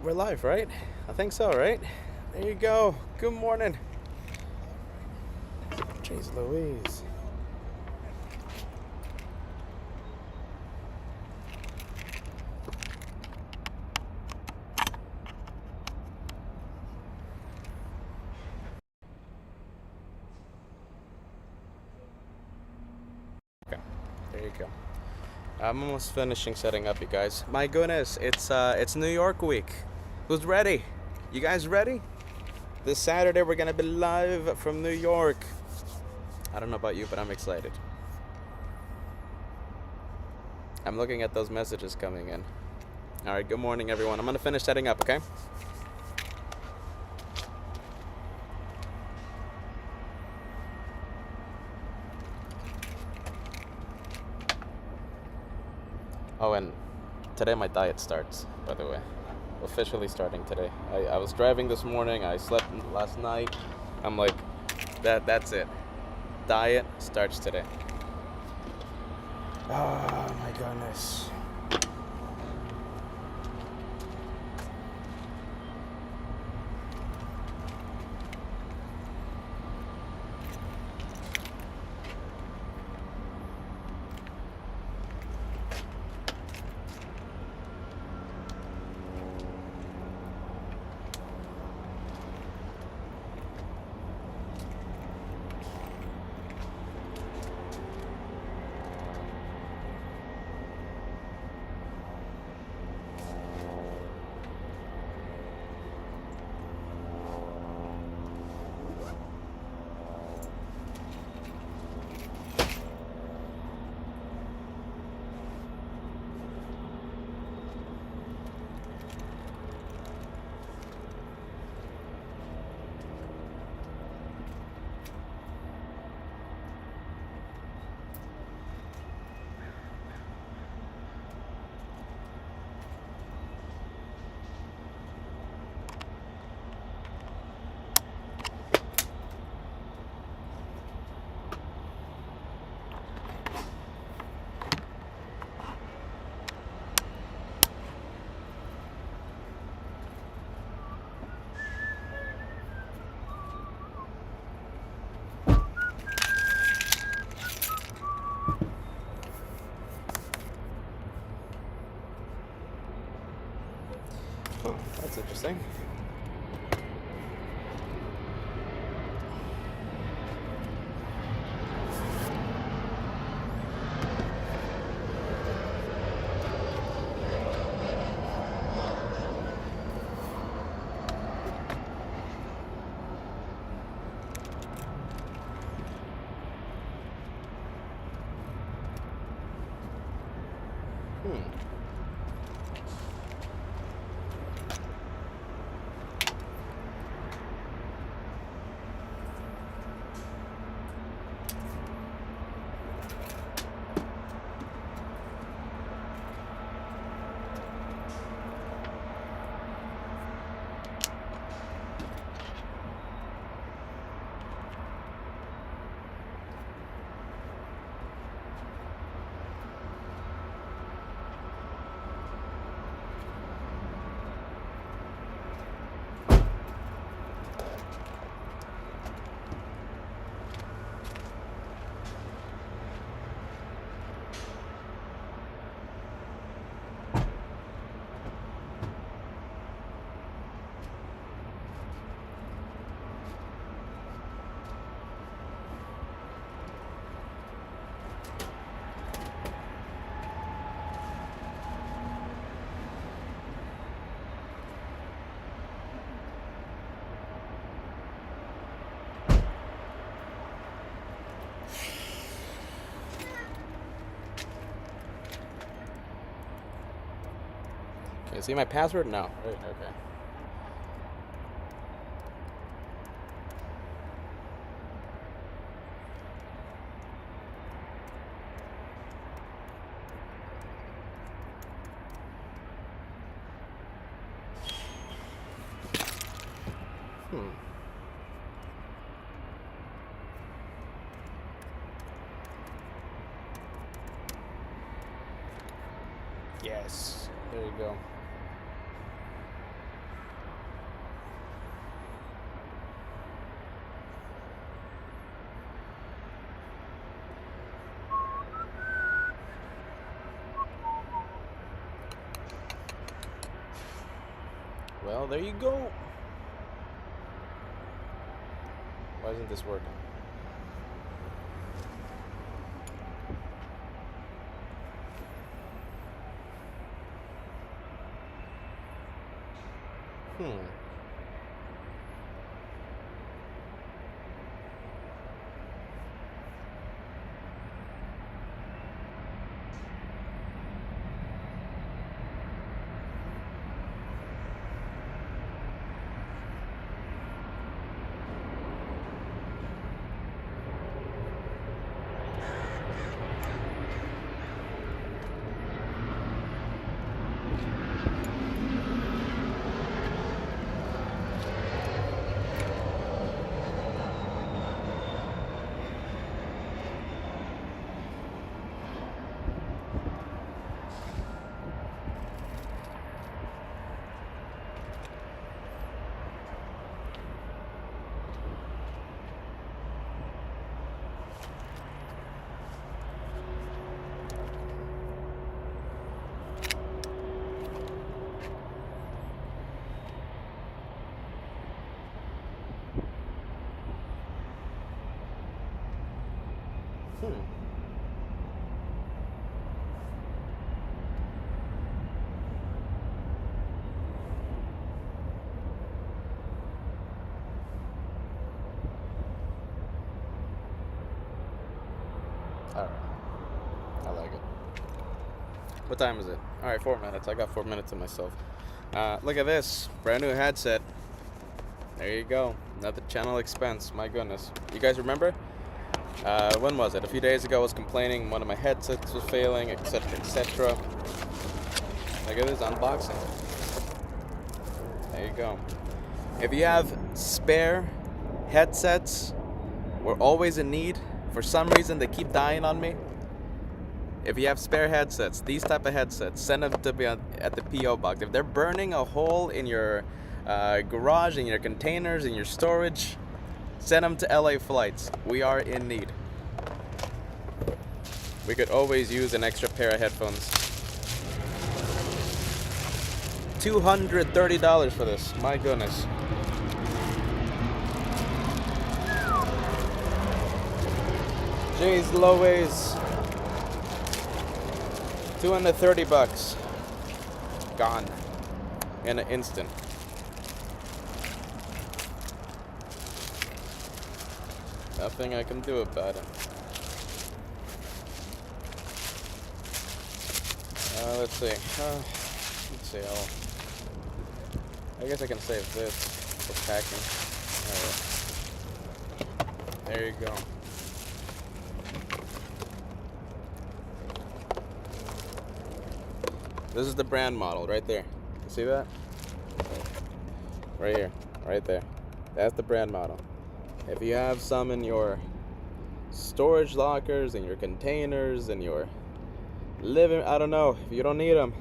We're live, right? I think so, right? There you go. Good morning. Jeez Louise. Okay, there you go. I'm almost finishing setting up, you guys. My goodness, it's New York week. Who's ready? You guys ready? This Saturday we're gonna be live from New York. I don't know about you, but I'm excited. I'm looking at those messages coming in. All right, good morning, everyone. I'm gonna finish setting up, okay? Oh, and today my diet starts, by the way. Officially starting today. I was driving this morning, I slept last night. I'm like, that's it. Diet starts today. Oh my goodness. Oh, that's interesting. Hmm. Can you see my password? No. Right, okay. Hmm. Yes. There you go. Well, there you go. Why isn't this working? Alright. I like it. What time is it? Alright, 4 minutes. I got 4 minutes to myself. Look at this. Brand new headset. There you go. Another channel expense. My goodness. You guys remember? When was it? A few days ago I was complaining one of my headsets was failing, etc., etc. Look at this unboxing. There you go. If you have spare headsets, we're always in need. For some reason, they keep dying on me. If you have spare headsets, these type of headsets, send them to be at the P.O. box. If they're burning a hole in your garage, in your containers, in your storage, send them to LA Flights. We are in need. We could always use an extra pair of headphones. $230 for this. My goodness. Jeez Louise. $230. Gone. In an instant. Nothing I can do about it. Let's see. I guess I can save this for packing. There you go. This is the brand model right there. You see that? Right here. Right there. That's the brand model. If you have some in your storage lockers, in your containers, in your living, I don't know, if you don't need them,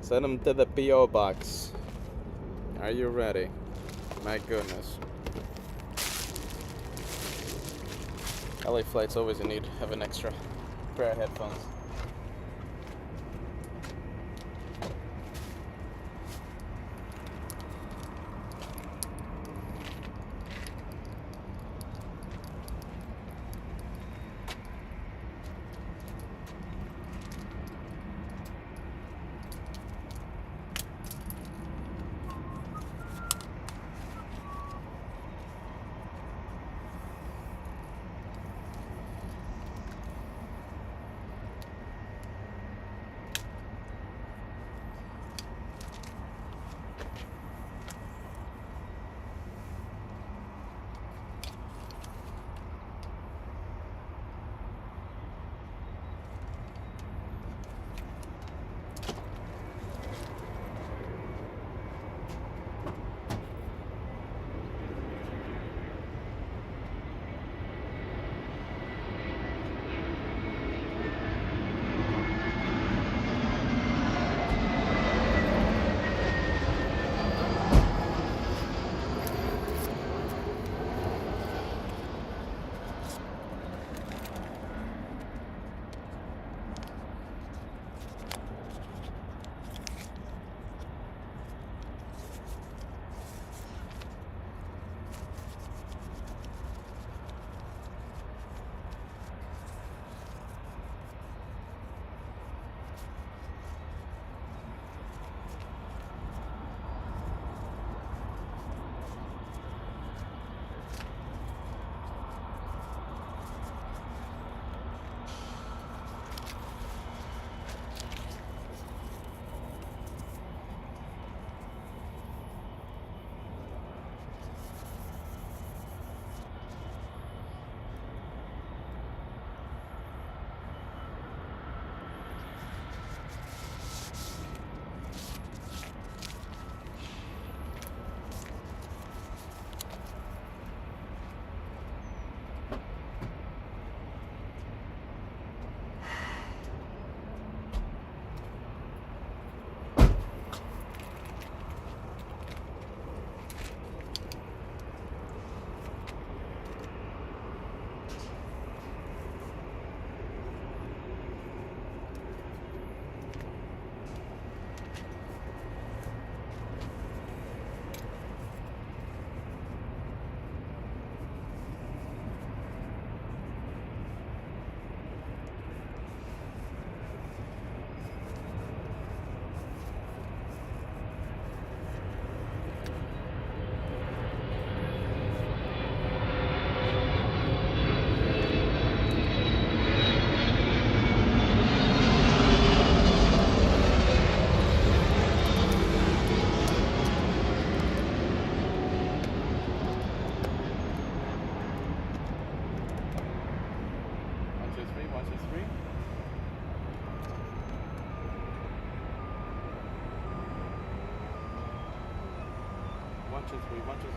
send them to the P.O. box. Are you ready? My goodness. LA Flights always in need of an extra pair of headphones. 1, 2, 3, 1, 2, 3.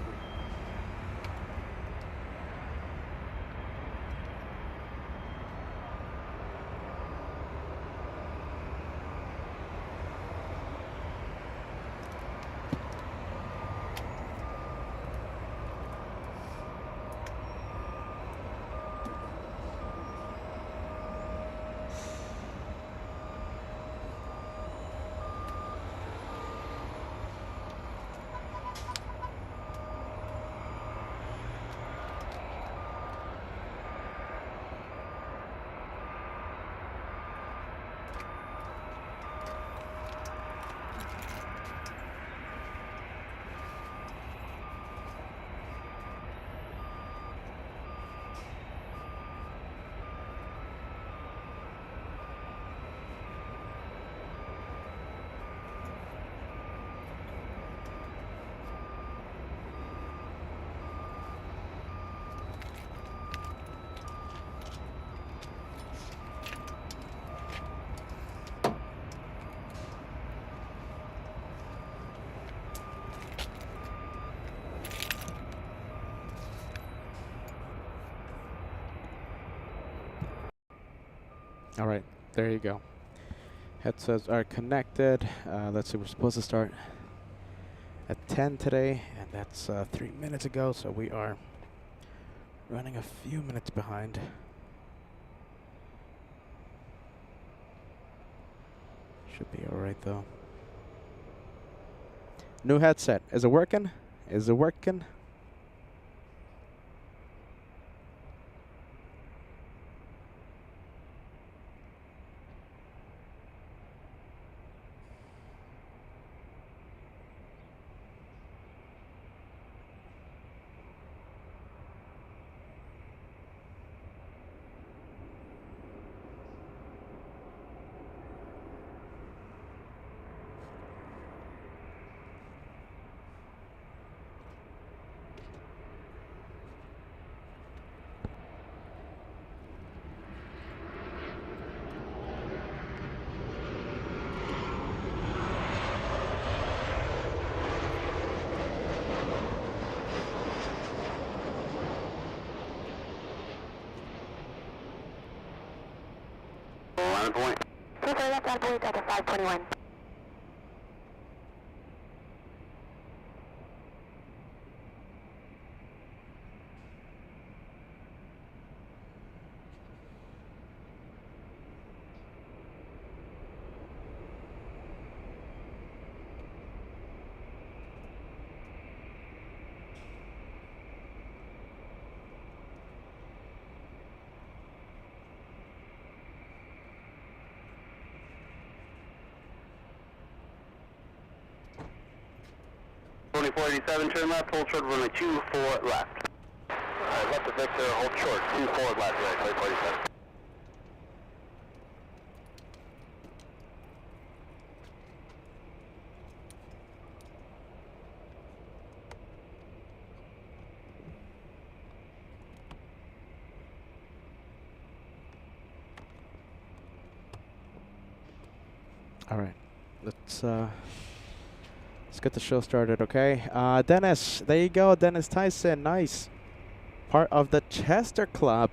All right, there you go. Headsets are connected. Let's see, we're supposed to start at 10 today, and that's 3 minutes ago, so we are running a few minutes behind. Should be all right, though. New headset. Is it working? Is it working? Point. 24 left on point at 521. Turn left, hold short, runway 24 left. Alright, left to Victor, hold short, 24 left, right, 47. All right, let's get the show started, okay? Dennis, there you go, Dennis Tyson, nice. Part of the Chester Club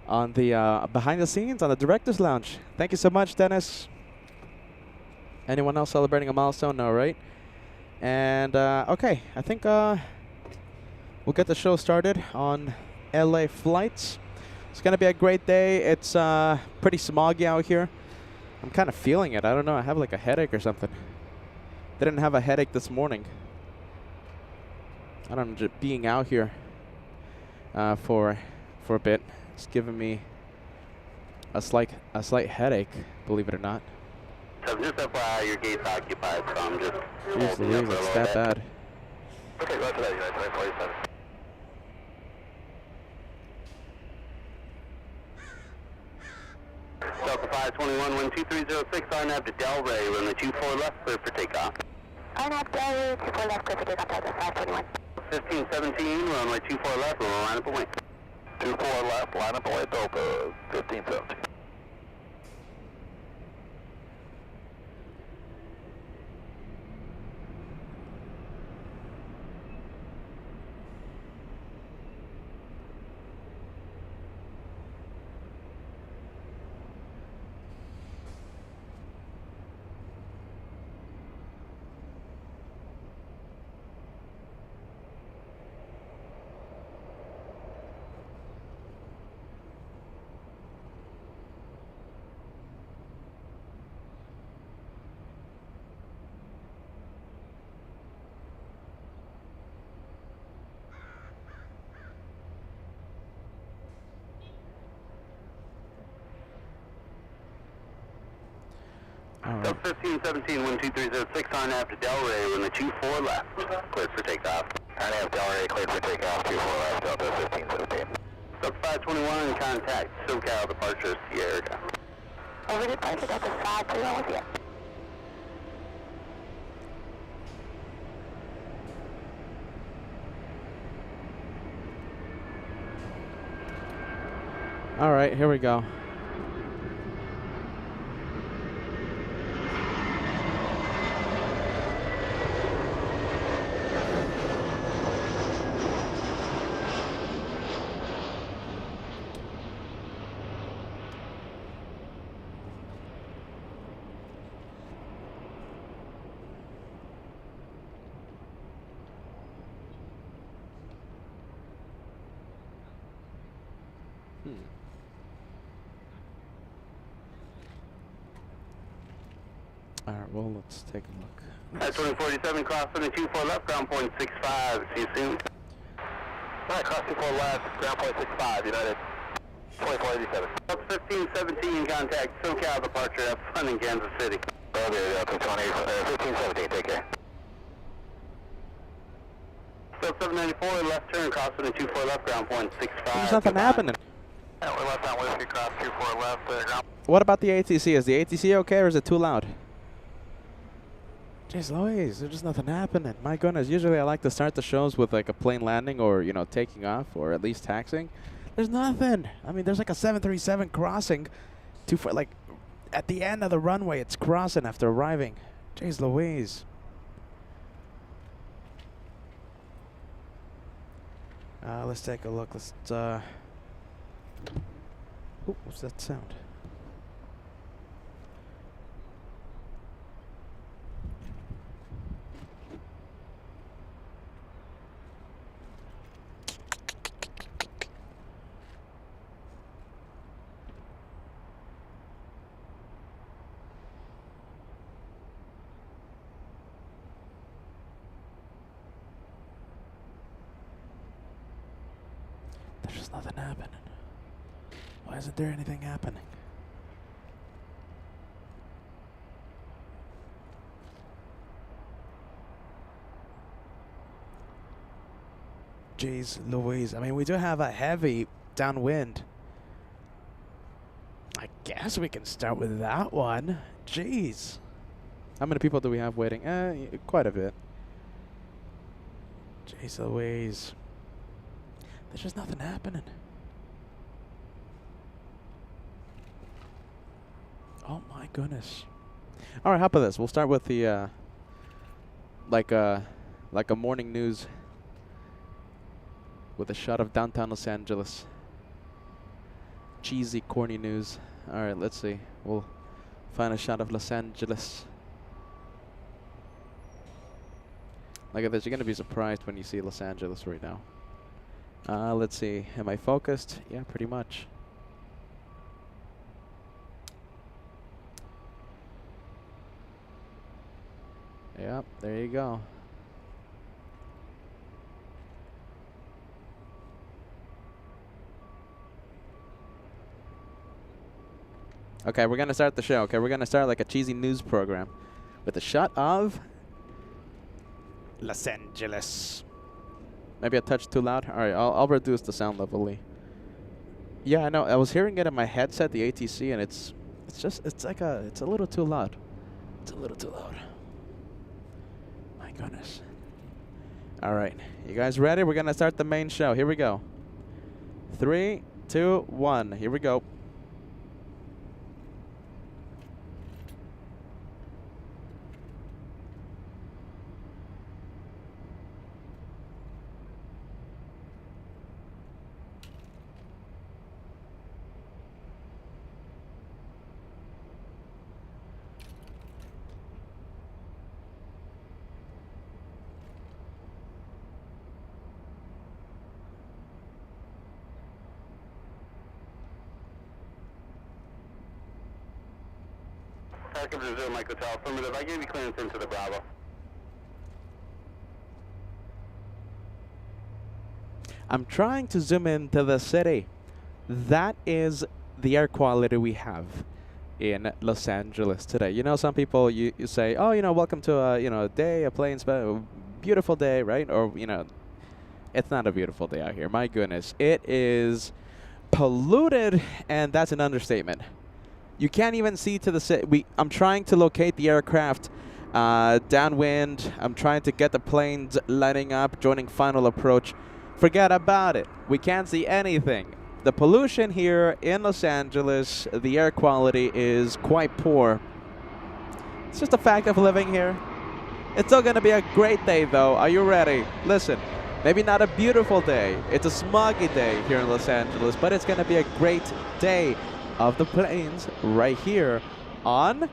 on the behind the scenes on the Director's Lounge. Thank you so much, Dennis. Anyone else celebrating a milestone? No, right? And okay, I think we'll get the show started on LA flights. It's gonna be a great day. It's pretty smoggy out here. I'm kind of feeling it. I don't know. I have like a headache or something. Didn't have a headache this morning. I don't know. Just being out here for a bit, it's giving me a slight headache. Believe it or not. So just FYI, your gate's occupied, so I'm just. Jeez Louise, it's that bad. Okay, roger that. United 947. Delta 521, 12306, RNAV to Delray, runway 24 left, clear for takeoff. RNAV Delray, 24 left, clear for takeoff, Delta 521. 1517, runway 24 left, we'll line up a wing. 24 left, line up a wing, Delta 1517. All right. 1517, 1230, on after Delray, runway 24 left, cleared for takeoff. On after Delray, cleared for takeoff, 24 left, Delta 1517. Sub 521, contact SoCal departure Sierra. Over departure, Delta 521 with you. All right, here we go. All right, well, let's take a look. At 2047, cross 724 left, ground point 65. See you soon. All right, cross 24 left, ground point 65, United. 2487. Up 1517, contact SoCal departure at front in Kansas City. Oh, there, Delta 1517, take care. Still 794, left turn, cross 724 left, ground point 65. There's nothing happening. Yeah, we're left on Whiskey, cross 24 left, ground. What about the ATC? Is the ATC okay or is it too loud? Jeez Louise, there's just nothing happening. My goodness, usually I like to start the shows with like a plane landing or, you know, taking off or at least taxiing. There's nothing. I mean, there's like a 737 crossing like at the end of the runway. It's crossing after arriving. Jeez Louise. Let's take a look. Let's, ooh, what's that sound? There's just nothing happening. Why isn't there anything happening? Jeez Louise. I mean, we do have a heavy downwind. I guess we can start with that one. Jeez. How many people do we have waiting? Quite a bit. Jeez Louise. There's just nothing happening. Oh my goodness. All right, how about this? We'll start with the like a morning news with a shot of downtown Los Angeles. Cheesy, corny news. All right, let's see. We'll find a shot of Los Angeles. Look at this. You're gonna be surprised when you see Los Angeles right now. Let's see. Am I focused? Yeah, pretty much. Yep, there you go. Okay, we're gonna start the show. Okay, we're gonna start like a cheesy news program with a shot of Los Angeles. Maybe a touch too loud. All right, I'll reduce the sound level. Yeah, I know. I was hearing it in my headset, the ATC, and it's a little too loud. It's a little too loud. My goodness. All right, you guys ready? We're gonna start the main show. Here we go. 3, 2, 1. Here we go. Welcome to Zero Mike Hotel. Affirmative. I gave you clearance into the Bravo. I'm trying to zoom into the city. That is the air quality we have. in Los Angeles today. You know, some people you say, oh, you know, welcome to a day, a plains, beautiful day, right? Or it's not a beautiful day out here. My goodness, it is polluted, and that's an understatement. You can't even see to the I'm trying to locate the aircraft downwind. I'm trying to get the planes lining up, joining final approach. Forget about it. We can't see anything. The pollution here in Los Angeles, the air quality is quite poor. It's just a fact of living here. It's still going to be a great day, though. Are you ready? Listen, maybe not a beautiful day. It's a smoggy day here in Los Angeles, but it's going to be a great day of the planes right here on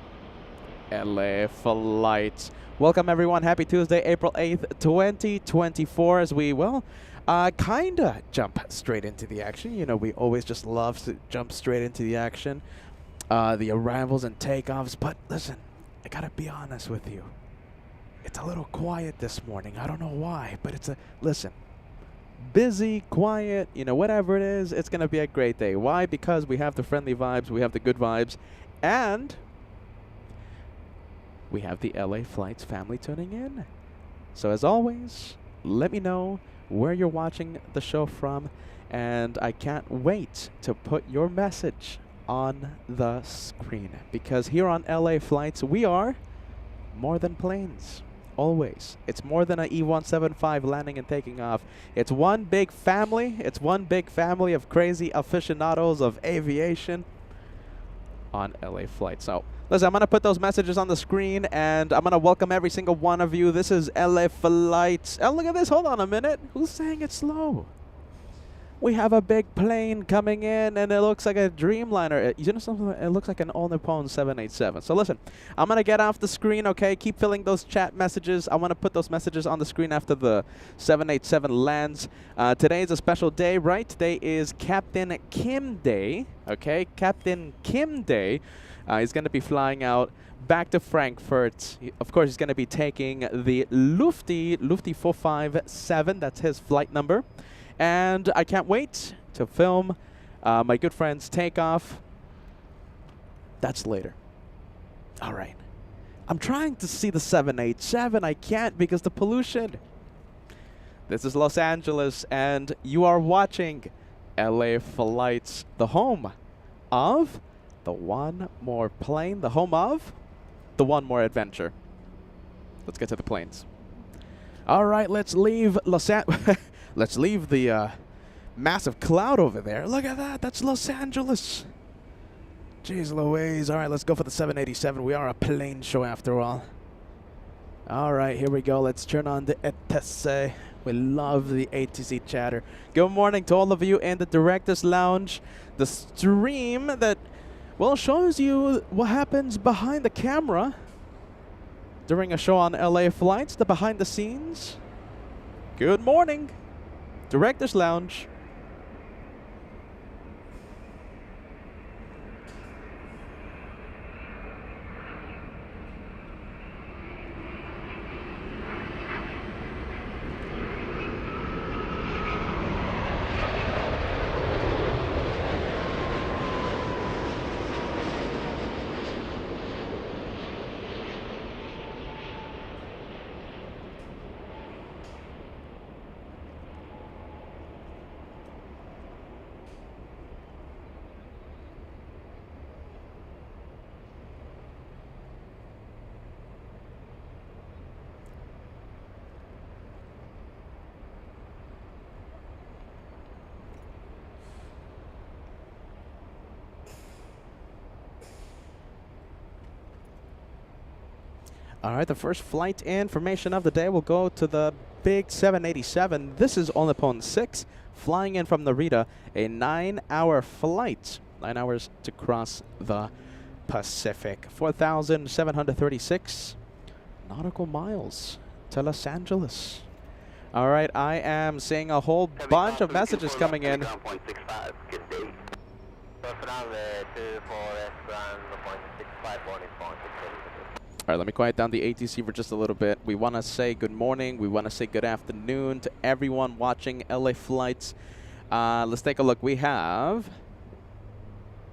LA Flights. Welcome, everyone. Happy Tuesday, April 8th, 2024, as we, kinda jump straight into the action. You know, we always just love to jump straight into the action, the arrivals and takeoffs. But listen, I gotta be honest with you. It's a little quiet this morning. I don't know why, but listen, busy, quiet, you know, whatever it is, it's gonna be a great day. Why? Because we have the friendly vibes, we have the good vibes, and we have the LA Flights family tuning in. So as always, let me know where you're watching the show from, and I can't wait to put your message on the screen, because here on LA Flights, we are more than planes. Always. It's more than an E-175 landing and taking off. It's one big family. It's one big family of crazy aficionados of aviation on LA Flights. So listen, I'm going to put those messages on the screen, and I'm going to welcome every single one of you. This is LA Flights. Oh, look at this. Hold on a minute. Who's saying it's slow? We have a big plane coming in, and it looks like a Dreamliner. You know something? It looks like an All Nippon 787. So listen, I'm going to get off the screen, okay? Keep filling those chat messages. I want to put those messages on the screen after the 787 lands. Today is a special day, right? Today is Captain Kim Day, okay? Captain Kim Day. He's going to be flying out back to Frankfurt. Of course, he's going to be taking the Lufthansa 457. That's his flight number. And I can't wait to film my good friend's takeoff. That's later. All right. I'm trying to see the 787. I can't because the pollution. This is Los Angeles, and you are watching LA Flights, the home of the One More Plane, the home of the One More Adventure. Let's get to the planes. All right, let's leave Los Angeles. Let's leave the massive cloud over there. Look at that. That's Los Angeles. Jeez Louise. All right, let's go for the 787. We are a plane show after all. All right, here we go. Let's turn on the ETC. We love the ATC chatter. Good morning to all of you in the Director's Lounge. The stream that, well, shows you what happens behind the camera during a show on LA Flights, the behind the scenes. Good morning. Director's Lounge. All right, the first flight information of the day will go to the big 787. This is All Nippon 6, flying in from Narita, a 9-hour flight. 9 hours to cross the Pacific. 4,736 nautical miles to Los Angeles. All right, I am seeing a whole bunch of messages coming in. All right, let me quiet down the ATC for just a little bit. We want to say good morning. We want to say good afternoon to everyone watching LA Flights. Let's take a look. We have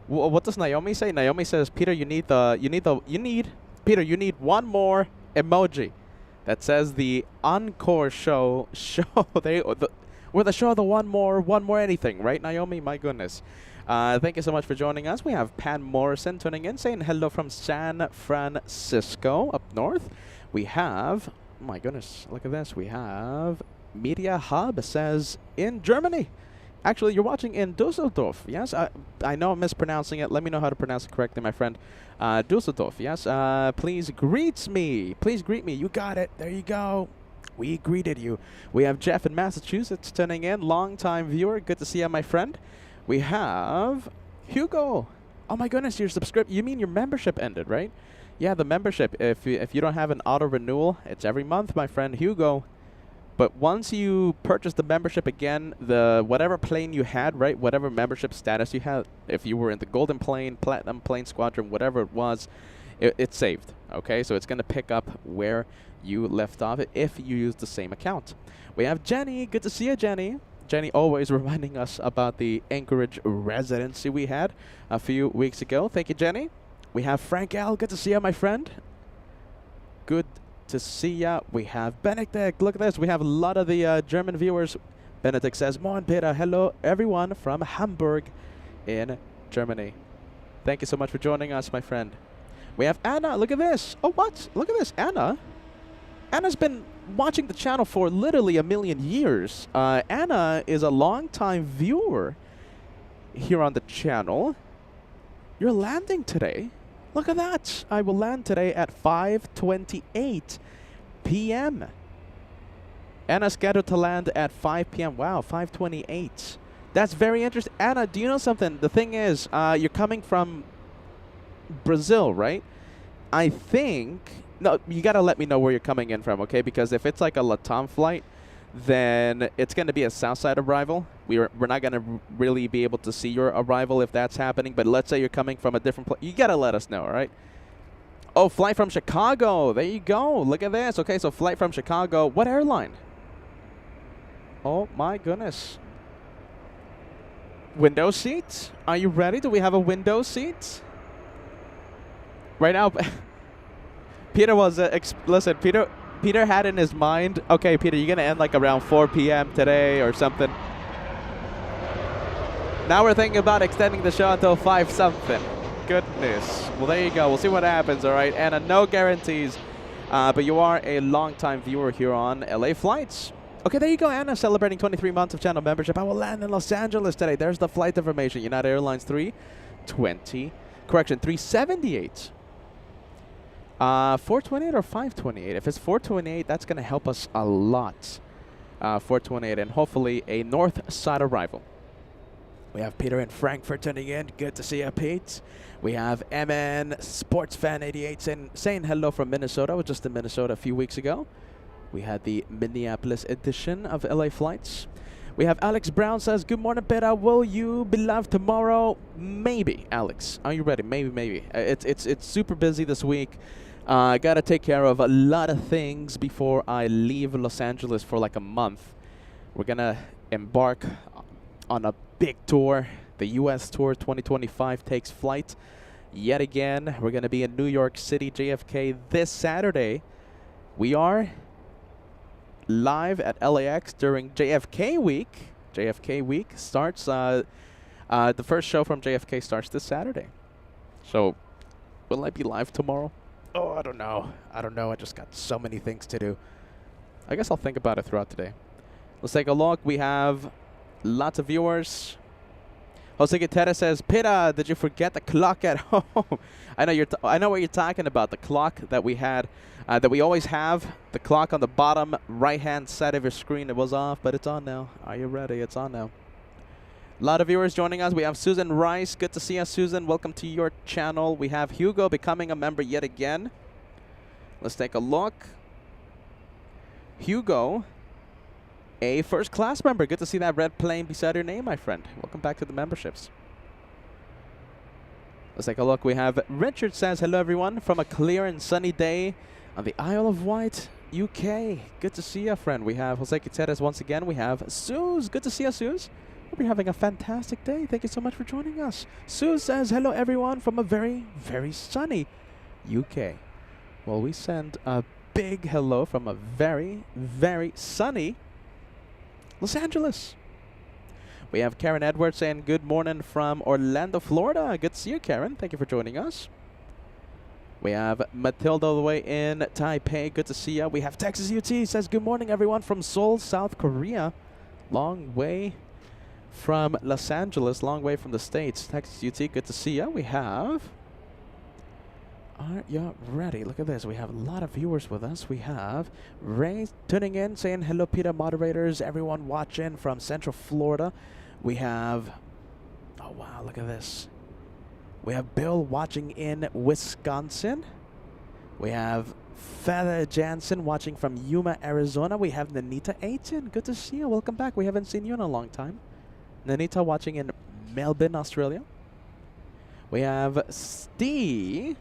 What does Naomi say? Naomi says, Peter, Peter, you need one more emoji that says the encore show. We're the show of the one more anything, right, Naomi? My goodness. Thank you so much for joining us. We have Pan Morrison tuning in, saying hello from San Francisco up north. We have, my goodness, look at this. We have Media Hub says in Germany. Actually, you're watching in Dusseldorf. Yes, I know I'm mispronouncing it. Let me know how to pronounce it correctly, my friend. Dusseldorf. Yes. Please greet me. Please greet me. You got it. There you go. We greeted you. We have Jeff in Massachusetts tuning in. Long-time viewer. Good to see you, my friend. We have Hugo. Oh my goodness, your subscription. You mean your membership ended, right? Yeah, the membership. If you don't have an auto renewal, it's every month, my friend Hugo. But once you purchase the membership again, the whatever plane you had, right, whatever membership status you had, if you were in the Golden Plane, Platinum Plane Squadron, whatever it was, it's saved. Okay, so it's going to pick up where you left off if you use the same account. We have Jenny. Good to see you, Jenny. Jenny always reminding us about the Anchorage residency we had a few weeks ago. Thank you, Jenny. We have Frank L. Good to see you, my friend. Good to see ya. We have Benedict. Look at this. We have a lot of the German viewers. Benedict says, Moin Peter. Hello, everyone from Hamburg in Germany. Thank you so much for joining us, my friend. We have Anna. Look at this. Oh, what? Look at this. Anna's been watching the channel for literally a million years. Anna is a long-time viewer here on the channel. You're landing today. Look at that. I will land today at 5:28 p.m. Anna's scheduled to land at 5 p.m. Wow, 5:28. That's very interesting. Anna, do you know something? The thing is, you're coming from Brazil, right? I think... No, you got to let me know where you're coming in from, okay? Because if it's like a LATAM flight, then it's going to be a Southside arrival. We're not going to really be able to see your arrival if that's happening. But let's say you're coming from a different place. You got to let us know, all right? Oh, flight from Chicago. There you go. Look at this. Okay, so flight from Chicago. What airline? Oh, my goodness. Window seat? Are you ready? Do we have a window seat? Right now... Peter was, listen, Peter had in his mind, okay, Peter, you're going to end like around 4 p.m. today or something. Now we're thinking about extending the show until 5 something. Goodness. Well, there you go. We'll see what happens, all right? And no guarantees, but you are a long-time viewer here on LA Flights. Okay, there you go, Anna, celebrating 23 months of channel membership. I will land in Los Angeles today. There's the flight information. United Airlines 378. 428 or 528? If it's 428, that's going to help us a lot. 428, and hopefully a north side arrival. We have Peter in Frankfurt tuning in. Good to see you, Pete. We have MN Sports Fan 88 saying hello from Minnesota. I was just in Minnesota a few weeks ago. We had the Minneapolis edition of LA Flights. We have Alex Brown says, good morning, Peter. Will you be live tomorrow? Maybe, Alex. Are you ready? Maybe. It's super busy this week. I got to take care of a lot of things before I leave Los Angeles for like a month. We're going to embark on a big tour. The U.S. Tour 2025 takes flight yet again. We're going to be in New York City, JFK, this Saturday. We are live at LAX during JFK week. JFK week starts, the first show from JFK starts this Saturday. So, will I be live tomorrow? Oh, I don't know. I just got so many things to do. I guess I'll think about it throughout the day. Let's take a look. We have lots of viewers. Jose Guterres says, Pita, did you forget the clock at home? I know what you're talking about. The clock that we had, that we always have. The clock on the bottom right-hand side of your screen. It was off, but it's on now. Are you ready? It's on now. A lot of viewers joining us. We have Susan Rice. Good to see you, Susan. Welcome to your channel. We have Hugo becoming a member yet again. Let's take a look. Hugo, a first-class member. Good to see that red plane beside your name, my friend. Welcome back to the memberships. Let's take a look. We have Richard says, hello, everyone, from a clear and sunny day on the Isle of Wight, UK. Good to see you, friend. We have Jose Quiteres once again. We have Suze. Good to see you, Suze. Hope you're having a fantastic day. Thank you so much for joining us. Sue says, hello everyone from a very, very sunny UK. Well, we send a big hello from a very, very sunny Los Angeles. We have Karen Edwards saying good morning from Orlando, Florida. Good to see you, Karen. Thank you for joining us. We have Matilda all the way in Taipei. Good to see you. We have Texas UT says good morning everyone from Seoul, South Korea. Long way from Los Angeles, long way from the States. Texas UT, good to see you. We have... Are you ready? Look at this. We have a lot of viewers with us. We have Ray tuning in, saying hello, Peter moderators, everyone watching from Central Florida. We have... Oh, wow, look at this. We have Bill watching in Wisconsin. We have Feather Jansen watching from Yuma, Arizona. We have Nanita Aiton. Good to see you. Welcome back. We haven't seen you in a long time. Nanita watching in Melbourne, Australia. We have Steve.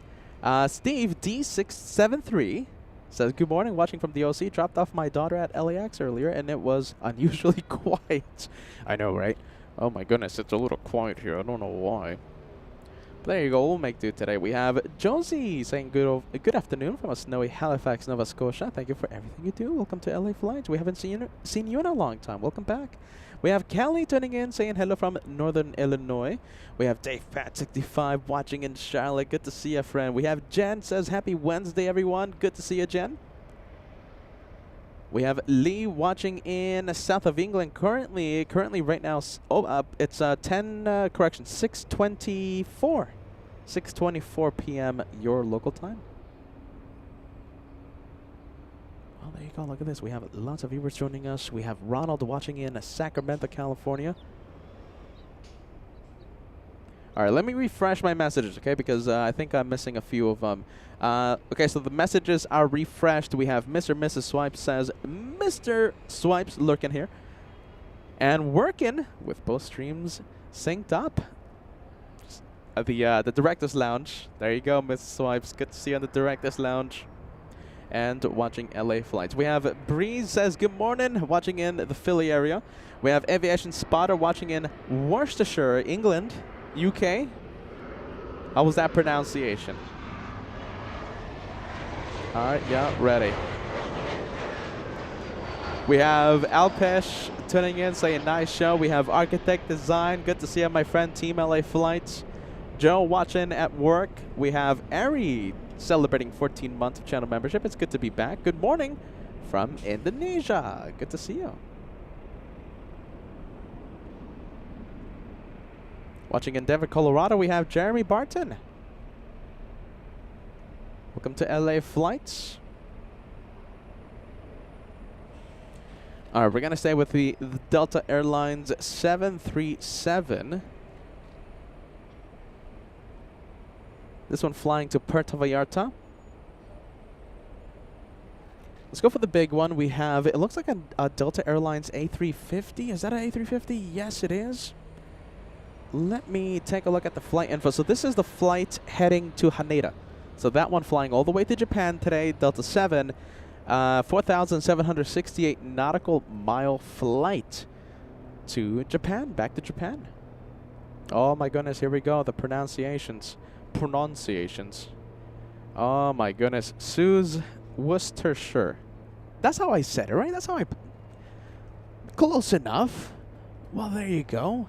Steve D673 says, good morning, watching from the OC. Dropped off my daughter at LAX earlier, and it was unusually quiet. I know, right? Oh my goodness, it's a little quiet here. I don't know why. But there you go. We'll make do today. We have Josie saying good afternoon from a snowy Halifax, Nova Scotia. Thank you for everything you do. Welcome to LA Flights. We haven't seen you in a long time. Welcome back. We have Kelly tuning in, saying hello from Northern Illinois. We have Dave Pat 65 watching in Charlotte. Good to see you, friend. We have Jen says happy Wednesday, everyone. Good to see you, Jen. We have Lee watching in south of England. Currently right now, it's 6:24 p.m. your local time. Well, there you go. Look at this. We have lots of viewers joining us. We have Ronald watching in Sacramento, California. All right, let me refresh my messages, okay? Because I think I'm missing a few of them. Okay, so the messages are refreshed. We have Mr. and Mrs. Swipes says, Mr. Swipes lurking here. And working with both streams synced up. The Director's Lounge. There you go, Mrs. Swipes. Good to see you on the Director's Lounge. And watching LA Flights. We have Breeze says, good morning, watching in the Philly area. We have Aviation Spotter watching in Worcestershire, England, UK. How was that pronunciation? All right, yeah, ready. We have Alpesh tuning in, saying nice show. We have Architect Design. Good to see you, my friend, Team LA Flights. Joe watching at work. We have Ari celebrating 14 months of channel membership. It's good to be back. Good morning from Indonesia. Good to see you. Watching in Denver, Colorado, we have Jeremy Barton. Welcome to LA Flights. All right, we're going to stay with the Delta Airlines 737. This one flying to Puerto Vallarta. Let's go for the big one. We have, it looks like a Delta Airlines A350. Is that an A350? Yes, it is. Let me take a look at the flight info. So this is the flight heading to Haneda. So that one flying all the way to Japan today, Delta 7, 4,768 nautical mile flight to Japan, back to Japan. Oh my goodness, here we go, the pronunciations. Oh my goodness, Sue's Worcestershire. That's how I said it, right? That's how I... Close enough. Well, there you go.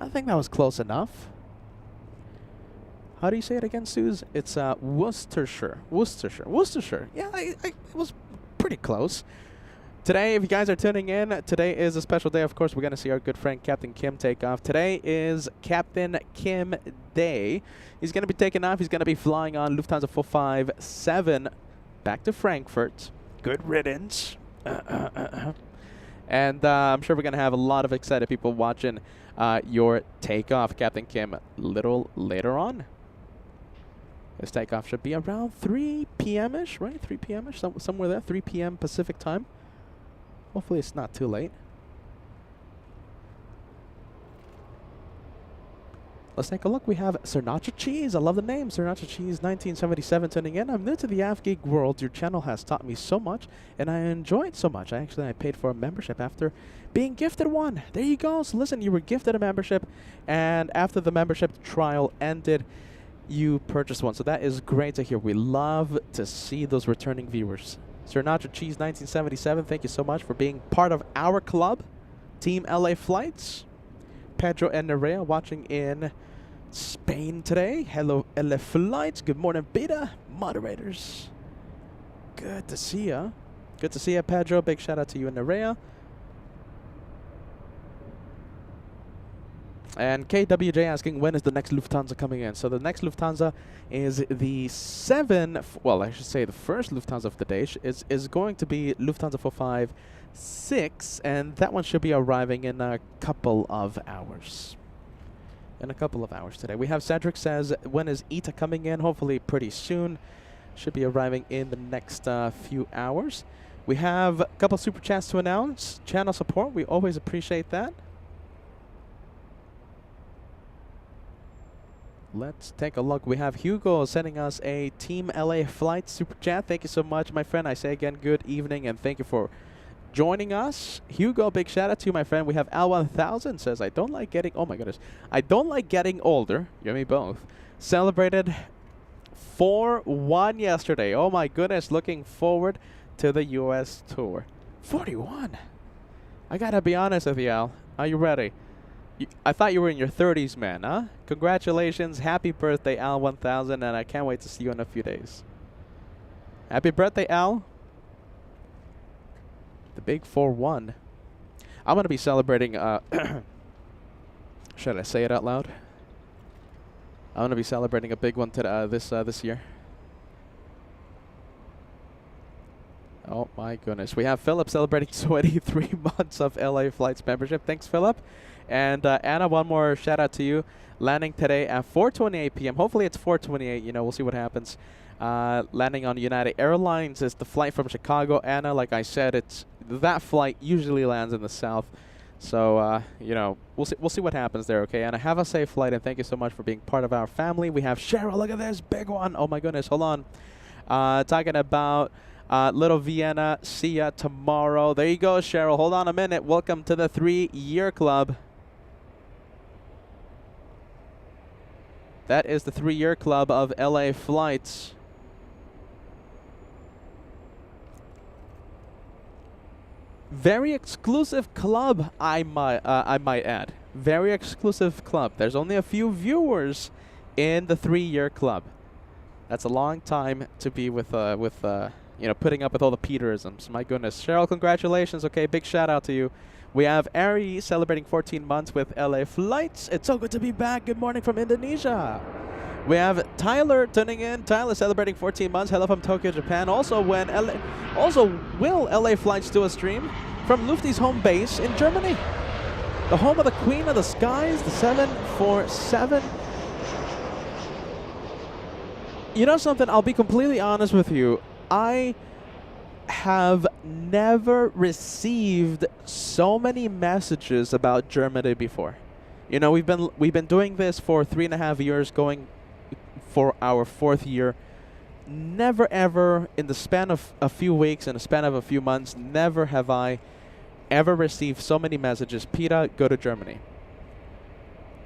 I think that was close enough. How do you say it again, Suze? It's Worcestershire. Worcestershire. Yeah, it was pretty close. Today, if you guys are tuning in, today is a special day. Of course, we're going to see our good friend Captain Kim take off. Today is Captain Kim Day. He's going to be taking off. He's going to be flying on Lufthansa 457 back to Frankfurt. Good riddance. And I'm sure we're going to have a lot of excited people watching your takeoff, Captain Kim, a little later on. His takeoff should be around 3 p.m.-ish, right? 3 p.m.-ish, somewhere there, 3 p.m. Pacific time. Hopefully it's not too late. Let's take a look. We have Sriracha Cheese. I love the name. Sriracha Cheese 1977 tuning in. I'm new to the AvGeek world. Your channel has taught me so much, and I enjoy it so much. I paid for a membership after being gifted one. There you go. So listen, you were gifted a membership, and after the membership trial ended, you purchased one. So that is great to hear. We love to see those returning viewers. Sriracha Cheese 1977, thank you so much for being part of our club. Team LA Flights. Pedro and Nerea watching in Spain today. Hello, LA Flights. Good morning, beta moderators. Good to see ya. Good to see ya, Pedro. Big shout out to you and Nerea. And KWJ asking, when is the next Lufthansa coming in? So the next Lufthansa is the I should say the first Lufthansa of the day is going to be Lufthansa 456, and that one should be arriving in a couple of hours. In a couple of hours today. We have Cedric says, when is ETA coming in? Hopefully pretty soon. Should be arriving in the next few hours. We have a couple super chats to announce. Channel support, we always appreciate that. Let's take a look. We have Hugo sending us a Team LA Flight super chat. Thank you so much, my friend. I say again, good evening, and thank you for joining us. Hugo, big shout out to you, my friend. We have Al1000 says, I don't like getting, oh my goodness, I don't like getting older. You and me both. Celebrated 4-1 yesterday. Oh my goodness, looking forward to the US tour. 41. I gotta be honest with you, Al. Are you ready? I thought you were in your 30s, man, huh? Congratulations. Happy birthday, Al1000, and I can't wait to see you in a few days. Happy birthday, Al. The big 4-1. I'm going to be celebrating, should I say it out loud? I'm going to be celebrating a big one this year. Oh my goodness. We have Philip celebrating 23 months of LA Flights membership. Thanks, Philip. And Anna, one more shout out to you. Landing today at 4:28 p.m. Hopefully it's 4:28. You know, we'll see what happens. Landing on United Airlines is the flight from Chicago. Anna, like I said, that flight usually lands in the south. So, you know, we'll see what happens there, okay? Anna, have a safe flight, and thank you so much for being part of our family. We have Cheryl. Look at this big one. Oh my goodness. Hold on. Talking about Little Vienna. See ya tomorrow. There you go, Cheryl. Hold on a minute. Welcome to the 3-year club. That is the 3-year club of LA Flights. Very exclusive club, I might add. Very exclusive club. There's only a few viewers in the 3-year club. That's a long time to be with you know, putting up with all the Peterisms. My goodness. Cheryl, congratulations. Okay, big shout out to you. We have Ari celebrating 14 months with LA Flights. It's so good to be back. Good morning from Indonesia. We have Tyler tuning in. Tyler celebrating 14 months. Hello from Tokyo, Japan. Also, will LA Flights do a stream from Lufty's home base in Germany? The home of the Queen of the Skies, the 747. You know something? I'll be completely honest with you. I have never received so many messages about Germany before. You know, we've been doing this for 3.5 years, going for our 4th year. Never ever in the span of a few weeks, in the span of a few months, never have I ever received so many messages. Peter, go to Germany.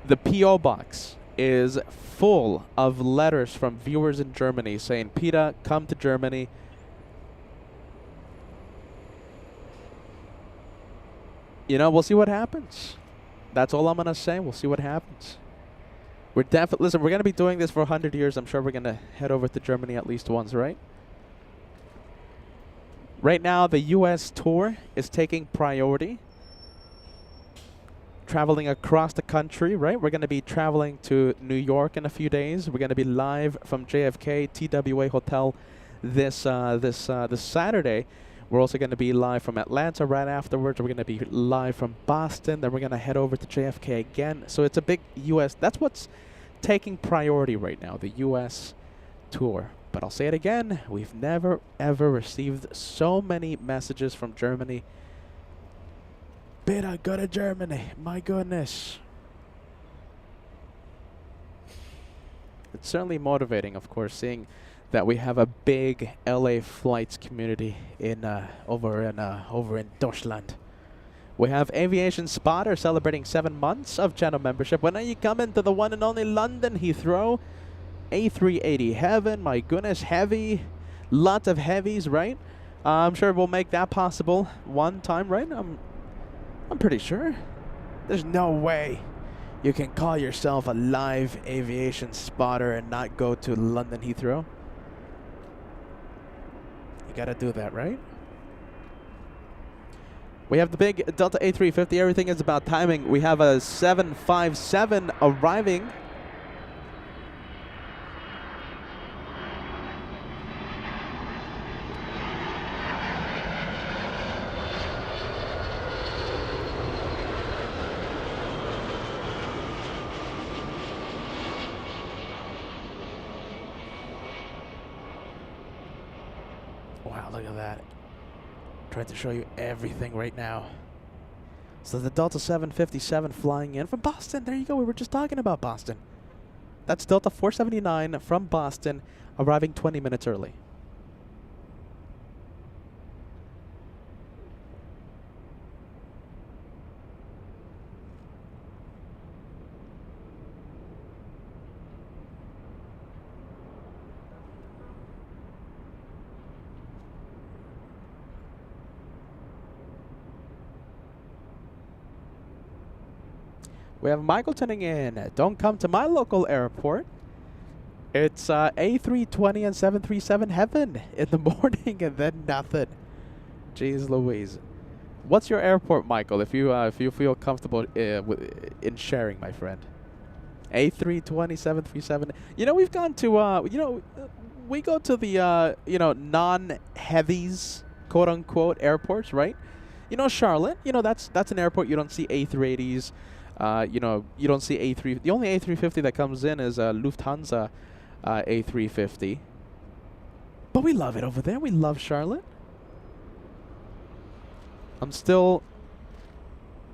The P.O. box is full of letters from viewers in Germany saying, Peter, come to Germany. You know, we'll see what happens. That's all I'm going to say. We'll see what happens. Listen, we're going to be doing this for 100 years. I'm sure we're going to head over to Germany at least once, right? Right now, the U.S. tour is taking priority. Traveling across the country, right? We're going to be traveling to New York in a few days. We're going to be live from JFK TWA Hotel this Saturday. We're also going to be live from Atlanta right afterwards. We're going to be live from Boston. Then we're going to head over to JFK again. So it's a big U.S. That's what's taking priority right now, the U.S. tour. But I'll say it again. We've never, ever received so many messages from Germany. Better go to Germany. My goodness. It's certainly motivating, of course, seeing that we have a big LA flights community in over in Deutschland. We have Aviation Spotter celebrating 7 months of channel membership. When are you coming to the one and only London Heathrow? A380 heaven, my goodness, heavy, lots of heavies, right? I'm sure we'll make that possible one time, right? I'm pretty sure. There's no way you can call yourself a live aviation spotter and not go to London Heathrow. You gotta do that, right? We have the big Delta A350. Everything is about timing. We have a 757 arriving. Wow, look at that. Trying to show you everything right now. So the Delta 757 flying in from Boston. There you go. We were just talking about Boston. That's Delta 479 from Boston, arriving 20 minutes early. We have Michael tuning in. Don't come to my local airport. It's A320 and 737 heaven in the morning and then nothing. Jeez Louise. What's your airport, Michael, if you feel comfortable in sharing, my friend? A320, 737. You know, we've gone to, we go to the, non-heavies, quote-unquote, airports, right? You know, Charlotte, that's an airport you don't see A380s. You don't see A3. The only A350 that comes in is Lufthansa A350. But we love it over there. We love Charlotte. I'm still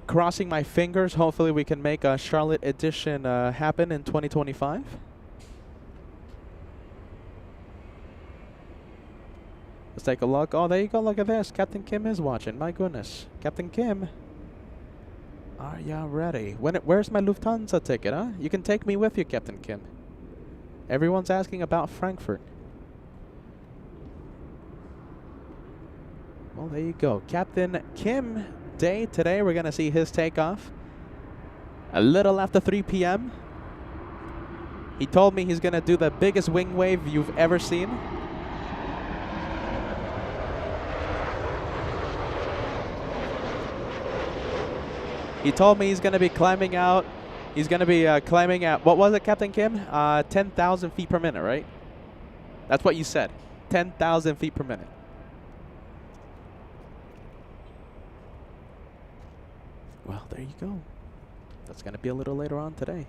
crossing my fingers. Hopefully we can make a Charlotte edition happen in 2025. Let's take a look. Oh, there you go. Look at this. Captain Kim is watching. My goodness. Captain Kim. Are ya ready? Where's my Lufthansa ticket, huh? You can take me with you, Captain Kim. Everyone's asking about Frankfurt. Well, there you go. Captain Kim Day today. We're going to see his takeoff a little after 3 p.m. He told me he's going to do the biggest wing wave you've ever seen. He told me he's going to be climbing out. He's going to be climbing at, what was it, Captain Kim? 10,000 feet per minute, right? That's what you said. 10,000 feet per minute. Well, there you go. That's going to be a little later on today.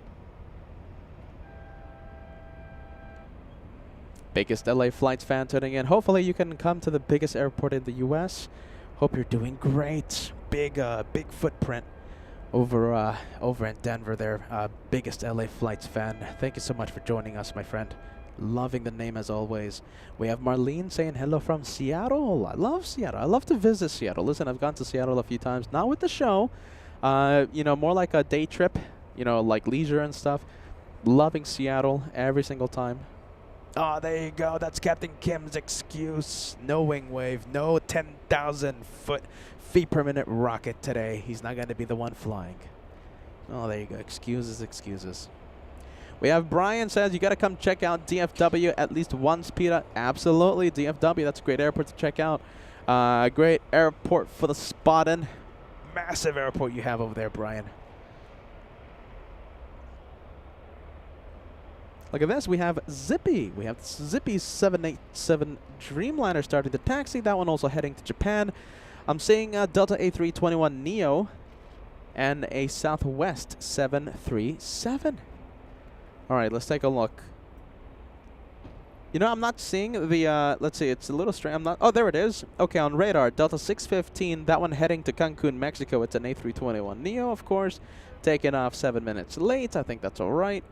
Biggest LA Flights fan tuning in. Hopefully you can come to the biggest airport in the U.S. Hope you're doing great. Big footprint. Over in Denver there, biggest LA Flights fan. Thank you so much for joining us, my friend. Loving the name as always. We have Marlene saying hello from Seattle. I love Seattle. I love to visit Seattle. Listen, I've gone to Seattle a few times. Not with the show. More like a day trip. Like leisure and stuff. Loving Seattle every single time. Oh, there you go. That's Captain Kim's excuse. No wing wave. No 10,000 feet per minute rocket today. He's not going to be the one flying. Oh, there you go. Excuses. We have Brian says you got to come check out DFW at least once, Peter. Absolutely. DFW. That's a great airport to check out. Great airport for the spotting. Massive airport you have over there, Brian. Look at this. We have Zippy. We have Zippy 787 Dreamliner starting to taxi. That one also heading to Japan. I'm seeing Delta A321 Neo and a Southwest 737. All right, let's take a look. I'm not seeing the, let's see, it's a little strange. Oh, there it is. Okay, on radar, Delta 615, that one heading to Cancun, Mexico. It's an A321 Neo, of course, taking off 7 minutes late. I think that's all right.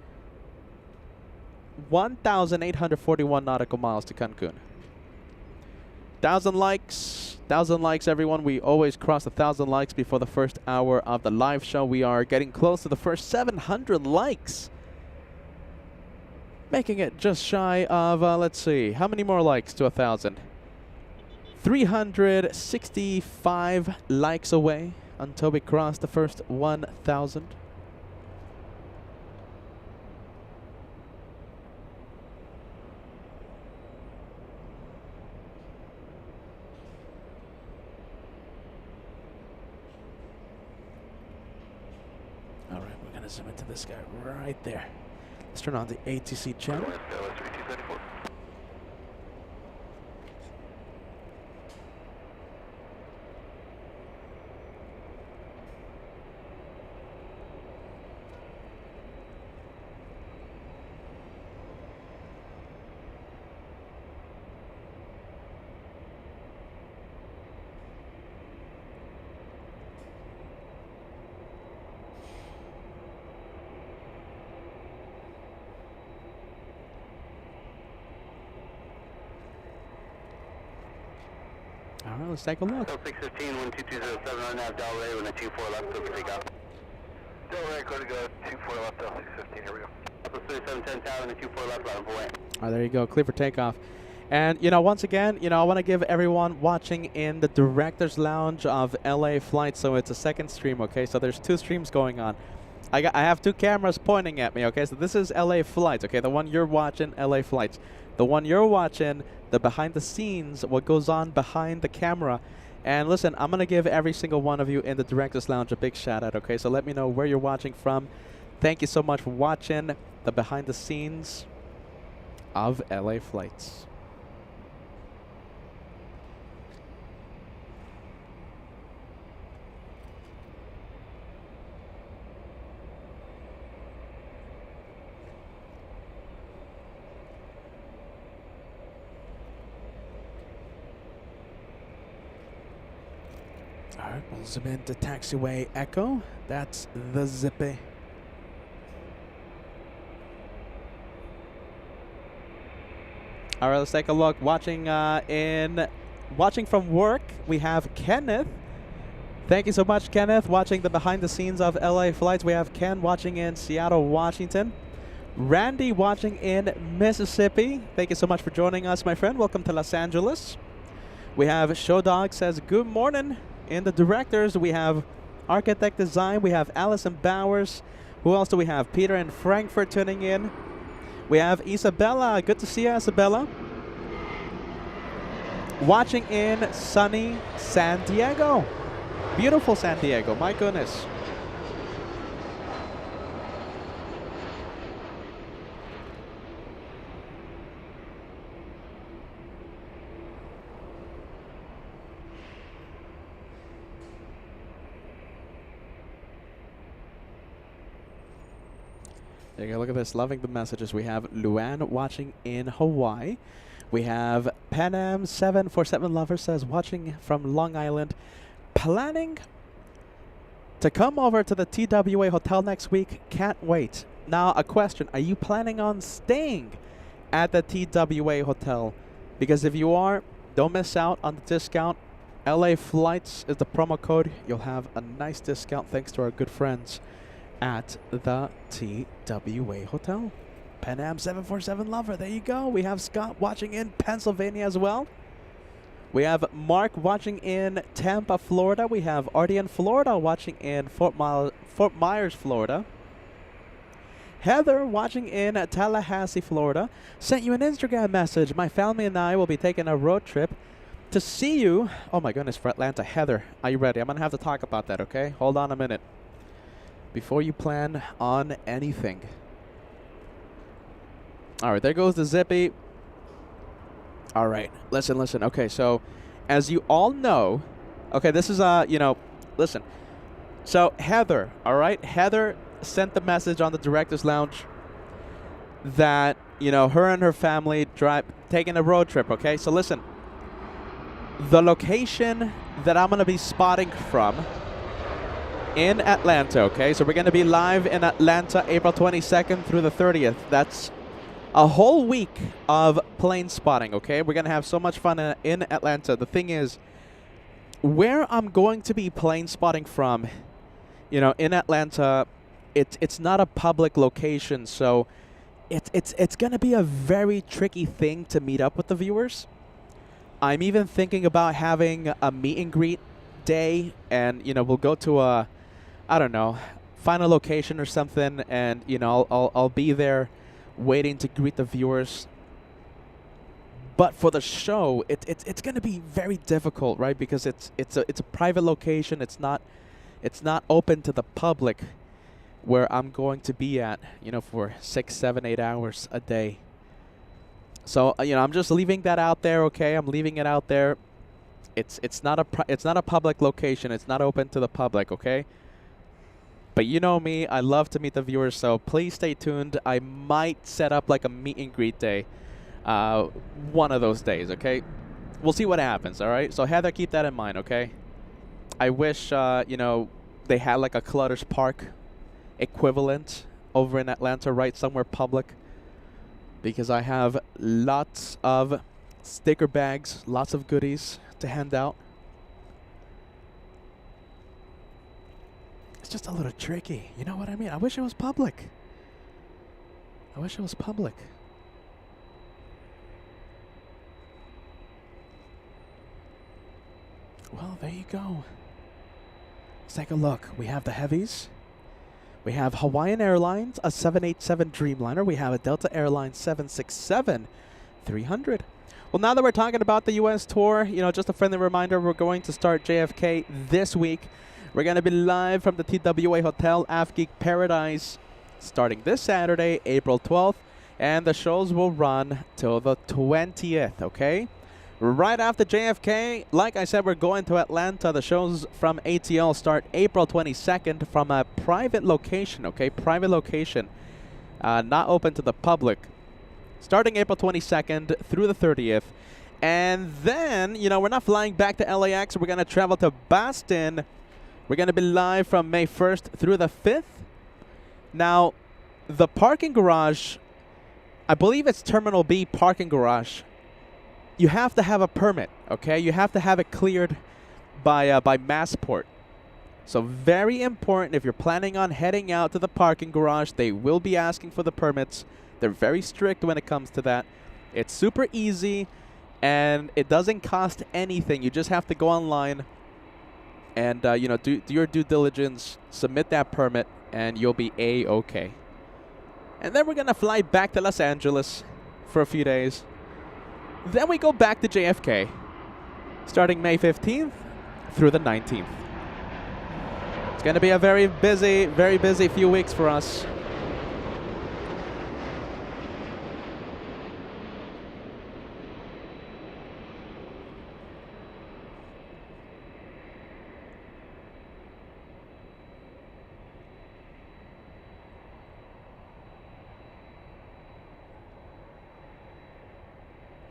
1,841 nautical miles to Cancun. 1,000 likes. 1,000 likes, everyone. We always cross 1,000 likes before the first hour of the live show. We are getting close to the first 700 likes. Making it just shy of, let's see, how many more likes to 1,000? 365 likes away until we cross the first 1,000. All right, we're gonna zoom into this guy right there. Let's turn on the ATC channel. All right, let's take a look. 615, 12207 on nav, Delray, with a 24 left, clear for takeoff. Delray, go to go, 24 left, 615, here we go. 3710 tower, and a 24 left, line for way. All right, there you go, clear for takeoff. And, you know, once again, you know, I want to give everyone watching in the Director's Lounge of LA Flights, so it's a second stream, okay? So there's two streams going on. I have two cameras pointing at me, okay? So this is LA Flights, okay? The one you're watching, LA Flights. The one you're watching, the behind the scenes, what goes on behind the camera. And listen, I'm going to give every single one of you in the Director's Lounge a big shout out, okay? So let me know where you're watching from. Thank you so much for watching the behind the scenes of LA Flights. All right, we'll zoom into taxiway Echo. That's the Zippy. All right, let's take a look. Watching from work, we have Kenneth. Thank you so much, Kenneth. Watching the behind the scenes of LA Flights, we have Ken watching in Seattle, Washington. Randy watching in Mississippi. Thank you so much for joining us, my friend. Welcome to Los Angeles. We have Show Dog says good morning. In the directors, we have Architect Design. We have Allison Bowers. Who else do we have? Peter in Frankfurt tuning in. We have Isabella. Good to see you, Isabella. Watching in sunny San Diego. Beautiful San Diego. My goodness. There you go, look at this, loving the messages. We have Luann watching in Hawaii. We have Pan Am 747 Lover says watching from Long Island. Planning to come over to the TWA Hotel next week. Can't wait. Now, a question. Are you planning on staying at the TWA Hotel? Because if you are, don't miss out on the discount. LA Flights is the promo code. You'll have a nice discount thanks to our good friends at the TWA Hotel. Pan Am 747 Lover, there you go. We have Scott watching in Pennsylvania as well. We have Mark watching in Tampa, Florida. We have Artie in Florida watching in Fort Myers, Florida. Heather watching in Tallahassee, Florida. Sent you an Instagram message. My family and I will be taking a road trip to see you. Oh my goodness, for Atlanta. Heather, are you ready? I'm going to have to talk about that, okay? Hold on a minute. Before you plan on anything. All right, there goes the Zippy. All right, listen. Okay, so as you all know, okay, this is, listen. So Heather, all right, Heather sent the message on the Director's Lounge that, her and her family taking a road trip, okay? So listen, the location that I'm going to be spotting from in Atlanta, okay? So we're going to be live in Atlanta April 22nd through the 30th. That's a whole week of plane spotting, okay? We're going to have so much fun in Atlanta. The thing is, where I'm going to be plane spotting from, you know, in Atlanta, it's not a public location, so it's going to be a very tricky thing to meet up with the viewers. I'm even thinking about having a meet and greet day, and, you know, we'll go to a, I don't know, find a location or something, and, you know, I'll be there waiting to greet the viewers. But for the show, it's going to be very difficult, right? Because it's a private location. It's not open to the public, where I'm going to be at, you know, for 6, 7, 8 hours a day. So, you know, I'm just leaving that out there, okay? I'm leaving it out there. It's not a public location. It's not open to the public, okay? But you know me, I love to meet the viewers, so please stay tuned. I might set up like a meet and greet day one of those days, okay? We'll see what happens, all right? So Heather, keep that in mind, okay? I wish, you know, they had like a Clutter's Park equivalent over in Atlanta, right? Somewhere public. Because I have lots of sticker bags, lots of goodies to hand out. It's just a little tricky. You know what I mean? I wish it was public. I wish it was public. Well, there you go. Let's take a look. We have the heavies. We have Hawaiian Airlines, a 787 Dreamliner. We have a Delta Airlines 767-300. Well, now that we're talking about the U.S. tour, you know, just a friendly reminder, we're going to start JFK this week. We're going to be live from the TWA Hotel, Afgeek Paradise, starting this Saturday, April 12th, and the shows will run till the 20th, okay? Right after JFK, like I said, we're going to Atlanta. The shows from ATL start April 22nd from a private location, okay? Private location, not open to the public. Starting April 22nd through the 30th. And then, you know, we're not flying back to LAX. We're going to travel to Boston. We're going to be live from May 1st through the 5th. Now, the parking garage, I believe it's Terminal B parking garage. You have to have a permit, okay? You have to have it cleared by Massport. So very important, if you're planning on heading out to the parking garage, they will be asking for the permits. They're very strict when it comes to that. It's super easy, and it doesn't cost anything. You just have to go online and you know, do your due diligence, submit that permit, and you'll be A-okay. And then we're going to fly back to Los Angeles for a few days. Then we go back to JFK, starting May 15th through the 19th. It's going to be a very busy few weeks for us.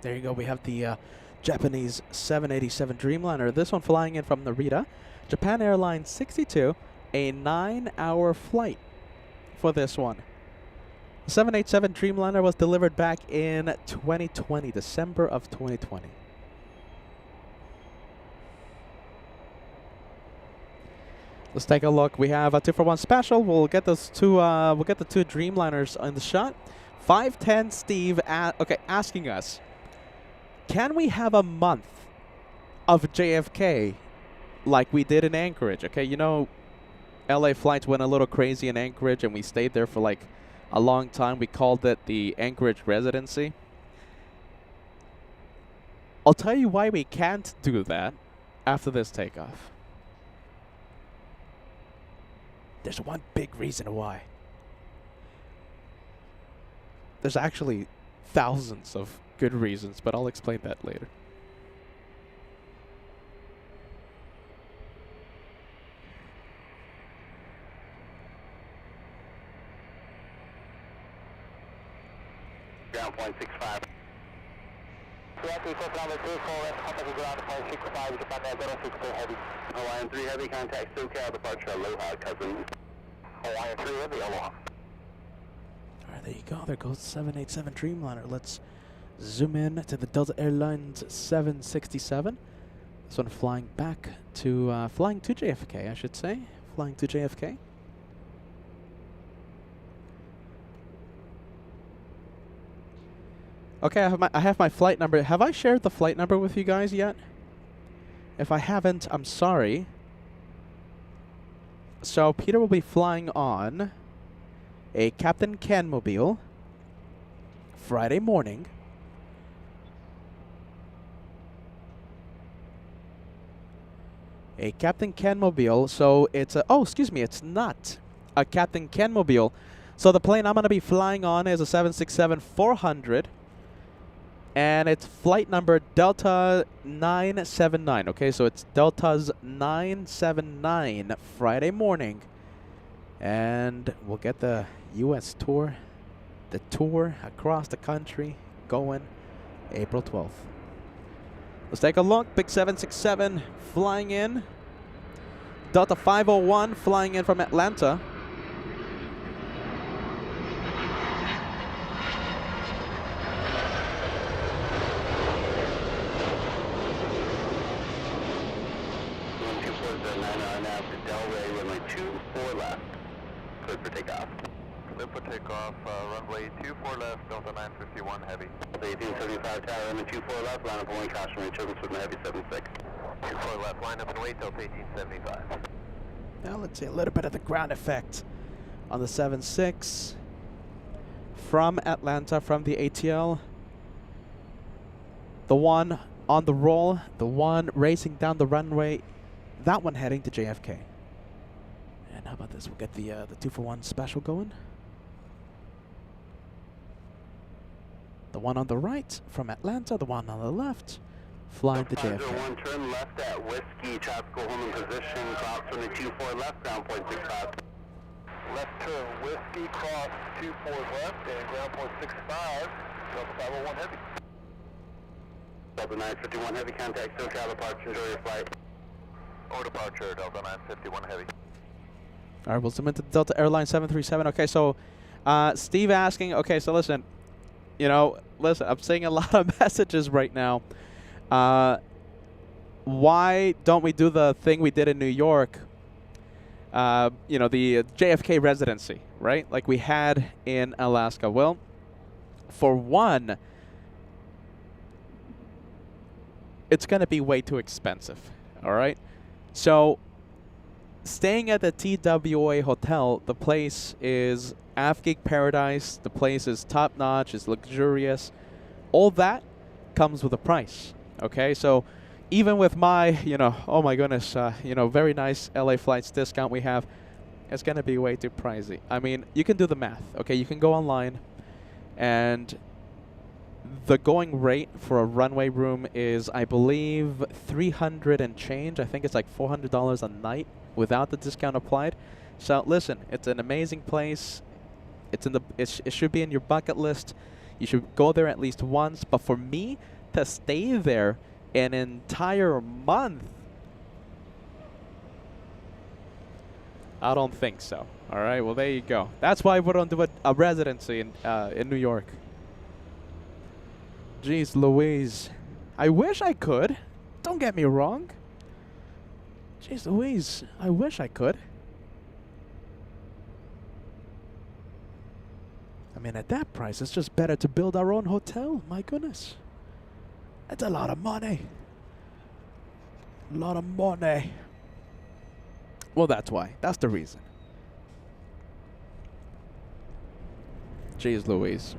There you go. We have the Japanese 787 Dreamliner. This one flying in from Narita. Japan Airlines 62, a 9-hour flight for this one. The 787 Dreamliner was delivered back in 2020, December of 2020. Let's take a look. We have a 2-for-1 special. We'll get those two. We'll get the two Dreamliners in the shot. 510 Steve, asking us, can we have a month of JFK like we did in Anchorage? Okay, you know, LA flights went a little crazy in Anchorage, and we stayed there for like a long time. We called it the Anchorage Residency. I'll tell you why we can't do that after this takeoff. There's one big reason why. There's actually thousands of good reasons, but I'll explain that later. Ground point 65. Hawaiian 3 Heavy, contact SoCal, departure Aloha, cousin. Hawaiian 3 Heavy, Aloha. All right, There you go. There goes 787 Dreamliner. Let's zoom in to the Delta Airlines 767. This one flying back to, flying to JFK, I should say. Flying to JFK. Okay, I have my flight number. Have I shared the flight number with you guys yet? If I haven't, I'm sorry. So Peter will be flying on a Captain Canmobile Friday morning. A Captain Canmobile, so it's a, oh, excuse me, it's not a Captain Canmobile. So the plane I'm going to be flying on is a 767-400. And it's flight number Delta 979. Okay, so it's Delta's 979 Friday morning. And we'll get the U.S. tour, the tour across the country going April 12th. Let's take a look. Big 767 flying in. Delta 501 flying in from Atlanta. Runway 24 left, Delta 951 heavy. 1875 tower, runway 24 left, line up and wait, cautionary children with heavy 76. 24 left, line up and wait, Delta 1875. Now let's see a little bit of the ground effect on the 76 from Atlanta, from the ATL. The one on the roll, the one racing down the runway, that one heading to JFK. And how about this? We'll get the 2-for-1 special going. The one on the right from Atlanta, the one on the left flying to JFK. 501, turn left at Whiskey, traffic will hold in position, cross runway 24 left, ground point 65. Left turn, Whiskey, cross 24 left, and ground point 65, Delta 501 heavy. Delta 951 heavy, contact SoCal departure, enjoy your flight. Or departure, Delta 951 heavy. All right, we'll zoom into Delta Airlines 737. Okay, so Steve asking, okay, so listen, you know, listen, I'm seeing a lot of messages right now. Why don't we do the thing we did in New York? You know, the JFK residency, right? Like we had in Alaska. Well, for one, it's going to be way too expensive, all right? So staying at the TWA hotel, the place is Afghan paradise. The place is top-notch, is luxurious. All that comes with a price, okay? So even with my, you know, oh my goodness, you know, very nice LA Flights discount we have, it's going to be way too pricey. I mean, you can do the math, okay? You can go online, and the going rate for a runway room is, I believe, $300 and change. I think it's like $400 a night without the discount applied. So listen, it's an amazing place. It's in the it should be in your bucket list. You should go there at least once. But for me to stay there an entire month, I don't think so. All right, well there you go. That's why we don't do a residency in New York. Jeez Louise, I wish I could. Don't get me wrong. Jeez Louise, I wish I could. I mean, at that price, it's just better to build our own hotel. My goodness. That's a lot of money. A lot of money. Well, that's why. That's the reason. Jeez Louise.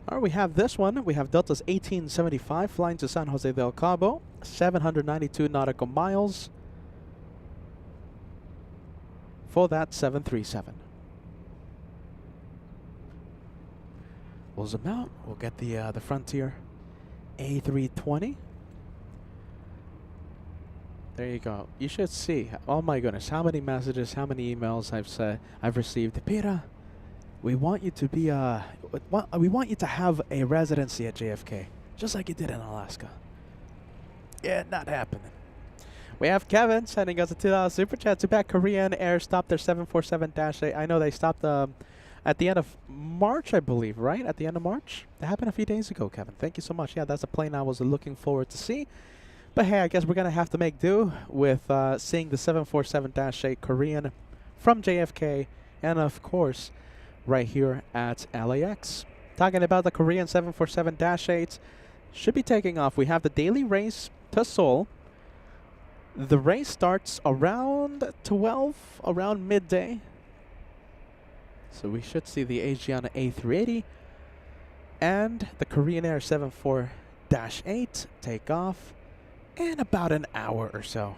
All right, we have this one. We have Delta's 1875 flying to San Jose del Cabo, 792 nautical miles for that 737. We'll zoom out. We'll get the Frontier A320. There you go. You should see. Oh my goodness, how many messages, how many emails I've received. Peter, we want you to be we want you to have a residency at JFK, just like you did in Alaska. Yeah, not happening. We have Kevin sending us a $2 super chat. Too bad Korean Air stopped their 747-8. I know they stopped at the end of March, I believe, right? At the end of March? That happened a few days ago, Kevin. Thank you so much. Yeah, that's a plane I was looking forward to see. But hey, I guess we're going to have to make do with seeing the 747-8 Korean from JFK and, of course, right here at LAX. Talking about the Korean 747-8s, should be taking off. We have the daily race to Seoul. The race starts around 12, around midday. So we should see the Asiana A380 and the Korean Air 74-8 take off in about an hour or so.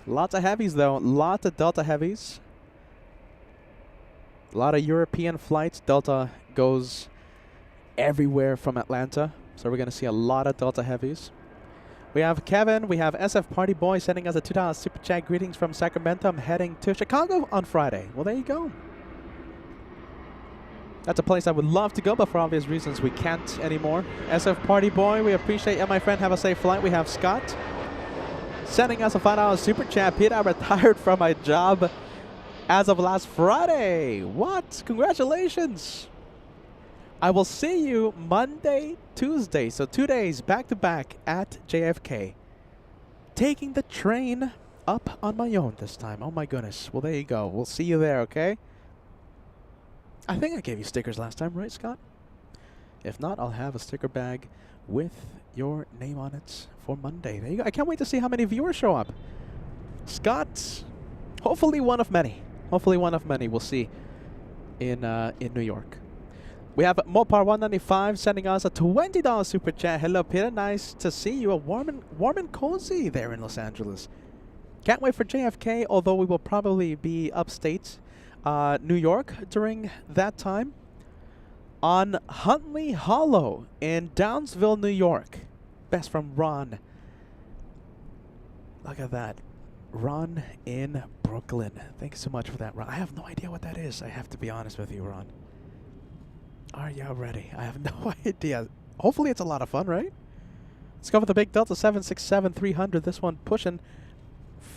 Lots of heavies though, lots of Delta heavies. A lot of European flights. Delta goes everywhere from Atlanta. So we're going to see a lot of Delta heavies. We have Kevin, we have SF Party Boy sending us a $2 super chat. Greetings from Sacramento. I'm heading to Chicago on Friday. Well, there you go. That's a place I would love to go, but for obvious reasons we can't anymore. SF Party Boy, we appreciate you, my friend. Have a safe flight. We have Scott sending us a $5 super chat. Peter, I retired from my job as of last Friday. What? Congratulations. I will see you Monday, Tuesday, so 2 days back-to-back at JFK. Taking the train up on my own this time. Oh my goodness. Well, there you go. We'll see you there, okay? I think I gave you stickers last time, right, Scott? If not, I'll have a sticker bag with your name on it for Monday. There you go. I can't wait to see how many viewers show up. Scott, hopefully one of many. Hopefully one of many we'll see in New York. We have Mopar195 sending us a $20 super chat. Hello, Peter. Nice to see you. Warm and cozy there in Los Angeles. Can't wait for JFK, although we will probably be upstate New York during that time. On Huntley Hollow in Downsville, New York. Best from Ron. Look at that. Ron in Brooklyn. Thank you so much for that, Ron. I have no idea what that is. I have to be honest with you, Ron. Are you ready? I have no idea. Hopefully it's a lot of fun, right? Let's go for the big Delta 767-300. This one pushing.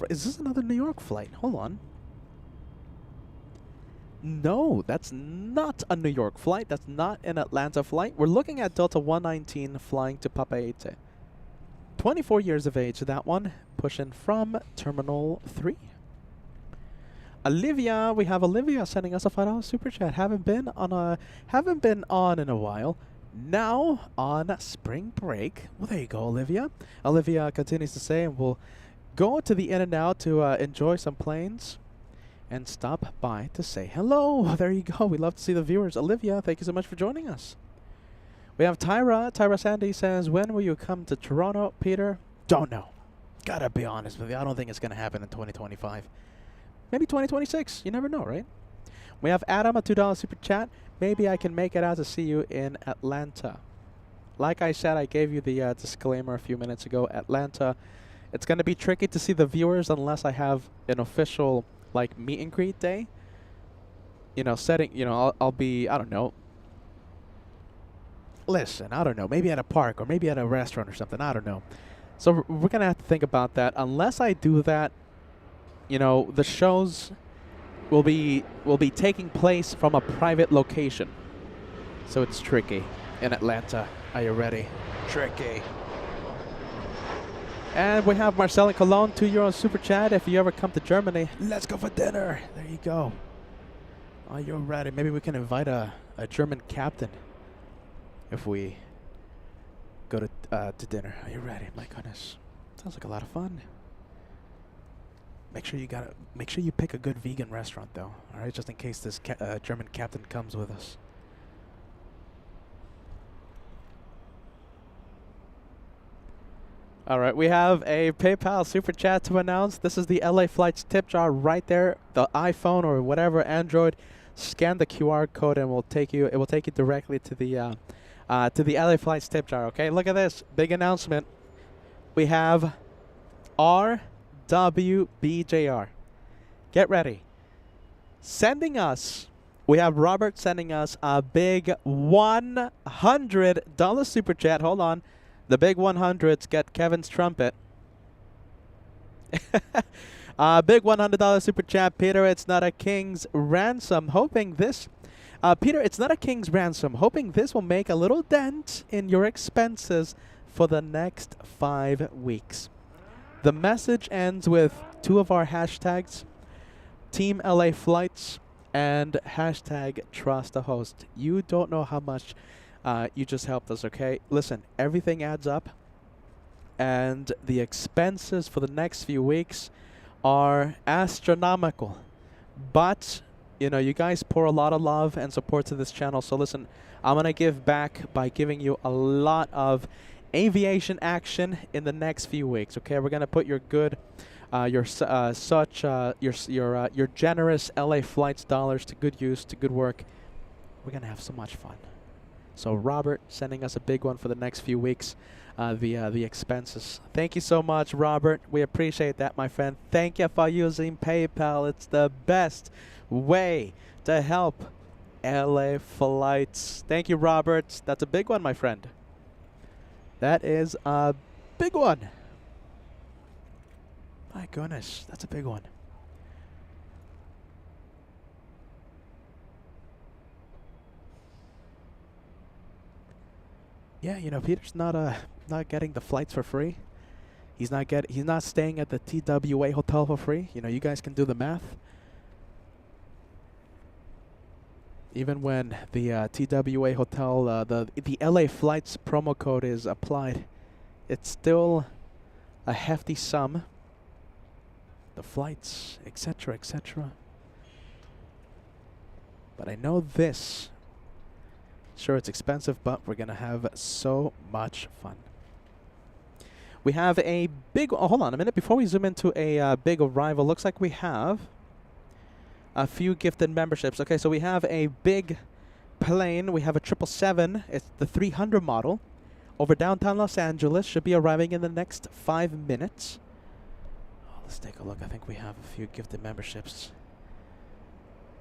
Is this another New York flight? Hold on. No, that's not a New York flight. That's not an Atlanta flight. We're looking at Delta 119 flying to Papeete. 24 years of age, that one. Pushing from Terminal 3. Olivia, we have Olivia sending us a $5 super chat. Haven't been on in a while. Now on spring break. Well, there you go, Olivia. Olivia continues to say, and we'll go to the In-N-Out to enjoy some planes and stop by to say hello. There you go. We love to see the viewers. Olivia, thank you so much for joining us. We have Tyra. Tyra Sandy says, when will you come to Toronto, Peter? Don't know. Gotta be honest with you. I don't think it's going to happen in 2025. Maybe 2026. You never know, right? We have Adam, a $2 super chat. Maybe I can make it out to see you in Atlanta. Like I said, I gave you the disclaimer a few minutes ago. Atlanta, it's going to be tricky to see the viewers unless I have an official, like, meet and greet day. You know, setting, you know, I'll be, I don't know. Listen, I don't know. Maybe at a park or maybe at a restaurant or something. I don't know. So we're going to have to think about that. Unless I do that, you know, the shows will be taking place from a private location. So it's tricky in Atlanta. Are you ready? Tricky. And we have Marcel in Cologne, €2 super chat. If you ever come to Germany, let's go for dinner. There you go. Are you ready? Maybe we can invite a German captain if we go to dinner. Are you ready? My goodness. Sounds like a lot of fun. Make sure you pick a good vegan restaurant though. All right, just in case this German captain comes with us. All right, we have a PayPal super chat to announce. This is the LA Flights tip jar right there. The iPhone or whatever Android, scan the QR code and it will take you directly to the LA Flights tip jar. Okay, look at this big announcement. we have RWBJR. Get ready. We have Robert sending us a big $100 super chat. Hold on. The big 100s get Kevin's trumpet. Big $100 super chat. Peter, it's not a king's ransom. Hoping this... Peter, it's not a king's ransom. Hoping this will make a little dent in your expenses for the next 5 weeks. The message ends with 2 of our hashtags. Team LA Flights and hashtag Trust the Host. You don't know how much you just helped us, okay? Listen, everything adds up. And the expenses for the next few weeks are astronomical. But... you know, you guys pour a lot of love and support to this channel. So listen, I'm going to give back by giving you a lot of aviation action in the next few weeks. Okay, we're going to put your good, your generous LA Flights dollars to good use, to good work. We're going to have so much fun. So Robert sending us a big one for the next few weeks, the expenses. Thank you so much, Robert. We appreciate that, my friend. Thank you for using PayPal. It's the best way to help LA Flights. Thank you, Robert. That's a big one, my friend. That is a big one. My goodness, that's a big one. Yeah, you know, Peter's not getting the flights for free. He's not staying at the TWA hotel for free. You know, you guys can do the math. Even when the TWA hotel, the LA Flights promo code is applied, it's still a hefty sum. The flights, etc., etc. But I know this. Sure, it's expensive, but we're gonna have so much fun. We have a big... oh, hold on a minute. Before we zoom into a big arrival, looks like we have a few gifted memberships. Okay, so we have a big plane. We have a 777. It's the 300 model. Over downtown Los Angeles. Should be arriving in the next 5 minutes. Oh, let's take a look. I think we have a few gifted memberships.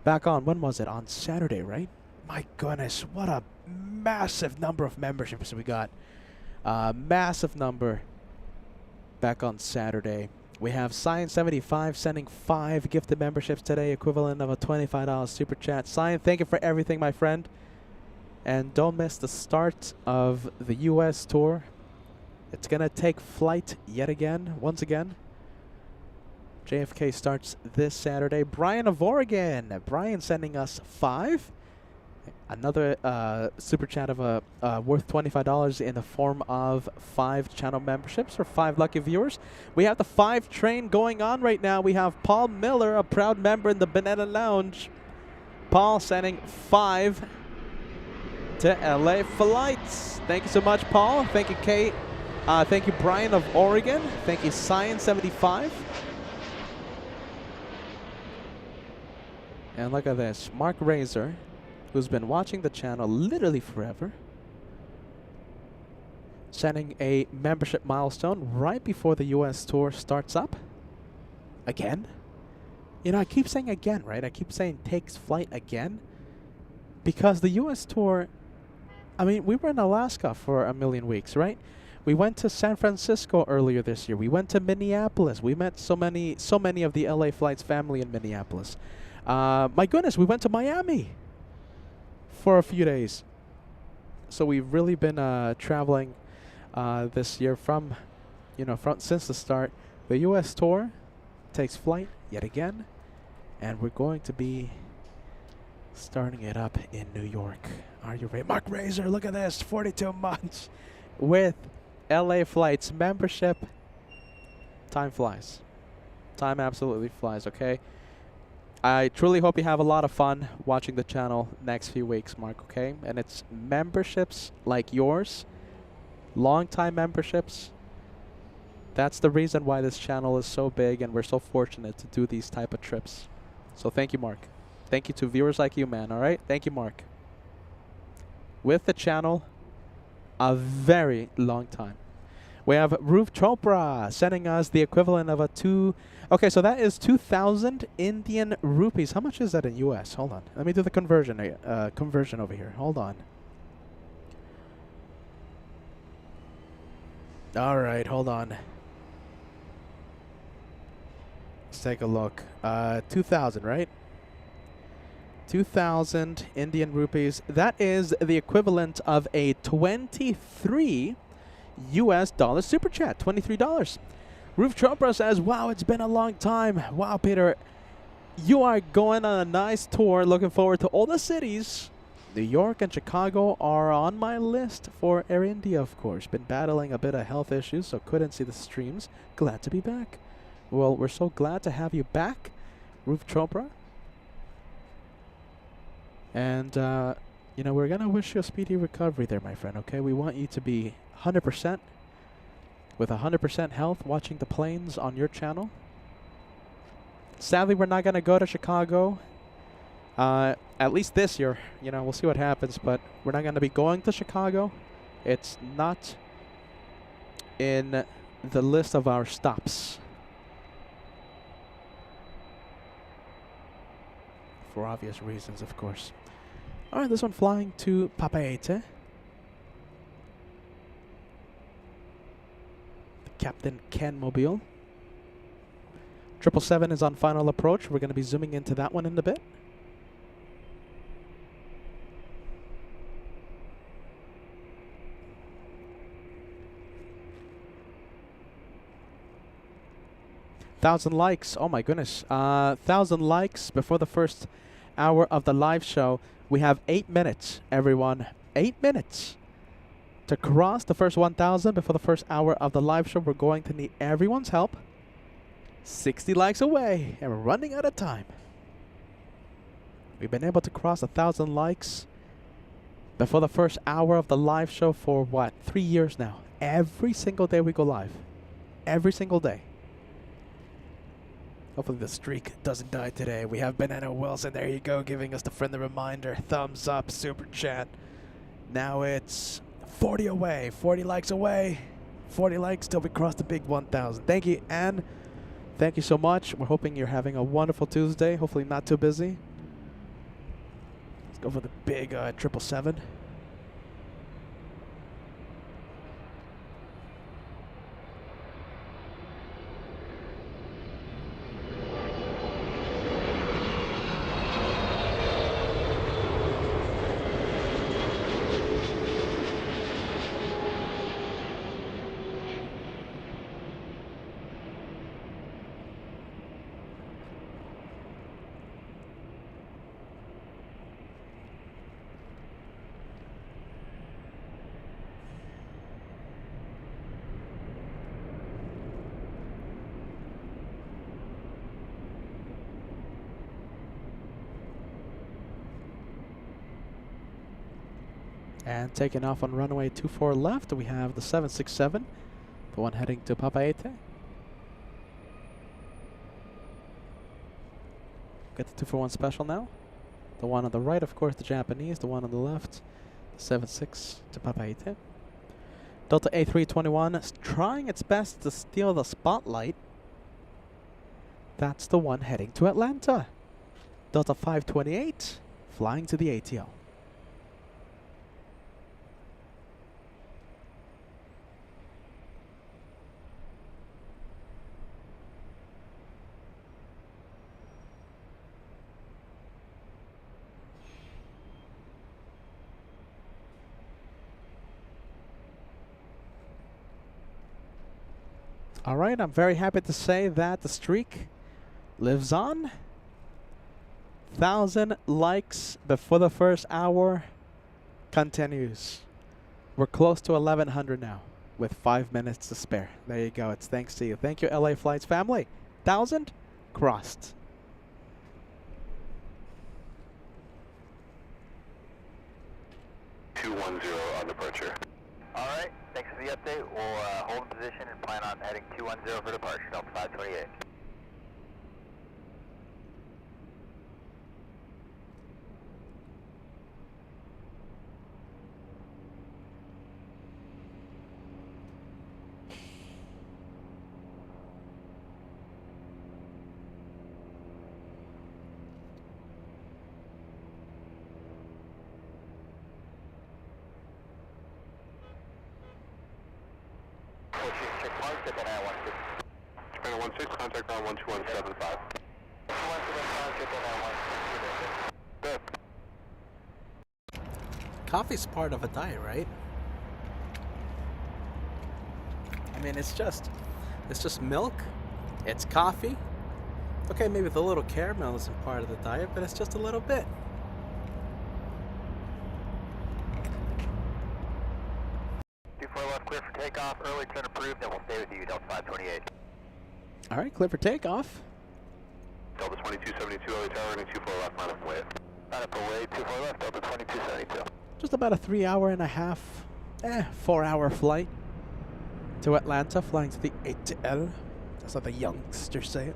Back on, when was it? On Saturday, right? My goodness, what a massive number of memberships we got. Massive number back on Saturday. We have Cyan75 sending 5 gifted memberships today, equivalent of a $25 super chat. Cyan, thank you for everything, my friend. And don't miss the start of the US tour. It's going to take flight yet again, once again. JFK starts this Saturday. Brian of Oregon. Brian sending us 5. Another super chat of worth $25 in the form of 5 channel memberships for 5 lucky viewers. We have the 5 train going on right now. We have Paul Miller, a proud member in the Banana Lounge. Paul sending 5 to LA Flights. Thank you so much, Paul. Thank you, Kate. Thank you, Brian of Oregon. Thank you, Cyan75. And look at this. Mark Razor, who's been watching the channel literally forever, sending a membership milestone right before the US tour starts up. Again? You know, I keep saying again, right? I keep saying takes flight again. Because the US tour, I mean, we were in Alaska for a million weeks, right? We went to San Francisco earlier this year. We went to Minneapolis. We met so many of the LA Flights family in Minneapolis. My goodness, we went to Miami for a few days. So we've really been traveling this year since the start. The US tour takes flight yet again, and we're going to be starting it up in New York. Are you ready? Mark Razor, look at this, 42 months with LA Flights membership. Time flies. Time absolutely flies, okay? I truly hope you have a lot of fun watching the channel next few weeks, Mark, okay? And it's memberships like yours, long-time memberships. That's the reason why this channel is so big and we're so fortunate to do these type of trips. So thank you, Mark. Thank you to viewers like you, man, all right? Thank you, Mark. With the channel, a very long time. We have Roof Chopra sending us the equivalent of a okay, so that is 2,000 Indian rupees. How much is that in US? Hold on. Let me do the conversion over here. Hold on. All right, hold on. Let's take a look. 2,000, right? 2,000 Indian rupees. That is the equivalent of a 23 US dollar super chat. $23. Roof Chopra says, wow, it's been a long time. Wow, Peter, you are going on a nice tour. Looking forward to all the cities. New York and Chicago are on my list for Air India, of course. Been battling a bit of health issues, so couldn't see the streams. Glad to be back. Well, we're so glad to have you back, Roof Chopra. And, you know, we're going to wish you a speedy recovery there, my friend, okay? We want you to be 100%. With 100% health, watching the planes on your channel. Sadly, we're not going to go to Chicago. At least this year. You know, we'll see what happens, but we're not going to be going to Chicago. It's not in the list of our stops. For obvious reasons, of course. Alright, this one flying to Papeete. Captain Ken Mobile. 777 is on final approach. We're going to be zooming into that one in a bit. Thousand likes. Oh my goodness. 1,000 likes before the first hour of the live show. We have 8 minutes, everyone. 8 minutes. To cross the first 1,000 before the first hour of the live show, we're going to need everyone's help. 60 likes away, and we're running out of time. We've been able to cross 1,000 likes before the first hour of the live show for, what, 3 years now. Every single day we go live. Every single day. Hopefully the streak doesn't die today. We have Banana Wilson, there you go, giving us the friendly reminder. Thumbs up, super chat. Now it's 40 away, 40 likes away, 40 likes till we cross the big 1,000. Thank you, Anne. Thank you so much. We're hoping you're having a wonderful Tuesday. Hopefully not too busy. Let's go for the big 777. And taking off on runway 24 left, we have the 767, the one heading to Papeete. Get the 241 special now. The one on the right, of course, the Japanese. The one on the left, the 76 to Papeete. Delta A321 is trying its best to steal the spotlight. That's the one heading to Atlanta. Delta 528 flying to the ATL. All right, I'm very happy to say that the streak lives on. 1,000 likes before the first hour continues. We're close to 1,100 now with 5 minutes to spare. There you go. It's thanks to you. Thank you, LA Flights family. 1,000 crossed. On departure. All right, thanks for the update. We'll hold in position and plan on heading 210 for departure, Delta 528. Mark at that 16. Channel 16, contact on 12175. 121, contact on 1. Coffee's part of a diet, right? I mean, it's just milk. It's coffee. Okay, maybe the little caramel isn't part of the diet, but it's just a little bit. 24 left, clear for takeoff. Early turn approved, and we'll stay with you, Delta 528. All right, clear for takeoff. Delta 2272, early tower, running 24 left, line up away. Line up away, 24 left, Delta 2272. Just about a 3-hour and a half, 4-hour flight to Atlanta, flying to the ATL. That's how the youngsters say it.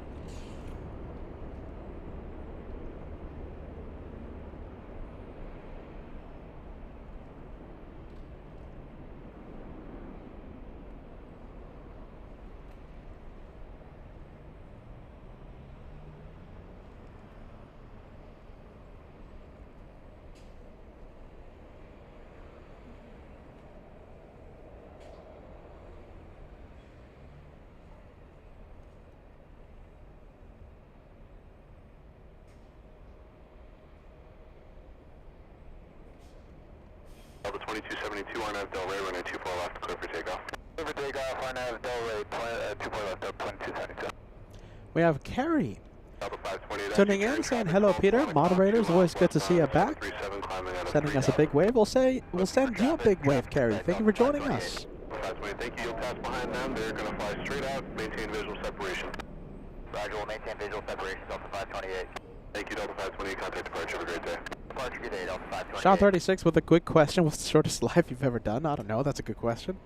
Delta 2272, on Del Ray, running 24 left, clear for takeoff. Clear for takeoff, on Del Ray, 24 left, Delta 2272. We have Carrie Delta 528. tuning in, saying hello, Peter. Moderators, always good to see you back. Sending us a big wave. We'll send you a big wave, Carrie. Thank you for joining us. 528, thank you. You'll pass behind them. They're going to fly straight out, maintain visual separation. Roger, we'll maintain visual separation, Delta 528. Thank you, Delta 528. Contact departure. Have a great day. Departure, good day, Delta 528. Sean 36 with a quick question. What's the shortest live you've ever done? I don't know. That's a good question.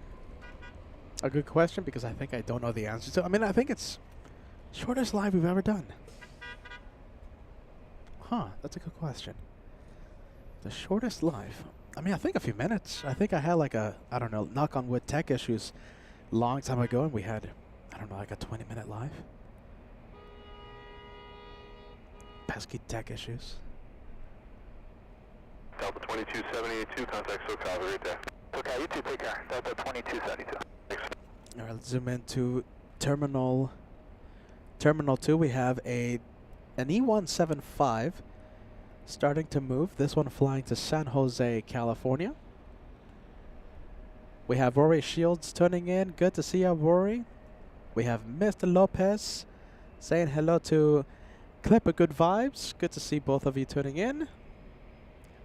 A good question because I think I don't know the answer to. I mean, I think it's shortest live we've ever done. Huh, that's a good question. The shortest live. I mean, I think a few minutes. I think I had like a, I don't know, knock on wood tech issues long time ago, and we had, I don't know, like a 20-minute live. Pesky tech issues. Delta 2272, contact SoCal, right there. SoCal, you too, take care. Delta 2272. Thanks. All right, let's zoom into Terminal 2. We have an E175 starting to move. This one flying to San Jose, California. We have Rory Shields tuning in. Good to see you, Rory. We have Mr. Lopez saying hello to Clipper Good Vibes. Good to see both of you tuning in.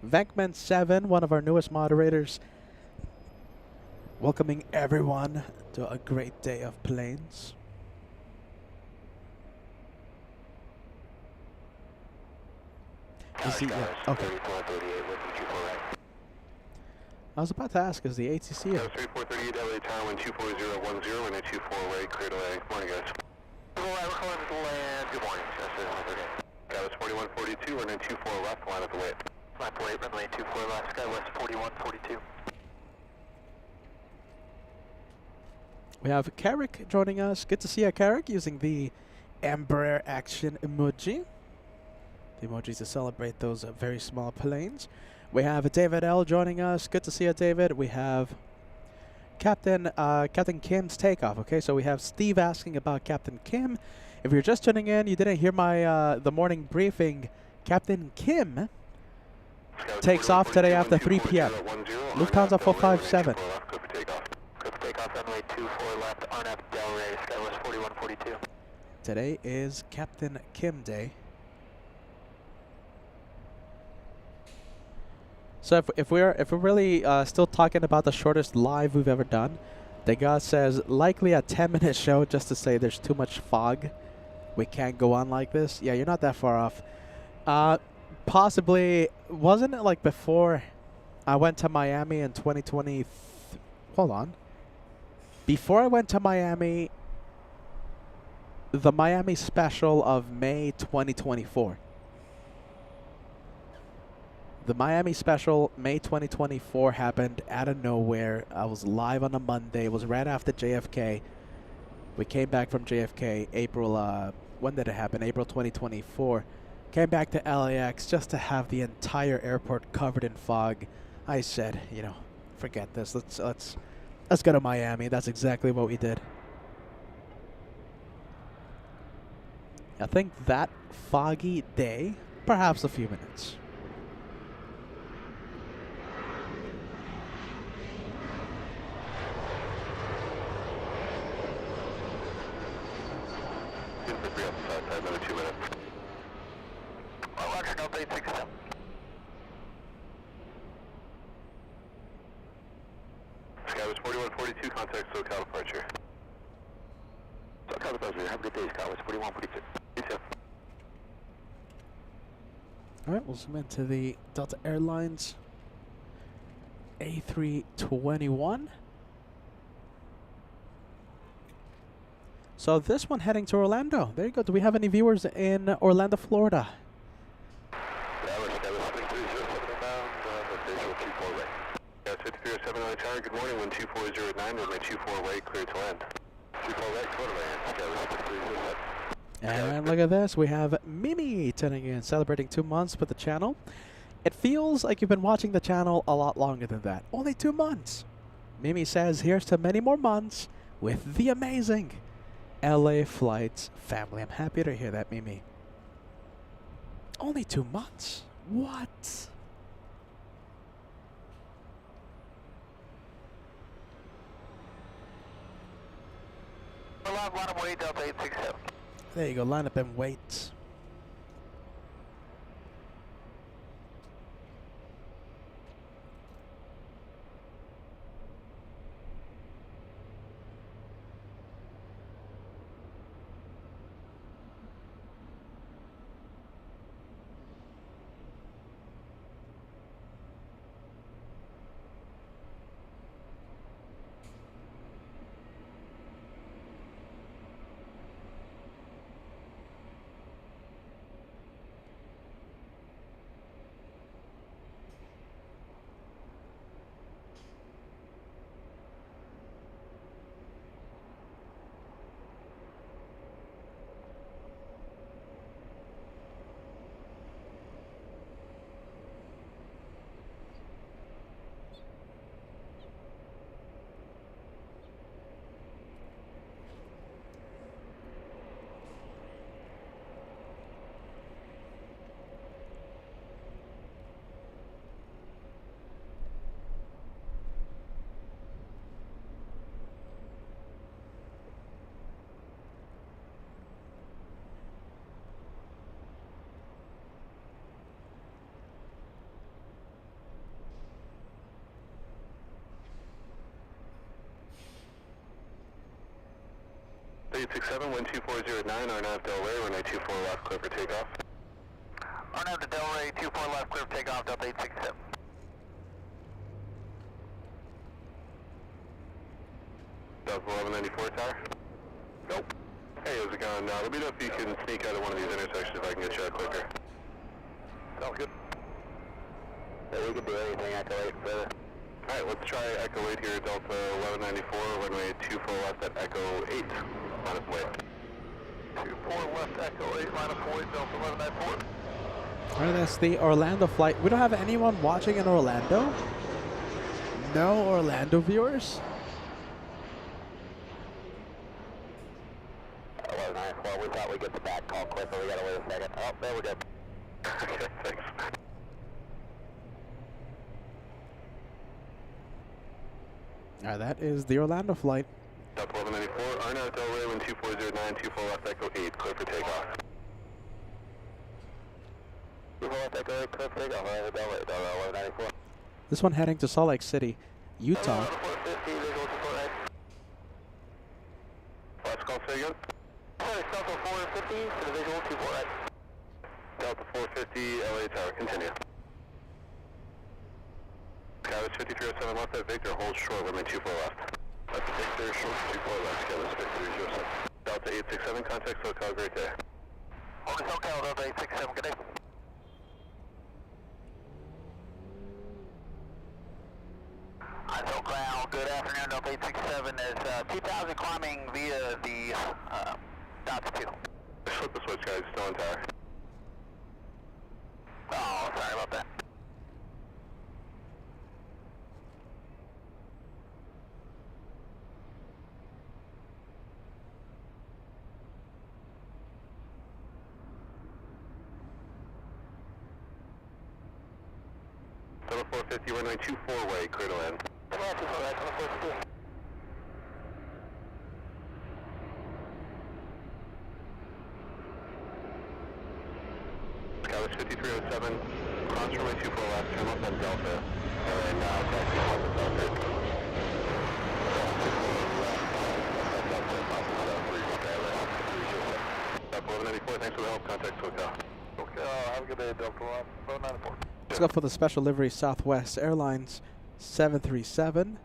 Venkman7, one of our newest moderators, welcoming everyone to a great day of planes. Is the, okay. I was about to ask, is the ATC here? 3438 LA Tower, 24010, and a 24 way, clear to land. Morning, guys. We're calling to land. Good morning. Skywest 4142, running 24 left, line up the way. Line up the way, runway 24 left, Skywest 4142. We have Carrick joining us. Good to see you, Carrick, using the Embraer action emoji. The emojis to celebrate those very small planes. We have David L joining us. Good to see you, David. We have Captain Kim's takeoff. Okay, so we have Steve asking about Captain Kim. If you're just tuning in, you didn't hear my the morning briefing. Captain Kim takes off today after 3 p.m. Lufthansa 457. Takeoff runway 24 left, RNAP Del Ray, Skywest 4142. Today is Captain Kim Day. So if we're really still talking about the shortest live we've ever done, Degas says likely a 10-minute show just to say there's too much fog. We can't go on like this. Yeah, you're not that far off. Possibly, wasn't it like before I went to Miami in 2020? Hold on. Before I went to Miami, the Miami special of May 2024. The Miami special, May 2024, happened out of nowhere. I was live on a Monday. It was right after JFK. We came back from JFK April, when did it happen? April 2024. Came back to LAX just to have the entire airport covered in fog. I said, you know, forget this. Let's go to Miami. That's exactly what we did. I think that foggy day, perhaps a few minutes. In for 3 off the side, another 2 minutes. Roger, Delta 867. Skywriter 4142, contact SoCal departure. SoCal departure, have a good day, Skywriter 4142. You too. All right, we'll zoom into the Delta Airlines A321. So this one heading to Orlando. There you go. Do we have any viewers in Orlando, Florida? Skywriter 330 inbound, visual 24 way. Skywriter 5307 on the tower, good morning, 12409, runway 24 way, clear to land. 24 way, clear to land, Skywriter 5307. And look at this. We have Mimi tuning in, celebrating 2 months with the channel. It feels like you've been watching the channel a lot longer than that. Only 2 months. Mimi says, here's to many more months with the amazing LA Flights family. I'm happy to hear that, Mimi. Only 2 months? What? Line up way, Delta 867. There you go. Line up and wait. Eight six seven 12409, RNAV Del Rey, runway 24 left, clear for takeoff. RNAV to Del Rey, 24 left, clear for takeoff, Delta 867. Delta 1194 tower. Nope. Hey, how's it going? Let me know if you can sneak out of one of these intersections if I can get you out quicker. Sounds good. Yeah, we can do anything, Echo 8 further. Alright, let's try Echo 8 here, Delta 1194, runway 24 left at Echo 8. Line up way. 24 left, Echo 8, line up way, Delta 1194. All right, that's the Orlando flight. We don't have anyone watching in Orlando? No Orlando viewers? 1194, we thought we'd get the back call quicker, we gotta wait a second. Oh, there we go. Okay, thanks. All right, that is the Orlando flight. Delta 1194, RNAV Del Rey, 12409, 24 left Echo 8, clear for takeoff. 24 left, Echo 8, clear for takeoff, RNAV Del Rey, Delta 1194. This one heading to Salt Lake City, Utah. 450, visual support right. Last call, say again? Sorry, Delta 450 to the visual 24 right. Delta 450, LA Tower, continue. Skywriter 5307 left at Victor, hold short, runway 24 left. Left at Victor, short 24 left, Skywriter 5307. Delta 867, contact SoCal, great day. Okay, SoCal, Delta 867, good day. On SoCal, good afternoon, Delta 867. There's 2000 climbing via the dots 2. Flip the switch, guys, still on tower. Oh, sorry about that. Tunnel 450, runway 24-way, clear to land. Yeah, 24 right, tunnel 450. Skywriter 5307, cross runway 24 left, turn left on Delta, and then taxi north of Delta. Up 1194, thanks for the help, contact SoCal. Okay, have a good day, Delta 1194. Let's go for the special livery Southwest Airlines 737.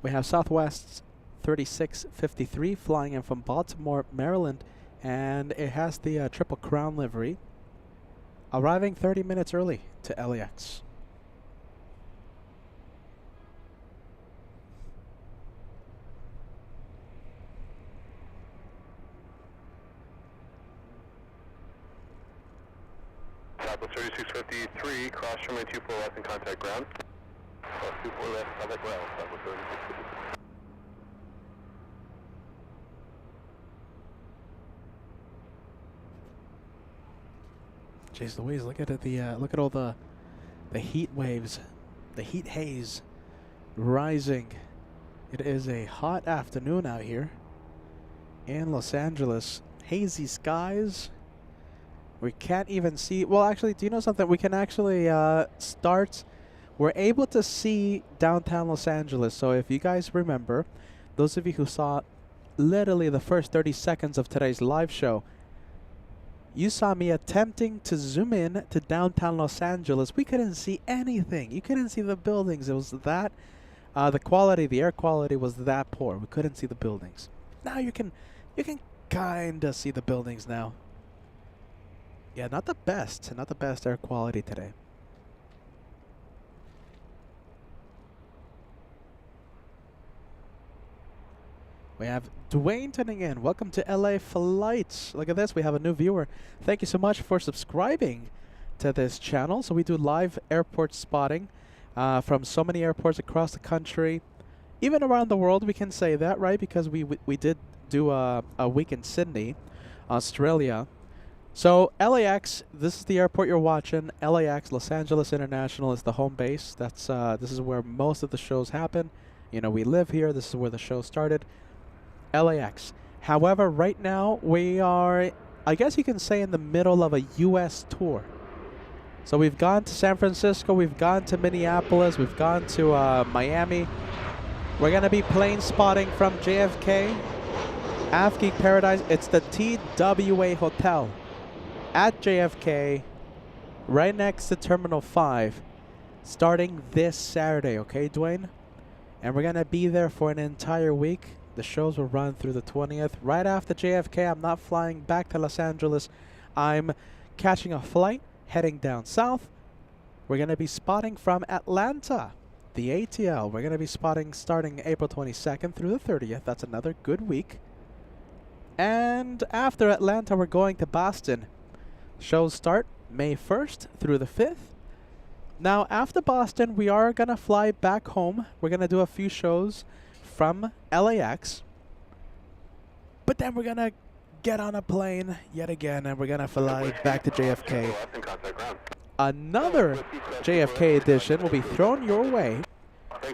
We have Southwest 3653 flying in from Baltimore, Maryland, and it has the Triple Crown livery, arriving 30 minutes early to LAX. Southwest 3653, cross runway 24 left and contact ground. 24 left, contact ground, Southwest 3653. Jeez Louise, look at it, look at all the heat waves, the heat haze rising. It is a hot afternoon out here in Los Angeles. Hazy skies. We can't even see. Well, actually, do you know something? We can actually start. We're able to see downtown Los Angeles. So if you guys remember, those of you who saw literally the first 30 seconds of today's live show, you saw me attempting to zoom in to downtown Los Angeles. We couldn't see anything. You couldn't see the buildings. It was that, the air quality was that poor. We couldn't see the buildings. Now you can kind of see the buildings now. Yeah, not the best air quality today. We have Dwayne tuning in. Welcome to LA Flights. Look at this. We have a new viewer. Thank you so much for subscribing to this channel. So we do live airport spotting from so many airports across the country, even around the world. We can say that, right? Because we did do a week in Sydney, Australia. So LAX, this is the airport you're watching. LAX, Los Angeles International, is the home base. That's this is where most of the shows happen. You know, we live here. This is where the show started. LAX. However, right now we are, I guess you can say, in the middle of a U.S. tour. So we've gone to San Francisco, we've gone to Minneapolis, we've gone to Miami. We're going to be plane spotting from JFK, Avgeek Paradise. It's the TWA Hotel at JFK, right next to Terminal 5, starting this Saturday, okay, Dwayne? And we're going to be there for an entire week. The shows will run through the 20th. Right after JFK, I'm not flying back to Los Angeles. I'm catching a flight, heading down south. We're going to be spotting from Atlanta, the ATL. We're going to be spotting starting April 22nd through the 30th. That's another good week. And after Atlanta, we're going to Boston. Shows start May 1st through the 5th. Now, after Boston, we are going to fly back home. We're going to do a few shows from LAX. But then we're going to get on a plane yet again, and we're going to fly back to JFK. Another JFK edition will be thrown your way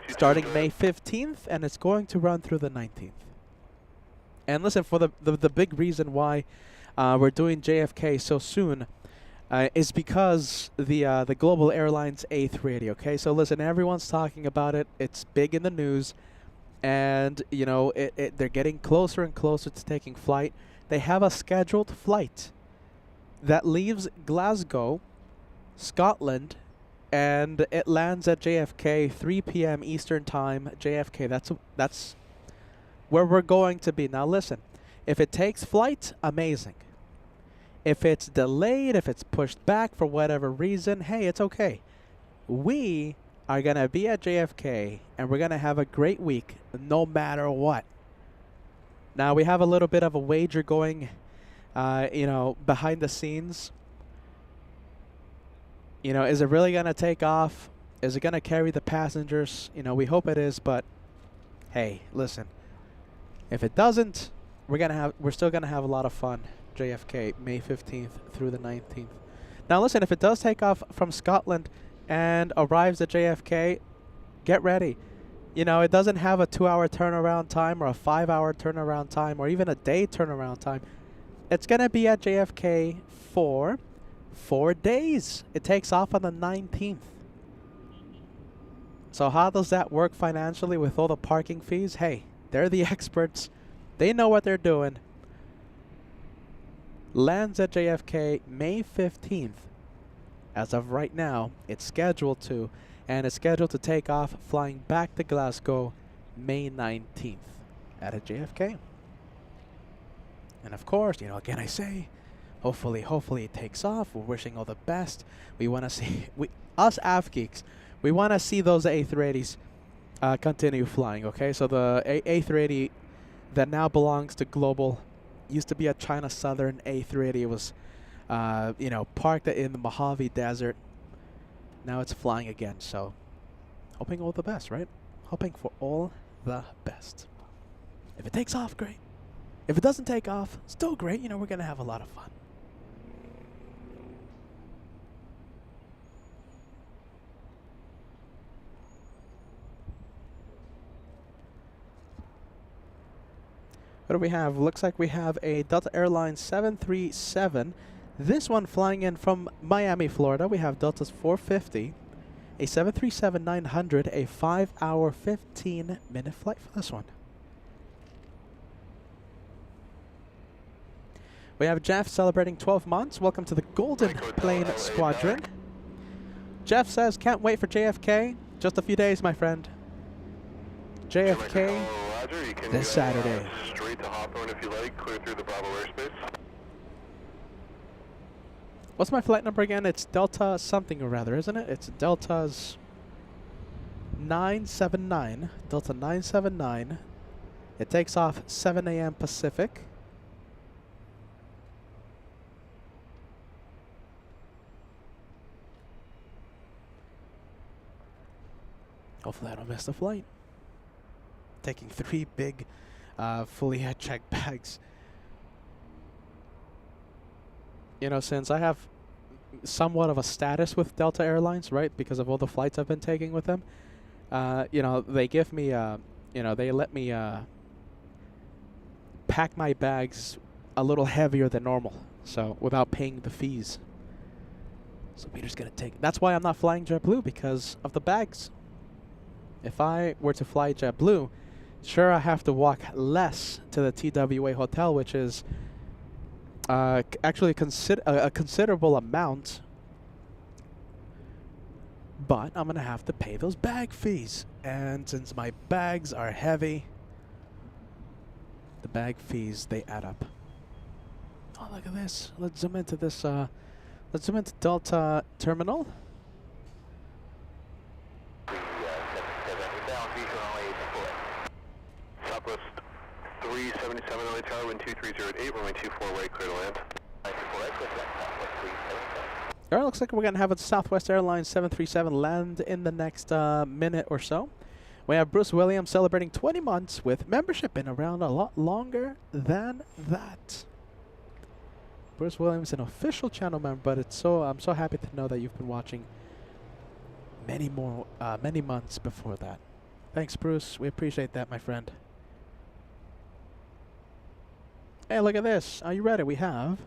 starting May 15th, and it's going to run through the 19th. And listen, for the big reason why we're doing JFK so soon is because the Global Airlines A380, okay? So listen, everyone's talking about it. It's big in the news. And, you know, they're getting closer and closer to taking flight. They have a scheduled flight that leaves Glasgow, Scotland, and it lands at JFK, 3 p.m. Eastern Time, JFK. That's where we're going to be. Now, listen, if it takes flight, amazing. If it's delayed, if it's pushed back for whatever reason, hey, it's okay. We are going to be at JFK, and we're going to have a great week no matter what. Now, we have a little bit of a wager going, you know, behind the scenes. You know, is it really going to take off? Is it going to carry the passengers? You know, we hope it is, but hey, listen. If it doesn't, we're still gonna have a lot of fun. JFK, May 15th through the 19th. Now listen, if it does take off from Scotland and arrives at JFK, get ready. You know, it doesn't have a 2-hour turnaround time or a 5-hour turnaround time or even a day turnaround time. It's gonna be at JFK for 4 days. It takes off on the 19th. So how does that work financially with all the parking fees? Hey, they're the experts. They know what they're doing. Lands at JFK May 15th. As of right now, it's scheduled to, and it's scheduled to take off flying back to Glasgow May 19th at a JFK. And of course, you know, again I say, hopefully it takes off. We're wishing all the best. We want to see, us AV geeks, we want to see those A380s continue flying, okay? So the A380 that now belongs to Global used to be a China Southern A380. It was, you know, parked in the Mojave Desert. Now it's flying again. So, hoping all the best, right? Hoping for all the best. If it takes off, great. If it doesn't take off, still great. You know, we're going to have a lot of fun. What do we have? Looks like we have a Delta Airlines 737. This one flying in from Miami, Florida. We have Delta's 450, a 737-900, a 5-hour, 15-minute flight for this one. We have Jeff celebrating 12 months. Welcome to the Golden Plane Squadron. Jeff says, can't wait for JFK. Just a few days, my friend. JFK this Saturday. Straight to Hawthorne if you like, clear through the Bravo airspace. What's my flight number again? It's Delta something or rather, isn't it? It's Delta's 979. Delta 979. It takes off 7 a.m. Pacific. Hopefully I don't miss the flight. Taking 3 big, fully checked bags. You know, since I have somewhat of a status with Delta Airlines, right, because of all the flights I've been taking with them, you know, they give me, you know, they let me pack my bags a little heavier than normal, so without paying the fees. So Peter's gonna take. That's why I'm not flying JetBlue, because of the bags. If I were to fly JetBlue, sure, I have to walk less to the TWA hotel, which is actually a considerable amount. But I'm going to have to pay those bag fees. And since my bags are heavy, the bag fees, they add up. Oh, look at this. Let's zoom into this. Let's zoom into Delta Terminal. Southwest 377 LA Tower, wind 2308, runway 24 right, clear to land. Alright, looks like we're going to have a Southwest Airlines 737 land in the next minute or so. We have Bruce Williams celebrating 20 months with membership been around a lot longer than that. Bruce Williams, an official channel member, but it's I'm so happy to know that you've been watching many months before that. Thanks, Bruce. We appreciate that, my friend. Hey, look at this. Are you ready? We have...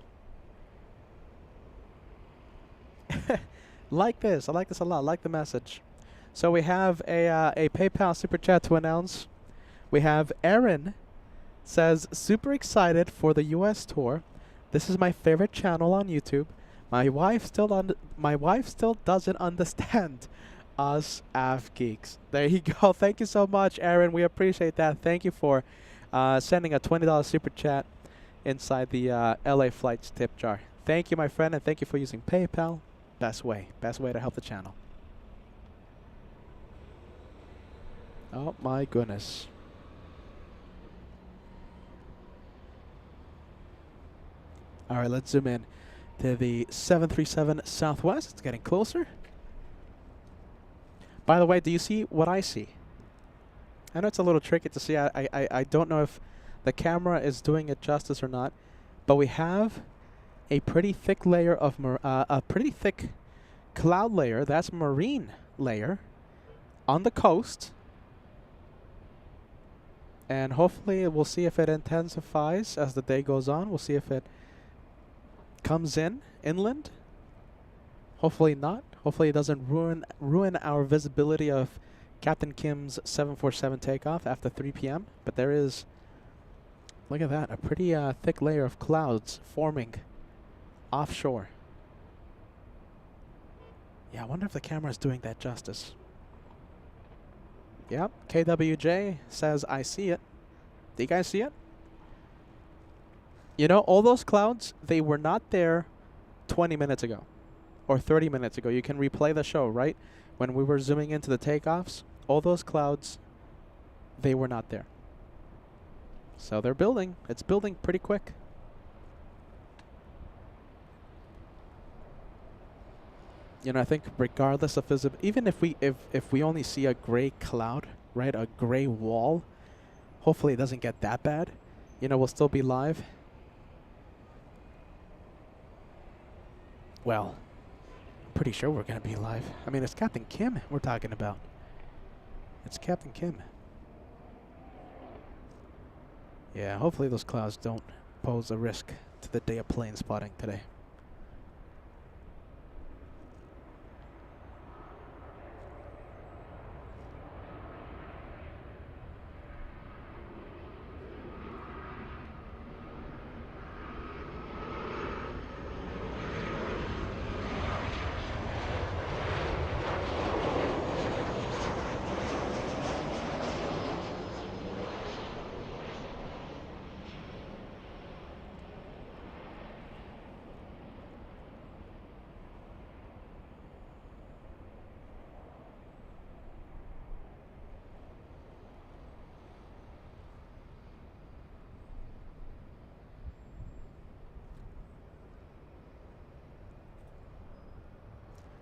like this. I like this a lot. I like the message. So we have a PayPal Super Chat to announce. We have Aaron says, super excited for the US tour. This is my favorite channel on YouTube. My wife still doesn't understand us AV geeks. There you go. Thank you so much, Aaron. We appreciate that. Thank you for sending a $20 Super Chat inside the LA Flights tip jar. Thank you, my friend, and thank you for using PayPal. Best way to help the channel. Oh my goodness. All right, let's zoom in to the 737 Southwest. It's getting closer. By the way, do you see what I see? I know it's a little tricky to see. I don't know if the camera is doing it justice or not, but we have a pretty thick layer of a pretty thick cloud layer. That's marine layer on the coast, and hopefully we'll see if it intensifies as the day goes on. We'll see if it comes inland. Hopefully not. Hopefully it doesn't ruin our visibility of Captain Kim's 747 takeoff after 3 p.m. But there is, look at that, a pretty thick layer of clouds forming offshore. Yeah, I wonder if the camera is doing that justice. Yep, KWJ says I see it. Do you guys see it? You know, all those clouds, they were not there 20 minutes ago or 30 minutes ago. You can replay the show, right? When we were zooming into the takeoffs, all those clouds, they were not there. So they're building. It's building pretty quick. You know, I think regardless of visibility, even if we only see a gray cloud, right, a gray wall, hopefully it doesn't get that bad. You know, we'll still be live. Well, I'm pretty sure we're going to be live. I mean, it's Captain Kim we're talking about. It's Captain Kim. Yeah, hopefully those clouds don't pose a risk to the day of plane spotting today.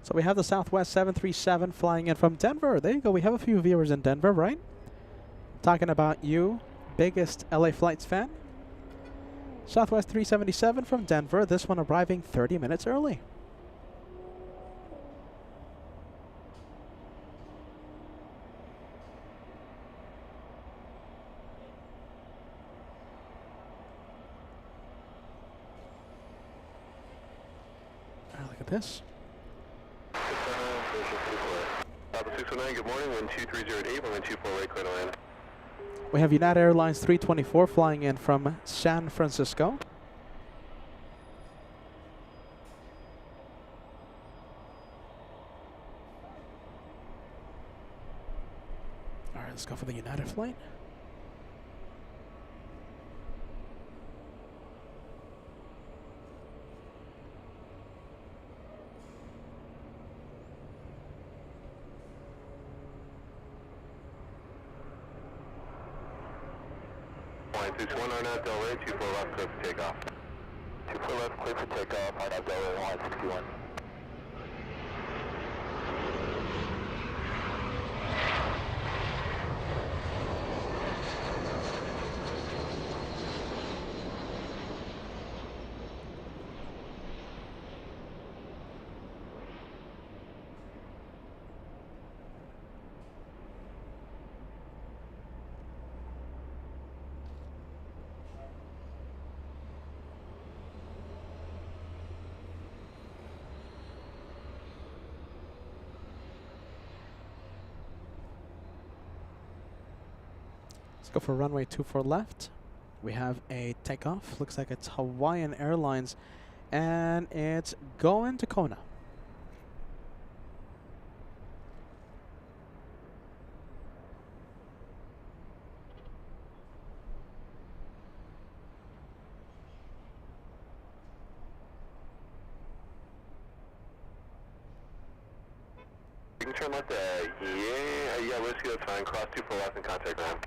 So we have the Southwest 737 flying in from Denver. There you go. We have a few viewers in Denver, right? Talking about you, biggest LA Flights fan. Southwest 377 from Denver. This one arriving 30 minutes early. Look at this. 609, good morning, wind 2308, wind 24 right, clear to land. We have United Airlines 324 flying in from San Francisco. All right, let's go for the United flight. Line 61 RNAV Delray, 24 left, clear for takeoff. 24 left, clear for takeoff, RNAV Delray, line 61. Let's go for runway 24 left. We have a takeoff. Looks like it's Hawaiian Airlines, and it's going to Kona. You can turn left, yeah, whiskey, that's fine, cross 24 left and contact ground.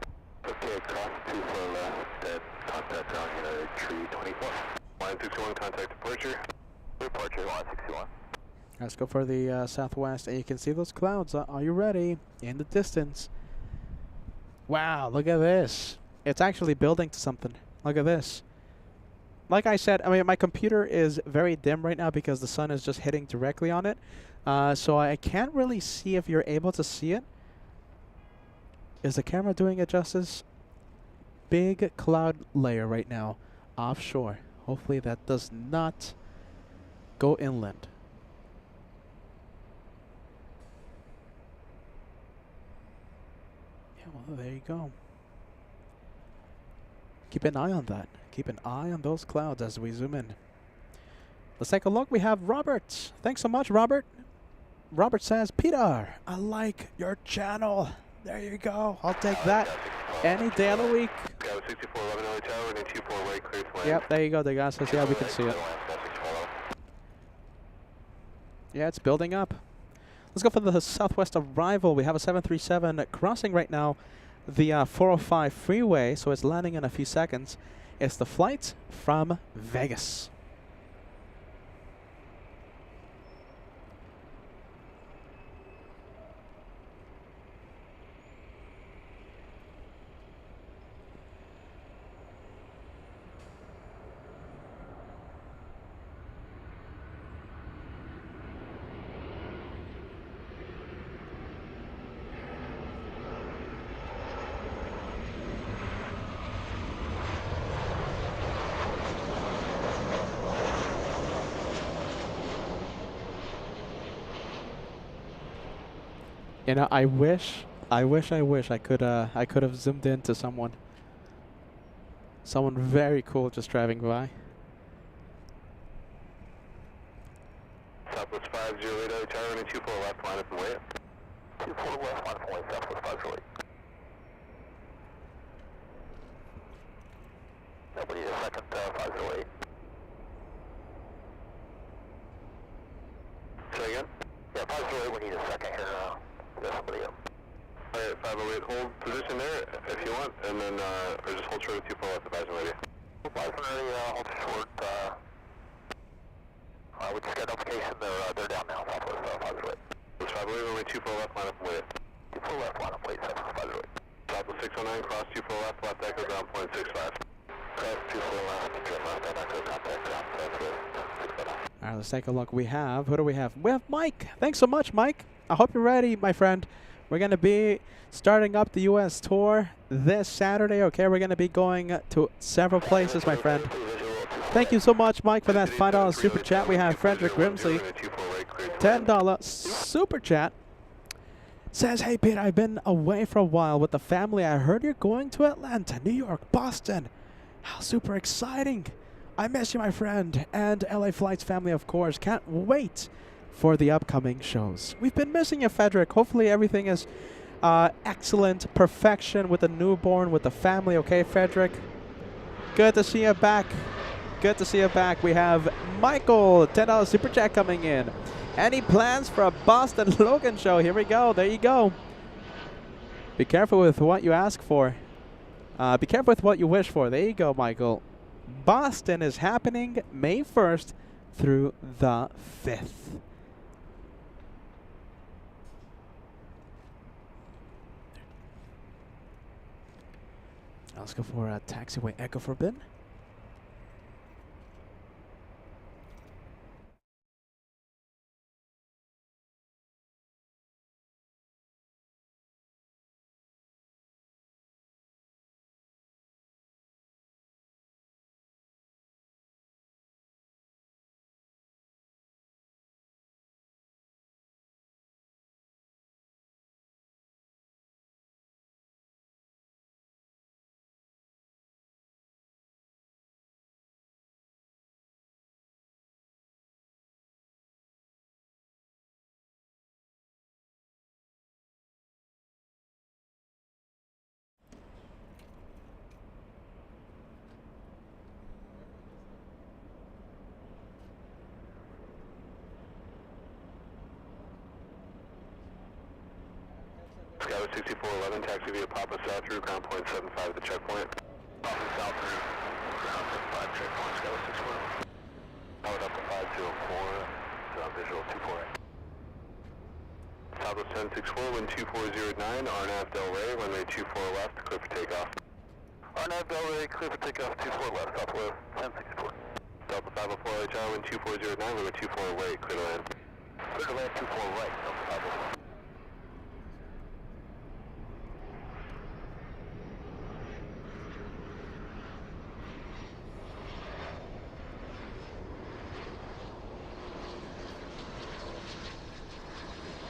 Okay, cross 24 left, at contact ground, United 324. Line 61, contact departure. Departure, line 61. Let's go for the Southwest, and you can see those clouds. Are you ready? In the distance. Wow, look at this. It's actually building to something. Look at this. Like I said, I mean, my computer is very dim right now because the sun is just hitting directly on it. So I can't really see if you're able to see it. Is the camera doing it justice? Big cloud layer right now offshore. Hopefully that does not go inland. Yeah, well, there you go. Keep an eye on that. Keep an eye on those clouds as we zoom in. Let's take a look. We have Robert. Thanks so much, Robert. Robert says, Peter, I like your channel. There you go. I'll take that any day of the week. Yep, there you go. The guy says, yeah, we can see it. Yeah, it's building up. Let's go for the southwest arrival. We have a 737 crossing right now the 405 freeway, so it's landing in a few seconds. It's the flight from Vegas. You know, I wish I could have zoomed into someone very cool just driving by. Southwest 508, tower running 24 left, line up and wait. 24 left, line up and wait, Southwest 508. Nobody a second, 508. Say again? Yeah, 508, we need a second here now. There's somebody up. Alright, 508, hold position there if you want, and then, or just hold short with 24 left, advising ready. 508, hold short, with the notification, they're down now, Southwest 508. It's 508, runway 24 left, line up and wait. 24 left, line up, wait, Southwest 508. Southwest 609, cross 24 left, left echo, ground point 65. Cross 24 left, turn left, echo, contact, ground 65. Alright, let's take a look. We have, who do we have? We have Mike. Thanks so much, Mike. I hope you're ready, my friend. We're going to be starting up the U.S. tour this Saturday, okay? We're going to be going to several places, my friend. Thank you so much, Mike, for that $5 super chat. We have Frederick Grimsley, $10 super chat. Says, hey, Pete, I've been away for a while with the family. I heard you're going to Atlanta, New York, Boston. How super exciting. I miss you, my friend. And LA Flights family, of course. Can't wait for the upcoming shows. We've been missing you, Frederick. Hopefully everything is excellent, perfection with the newborn, with the family. Okay, Frederick? Good to see you back. Good to see you back. We have Michael, $10 super chat coming in. Any plans for a Boston Logan show? Here we go. There you go. Be careful with what you ask for. Be careful with what you wish for. There you go, Michael. Boston is happening May 1st through the 5th. Let's go for a taxiway Echo for Ben. Skywriter 6411, taxi via Papa South through ground point 75 at the checkpoint. Papa South through ground 75 checkpoint, Skywriter 611. Powered up to 504, ground visual 248. Southwest 1064, wind 2409, RNAV Del Rey, runway 24 left, clear for takeoff. 5 Delray, clear for takeoff 24 left, southwest, 1064. Delta 504 HR, wind 2409, runway 24 right, clear to land. Clear to land 24 right, Delta 504.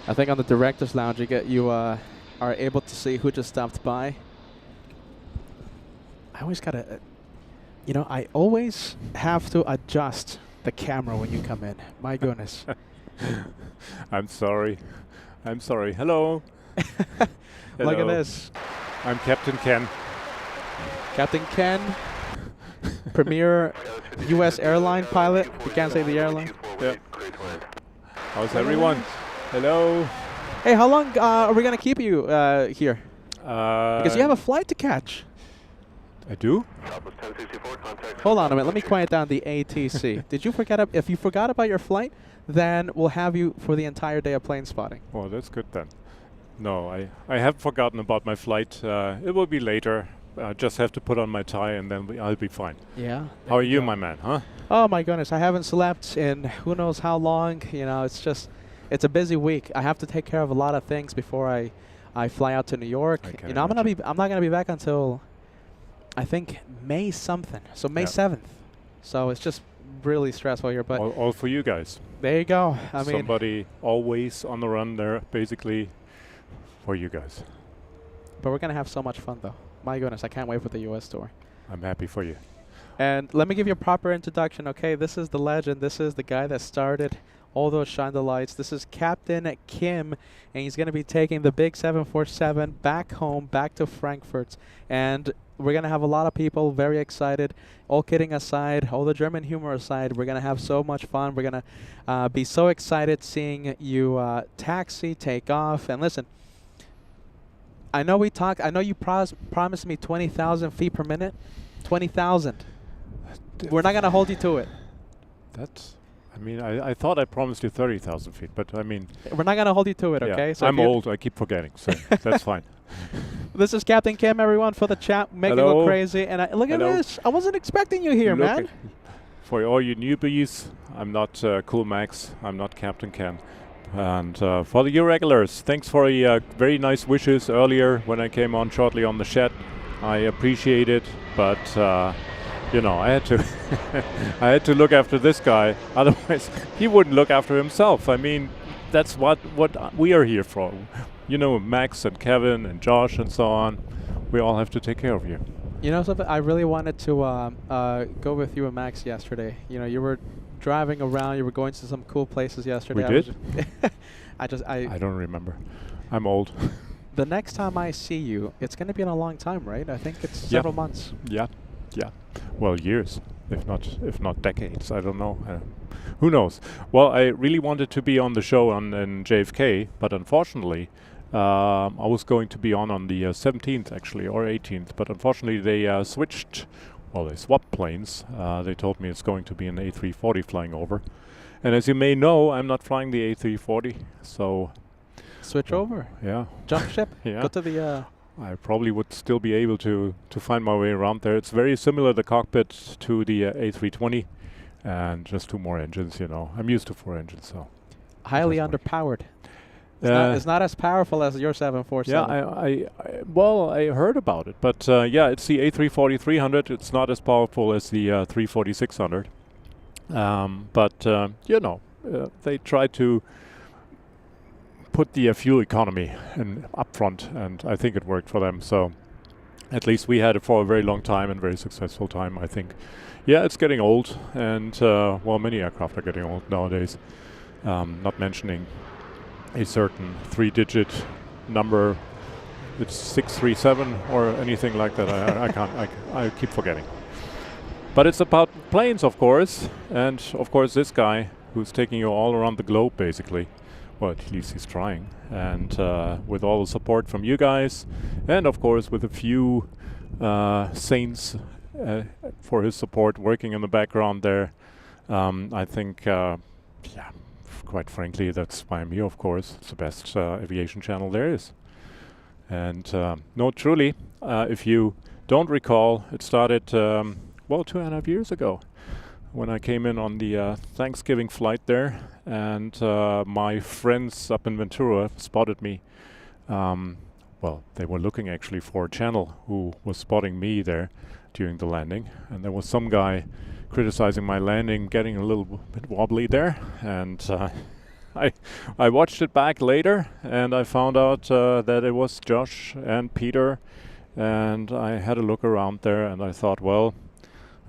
I think on the director's lounge you are able to see who just stopped by. I always gotta, I always have to adjust the camera when you come in. My goodness. I'm sorry. I'm sorry. Hello. Look at Hello. this. I'm Captain Ken. Captain Ken, premier U.S. airline pilot. You can't say the airline. Yeah. How's everyone? Hello. Hey, how long are we gonna keep you here? Because you have a flight to catch. I do? Hold on a minute. Let me quiet down the ATC. Did you forget? If you forgot about your flight, then we'll have you for the entire day of plane spotting. Well, that's good then. No, I haven't forgotten about my flight. It will be later. I just have to put on my tie and then I'll be fine. Yeah. How are you, my man, huh? Oh my goodness, I haven't slept in who knows how long. It's a busy week. I have to take care of a lot of things before I fly out to New York. I'm not gonna be back until I think May something. So May 7th. So it's just really stressful here. But all for you guys. there you go. I mean, Somebody always on the run there, basically, for you guys. but we're gonna have so much fun though. My goodness, I can't wait for the US tour. I'm happy for you. And let me give you a proper introduction, okay? This is the legend. This is the guy that started all those shine the lights. This is Captain Kim, and he's going to be taking the big 747 back home, back to Frankfurt. And we're going to have a lot of people very excited. All kidding aside, all the German humor aside, we're going to have so much fun. We're going to be so excited seeing you taxi, take off. And listen, I know we talked. I know you promised me 20,000 feet per minute. 20,000. We're not going to hold you to it. That's... I mean, I thought I promised you 30,000 feet, but I mean... We're not going to hold you to it, yeah, okay? So I'm old, I keep forgetting, so that's fine. This is Captain Kim, everyone, for the chat. Make it Hello. go crazy. And look at Hello. this. I wasn't expecting you here, man. For all you newbies, I'm not Cool Max, I'm not Captain Ken. And for the irregulars, thanks for your very nice wishes earlier when I came on shortly on the chat. I appreciate it, but... I had to I had to look after this guy, otherwise he wouldn't look after himself. I mean, that's what we are here for. Max and Kevin and Josh and so on. We all have to take care of you. You know something? I really wanted to go with you and Max yesterday. You were driving around. You were going to some cool places yesterday. We did? I I don't remember. I'm old. The next time I see you, it's going to be in a long time, right? I think it's several months. Yeah. Well, years, if not decades. I don't know. Who knows? Well, I really wanted to be on the show in JFK, but unfortunately, I was going to be on the 17th actually, or 18th. But unfortunately, they switched. Well, they swapped planes. They told me it's going to be an A340 flying over. And as you may know, I'm not flying the A340, so... Switch over. Yeah. Jump ship. Yeah. Go to the... I probably would still be able to find my way around there. It's very similar, the cockpit, to the A320, and just 2 more engines, I'm used to 4 engines, so... Highly underpowered. It's not as powerful as your 747. Yeah, I heard about it, but it's the A340-300. It's not as powerful as the 340-600. They try to put the fuel economy up front, and I think it worked for them. So at least we had it for a very long time and very successful time, I think. Yeah, it's getting old, and many aircraft are getting old nowadays. Not mentioning a certain 3-digit number. It's 637 or anything like that. I keep forgetting. But it's about planes, of course, and of course this guy who's taking you all around the globe, basically. Well, at least he's trying. And with all the support from you guys, and of course with a few saints for his support working in the background there, I think, quite frankly, that's why I'm here, of course. It's the best aviation channel there is. And no, truly, if you don't recall. It started, well, 2.5 years ago when I came in on the Thanksgiving flight there, and my friends up in Ventura spotted me. Well, they were looking actually for a channel who was spotting me there during the landing, and there was some guy criticizing my landing, getting a little bit wobbly there, and I watched it back later, and I found out that it was Josh and Peter, and I had a look around there, and I thought, well,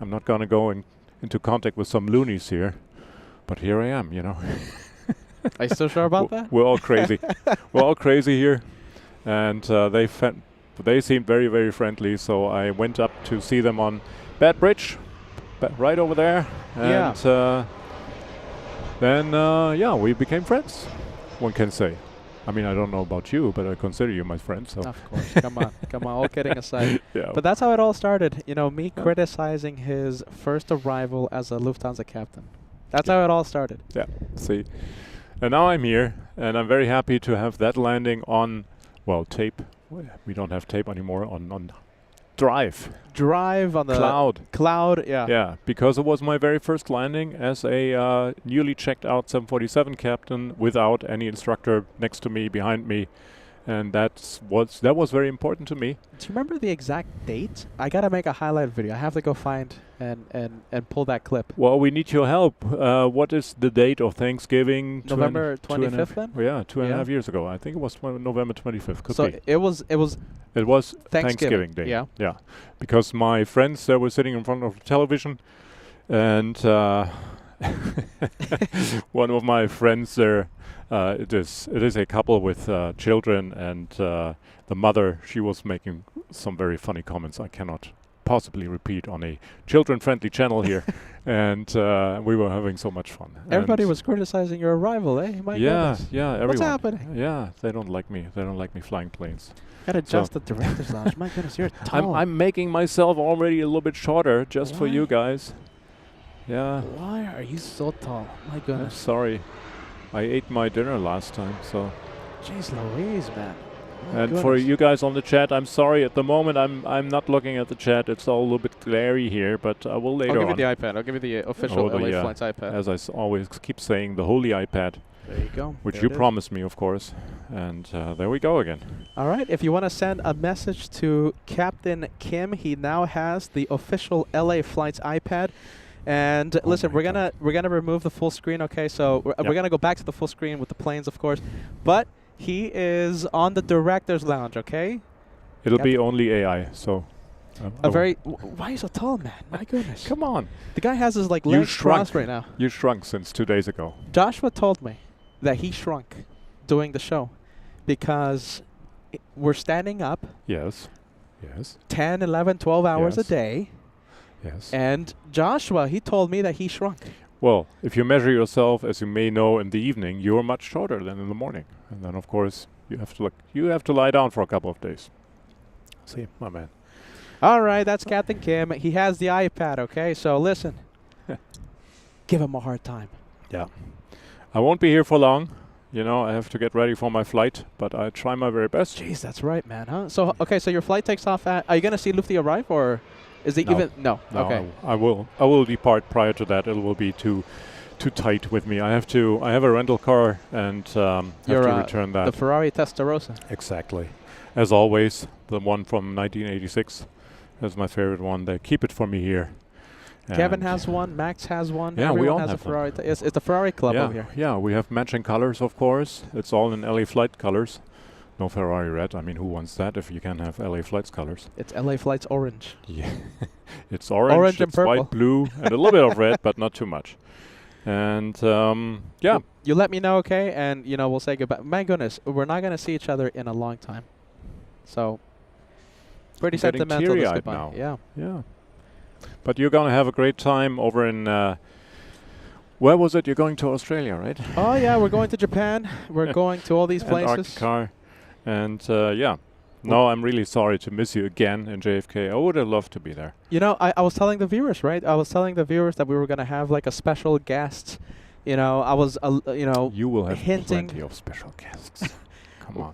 I'm not gonna go into contact with some loonies here, but here I am, you know. Are you still sure about that? We're all crazy. We're all crazy here, and they seemed very, very friendly. So I went up to see them on Bad Bridge, right over there, and then yeah, we became friends. One can say. I mean, I don't know about you, but I consider you my friend. So Of course. Come on. All kidding aside. yeah. But that's how it all started. You know, me criticizing his first arrival as a Lufthansa captain. That's how it all started. Yeah. See, and now I'm here, and I'm very happy to have that landing on, well, tape. We don't have tape anymore on drive on the cloud. Yeah. Yeah, because it was my very first landing as a newly checked out 747 captain without any instructor next to me, behind me, and that was very important to me. Do you remember the exact date? I gotta make a highlight video. I have to go find and pull that clip. Well, we need your help. What is the date of Thanksgiving? November 25th then? Yeah, 2.5 years ago. I think it was November 25th. Could So be. it was It was Thanksgiving Day. yeah. Yeah. Because my friends were sitting in front of the television, and one of my friends there, it is a couple with children, and the mother, she was making some very funny comments I cannot possibly repeat on a children-friendly channel here, and we were having so much fun. Everybody And was criticizing your arrival, eh? My goodness. yeah, everyone. What's happening? Yeah, they don't like me. They don't like me flying planes. Gotta adjust the director's lounge. My goodness, you're tall. I'm making myself already a little bit shorter just for you Why? guys. Yeah. Why are you so tall? My I'm goodness. sorry. I ate my dinner last time, so. Jeez Louise, man. My And for goodness. you guys on the chat, I'm sorry. At the moment, I'm not looking at the chat. It's all a little bit glary here, but I will later I'll give on. you the iPad. I'll give you the official the, LA Flights iPad. As I always keep saying, the holy iPad, There you go. which There you it is. promised me, of course. And there we go again. All right. If you want to send a message to Captain Kim, he now has the official LA Flights iPad. And listen, my we're gonna remove the full screen. Okay, so we're Yep. gonna go back to the full screen with the planes, of course. But he is on the director's lounge. Okay. It'll Yep. be only AI, so. Why are you so tall, man? My goodness. Come on. The guy has his like You legs shrunk. crossed right now. You shrunk since 2 days ago. Joshua told me that he shrunk doing the show because we're standing up Yes. Yes. 10, 11, 12 hours Yes. a day. Yes. And Joshua, he told me that he shrunk. Well, if you measure yourself, as you may know, in the evening, you're much shorter than in the morning. And then, of course, you have to lie down for a couple of days. See, my man. All right, that's Captain Kim. He has the iPad, okay? So listen, give him a hard time. Yeah. I won't be here for long. You know, I have to get ready for my flight, but I try my very best. Jeez, that's right, man, huh? So, okay, so your flight takes off at... Are you going to see Lufty arrive, or is it No. even... No. No, Okay. I will depart prior to that. It will be too tight with me. I have a rental car and have Your, to return that. The Ferrari Testarossa. Exactly. As always, the one from 1986 is my favorite one. They keep it for me here. Kevin And has one. Max has one. Yeah, we Everyone all has have a Ferrari. It's the Ferrari club over here. Yeah, we have matching colors, of course. It's all in LA Flight colors. No Ferrari red. I mean, who wants that if you can have LA Flights colors? It's LA Flights orange. Yeah. It's orange, Orange and it's purple. white, blue, and a little bit of red, but not too much. And yeah. You let me know, okay? And, you know, we'll say goodbye. My goodness, we're not going to see each other in a long time. So, pretty I'm getting sentimental this teary-eyed goodbye. now. Yeah. Yeah. But you're going to have a great time over in, where was it? You're going to Australia, right? Oh, yeah, we're going to Japan. We're going to all these places. Antarctica. And yeah. No, I'm really sorry to miss you again in JFK. I would have loved to be there. You know, I was telling the viewers, right? I was telling the viewers that we were going to have like a special guest. You know, I was, you know, You will have hinting. plenty of special guests. Come on.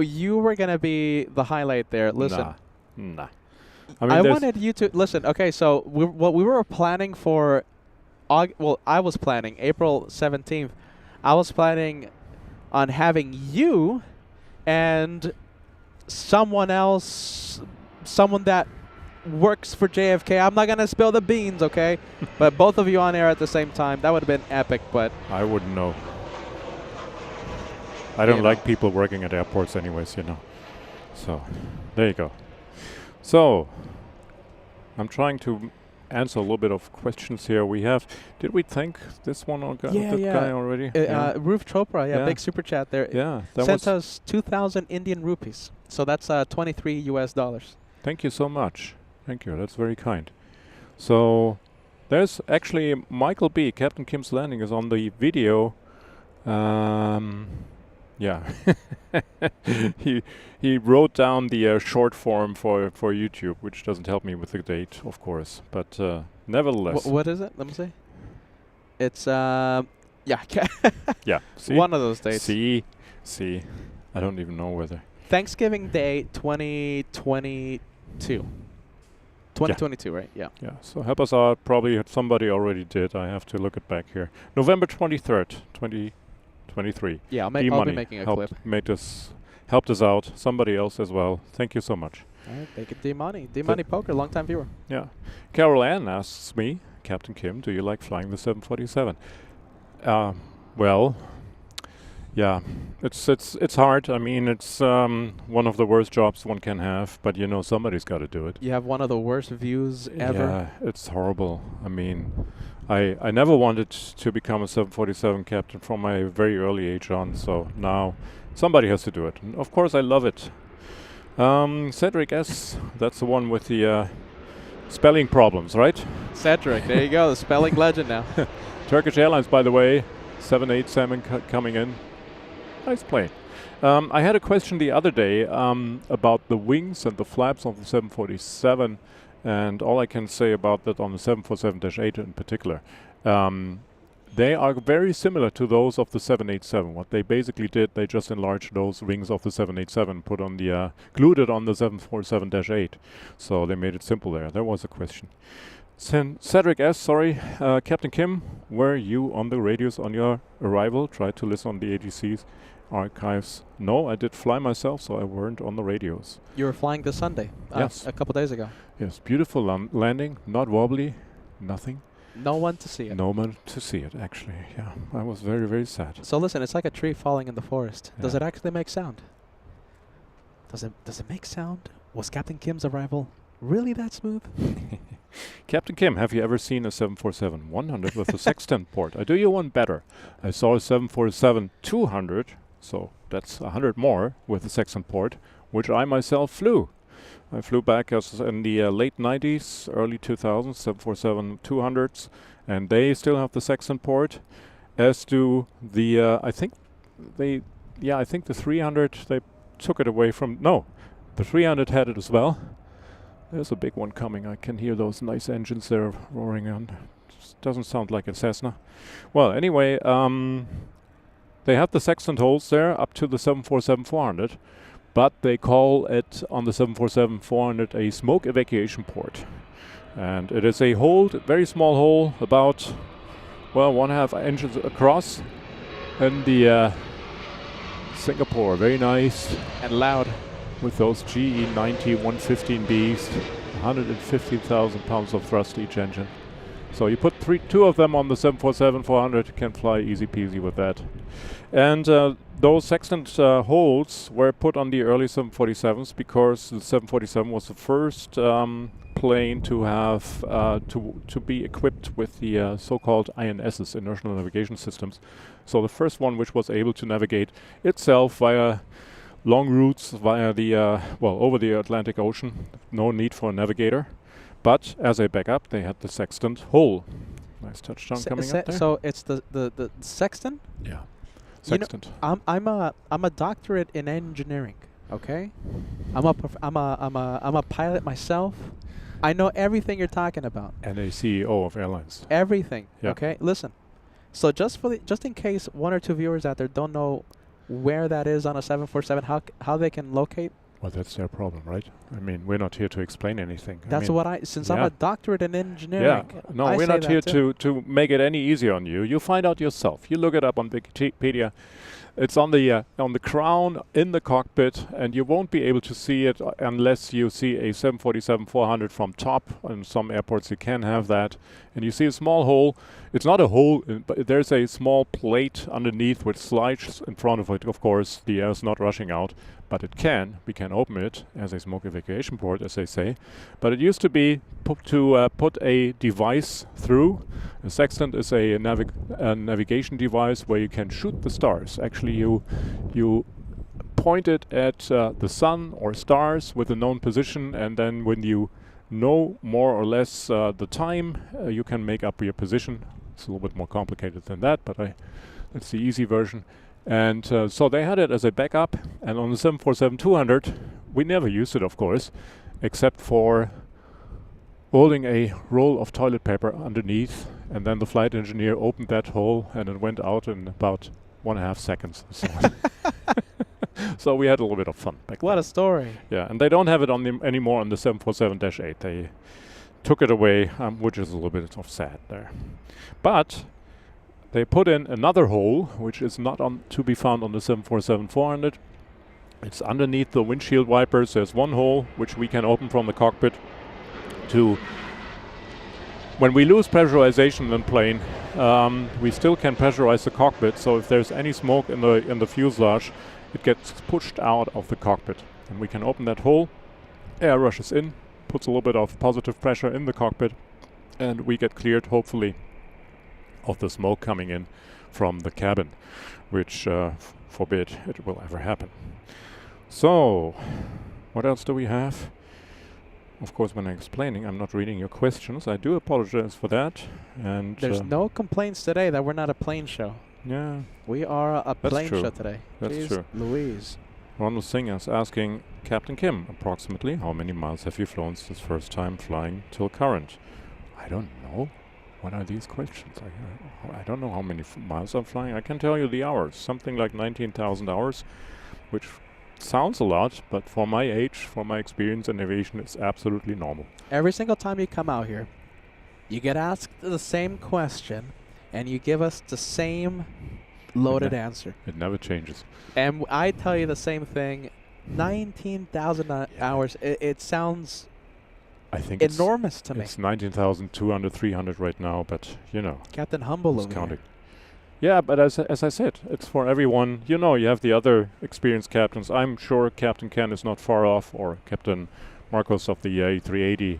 You were going to be the highlight there. Listen. Nah. I wanted you to listen. Okay, so what we were planning for, I was planning April 17th. I was planning on having you and someone else, someone that works for JFK. I'm not gonna spill the beans, okay? But both of you on air at the same time, that would have been epic. But I wouldn't know. I don't like people working at airports anyways, you know. So, there you go. So, I'm trying to answer a little bit of questions here. We have, did we thank this one or guy already? Roof Chopra, big super chat there. Yeah, that sent us 2,000 Indian rupees. So that's $23 US. Thank you so much. Thank you. That's very kind. So, there's actually Michael B. Captain Kim's Landing is on the video. Yeah, he wrote down the short form for YouTube, which doesn't help me with the date, of course. But nevertheless, what is it? Let me see. It's yeah, yeah. See? One of those dates. See, I don't even know whether Thanksgiving Day 2022. 2022, right? Yeah. Yeah. So help us out. Probably somebody already did. I have to look it back here. November 23rd, 2023. Yeah, I'll be making a clip. Helped us out. Somebody else as well. Thank you so much. All right, thank you, D-Money. D-Money Poker, long-time viewer. Yeah. Carol Ann asks me, Captain Kim, do you like flying the 747? Well, yeah, it's hard. I mean, it's one of the worst jobs one can have, but you know, somebody's got to do it. You have one of the worst views ever. Yeah, it's horrible. I mean, I never wanted to become a 747 captain from my very early age on, so now somebody has to do it. And of course, I love it. Cedric S., that's the one with the spelling problems, right? Cedric, there you go, the spelling legend now. Turkish Airlines, by the way, 787 coming in. Nice plane. I had a question the other day about the wings and the flaps of the 747, and all I can say about that on the 747-8 in particular, they are very similar to those of the 787. What they basically did, they just enlarged those wings of the 787, put on the glued it on the 747-8. So they made it simple there. There was a question. Cedric S., sorry, Captain Kim, were you on the radios on your arrival? Tried to listen on the AGC's archives. No, I did fly myself, so I weren't on the radios. You were flying this Sunday, yes, a couple days ago. Yes, beautiful landing, not wobbly, nothing. No one to see it. No one to see it, actually. Yeah, I was very, very sad. So listen, it's like a tree falling in the forest. Yeah. Does it actually make sound? Does it make sound? Was Captain Kim's arrival really that smooth? Captain Kim, have you ever seen a 747-100 with a sextant port? I do you one better. I saw a 747-200, so that's 100 more with a sextant port, which I myself flew. I flew back as in the late 90s, early 2000s, 747-200s, and they still have the sextant port, as do the, I think the 300, they took it away from, no, the 300 had it as well. There's a big one coming. I can hear those nice engines there roaring on. Just doesn't sound like a Cessna. Well, anyway, they have the sextant holes there up to the 747-400, but they call it on the 747-400 a smoke evacuation port. And it is a hole, very small hole, about, well, 1.5 inches across in the Singapore. Very nice. And loud. With those GE 90 115 beast, 150,000 pounds of thrust each engine. So you put two of them on the 747-400, can fly easy peasy with that. And those sextant holes were put on the early 747s because the 747 was the first plane to have to be equipped with the so-called INSs, inertial navigation systems. So the first one which was able to navigate itself via long routes via the over the Atlantic Ocean. No need for a navigator, but as a backup, they had the sextant hole. Nice touchdown coming up there. So it's the sextant. Yeah, sextant. You know, I'm a doctorate in engineering. Okay, I'm a pilot myself. I know everything you're talking about. And a CEO of airlines. Everything. Yeah. Okay, listen. So just in case one or two viewers out there don't know where that is on a 747, how they can locate Well, that's their problem, right? I mean, we're not here to explain anything. That's what since I'm yeah. a doctorate in engineering. Yeah, no, I we're say not that here too. to make it any easier on you. You find out yourself. You look it up on Wikipedia. It's on the crown in the cockpit, and you won't be able to see it unless you see a 747-400 from top. On some airports you can have that, and you see a small hole. It's not a hole, but there's a small plate underneath which slides in front of it. Of course, the air is not rushing out, but it can. We can open it as a smoke evacuation port, as they say. But it used to be put a device through. A sextant is a navigation device where you can shoot the stars. Actually, you point it at the sun or stars with a known position, and then when you know more or less the time, you can make up your position. It's a little bit more complicated than that, but that's the easy version. And so they had it as a backup, and on the 747-200, we never used it, of course, except for holding a roll of toilet paper underneath, and then the flight engineer opened that hole, and it went out in about 1.5 seconds. So we had a little bit of fun back What then. a story. Yeah, and they don't have it on anymore on the 747-8. They took it away, which is a little bit of sad there. But they put in another hole, which is not to be found on the 747-400. It's underneath the windshield wipers. There's one hole which we can open from the cockpit to. When we lose pressurization in the plane, we still can pressurize the cockpit. So if there's any smoke in the fuselage, it gets pushed out of the cockpit, and we can open that hole. Air rushes in, puts a little bit of positive pressure in the cockpit, and we get cleared, hopefully, of the smoke coming in from the cabin, which forbid it will ever happen. So, what else do we have? Of course, when I'm explaining, I'm not reading your questions. I do apologize for that. And There's no complaints today that we're not a plane show. Yeah, We are a That's plane true. show today. That's Jeez true. Louise. Ronald Singh is asking Captain Kim, approximately how many miles have you flown this first time flying till current? I don't know. What are these questions? I don't know how many miles I'm flying. I can tell you the hours. Something like 19,000 hours, which sounds a lot, but for my age, for my experience in aviation, it's absolutely normal. Every single time you come out here, you get asked the same question, and you give us the same loaded answer. It never changes. And I tell you the same thing. 19,000 hours. It sounds I think enormous to me. it's 19,200, 300 right now, but you know, Captain Humble who's over counting? here. Yeah, but as I said, it's for everyone. You know, you have the other experienced captains. I'm sure Captain Ken is not far off, or Captain Marcos of the A380.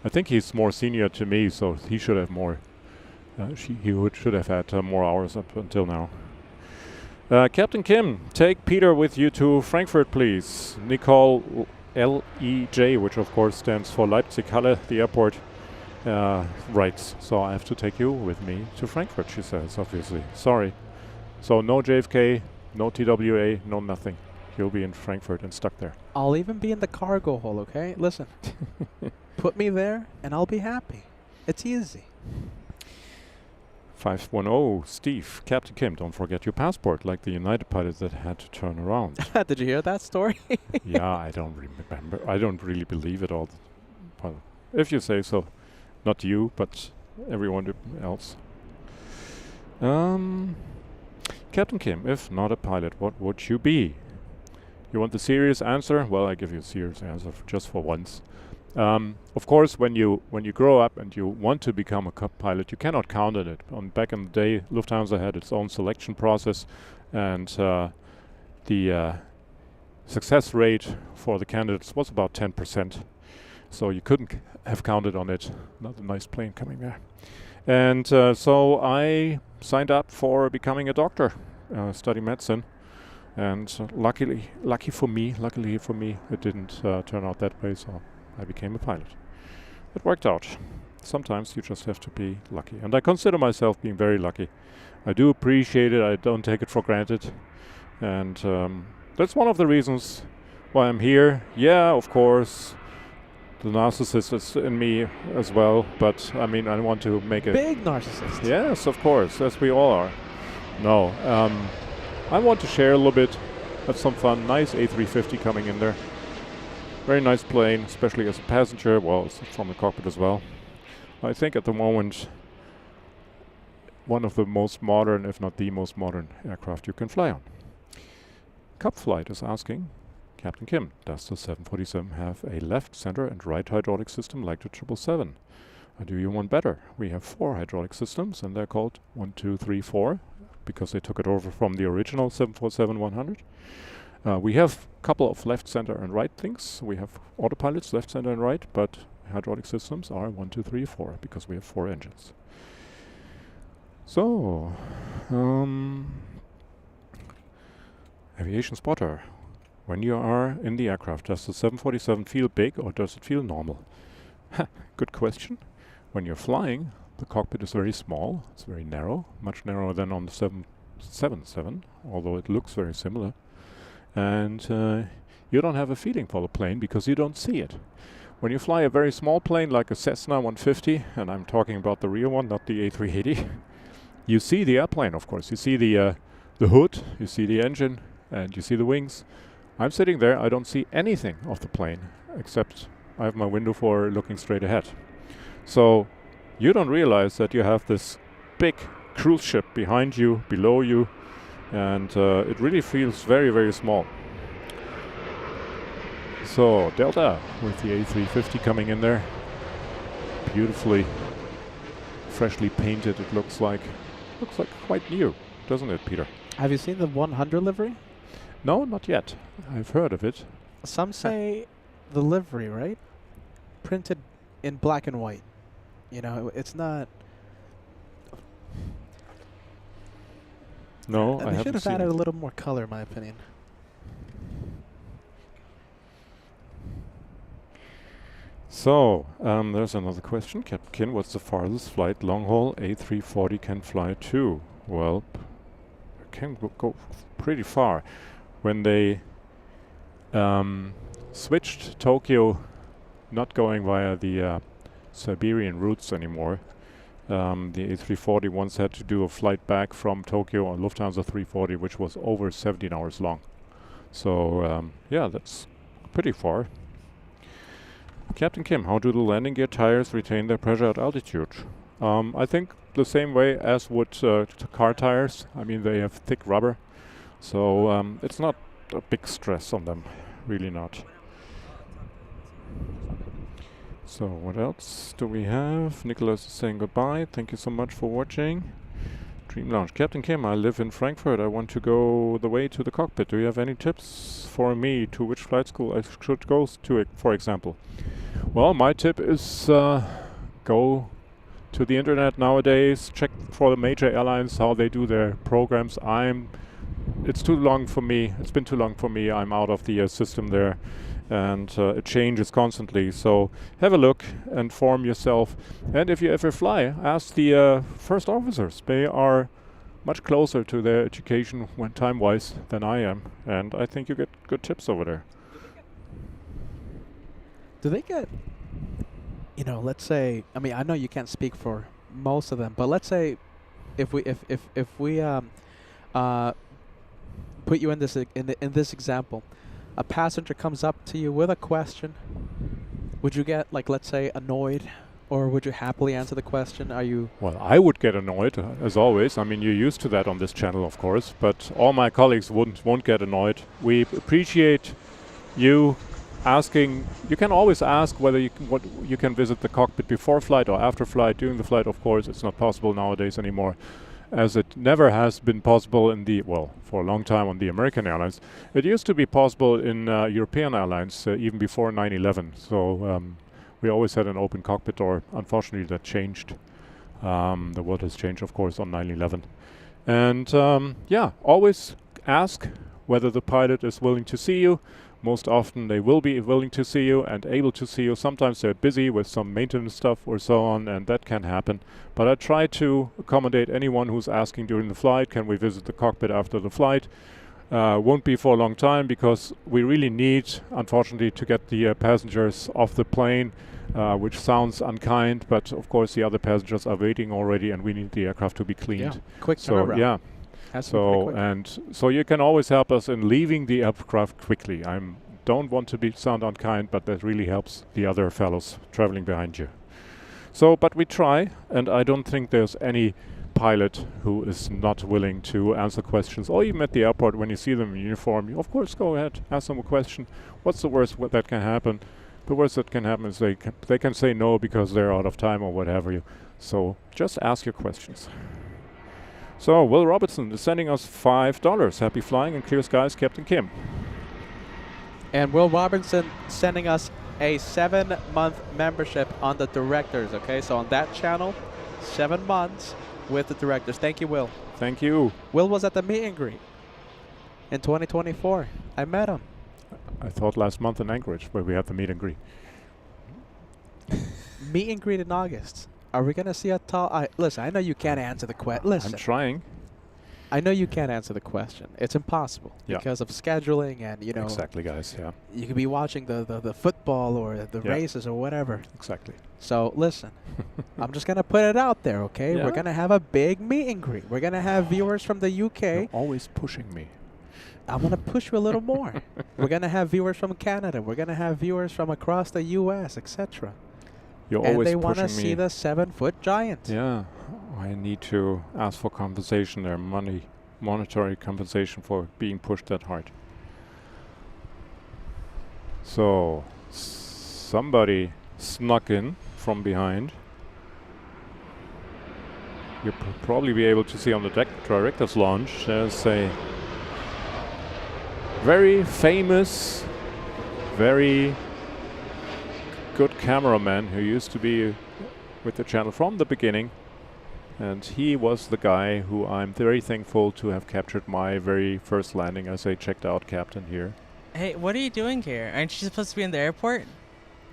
I think he's more senior to me, so he should have more. Should have had more hours up until now. Captain Kim, take Peter with you to Frankfurt, please. Nicole LEJ, which of course stands for Leipzig Halle, the airport, writes. So I have to take you with me to Frankfurt, she says, obviously. Sorry. So no JFK, no TWA, no nothing. You'll be in Frankfurt and stuck there. I'll even be in the cargo hole, okay? Listen. Put me there, and I'll be happy. It's easy. 510, Steve, Captain Kim, don't forget your passport, like the United pilot that had to turn around. Did you hear that story? Yeah, I don't remember. I don't really believe it all. Well, if you say so. Not you, but everyone else. Captain Kim, if not a pilot, what would you be? You want the serious answer? Well, I give you a serious answer just for once. Of course, when you grow up and you want to become a pilot, you cannot count on it. Back in the day, Lufthansa had its own selection process, and the success rate for the candidates was about 10%. So you couldn't have counted on it. Not a nice plane coming there. And so I signed up for becoming a doctor, study medicine. And luckily for me, it didn't turn out that way, so I became a pilot. It worked out. Sometimes you just have to be lucky. And I consider myself being very lucky. I do appreciate it. I don't take it for granted. And that's one of the reasons why I'm here. Yeah, of course, the narcissist is in me as well. But, I mean, I want to make it... Big narcissist. Yes, of course, as we all are. No, I want to share a little bit, have some fun. Nice A350 coming in there. Very nice plane, especially as a passenger, well, from the cockpit as well. I think at the moment one of the most modern, if not the most modern aircraft you can fly on. Cup Flight is asking, Captain Kim, does the 747 have a left, center and right hydraulic system like the 777? Or do you want better? We have 4 hydraulic systems and they're called 1, 2, 3, 4 because they took it over from the original 747-100. We have a couple of left, center and right things. We have autopilots, left, center and right, but hydraulic systems are 1, 2, 3, 4 because we have 4 engines. So, Aviation Spotter, when you are in the aircraft, does the 747 feel big or does it feel normal? Good question. When you're flying, the cockpit is very small, it's very narrow, much narrower than on the 777, although it looks very similar. And you don't have a feeling for the plane because you don't see it. When you fly a very small plane like a Cessna 150, and I'm talking about the real one, not the A380, you see the airplane, of course. You see the hood, you see the engine, and you see the wings. I'm sitting there, I don't see anything of the plane, except I have my window for looking straight ahead. So you don't realize that you have this big cruise ship behind you, below you, and it really feels very, very small. So Delta with the A350 coming in there, beautifully, freshly painted. It looks like quite new, doesn't it, Peter? Have you seen the 100 livery? No, not yet. I've heard of it. Some say the livery, right? Printed in black and white. You know, it's not. No, I they should haven't have seen added it. a little more color, in my opinion. So, there's another question. Captain, what's the farthest flight long haul A340 can fly to? Well, it can go pretty far. When they switched Tokyo, not going via the Siberian routes anymore, the A340 once had to do a flight back from Tokyo on Lufthansa 340, which was over 17 hours long. So, yeah, that's pretty far. Captain Kim, how do the landing gear tires retain their pressure at altitude? I think the same way as would car tires. I mean, they have thick rubber, so it's not a big stress on them, really not. So what else do we have? Nicholas is saying goodbye. Thank you so much for watching. Dream Lounge. Captain Kim, I live in Frankfurt. I want to go the way to the cockpit. Do you have any tips for me to which flight school I should go to, for example? Well, my tip is go to the internet nowadays, check for the major airlines how they do their programs. It's too long for me. It's been too long for me. I'm out of the system there, and it changes constantly. So have a look, inform yourself, and if you ever fly, ask the first officers. They are much closer to their education when time-wise than I am, and I think you get good tips over there. Do they get, you know, let's say, I mean, I know you can't speak for most of them, but let's say if we put you in this in this example, a passenger comes up to you with a question, would you get, like, let's say, annoyed, or would you happily answer the question? Are you? Well, I would get annoyed, as always. I mean, you're used to that on this channel, of course, but all my colleagues won't get annoyed. We appreciate you asking. You can always ask whether you can visit the cockpit before flight or after flight. During the flight, of course, it's not possible nowadays anymore, as it never has been possible in the, well, for a long time on the American airlines. It used to be possible in European airlines even before 9/11. So we always had an open cockpit door. Unfortunately, that changed. The world has changed, of course, on 9/11. And yeah, always ask whether the pilot is willing to see you. Most often they will be willing to see you and able to see you. Sometimes they're busy with some maintenance stuff or so on, and that can happen. But I try to accommodate anyone who's asking during the flight, can we visit the cockpit after the flight? Won't be for a long time, because we really need, unfortunately, to get the passengers off the plane, which sounds unkind, but of course the other passengers are waiting already, and we need the aircraft to be cleaned. Yeah, quick So turnaround. yeah. Has to be pretty So quick. and so you can always help us in leaving the aircraft quickly. I'm don't want to sound unkind, but that really helps the other fellows traveling behind you. So, but we try, and I don't think there's any pilot who is not willing to answer questions, or even at the airport when you see them in uniform, you of course go ahead, ask them a question. What's the worst that can happen? The worst that can happen is they can say no because they're out of time or whatever. So just ask your questions. So Will Robertson is sending us $5. Happy flying and clear skies, Captain Kim. And Will Robertson sending us a 7-month membership on the directors. Okay, so on that channel, 7 months with the directors. Thank you, Will. Thank you. Will was at the meet and greet in 2024. I met him. I thought last month in Anchorage where we had the meet and greet. Meet and greet in August. Are we going to see a tall... listen, I know you can't answer the question. Listen. I'm trying. I know you can't answer the question. It's impossible because of scheduling and, you know... Exactly, guys, yeah. You could be watching the football or the races or whatever. Exactly. So, listen. I'm just going to put it out there, okay? Yeah. We're going to have a big meet and greet. We're going to have viewers from the UK. You're always pushing me. I'm going to push you a little more. We're going to have viewers from Canada. We're going to have viewers from across the U.S., etc. You're and always they pushing want to me. see the 7-foot giant. Yeah. I need to ask for compensation there, monetary compensation for being pushed that hard. So, somebody snuck in from behind. You'll probably be able to see on the director's lounge, there's a very famous, very good cameraman who used to be with the channel from the beginning. And he was the guy who I'm very thankful to have captured my very first landing as a checked out captain here. Hey, what are you doing here? Aren't you supposed to be in the airport?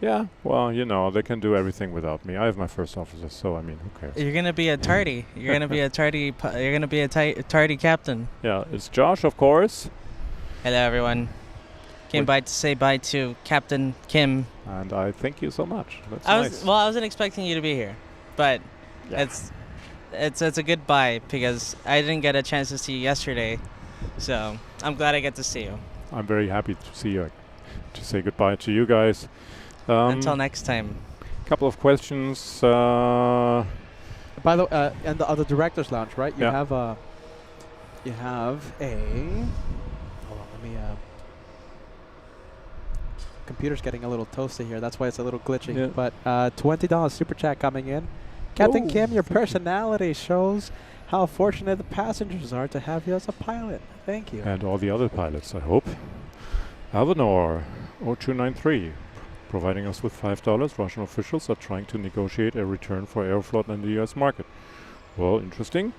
Yeah, well, you know, they can do everything without me. I have my first officer, so I mean, who cares? You're gonna be a tardy. You're gonna be a tardy. You're gonna be a tardy captain. Yeah, it's Josh, of course. Hello, everyone. Came by to say bye to Captain Kim. And I thank you so much. That's I nice. I wasn't expecting you to be here, but Yeah. it's a good bye because I didn't get a chance to see you yesterday, so I'm glad I get to see you. I'm very happy to see you, to say goodbye to you guys. Until next time. Couple of questions. By the way, and the other director's lounge, right? You Yeah. have a. You have a. Hold on, let me. Computer's getting a little toasty here. That's why it's a little glitchy. Yeah. But $20 super chat coming in. Captain Oh, Kim, your thank you. personality shows how fortunate the passengers are to have you as a pilot. Thank you. And all the other pilots, I hope. Alvanor 0293, providing us with $5. Russian officials are trying to negotiate a return for Aeroflot in the US market. Well, interesting.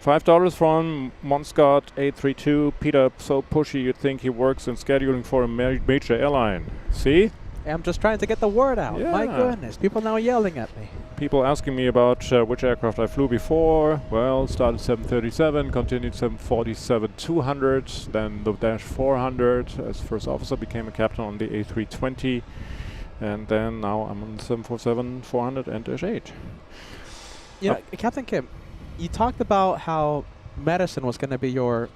$5 from Monscott 832. Peter, so pushy you'd think he works in scheduling for a major airline. See? I'm just trying to get the word out. My Yeah. goodness, people now yelling at me. People asking me about which aircraft I flew before. Well, started 737, continued 747-200, then the Dash 400 as first officer, became a captain on the A320, and then now I'm on the 747-400 and Dash 8. You know, Captain Kim, you talked about how medicine was going to be your,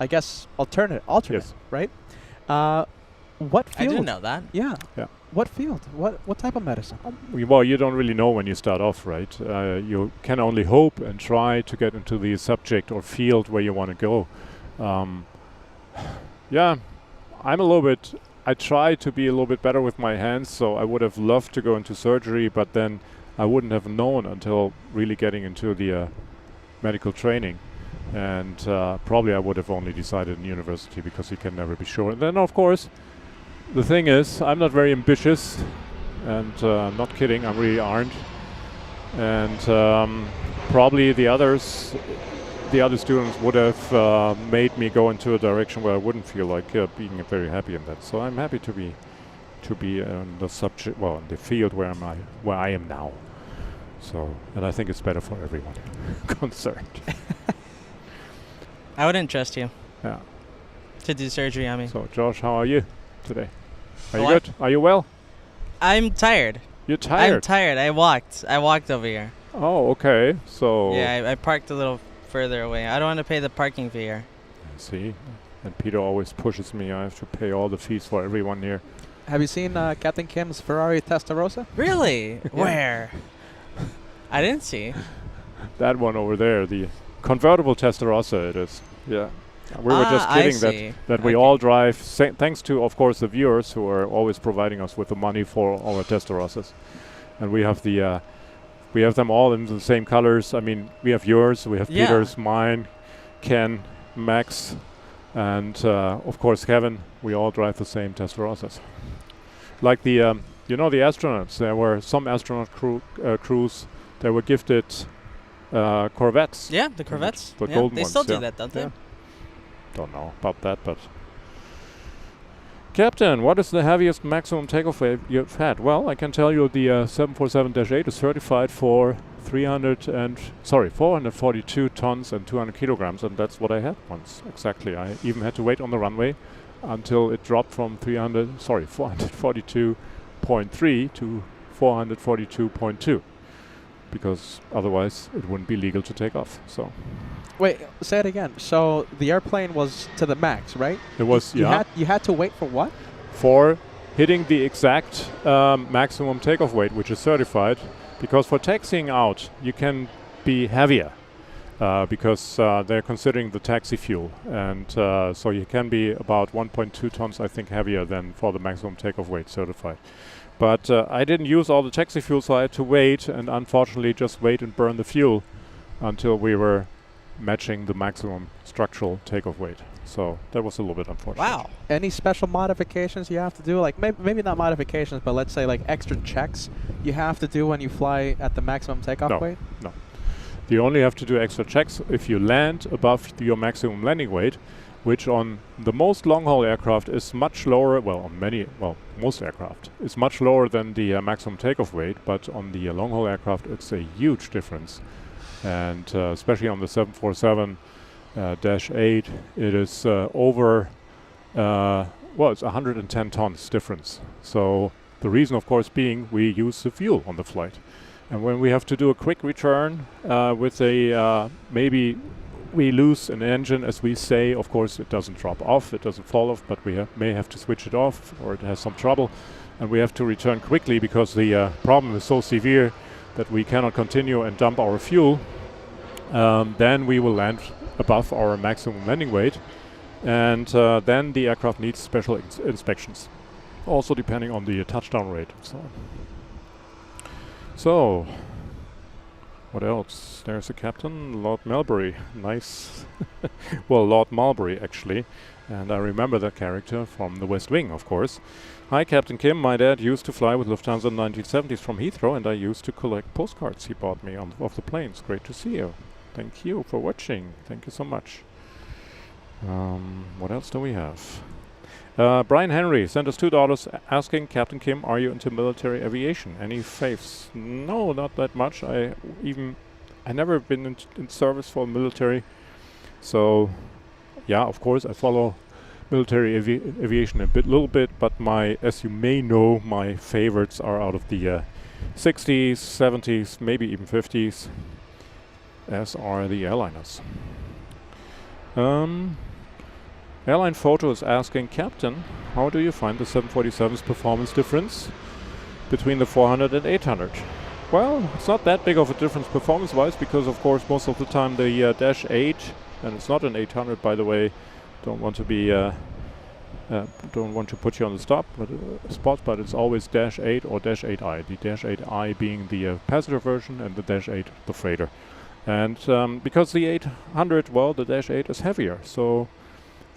I guess, alternate, Yes. right? What field? I didn't know that. Yeah. Yeah. What field? What type of medicine? Well, you don't really know when you start off, right? You can only hope and try to get into the subject or field where you want to go. Yeah, I'm a little bit... I try to be a little bit better with my hands, so I would have loved to go into surgery, but then I wouldn't have known until really getting into the medical training. And probably I would have only decided in university because you can never be sure. And then, of course, the thing is, I'm not very ambitious, and not kidding, I really aren't. And probably the other students would have made me go into a direction where I wouldn't feel like being very happy in that. So I'm happy to be in the subject, well, in the field where I am now. So, and I think it's better for everyone concerned. I wouldn't trust you Yeah. to do surgery on me. So, Josh, how are you today? Are you What? good? Are you well? I'm tired. You're tired? I'm tired. I walked over here. Oh, okay. So... Yeah, I parked a little further away. I don't want to pay the parking fee here. See, And Peter always pushes me. I have to pay all the fees for everyone here. Have you seen Captain Kim's Ferrari Testarossa? Really? Where? I didn't see. That one over there, the convertible Testarossa it is. Yeah. We were just I kidding see. that we Okay. all drive, thanks to, of course, the viewers who are always providing us with the money for our Testarossas. And we have we have them all in the same colors. I mean, we have yours, we have Yeah. Peter's, mine, Ken, Max, and of course Kevin. We all drive the same Testarossas. Like the the astronauts. There were some astronaut crews that were gifted Corvettes. Yeah, the Corvettes. The yeah, golden they ones, still do yeah. that, don't they? Yeah. Don't know about that, but Captain, what is the heaviest maximum takeoff weight you've had? Well, I can tell you the 747-8 is certified for 442 tons and 200 kilograms, and that's what I had once exactly. I even had to wait on the runway until it dropped from 442.3 to 442.2, because otherwise it wouldn't be legal to take off. So Wait, say it again. So the airplane was to the max, right? it was You had to wait for what? for hitting the exact maximum takeoff weight, which is certified, because for taxiing out you can be heavier because they're considering the taxi fuel, and so you can be about 1.2 tons, I think, heavier than for the maximum takeoff weight certified. But I didn't use all the taxi fuel, so I had to wait, and unfortunately just wait and burn the fuel until we were matching the maximum structural takeoff weight. So that was a little bit unfortunate. Wow. Any special modifications you have to do? Like maybe not modifications, but let's say like extra checks you have to do when you fly at the maximum takeoff No. weight? No. You only have to do extra checks if you land above your maximum landing weight, which on the most long-haul aircraft is much lower. Well, most aircraft is much lower than the maximum takeoff weight, but on the long-haul aircraft it's a huge difference. And especially on the 747-8, it is over, it's 110 tons difference. So the reason, of course, being we use the fuel on the flight. And when we have to do a quick return with maybe we lose an engine, as we say, of course it doesn't drop off, it doesn't fall off, but we may have to switch it off, or it has some trouble, and we have to return quickly because the problem is so severe that we cannot continue and dump our fuel. Then we will land above our maximum landing weight, and then the aircraft needs special inspections, also depending on the touchdown rate and so on. So, what else? There's a captain, Lord Melbury. Nice. Well, Lord Mulberry, actually. And I remember that character from The West Wing, of course. Hi, Captain Kim. My dad used to fly with Lufthansa in the 1970s from Heathrow, and I used to collect postcards he bought me of the planes. Great to see you. Thank you for watching. Thank you so much. What else do we have? Brian Henry sent us $2 asking, Captain Kim, are you into military aviation? Any faiths? No, not that much. I never been in service for military. So, yeah, of course, I follow military aviation a little bit, but as you may know, my favorites are out of the 60s, 70s, maybe even 50s, as are the airliners. Airline Photo is asking, Captain, how do you find the 747's performance difference between the 400 and 800? Well, it's not that big of a difference performance-wise, because of course most of the time the Dash 8, and it's not an 800 by the way, don't want to put you on the spot, but it's always Dash 8 or Dash 8i. The Dash 8i being the passenger version, and the Dash 8 the freighter. And because the 800, well, the Dash 8 is heavier, so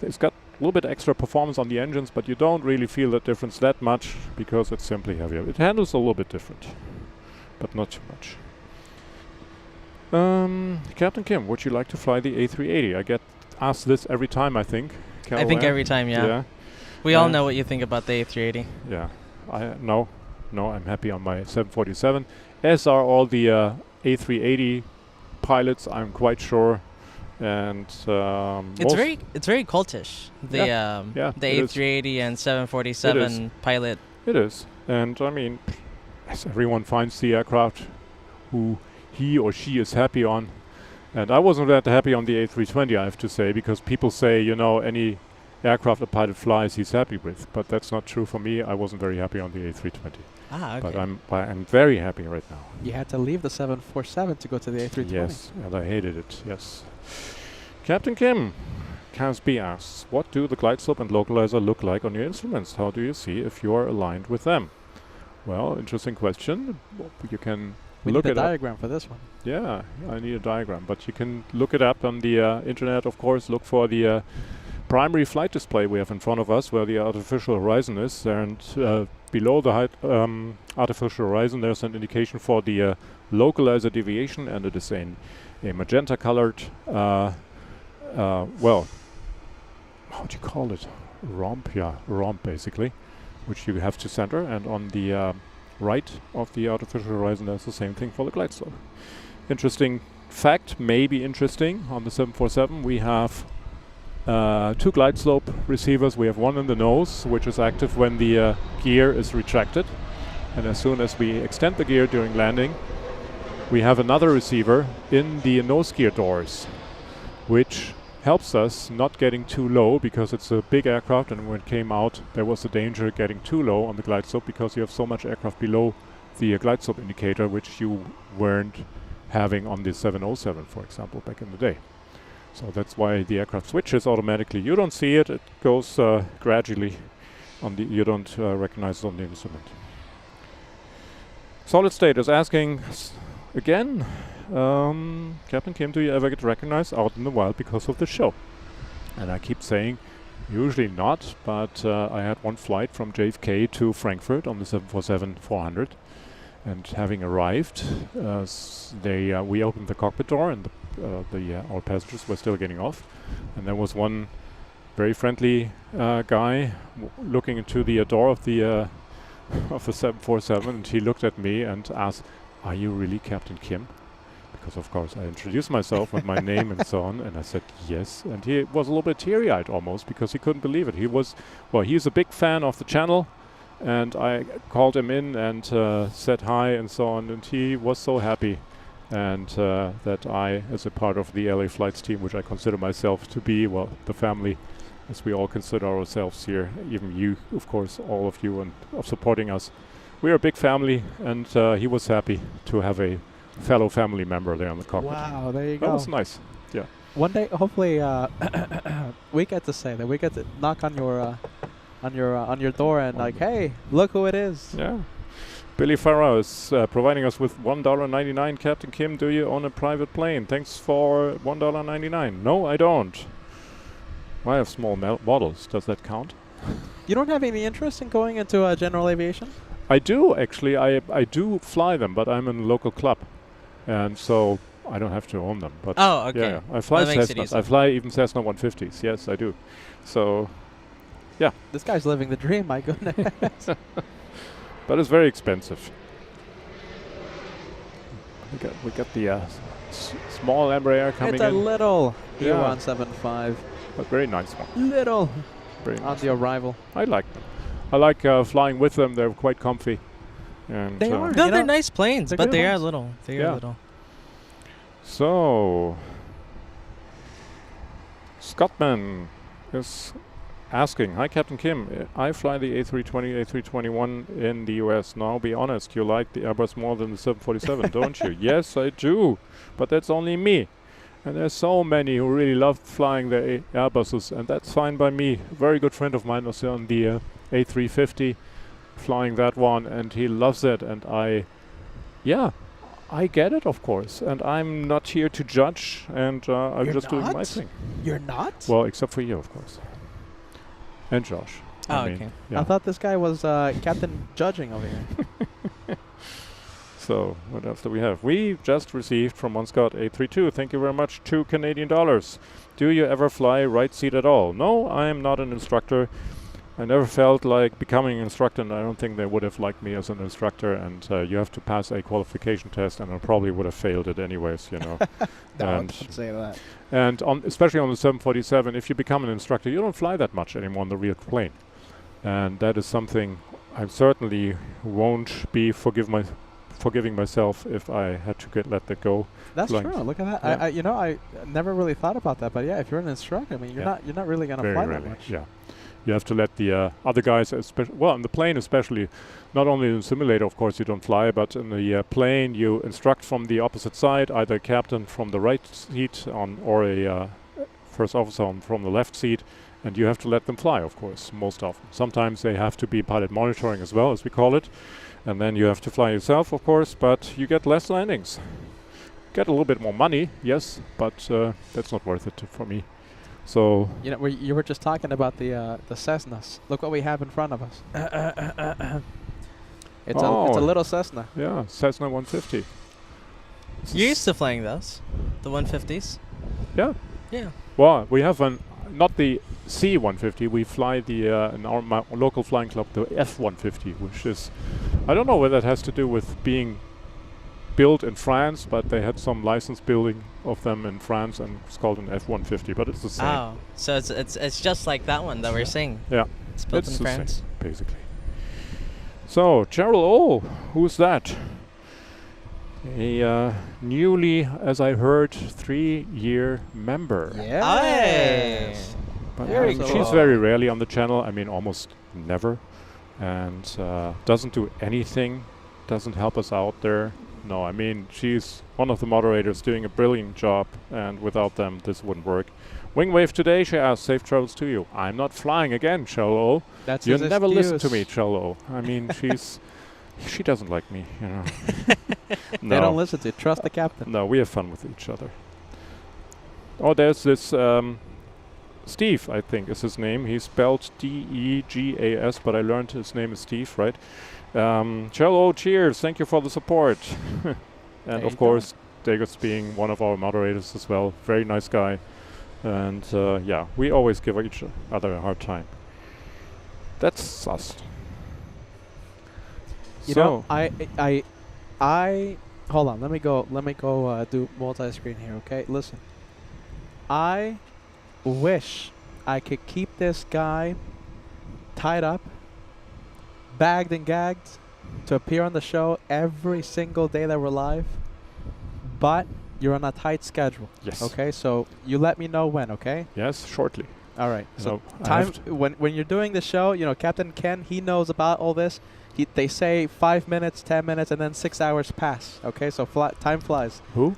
it's got a little bit extra performance on the engines, but you don't really feel that difference that much because it's simply heavier. It handles a little bit different, but not too much. Captain Kim, would you like to fly the A380? I get asked this every time, I think. I think every time, yeah. We all know what you think about the A380. Yeah. No, I'm happy on my 747, as are all the A380 pilots, I'm quite sure. And it's very cultish. The A380 and 747 pilot. It is, and I mean, as everyone finds the aircraft who he or she is happy on, and I wasn't that happy on the A320, I have to say, because people say, any aircraft a pilot flies he's happy with. But that's not true for me. I wasn't very happy on the A320. Ah, okay. But I'm very happy right now. You had to leave the 747 to go to the A320. Yes, and I hated it, yes. Captain Kim, Casby asks, what do the glide slope and localizer look like on your instruments? How do you see if you are aligned with them? Well, interesting question. You can We look need a it up. diagram for this one. Yeah, I need a diagram, but you can look it up on the internet, of course. Look for the primary flight display we have in front of us, where the artificial horizon is, and below the height, artificial horizon, there's an indication for the localizer deviation, and it is a magenta-colored, well, how do you call it? Romp, yeah, romp basically, which you have to center, and on the right of the artificial horizon there's the same thing for the glide slope. Interesting fact, maybe interesting, on the 747 we have 2 glide slope receivers. We have one in the nose, which is active when the gear is retracted, and as soon as we extend the gear during landing, we have another receiver in the nose gear doors, which helps us not getting too low, because it's a big aircraft, and when it came out there was a danger getting too low on the glide slope, because you have so much aircraft below the glide slope indicator, which you weren't having on the 707, for example, back in the day. So that's why the aircraft switches automatically. You don't see it, it goes gradually on the, you don't recognize it on the instrument. Solid State is asking again, Captain Kim, do you ever get recognized out in the wild because of the show? And I keep saying, usually not, but I had one flight from JFK to Frankfurt on the 747-400, and having arrived, we opened the cockpit door, and all passengers were still getting off, and there was one very friendly guy looking into the door of the 747, and he looked at me and asked, "Are you really Captain Kim?" Because of course I introduced myself with my name and so on, and I said yes, and he was a little bit teary-eyed almost, because he couldn't believe it. He was, well, he's a big fan of the channel, and I called him in and said hi and so on, and he was so happy, and that I, as a part of the LA Flights team, which I consider myself to be, well, the family, as we all consider ourselves here, even you, of course, all of you, and of supporting us. We're a big family, and he was happy to have a fellow family member there on the cockpit. Wow, there you go. That was nice. Yeah. One day, hopefully, we get to say that. We get to knock on your door and like, hey, look who it is. Yeah. Billy Farah is providing us with $1.99. Captain Kim, do you own a private plane? Thanks for $1.99. No, I don't. I have small models. Does that count? You don't have any interest in going into general aviation? I do, actually. I do fly them, but I'm in a local club, and so I don't have to own them. But Oh, okay. yeah, I fly That makes it Cessnas. easy. I fly even Cessna 150s. Yes, I do. So, yeah. This guy's living the dream, my goodness. But it's very expensive. We got the small Embraer coming It's a in, little Yeah. E175. but very nice one. Little Very on nice. the arrival. I like them. I like flying with them. They're quite comfy. And They are. No, You they're know, nice planes, they're but good they are ones. little. They Yeah. are little. So, Scottman is asking, hi Captain Kim, I fly the A320, A321 in the US. Now be honest, you like the Airbus more than the 747, don't you? Yes, I do, but that's only me. And there's so many who really love flying their Airbuses, and that's fine by me. A very good friend of mine was on the A350, flying that one, and he loves it, and I get it, of course, and I'm not here to judge, and I'm You're just doing my not? thing. You're not? Well, except for you, of course. And Josh. Oh, I mean, okay. yeah. I thought this guy was Captain Judging over here. So, what else do we have? We just received from One Scott 832, thank you very much, $2 Canadian. Do you ever fly right seat at all? No, I am not an instructor. I never felt like becoming an instructor, and I don't think they would have liked me as an instructor, and you have to pass a qualification test, and I probably would have failed it anyways, you know. No, And don't say that. And especially on the 747, if you become an instructor, you don't fly that much anymore on the real plane. And that is something I certainly won't be forgiving myself if I had to let that go. That's flying. true. Look at that. Yeah. I never really thought about that, but yeah, if you're an instructor, I mean, you're not really gonna Very fly rarely, that much. yeah. You have to let the other guys, well, in the plane especially, not only in the simulator, of course, you don't fly, but in the plane you instruct from the opposite side, either a captain from the right seat or a first officer from the left seat, and you have to let them fly, of course, most often. Sometimes they have to be pilot monitoring as well, as we call it, and then you have to fly yourself, of course, but you get less landings. Get a little bit more money, yes, but that's not worth it for me. So You know, you were just talking about the Cessnas. Look what we have in front of us. It's a little Cessna. yeah, Cessna 150. You're used to flying those, the 150s. Yeah. Yeah. Well, we have not the C-150. We fly in our local flying club the F-150, which is, I don't know whether that has to do with being built in France, but they had some license building of them in France, and it's called an F-150. But it's the same. Oh, so it's just like that one that we're seeing. Yeah, It's built in the France. same, basically. So Gerald O, who's that? A newly, as I heard, 3-year member. Yes. But Very she's cool. very rarely on the channel. I mean, almost never, and doesn't do anything. Doesn't help us out there. No, I mean, she's one of the moderators doing a brilliant job, and without them, this wouldn't work. Wingwave today, she asks, safe travels to you. I'm not flying again, Cello. That's You his never listen to excuse. me, Cello. I mean, she doesn't like me, you know. They don't listen to you. Trust the captain. No, we have fun with each other. Oh, there's this Steve, I think is his name. He's spelled D-E-G-A-S, but I learned his name is Steve, right? Cello, cheers. Thank you for the support. And There you of course, Dagos being one of our moderators as well. Very nice guy. And yeah, we always give each other a hard time. That's us. You know, I hold on. Let me go do multi-screen here. Okay, listen. I wish I could keep this guy tied up, bagged and gagged, to appear on the show every single day that we're live. But you're on a tight schedule. Yes. Okay, so you let me know when. Okay. Yes, shortly. All right. So I have time when you're doing the show, you know, Captain Ken, he knows about all this. They say 5 minutes, 10 minutes, and then 6 hours pass. Okay, so time flies. Who?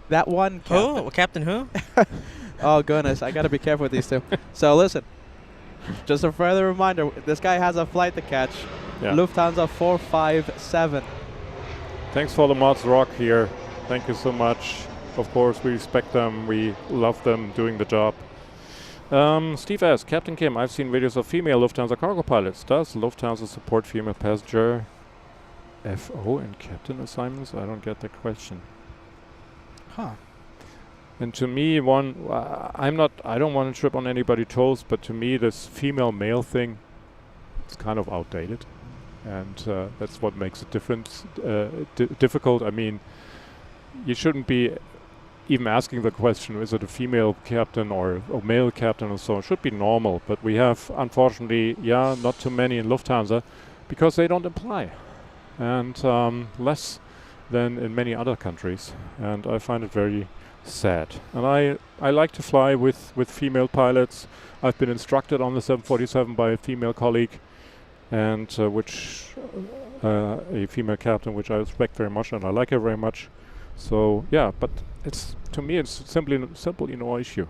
That one captain. Who? Captain who? Oh goodness, I gotta be careful with these two. So listen, just a further reminder: this guy has a flight to catch. Yeah. Lufthansa 457. Thanks for the mods rock here. Thank you so much. Of course, we respect them. We love them doing the job. Steve asks, Captain Kim, I've seen videos of female Lufthansa cargo pilots. Does Lufthansa support female passenger FO and captain assignments? I don't get the question. Huh. And to me, I don't want to trip on anybody's toes, but to me, this female-male thing is kind of outdated. And that's what makes it difficult. I mean, you shouldn't be even asking the question, is it a female captain or a male captain or so. It should be normal. But we have, unfortunately, not too many in Lufthansa because they don't apply. And less than in many other countries. And I find it very sad. And I like to fly with female pilots. I've been instructed on the 747 by a female colleague, and a female captain, which I respect very much, and I like her very much. So yeah, but to me it's simply no issue.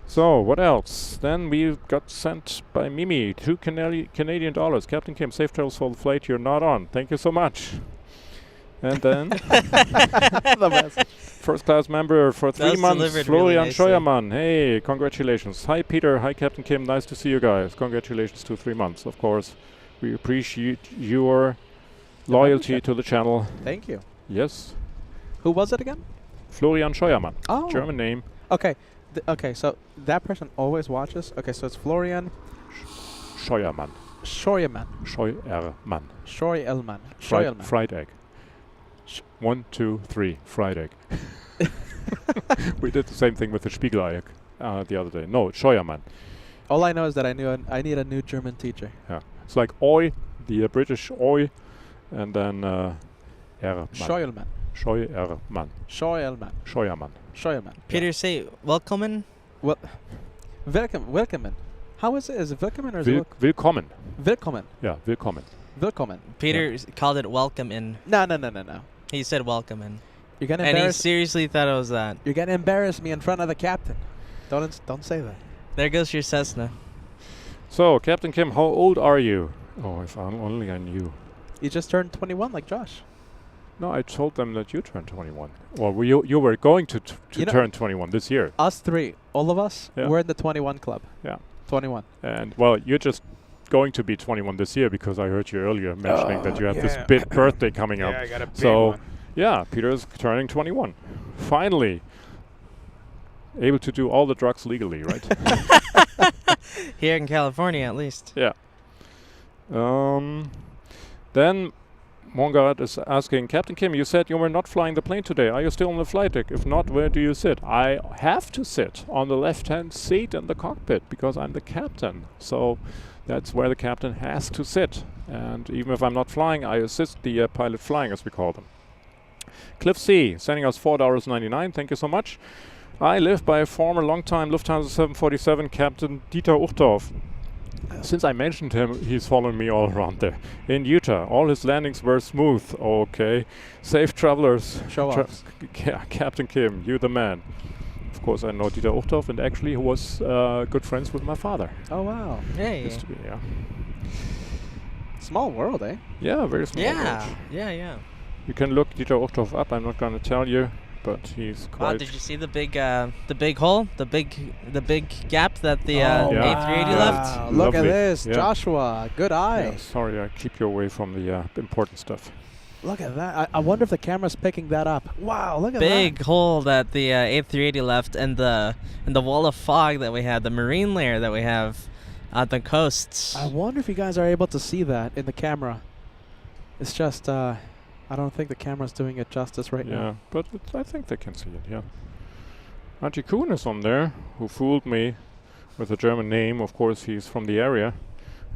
So what else? Then we got sent by Mimi $2 Canadian. Captain Kim, safe travels for the flight. You're not on. Thank you so much. And then first class member for 3 months, Florian Scheuermann. Hey, congratulations. Hi Peter, hi Captain Kim, nice to see you guys. Congratulations to 3 months, of course. We appreciate your loyalty to the channel. Thank you. Yes. Who was it again? Florian Scheuermann. Oh. German name. Okay. Okay, so that person always watches. Okay, so it's Florian Scheuermann. Scheuermann. Scheuermann. Scheuermann. Fried egg. 1, 2, 3. Fried egg. We did the same thing with the Spiegelei the other day. No, Scheuermann. All I know is that I need a new German teacher. Yeah. It's like oi, the British oi, and then Scheuermann. Scheuermann. Scheuermann. Scheuermann. Scheuermann. Peter, say welcome. Well, willkommen. How is it? Is it willkommen or is it Willkommen. willkommen? Yeah, willkommen. Willkommen. Peter called it welcome in. No. He said welcome in. You're gonna And he embarrass. seriously thought it was that. You're gonna embarrass me in front of the captain. Don't say that. There goes your Cessna. So, Captain Kim, how old are you? Oh, if only I knew. You just turned 21 like Josh. No, I told them that you turned 21. Well, you were going to You know- turn 21 this year. Us three, all of us, Yeah. we're in the 21 club. Yeah. 21. And, well, you're just going to be 21 this year because I heard you earlier mentioning that you have this yeah. big birthday coming up. I got a big So, one. yeah, Peter's turning 21. Finally. Able to do all the drugs legally, right? Here in California, at least. Yeah. Then Mongard is asking, Captain Kim, you said you were not flying the plane today. Are you still on the flight deck? If not, where do you sit? I have to sit on the left-hand seat in the cockpit because I'm the captain. So that's where the captain has to sit. And even if I'm not flying, I assist the pilot flying, as we call them. Cliff C, sending us $4.99. Thank you so much. I live by a former long-time Lufthansa 747 Captain Dieter Uchtdorf. Since I mentioned him, he's following me all around there. In Utah, all his landings were smooth. Okay. Safe travelers. Show us. Captain Kim, you the man. Of course, I know Dieter Uchtdorf, and actually he was good friends with my father. Oh, wow. Hey. Used to be, yeah. Small world, eh? Yeah, very small. Yeah. world. Yeah. You can look Dieter Uchtdorf up. I'm not going to tell you, but he's Wow, quite... did you see the big hole, the big gap that the Yeah. A380 left? Wow, look at Lovely. this. Yeah. Joshua, good eye. Yeah, sorry, I keep you away from the important stuff. Look at that. I wonder if the camera's picking that up. Wow, look at Big that. hole that the A380 left, and the wall of fog that we had, the marine layer that we have on the coasts. I wonder if you guys are able to see that in the camera. It's just, I don't think the camera's doing it justice right Yeah, now. but I think they can see it, yeah. Archie Kuhn is on there, who fooled me with a German name. Of course, he's from the area,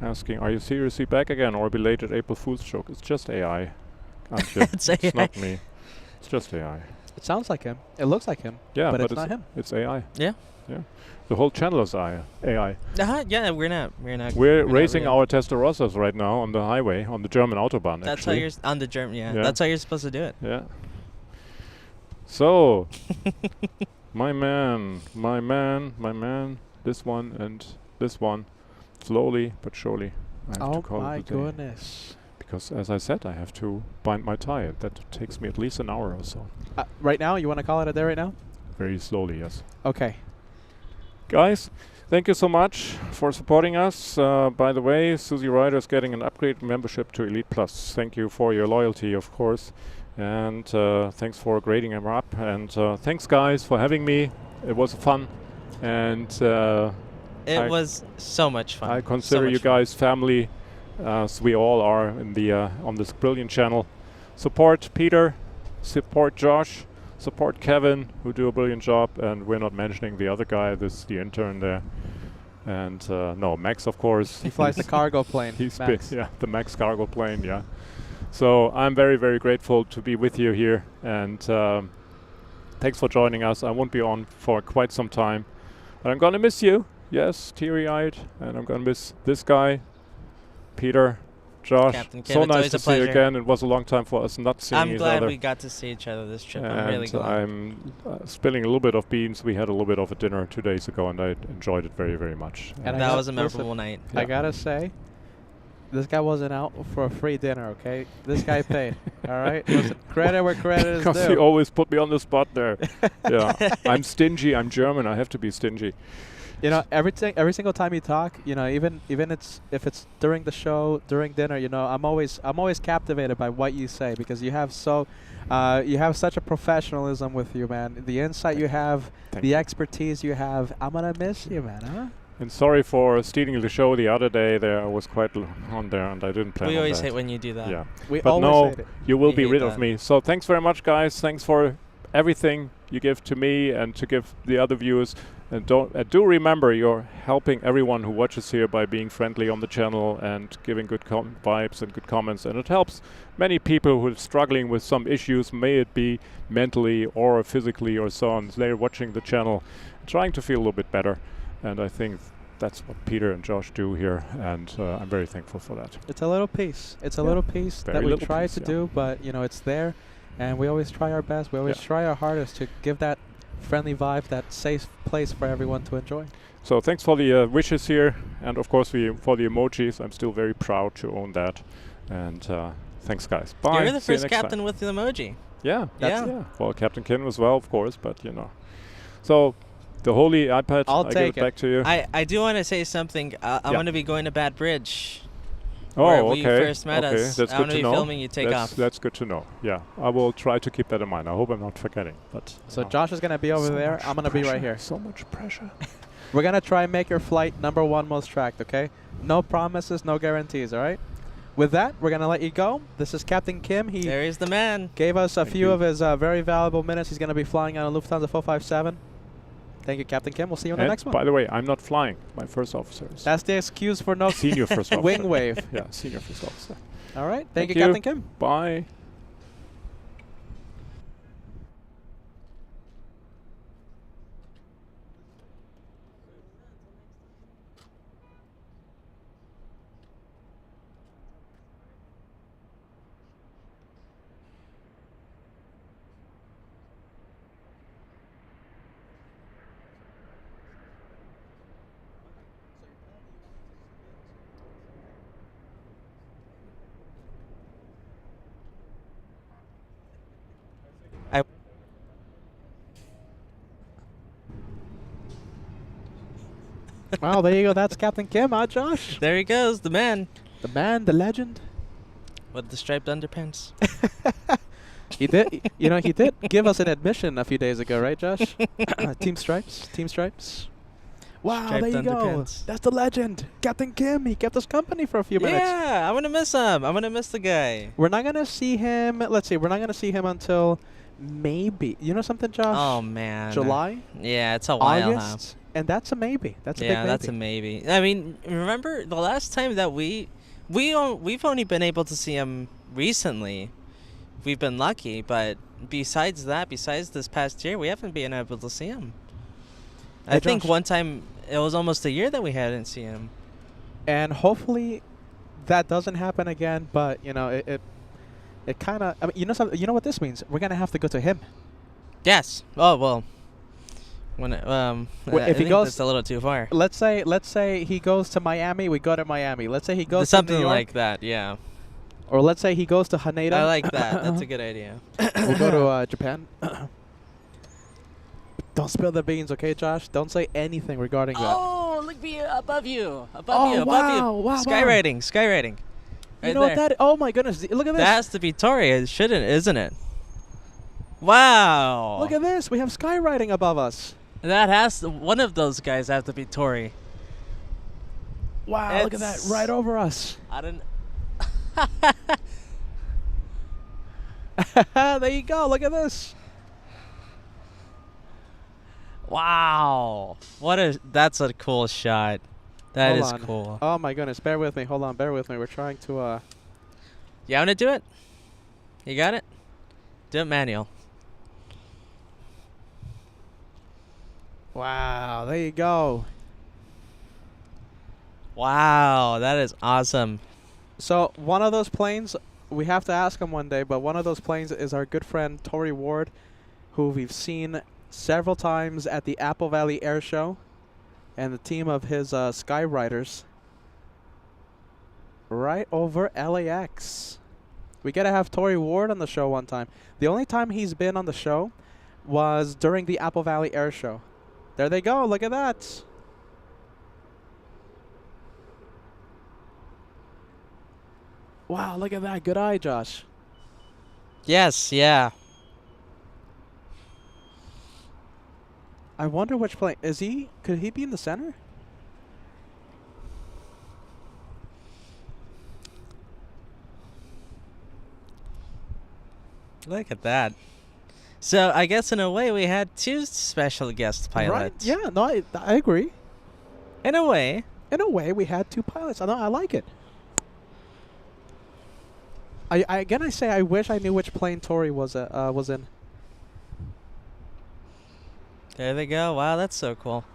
asking, are you seriously back again or a belated April Fool's joke? It's just AI, Antje. It's It's AI. not me. It's just AI. It sounds like him. It looks like him. Yeah, but it's not him. It's AI. Yeah. Yeah. The whole channel is AI. Yeah, we're not. We're not racing real. our Testarossas right now on the highway, on the German Autobahn, That's how actually. you're on the German. Yeah, Yeah. that's how you're supposed to do it. Yeah. So, my man, this one and this one, slowly but surely, I have to Oh call my it a day. goodness. Because, as I said, I have to bind my tie. That takes me at least an hour or so. Right now? You want to call it a day right now? Very slowly, yes. Okay. Guys, thank you so much for supporting us. By the way, Susie Ryder is getting an upgrade membership to Elite Plus. Thank you for your loyalty, of course. And thanks for grading him up. And thanks, guys, for having me. It was fun. And It was so much fun. I So consider much you fun. guys family, as we all are in the on this brilliant channel. Support Peter, support Josh, support Kevin, who do a brilliant job, and we're not mentioning the other guy, the intern there. And no, Max, of course. He flies the cargo plane. He's Max. yeah, the Max cargo plane, yeah. So I'm very, very grateful to be with you here, and thanks for joining us. I won't be on for quite some time, but I'm gonna miss you. Yes, teary-eyed, and I'm gonna miss this guy, Peter, Josh. Captain Kim, So it's nice always to a see you pleasure. again. It was a long time for us not seeing I'm each glad other. we got to see each other this trip. And I'm really glad. I'm spilling a little bit of beans. We had a little bit of a dinner 2 days ago, and I enjoyed it very, very much. And I That got- was a listen, memorable night. I Yeah. gotta say, this guy wasn't out for a free dinner, okay? This guy paid, all right? Listen, credit where credit is Because he due. always put me on the spot there. Yeah, I'm stingy. I'm German. I have to be stingy. You know, every single time you talk, you know, even if it's during the show, during dinner, you know, I'm always captivated by what you say because you have such a professionalism with you, man. The insight you have, Thank the you. expertise you have. I'm gonna miss you, man. Huh? And sorry for stealing the show the other day. There, I was quite on there, and I didn't plan. We on always that. hate when you do that. Yeah, We but always no, hate it. you will We be hate rid of that. me. So thanks very much, guys. Thanks for everything you give to me and to give the other viewers. And do remember, you're helping everyone who watches here by being friendly on the channel and giving good vibes and good comments. And it helps many people who are struggling with some issues, may it be mentally or physically or so on. They're watching the channel, trying to feel a little bit better. And I think that's what Peter and Josh do here. And I'm very thankful for that. It's a little piece. It's a Yeah. little piece Very that we little try piece, to yeah. do, but you know, it's there, and we always try our best. We always Yeah. try our hardest to give that friendly vibe, that safe place for everyone to enjoy. So thanks for the wishes here, and of course for the emojis. I'm still very proud to own that. And thanks, guys. Bye. You're the See you first next time. captain with the emoji. Yeah, Yeah. Well, Captain Kin as well, of course, but you know. So the holy iPad, I'll I take give it back to you. I do want to say something. I'm Yeah. going to be going to Bad Bridge. where Oh, we okay. first met Okay, us. that's I'm good gonna to be know. filming you take off. That's good to know. Yeah, I will try to keep that in mind. I hope I'm not forgetting. But So no. Josh is gonna be over So there. much I'm gonna be right pressure, here. So much pressure. We're gonna try and make your flight #1 most tracked, okay? No promises, no guarantees, all right? With that, we're gonna let you go. This is Captain Kim. He There is the man. gave us a Thank few you. of his very valuable minutes. He's gonna be flying on a Lufthansa 457. Thank you, Captain Kim. We'll see you on the And next one. by the way, I'm not flying. My first officer is That's the excuse for no senior first officer. wing wave. Yeah, senior first officer. All right. Thank Thank you, you. Captain Kim. Bye. Wow, there you go. That's Captain Kim, huh, Josh? There he goes, the man The man, the legend. with the striped underpants. He did, you know, he did give us an admission a few days ago, right, Josh? Team Stripes, Team Stripes. Wow, Striped there you go. underpants. That's the legend, Captain Kim. He kept us company for a few minutes. Yeah, I'm gonna miss him. I'm gonna miss the guy. We're not gonna see him. Let's see. We're not gonna see him until maybe. You know something, Josh? Oh man. July, Yeah, it's a while now. August, and that's a maybe. That's a big Yeah, maybe. that's a maybe. I mean, remember the last time that we've only been able to see him recently. We've been lucky, but besides this past year, we haven't been able to see him. I Hey, think Josh. one time it was almost a year that we hadn't seen him. And hopefully, that doesn't happen again. But you know, it kind of. I mean, you know something. You know what this means? We're gonna have to go to him. Yes. Oh well. When Well, I if he think goes- that's a little too far. Let's say he goes to Miami. We go to Miami. Let's say he goes to Something New York, like that. Yeah. or let's say he goes to Haneda. I like that. That's a good idea. We'll go to Japan. Don't spill the beans, okay, Josh? Don't say anything regarding that. Oh, look me above you. Above Oh, you. Above wow, you. wow, Skywriting. Skywriting. You know what that? Oh my goodness! Look at this! That has to be Tori, isn't it? Wow. Look at this! We have skywriting above us. That has to, one of those guys have to be Tori. Wow! Look at that! It's- Right over us. I don't. There you go. Look at this. Wow. That's a cool shot. That Hold is on. cool. Oh my goodness! Bear with me. Hold on. Bear with me. We're trying to. You want to do it? You got it? Do it manual. Wow! There you go. Wow, that is awesome. So one of those planes, we have to ask him one day. But one of those planes is our good friend Tori Ward, who we've seen several times at the Apple Valley Air Show, and the team of his Skywriters. Right over LAX. We gotta have Tori Ward on the show one time. The only time he's been on the show was during the Apple Valley Air Show. There they go. Look at that. Wow, look at that. Good eye, Josh. Yes, yeah. I wonder which plane. Is he? Could he be in the center? Look at that. So I guess in a way we had two special guest pilots. Right? Yeah, no, I agree. In a way. In a way, we had two pilots. I like it. I say I wish I knew which plane Tori was in. There they go. Wow, that's so cool.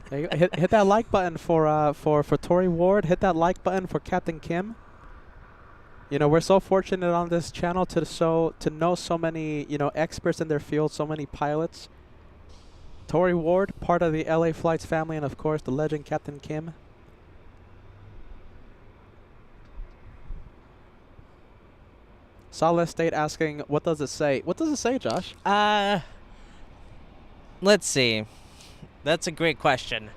There you go. Hit that like button for Tori Ward. Hit that like button for Captain Kim. You know, we're so fortunate on this channel to know so many, you know, experts in their field, so many pilots. Tori Ward, part of the LA Flights family, and of course the legend Captain Kim. Solid State asking, what does it say? What does it say, Josh? Let's see. That's a great question.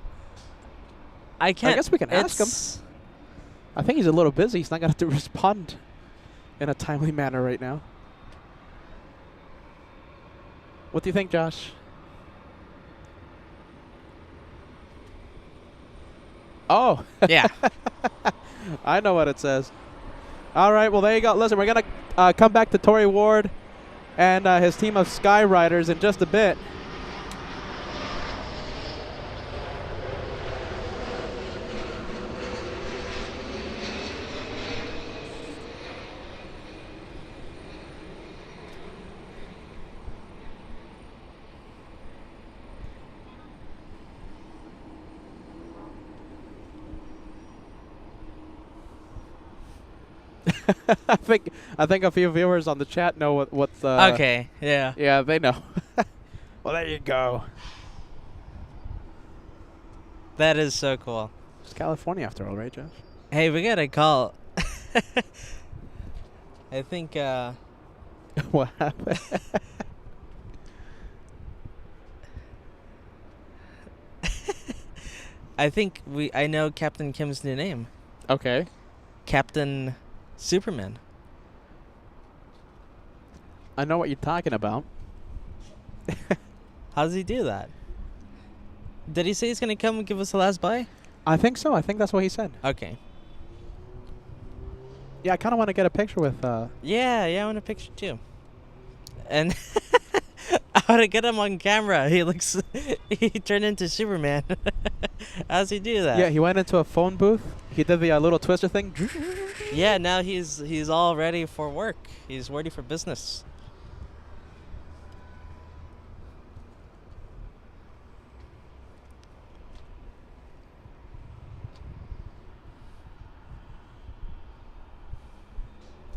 I guess we can ask him. I think he's a little busy. He's not going to have to respond in a timely manner right now. What do you think, Josh? Oh. Yeah. I know what it says. All right, well, there you go. Listen, we're going to come back to Tori Ward and his team of Skywriters in just a bit. I think a few viewers on the chat know what's okay, yeah. Yeah, they know. Well, there you go. That is so cool. It's California after all, right, Josh? Hey, we got a call. I think What happened? I know Captain Kim's new name. Okay. Captain Superman. I know what you're talking about. How does he do that? Did he say he's gonna come and give us the last buy? I think so. I think that's what he said. Okay. Yeah, I kind of want to get a picture with. Yeah, I want a picture too. And I want to get him on camera. He turned into Superman. How's he do that? Yeah, he went into a phone booth. He did the little twister thing. Yeah, now he's all ready for work. He's ready for business.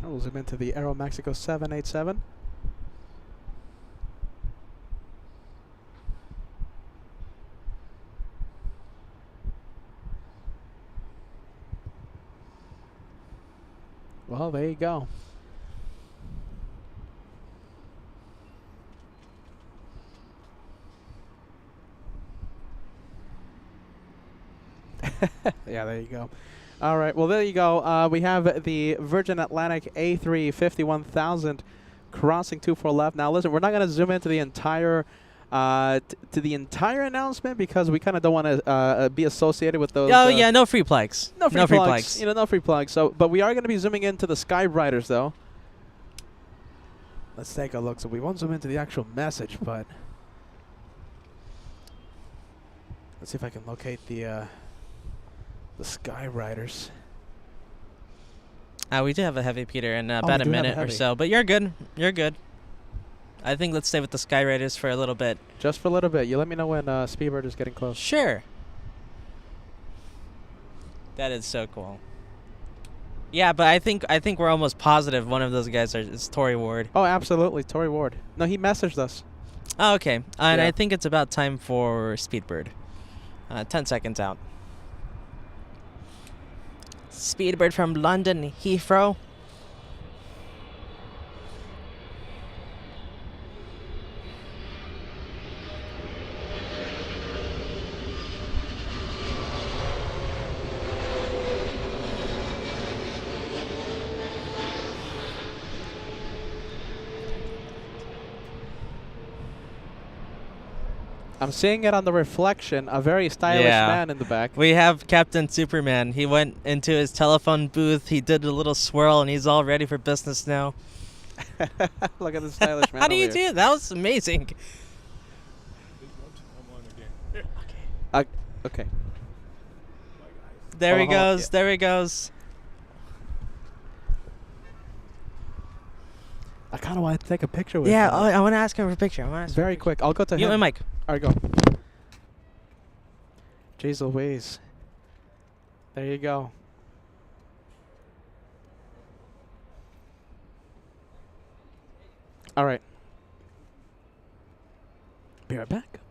We'll zoom into the Aero Mexico 787. Well, there you go. Yeah, there you go. All right, well, there you go. We have the Virgin Atlantic A350-1000 crossing 24 left. Now, listen, we're not going to zoom into the entire announcement because we kind of don't want to be associated with those. Oh yeah, no free plugs. No free plugs. You know, no free plugs. So, but we are going to be zooming into the Skywriters, though. Let's take a look. So we won't zoom into the actual message, but let's see if I can locate the Skywriters. We do have a heavy, Peter, in about a minute or so, but you're good. You're good. I think let's stay with the Skywriters for a little bit. Just for a little bit. You let me know when Speedbird is getting close. Sure. That is so cool. Yeah, but I think we're almost positive one of those guys is Tori Ward. Oh, absolutely, Tori Ward. No, he messaged us. Oh, okay. And Yeah. I think it's about time for Speedbird. 10 seconds out. Speedbird from London, Heathrow. I'm seeing it on the reflection. A very stylish man in the back. We have Captain Superman. He went into his telephone booth. He did a little swirl, and he's all ready for business now. Look at the stylish man. How do you over do here. it? That was amazing. Okay. There he Hold on, goes. yeah. There he goes. I kind of want to take a picture with Yeah, him. I want to ask him for a picture. I want to ask him Very quick. I'll go to You him. and Mike. All right, go. Jeez Louise. There you go. All right. Be right back.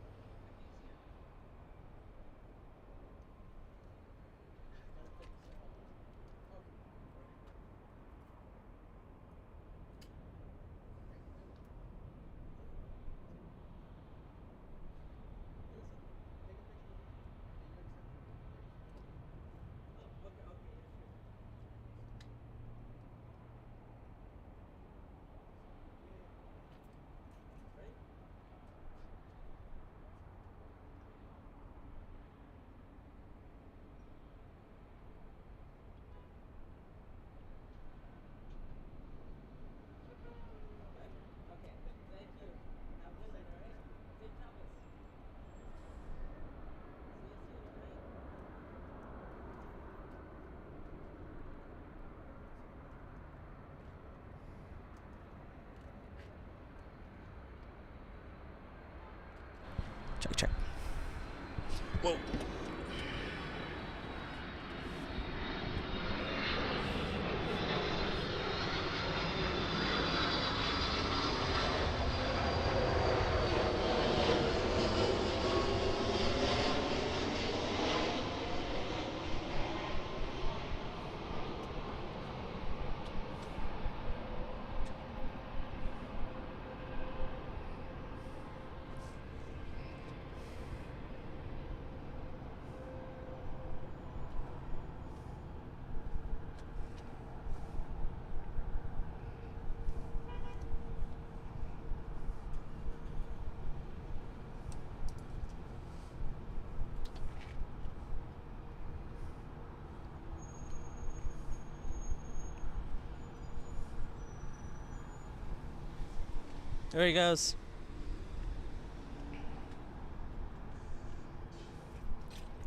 Check. Whoa. There he goes.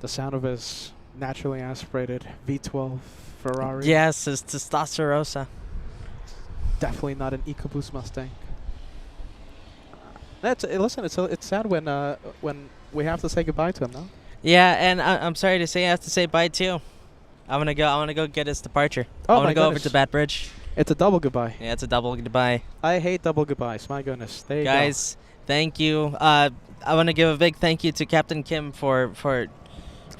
The sound of his naturally aspirated V12 Ferrari. Yes, it's Testosterosa. Definitely not an EcoBoost Mustang. Listen, it's sad when we have to say goodbye to him, no? Yeah, and I'm sorry to say I have to say bye too. I want to go get his departure. Oh, I want my to go over goodness. to Bat Bridge. It's a double goodbye. Yeah, it's a double goodbye. I hate double goodbyes. My goodness. There you Guys, thank you. I want to give a big thank you to Captain Kim for go.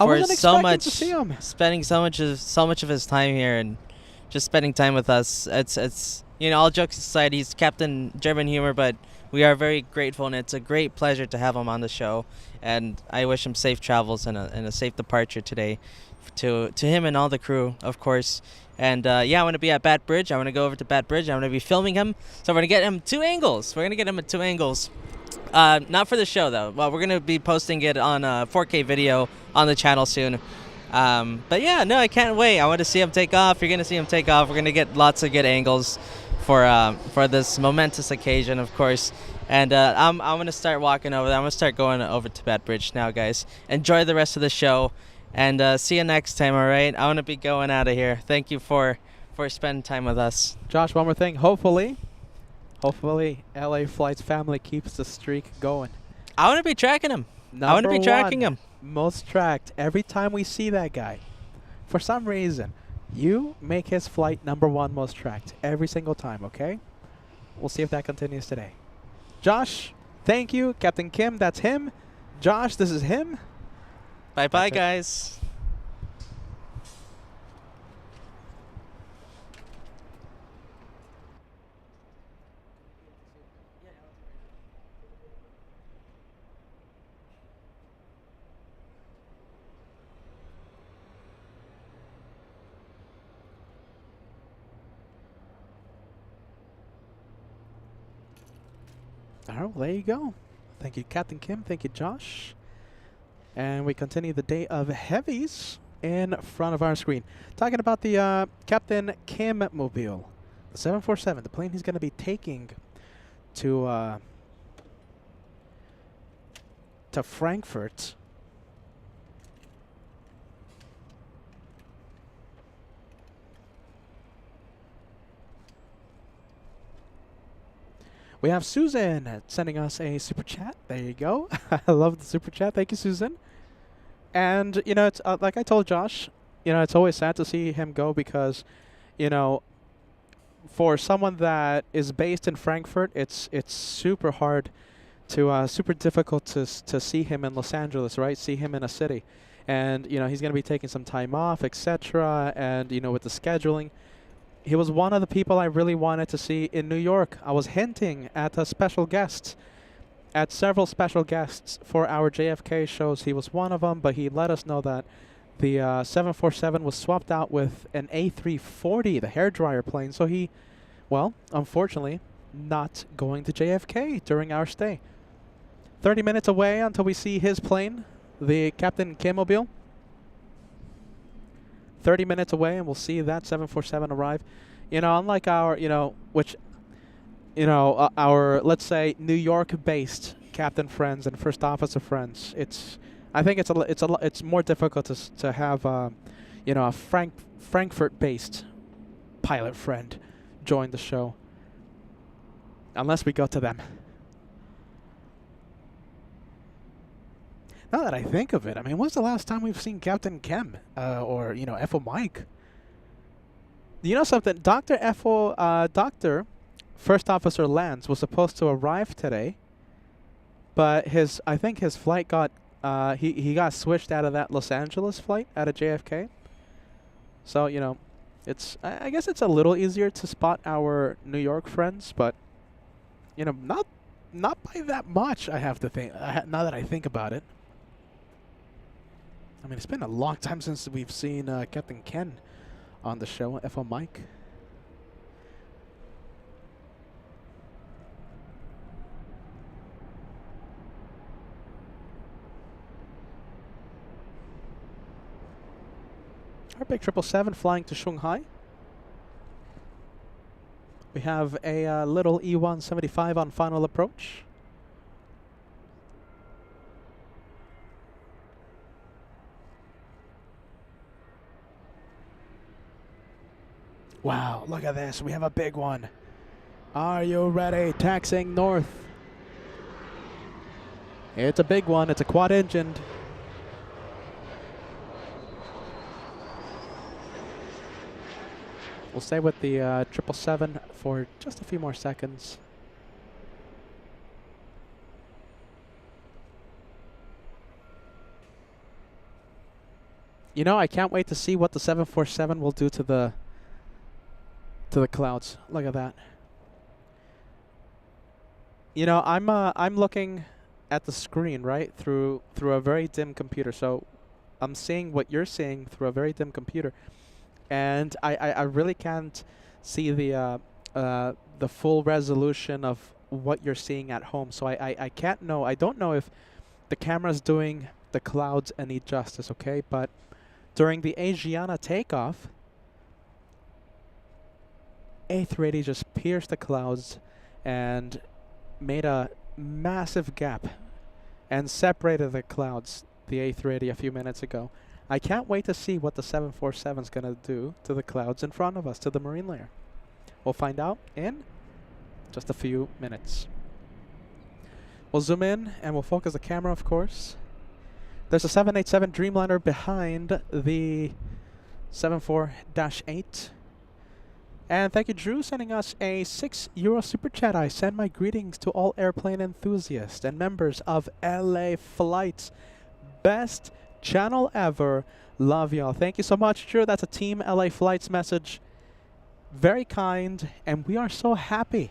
I wasn't so expecting much to see him. spending so much of his time here and just spending time with us. It's all jokes aside, he's Captain German Humor, but we are very grateful, and it's a great pleasure to have him on the show. And I wish him safe travels and a safe departure today, to him and all the crew, of course. And I want to be at Bat Bridge. I want to go over to Bat Bridge. I want to be filming him. So we're going to get him two angles. We're going to get him at two angles. Not for the show, though. Well, we're going to be posting it on a 4K video on the channel soon. But yeah, no, I can't wait. I want to see him take off. You're going to see him take off. We're going to get lots of good angles for this momentous occasion, of course. And I'm going to start walking over there. I'm going to start going over to Bat Bridge now, guys. Enjoy the rest of the show. And see you next time, all right? I want to be going out of here. Thank you for spending time with us. Josh, one more thing. Hopefully, LA Flights family keeps the streak going. I want to be tracking him. I want to be tracking him. Most tracked. Every time we see that guy, for some reason, you make his flight #1 most tracked every single time, okay? We'll see if that continues today. Josh, thank you. Captain Kim, that's him. Josh, this is him. Bye-bye, That's it. guys. Oh, there you go. Thank you, Captain Kim. Thank you, Josh. And we continue the day of heavies in front of our screen. Talking about the Captain Kim mobile, the 747, the plane he's going to be taking to Frankfurt. We have Susan sending us a super chat. There you go. I love the super chat. Thank you, Susan. And, you know, it's like I told Josh, you know, it's always sad to see him go because, you know, for someone that is based in Frankfurt, it's super hard to, super difficult to see him in Los Angeles, right? See him in a city. And, you know, he's going to be taking some time off, etc. And, you know, with the scheduling, he was one of the people I really wanted to see in New York. I was hinting at a special guest, at several special guests for our JFK shows. He was one of them, but he let us know that the 747 was swapped out with an A340, the hairdryer plane. So he, well, unfortunately, not going to JFK during our stay. 30 minutes away until we see his plane, the Captain K-Mobile. 30 minutes away, and we'll see that 747 arrive. You know, unlike our, you know, which, you know, our, let's say, New York-based captain friends and first officer friends, I think it's more difficult to have, you know, a Frankfurt-based pilot friend join the show, unless we go to them. Now that I think of it, I mean, when's the last time we've seen Captain Kim or, you know, FO Mike? You know something? Dr. First Officer Lance was supposed to arrive today, but I think his flight got, he got switched out of that Los Angeles flight out of JFK. So, you know, I guess it's a little easier to spot our New York friends, but, you know, not by that much, I have to think, now that I think about it. I mean, it's been a long time since we've seen Captain Ken on the show, FO Mike. Our big 777 flying to Shanghai. We have a little E-175 on final approach. Wow, look at this. We have a big one. Are you ready? Taxiing north. It's a big one. It's a quad-engined. We'll stay with the 777 for just a few more seconds. You know, I can't wait to see what the 747 will do to the clouds. Look at that. You know, I'm looking at the screen, right, through a very dim computer. So I'm seeing what you're seeing through a very dim computer, and I really can't see the full resolution of what you're seeing at home. So I can't know. I don't know if the camera's doing the clouds any justice. Okay, but during the Asiana takeoff, A380 just pierced the clouds and made a massive gap and separated the clouds, the A380, a few minutes ago. I can't wait to see what the 747 is going to do to the clouds in front of us, to the marine layer. We'll find out in just a few minutes. We'll zoom in and we'll focus the camera, of course. There's a 787 Dreamliner behind the 74-8. And thank you, Drew, sending us a €6 super chat. I send my greetings to all airplane enthusiasts and members of LA Flights. Best channel ever. Love y'all. Thank you so much, Drew. That's a Team LA Flights message. Very kind. And we are so happy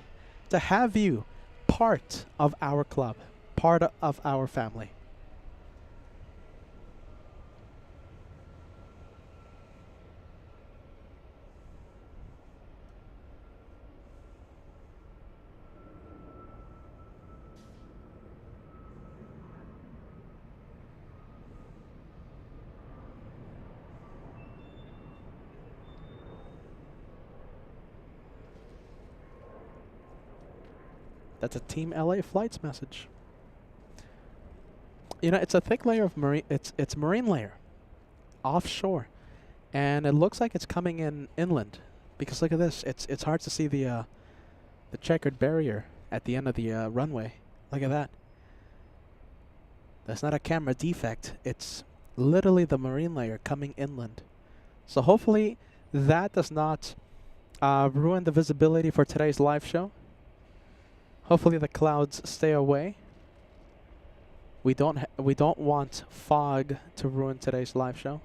to have you part of our club, part of our family. That's a Team LA Flights message. You know, it's a thick layer of marine. It's marine layer, offshore, and it looks like it's coming in inland. Because look at this. It's hard to see the checkered barrier at the end of the runway. Look at that. That's not a camera defect. It's literally the marine layer coming inland. So hopefully that does not ruin the visibility for today's live show. Hopefully the clouds stay away. We don't want fog to ruin today's live show.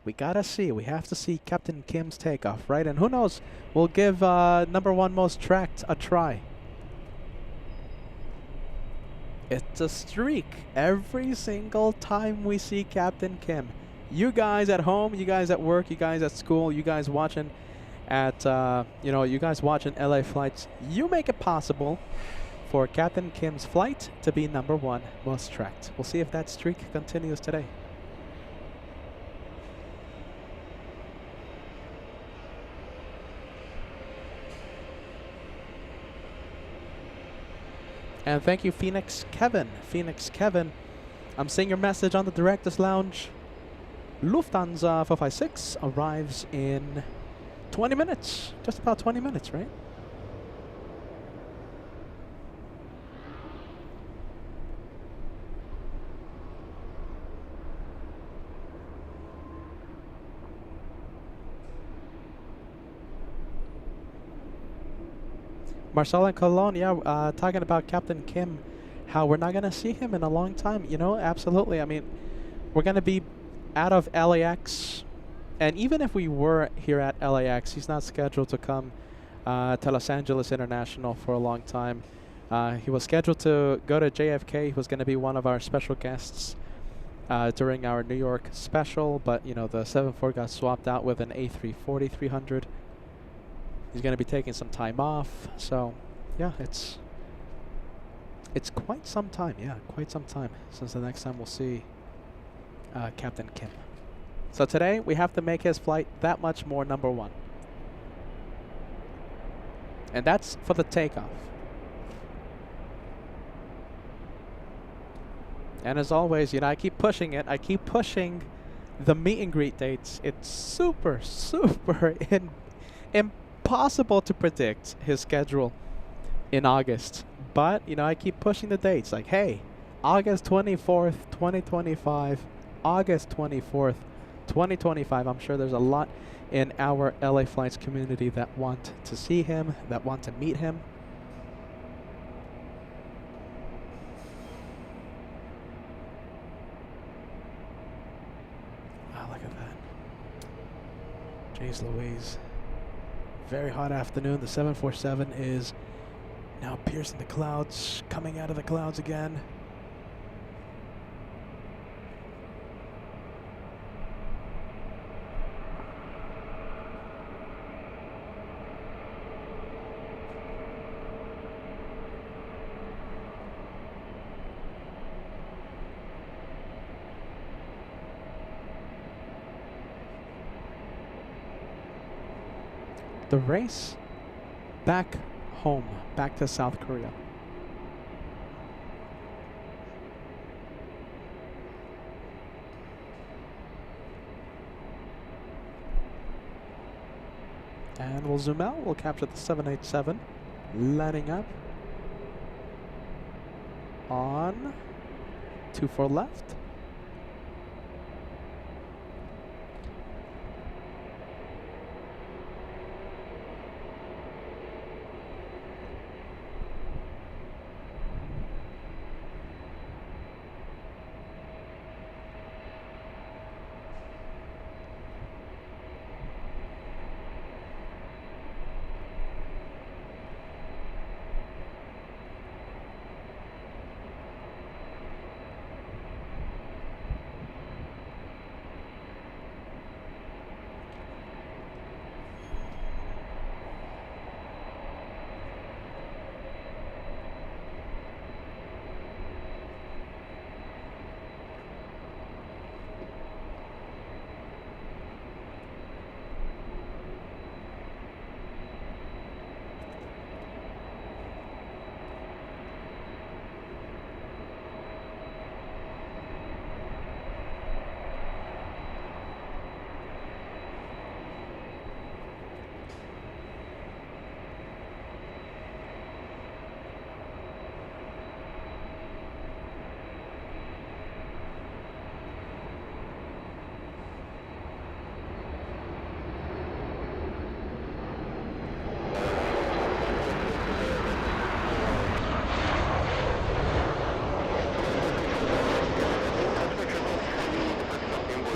We gotta see. We have to see Captain Kim's takeoff, right? And who knows? We'll give number one most tracked a try. It's a streak every single time we see Captain Kim. You guys at home, you guys at work, you guys at school, you guys watching at you guys watching LA Flights. You make it possible for Captain Kim's flight to be number one most tracked. We'll see if that streak continues today. And thank you, Phoenix Kevin. Phoenix Kevin, I'm seeing your message on the Director's Lounge. Lufthansa 456 arrives in 20 minutes. Just about 20 minutes, right? Marcel and Cologne, yeah, talking about Captain Kim, how we're not going to see him in a long time. You know, absolutely. I mean, we're going to be out of LAX. And even if we were here at LAX, he's not scheduled to come to Los Angeles International for a long time. He was scheduled to go to JFK. He was going to be one of our special guests during our New York special. But, you know, the 74 got swapped out with an A340-300. He's going to be taking some time off, so yeah, it's quite some time, quite some time since the next time we'll see Captain Kim. So today we have to make his flight that much more number one, and that's for the takeoff. And as always, you know, I keep pushing it. I keep pushing the meet and greet dates. It's super impossible to predict his schedule in August, but you know, I keep pushing the dates like, hey, August 24th 2025, August 24th 2025. I'm sure there's a lot in our LA Flights community that want to see him, that want to meet him. Wow, look at that. Jeez Louise. Very hot afternoon. The 747 is now piercing the clouds, coming out of the clouds again. The race back home, back to South Korea. And we'll zoom out, we'll capture the 787 landing up on 24 left.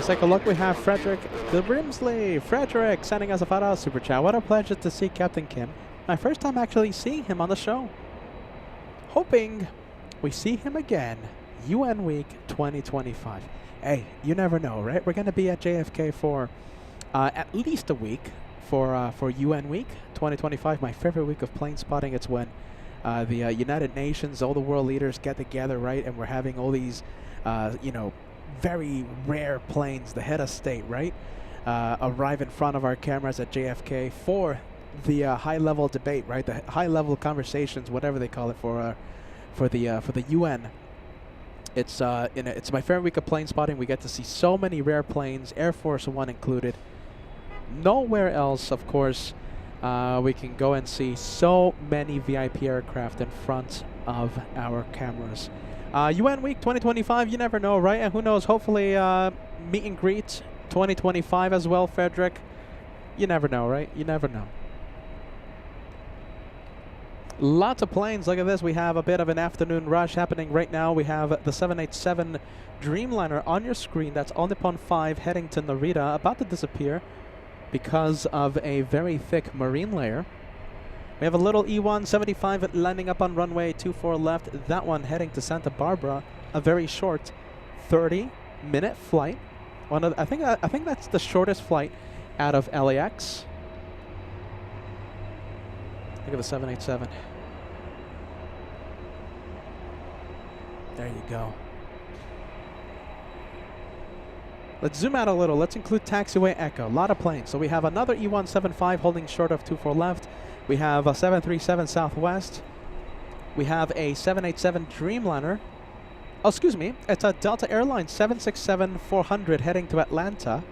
Let's take a look. We have Frederick Grimsley. Frederick sending us a $5 super chat. What a pleasure to see Captain Kim. My first time actually seeing him on the show. Hoping we see him again. UN Week 2025. Hey, you never know, right? We're going to be at JFK for at least a week for UN Week 2025. My favorite week of plane spotting. It's when the United Nations, all the world leaders get together, right? And we're having all these, you know, very rare planes, the head of state, right? Arrive in front of our cameras at JFK for the high-level debate, right? The high-level conversations, whatever they call it, for the UN. It's it's my favorite week of plane spotting. We get to see so many rare planes, Air Force One included. Nowhere else, of course, we can go and see so many VIP aircraft in front of our cameras. UN Week 2025, you never know, right? And who knows, hopefully meet and greet 2025 as well, Frederick. You never know, right? You never know. Lots of planes. Look at this. We have a bit of an afternoon rush happening right now. We have the 787 Dreamliner on your screen. That's All Nippon 5 heading to Narita, about to disappear because of a very thick marine layer. We have a little E175 landing up on runway 24 left. That one heading to Santa Barbara. A very short 30-minute flight. I think that's the shortest flight out of LAX. Look at the 787. There you go. Let's zoom out a little. Let's include taxiway echo. A lot of planes. So we have another E175 holding short of 24 left. We have a 737 Southwest. We have a 787 Dreamliner. Oh, excuse me. It's a Delta Airlines 767-400 heading to Atlanta.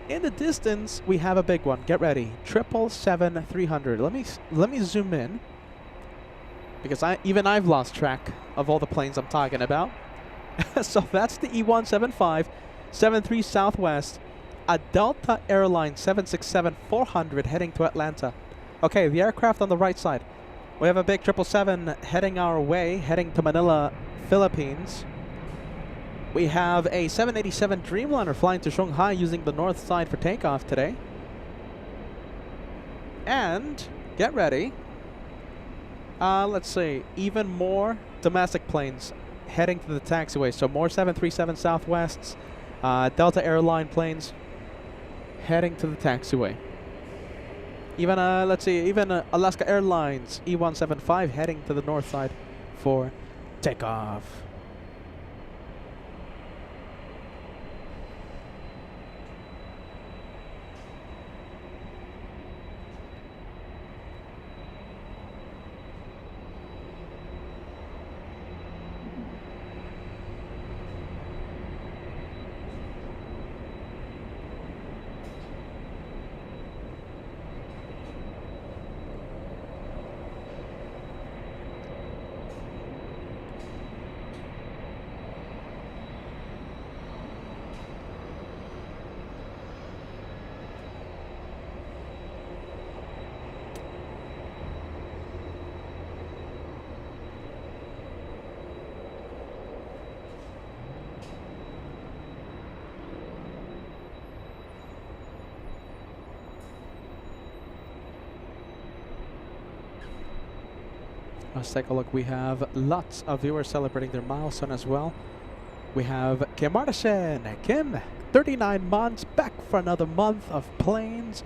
In the distance, we have a big one. Get ready. 777-300. Let me zoom in, because I've lost track of all the planes I'm talking about. So that's the E175, 73 Southwest, a Delta Airlines 767-400 heading to Atlanta. Okay, the aircraft on the right side. We have a big 777 heading our way, heading to Manila, Philippines. We have a 787 Dreamliner flying to Shanghai using the north side for takeoff today. And, get ready, let's see, even more domestic planes heading to the taxiway. So more 737 Southwests, Delta Airline planes heading to the taxiway. Even, let's see, even Alaska Airlines E175 heading to the north side for takeoff. Let's take a look. We have lots of viewers celebrating their milestone as well. We have Kim Artisan. Kim, 39 months, back for another month of planes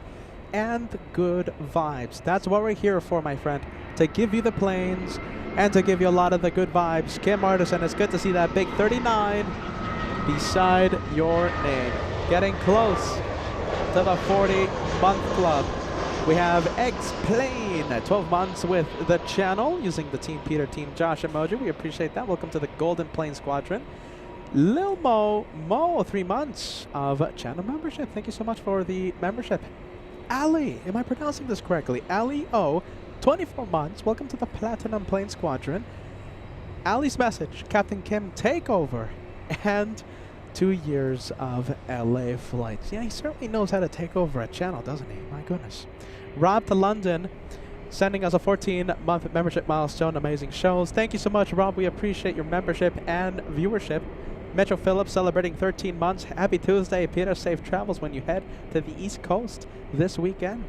and good vibes. That's what we're here for, my friend, to give you the planes and to give you a lot of the good vibes. Kim Artisan, it's good to see that big 39 beside your name. Getting close to the 40-month club. We have X-Plane, 12 months with the channel, using the Team Peter, Team Josh emoji. We appreciate that. Welcome to the Golden Plane Squadron. Lil Mo, 3 months of channel membership. Thank you so much for the membership. Ali, am I pronouncing this correctly? Ali O, 24 months. Welcome to the Platinum Plane Squadron. Ali's message, Captain Kim takeover, and 2 years of LA flights. Yeah, he certainly knows how to take over a channel, doesn't he? My goodness. Rob to London, sending us a 14-month membership milestone. Amazing shows. Thank you so much, Rob. We appreciate your membership and viewership. Metro Phillips celebrating 13 months. Happy Tuesday, Peter. Safe travels when you head to the East Coast this weekend.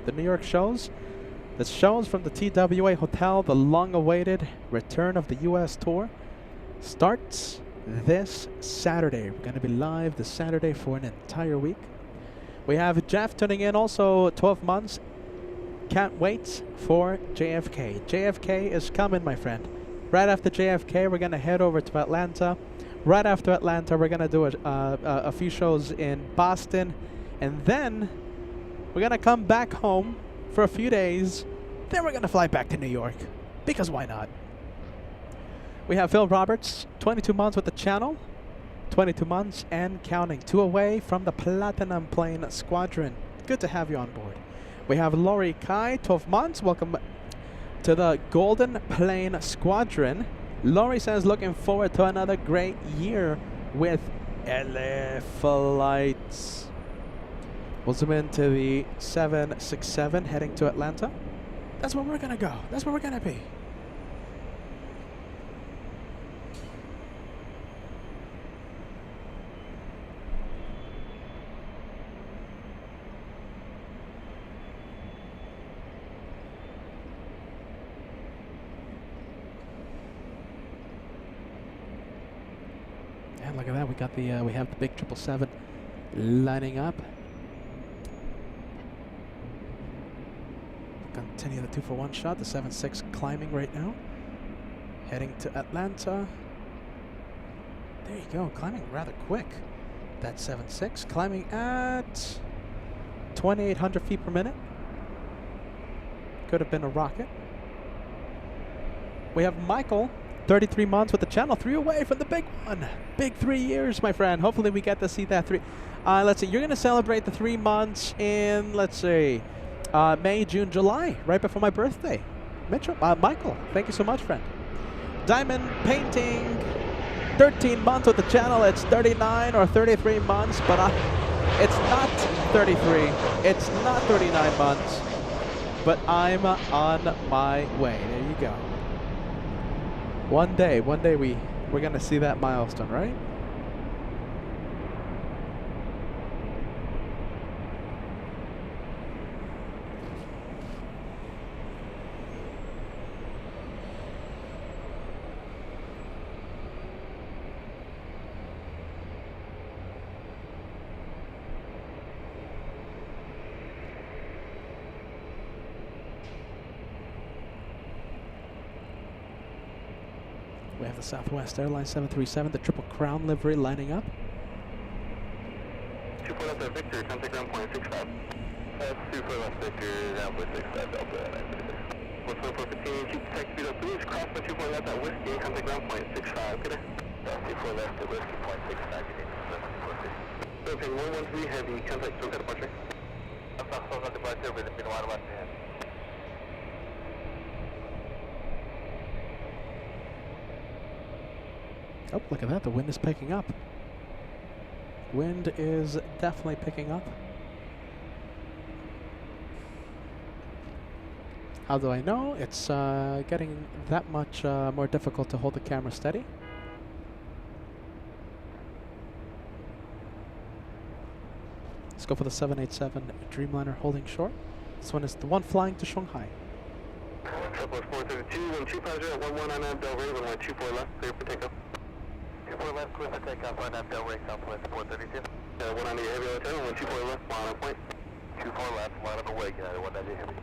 The New York shows. The shows from the TWA Hotel, the long-awaited return of the U.S. tour, starts this Saturday. We're going to be live this Saturday for an entire week. We have Jeff tuning in also 12 months. Can't wait for JFK. JFK is coming, my friend. Right after JFK, we're going to head over to Atlanta. Right after Atlanta, we're going to do a few shows in Boston. And then we're going to come back home for a few days. Then we're going to fly back to New York. Because why not? We have Phil Roberts, 22 months with the channel. 22 months and counting. 2 away from the Platinum Plane Squadron. Good to have you on board. We have Lori Kai, 12 months. Welcome to the Golden Plane Squadron. Lori says, looking forward to another great year with LA Flights. We'll zoom into the 767 heading to Atlanta. That's where we're going to go. That's where we're going to be. Look at that. We got the we have the big 777 lining up. Continue the 241 shot. The 76 climbing right now. Heading to Atlanta. There you go. Climbing rather quick. That 76 climbing at 2,800 feet per minute. Could have been a rocket. We have Michael. 33 months with the channel, 3 away from the big one. Big 3 years, my friend. Hopefully we get to see that 3. Let's see, you're going to celebrate the 3 months in, let's see, May, June, July, right before my birthday. Michael, thank you so much, friend. Diamond Painting, 13 months with the channel. It's 39 or 33 months, but it's not 33. It's not 39 months, but I'm on my way. There you go. One day we're gonna see that milestone, right? We have the Southwest Airlines 737, the Triple Crown livery lining up. 24 left Victor, contact ground point 65. That's 24 left Victor, down point 65, Delta 936. 12415, keep taxi speed up, please. Cross by 24 left at Whiskey, contact ground point 65, good day. That's 24 left at Whiskey, point 65, good day. Okay, 113 heavy, contact SoCal departure. I'm not SoCal departure, but it's been a while left ahead. Oh, look at that. The wind is picking up. Wind is definitely picking up. How do I know? It's getting that much more difficult to hold the camera steady. Let's go for the 787 Dreamliner holding short. This one is the one flying to Shanghai. Triple 432, 1250 at 119 Del Rey, 1124 left, clear for takeoff. 24 left, clear for takeoff on Del Rey, Southwest 432. 190 heavy hotel, 124 left, line on point. 24 left, line on the way, United 190 heavy.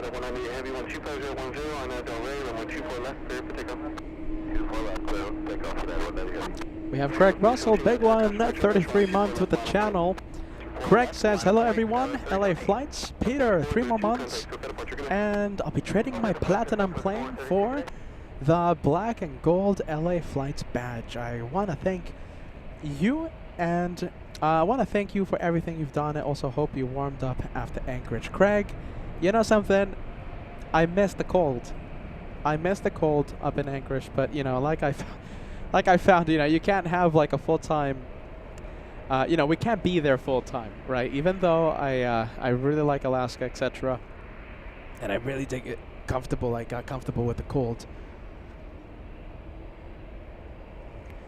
Got a 198 heavy 12510 on Del Rey, runway 24 left, clear for takeoff. 24 left, clear, takeoff for that 198. We have Craig Russell, big one, 33 months with the channel. Craig says, hello everyone, LA Flights. Peter, 3 more months. And I'll be trading my platinum plane for the black and gold LA Flights badge. I want to thank you, and I want to thank you for everything you've done. I also hope you warmed up after Anchorage. Craig, you know something? I miss the cold. I miss the cold up in Anchorage, but you know, like I found, you know, you can't have like a full-time, you know, we can't be there full-time, right? Even though I really like Alaska, etc., and I really dig it comfortable. I got comfortable with the cold.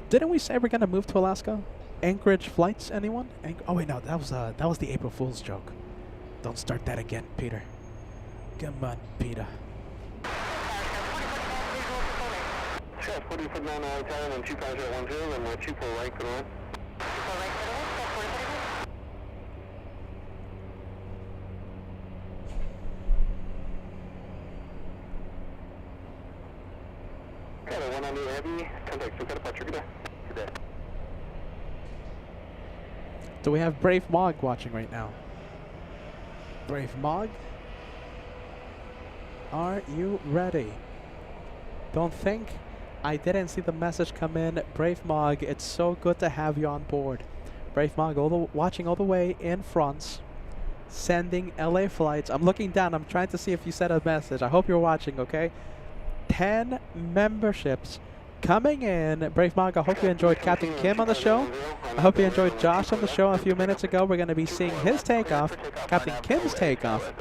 Didn't we say we're gonna move to Alaska? Anchorage flights, anyone? Oh wait, no, that was the April Fool's joke. Don't start that again, Peter. Come on, Peter. Sure, 40 foot 9 Italian and 25010, and 24 right, good one. Got a 198 heavy, contact to departure, good day. Good day. Do we have Brave Mog watching right now? Brave Mog? Are you ready? Don't think I didn't see the message come in. Brave Mog, it's so good to have you on board. Brave Mog, watching all the way in France, sending LA Flights. I'm looking down. I'm trying to see if you sent a message. I hope you're watching, okay? 10 memberships coming in. Brave Mog, I hope you enjoyed Captain Kim on the show. I hope you enjoyed Josh on the show a few minutes ago. We're going to be seeing his takeoff, Captain Kim's takeoff,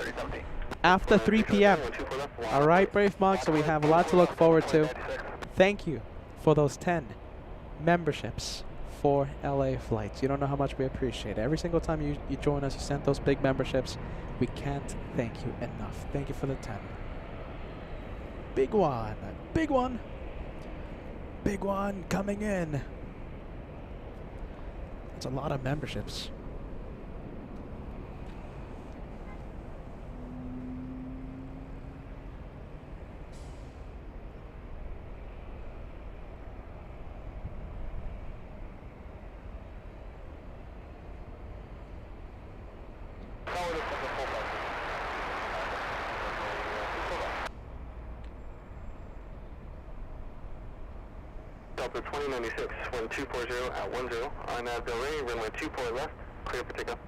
after 3 p.m. All right, Brave Mog, so we have a lot to look forward to. Thank you for those 10 memberships for LA Flights. You don't know how much we appreciate it. Every single time you join us, you send those big memberships. We can't thank you enough. Thank you for the 10. Big one. Big one. Big one coming in. That's a lot of memberships. Delta 2096, 1240 at 10, on Del Rey, runway 24 left, clear for takeoff.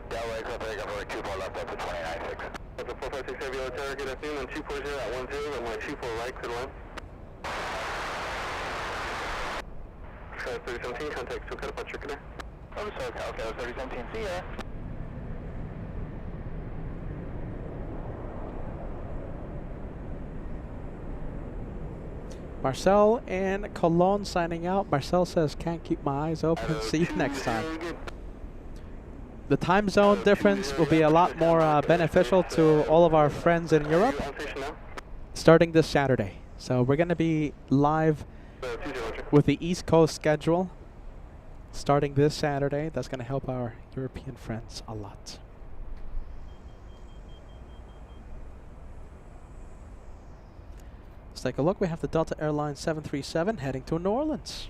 Del Rey, clear for takeoff, runway 24 left, Delta 2096. Delta 456 Heavy Tower, good afternoon, on 240 at 10, runway 24 right, clear line. Sky 3017, contact SoCal departure, good day. Over SoCal, Sky 3017, see ya. Marcel and Cologne signing out. Marcel says, can't keep my eyes open. See you next time. The time zone difference will be a lot more beneficial to all of our friends in Europe starting this Saturday. So we're going to be live with the East Coast schedule starting this Saturday. That's going to help our European friends a lot. Let's take a look. We have the Delta Airlines 737 heading to New Orleans.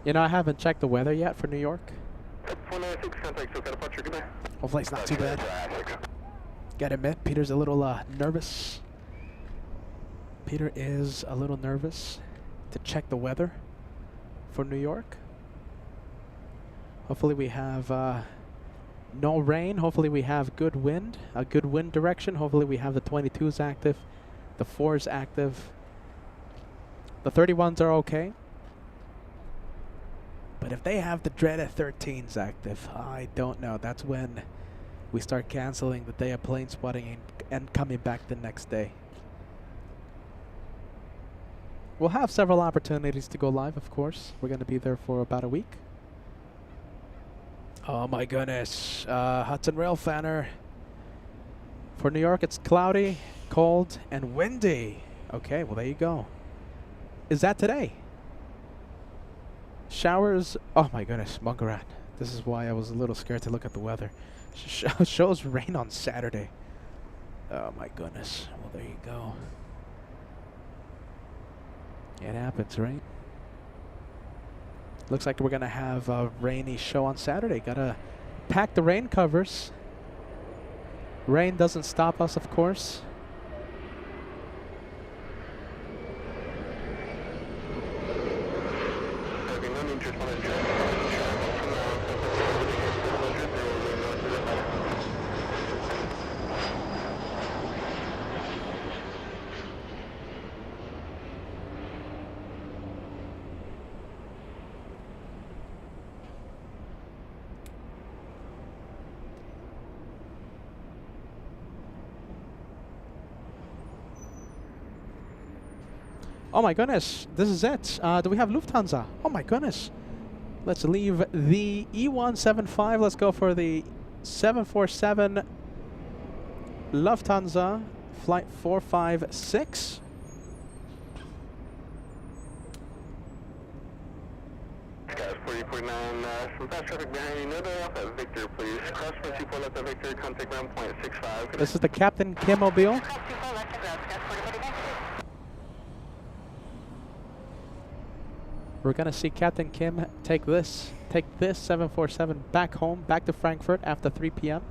You know, I haven't checked the weather yet for New York. 496, contact SoCal departure, good day. Hopefully it's not too bad. Gotta admit, Peter's a little nervous. Peter is a little nervous to check the weather for New York. Hopefully we have no rain. Hopefully we have good wind, a good wind direction. Hopefully we have the 22s active, the 4s active. The 31s are okay. But if they have the dreaded 13s active, I don't know. That's when we start canceling the day of plane spotting and coming back the next day. We'll have several opportunities to go live, of course. We're going to be there for about a week. Oh my goodness. Hudson Rail Fanner. For New York, it's cloudy. cold and windy. Okay, well there you go. Is that today? Showers. Oh my goodness, Mungarat. This is why I was a little scared to look at the weather. Shows rain on Saturday. Oh my goodness. Well, there you go. It happens, right? Looks like we're gonna have a rainy show on Saturday. Gotta pack the rain covers. Rain doesn't stop us, of course. Oh my goodness, this is it. Do we have Lufthansa? Oh my goodness. Let's leave the E175. Let's go for the 747 Lufthansa flight 456. Guys, 4049, some fast traffic behind you. No delay off at Victor, please. Cross from 24 left at Victor, contact ground point 65. This is the Captain Kim Mobile. We're gonna see Captain Kim take this 747 back home, back to Frankfurt after 3 p.m.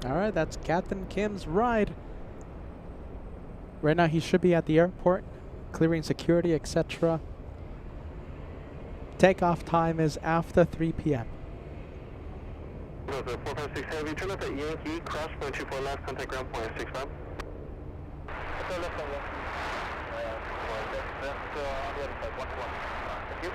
Alright, that's Captain Kim's ride. Right now he should be at the airport, clearing security, etc. Takeoff time is after 3 p.m. 456 Heavy, turn left at Yankee, cross point 24 left, contact ground point 65. Turn left on Yankee. That's on the other side, 1 to 1. Thank you.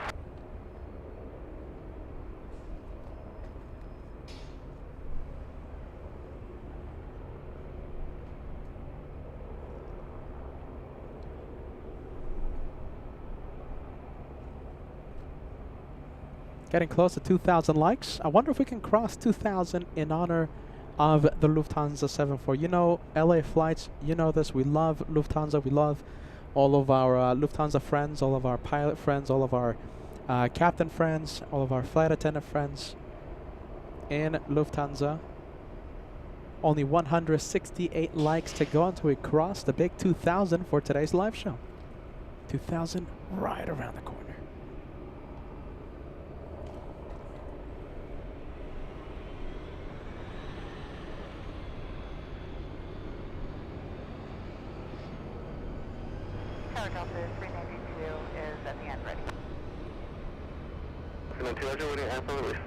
Getting close to 2,000 likes. I wonder if we can cross 2,000 in honor of the Lufthansa 74. You know, LA flights, you know this. We love Lufthansa. We love all of our Lufthansa friends, all of our pilot friends, all of our captain friends, all of our flight attendant friends in Lufthansa. Only 168 likes to go until we cross the big 2,000 for today's live show. 2,000 right around the corner. Delta 392 is at the end ready. 200, waiting after release.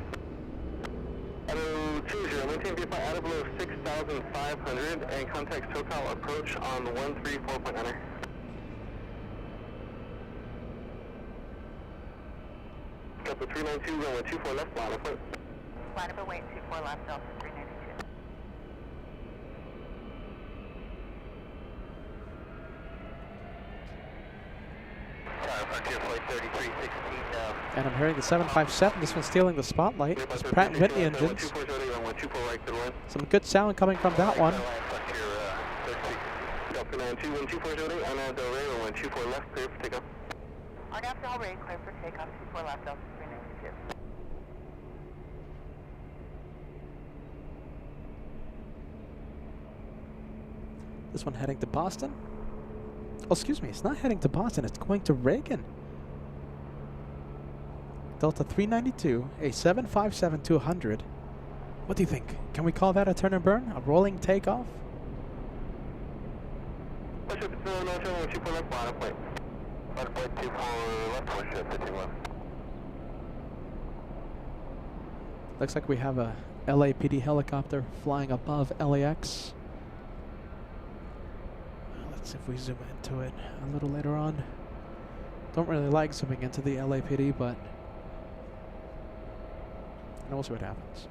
Hello, 20, maintain VFI out of below 6,500 and contact SoCal approach on 134.9. Delta 392, runway 24 left, line up. Line up away 24 left, Delta 392. And I'm hearing the 757, this one's stealing the spotlight. It's Pratt & Whitney engines. Some good sound coming from that one. RNAV Del Rey, clear for takeoff, 24 left, Delta 392. This one heading to Boston. Oh, excuse me, it's not heading to Boston, it's going to Reagan. Delta 392, a 757-200. What do you think? Can we call that a turn and burn? A rolling takeoff? Looks like we have a LAPD helicopter flying above LAX. Let's see if we zoom into it a little later on. Don't really like zooming into the LAPD, but we'll see what happens.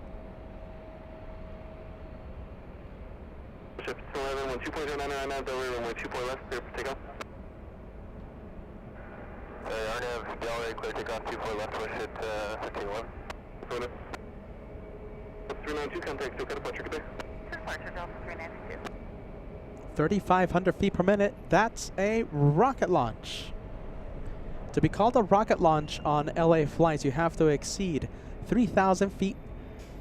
Ship 11, 12.09, Delray, runway 24 left, clear for takeoff. RNAV, Delray, clear takeoff, 24 left, push it, 15-1. 392, contact, SoCal departure, good day. Departure Delta 392. 3,500 feet per minute. That's a rocket launch. To be called a rocket launch on LA flights, you have to exceed 3,000 feet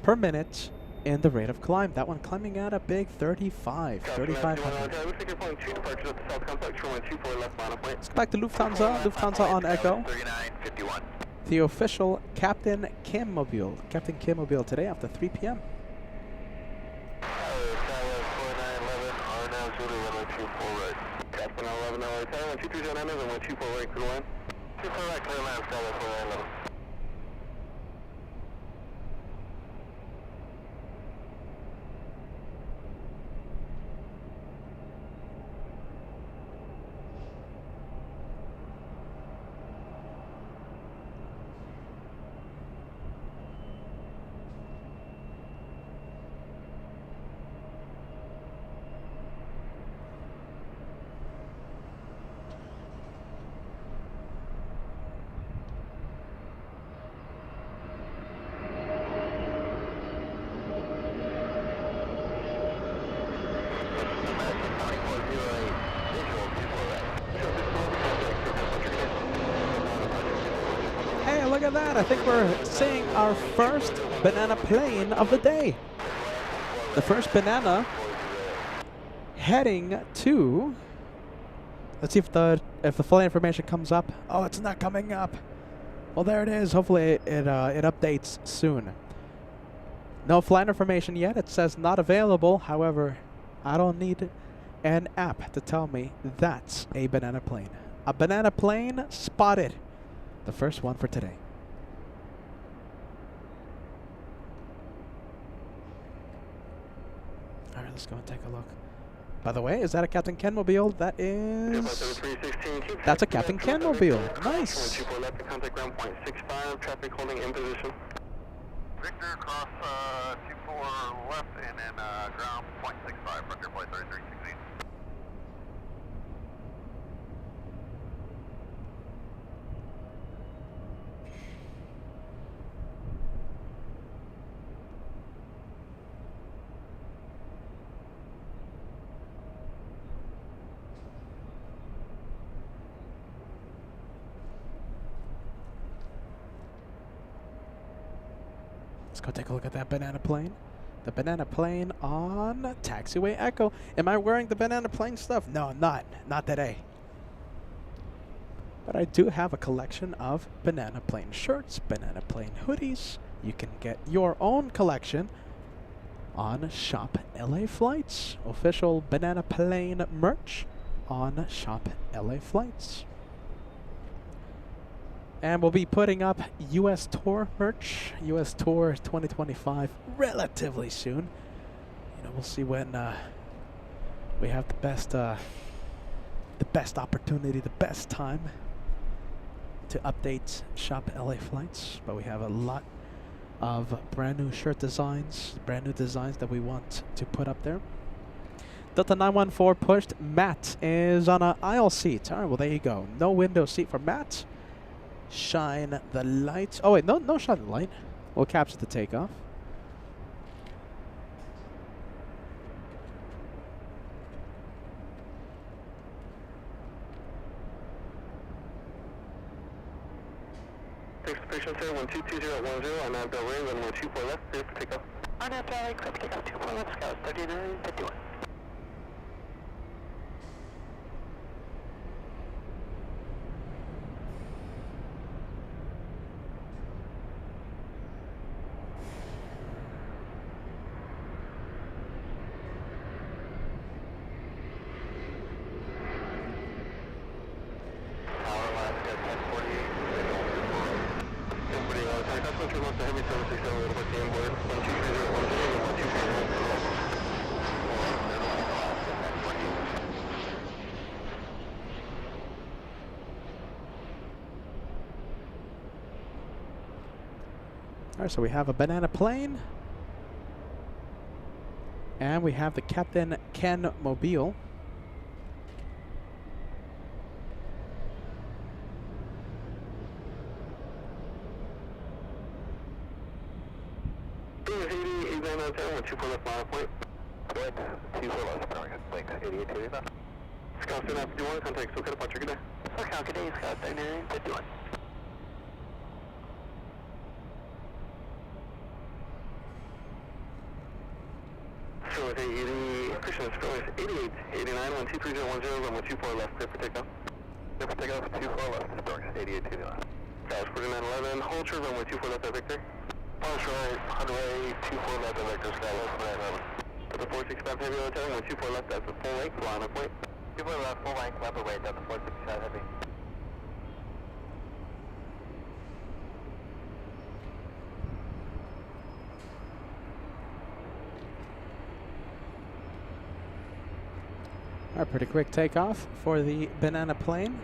per minute in the rate of climb. That one climbing at a big 3,500. Looks like you're flying 2 departures at the south complex, runway 24 left, line of flight. Let's go back to Lufthansa. Lufthansa on Echo. 3951. The official Captain Kim Mobile. Captain Kim Mobile today after 3 p.m. Captain 11, LA, Tower, 2309, runway 24 right, clear line. 24 right, clear line, Skywriter 4911. Hey, look at that. I think we're seeing our first banana plane of the day. The first banana heading to... Let's see if the flight information comes up. Oh, it's not coming up. Well, there it is. Hopefully it updates soon. No flight information yet. It says not available. However, I don't need an app to tell me that's a banana plane. A banana plane spotted. The first one for today. All right, let's go and take a look. By the way, is that a Captain Ken Mobile? That is... That's a Captain Ken Mobile. Nice. Contact ground point 65, traffic holding in position. Victor, cross 24 left and then ground point 65, Frontier Flight 3316. Let's go take a look at that banana plane. The banana plane on Taxiway Echo. Am I wearing the banana plane stuff? No, I'm not. Not today. But I do have a collection of banana plane shirts, banana plane hoodies. You can get your own collection on Shop LA Flights. Official banana plane merch on Shop LA Flights. And we'll be putting up US Tour merch, US Tour 2025, relatively soon. You know, we'll see when we have the best opportunity, the best time to update Shop LA Flights. But we have a lot of brand new shirt designs, brand new designs that we want to put up there. Delta 914 pushed. Matt is on an aisle seat. All right, well, there you go. No window seat for Matt. Shine the light. Oh, wait, no shine the light. We'll capture the takeoff. Expression sir, 122010, on Delray, runway 24 left, clear for takeoff. On Delray, clear for takeoff, 24 left, Scout 3951. Alright, so we have a banana plane. And we have the Captain Ken Mobile. Christian, 88, 89, 123.010, runway 24 left, clear for takeoff. Clear for takeoff, 24 left, Storks, 88, 89. Dallas 4911, hold short, runway 24 left, Victor. Pulse right, runway 24 left, Victor, Skywriter 4911. Delta 465 heavy, hotel, runway 24 left, that's a full length, line up weight. 24 left, full length, left away, Delta 465 heavy. Alright, pretty quick takeoff for the banana plane.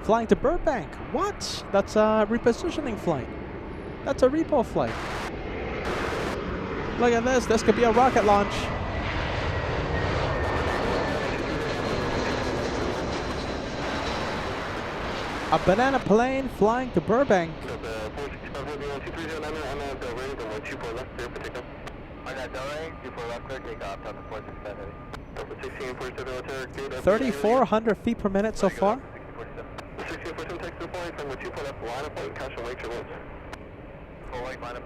Flying to Burbank. What? That's a repositioning flight. That's a repo flight. Look at this. This could be a rocket launch. A banana plane flying to Burbank. I got Delray, 24 left, clear takeoff, Delta 465 heavy. Delta 1647, 3,400 feet per minute so far. 1647 takes the point, from the 24 left, line of point, caution, wait your lips.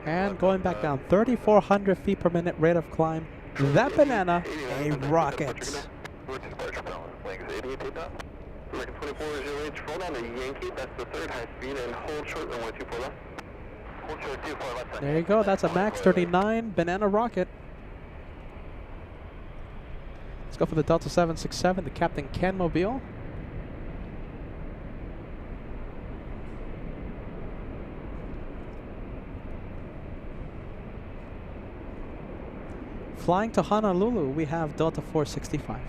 And going back down, 3,400 feet per minute rate of climb. That banana, a rocket. American 2408, roll down to Yankee, that's the third high speed, and hold short, runway 24 left. Hold short, 24 left. There you go, that's a Max 39 banana rocket. Let's go for the Delta 767, the Captain Ken Mobile. Flying to Honolulu, we have Delta 465.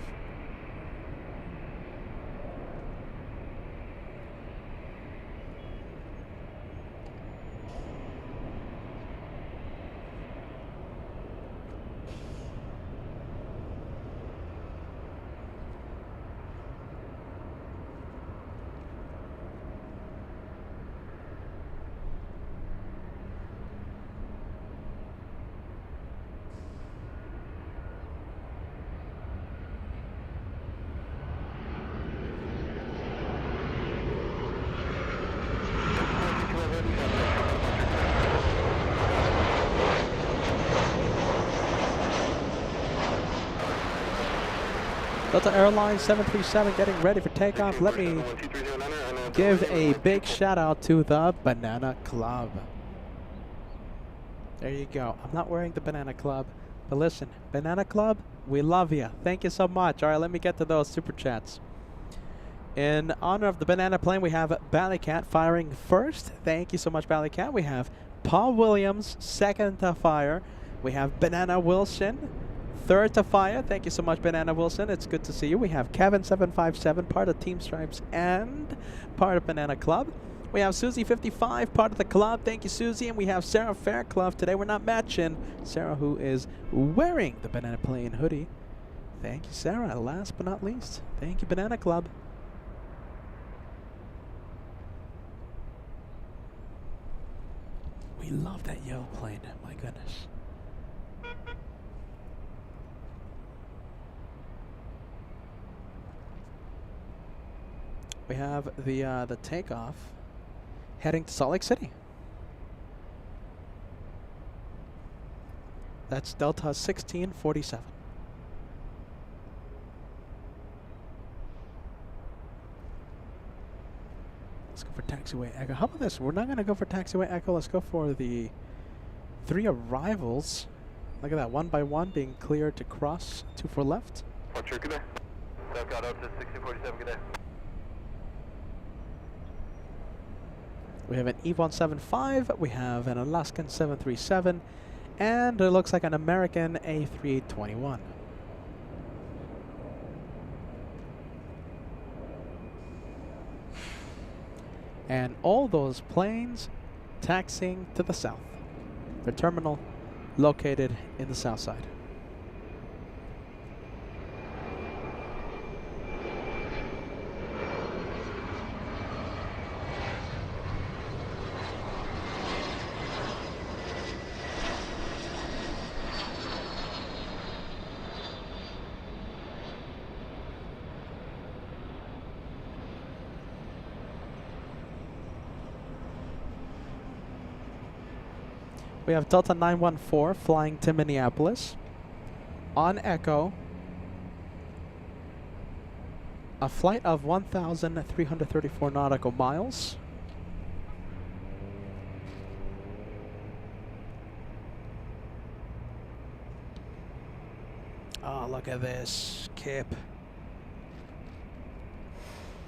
Delta Airlines 737 getting ready for takeoff. Let me give a big shout out to the Banana Club. There you go. I'm not wearing the Banana Club, but listen, Banana Club, we love you. Thank you so much. All right, let me get to those super chats. In honor of the banana plane, we have Ballycat firing first. Thank you so much, Ballycat. We have Paul Williams second to fire. We have Banana Wilson third to fire. Thank you so much, Banana Wilson. It's good to see you. We have Kevin757, part of Team Stripes and part of Banana Club. We have Susie55, part of the club. Thank you, Susie. And we have Sarah Fairclough. Today we're not matching Sarah, who is wearing the Banana Plane hoodie. Thank you, Sarah. Last but not least, thank you, Banana Club. We love that yellow plane. My goodness. We have the takeoff heading to Salt Lake City. That's Delta 1647. Let's go for taxiway Echo. How about this? We're not going to go for taxiway Echo. Let's go for the 3 arrivals. Look at that, one by one being cleared to cross. 24 left. Watch your good day. I've got up to 1647, good day. We have an E175, we have an Alaskan 737, and it looks like an American A321. And all those planes taxiing to the south. The terminal located in the south side. We have Delta 914 flying to Minneapolis on Echo. A flight of 1,334 nautical miles. Oh, look at this, Kip.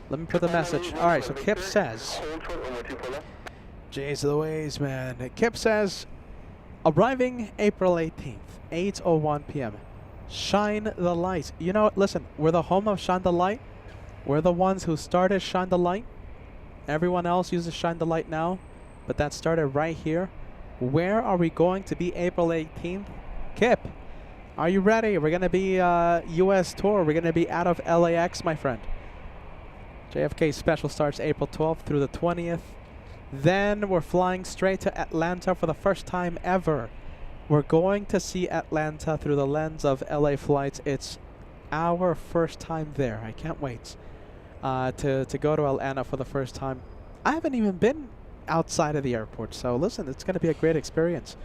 Let me put the message. All right, so Kip says, Jeez Louise, man. Kip says, arriving April 18th, 8:01 p.m. Shine the light. You know what? Listen, we're the home of Shine the Light. We're the ones who started Shine the Light. Everyone else uses Shine the Light now, but that started right here. Where are we going to be April 18th? Kip, are you ready? We're going to be U.S. tour. We're going to be out of LAX, my friend. JFK special starts April 12th through the 20th. Then we're flying straight to Atlanta for the first time ever. We're going to see Atlanta through the lens of LA flights. It's our first time there. I can't wait to go to Atlanta for the first time. I haven't even been outside of the airport, so listen, it's going to be a great experience.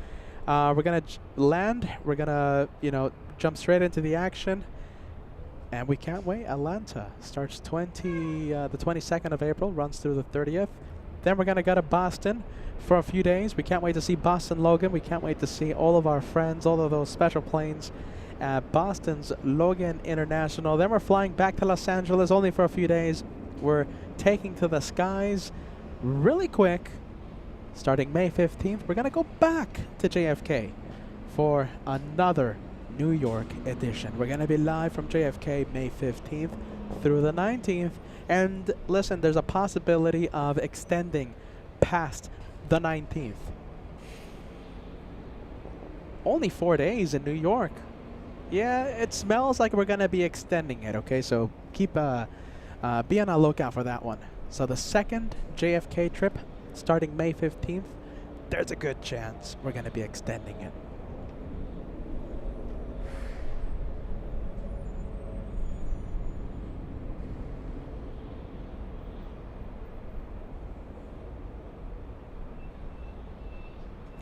We're going to land. We're going to, jump straight into the action. And we can't wait. Atlanta starts the 22nd of April, runs through the 30th. Then we're going to go to Boston for a few days. We can't wait to see Boston Logan. We can't wait to see all of our friends, all of those special planes at Boston's Logan International. Then we're flying back to Los Angeles only for a few days. We're taking to the skies really quick. Starting May 15th, we're going to go back to JFK for another New York edition. We're going to be live from JFK May 15th through the 19th. And listen, there's a possibility of extending past the 19th. Only 4 days in New York. Yeah, it smells like we're going to be extending it, okay? So keep be on the lookout for that one. So the second JFK trip, starting May 15th, there's a good chance we're going to be extending it.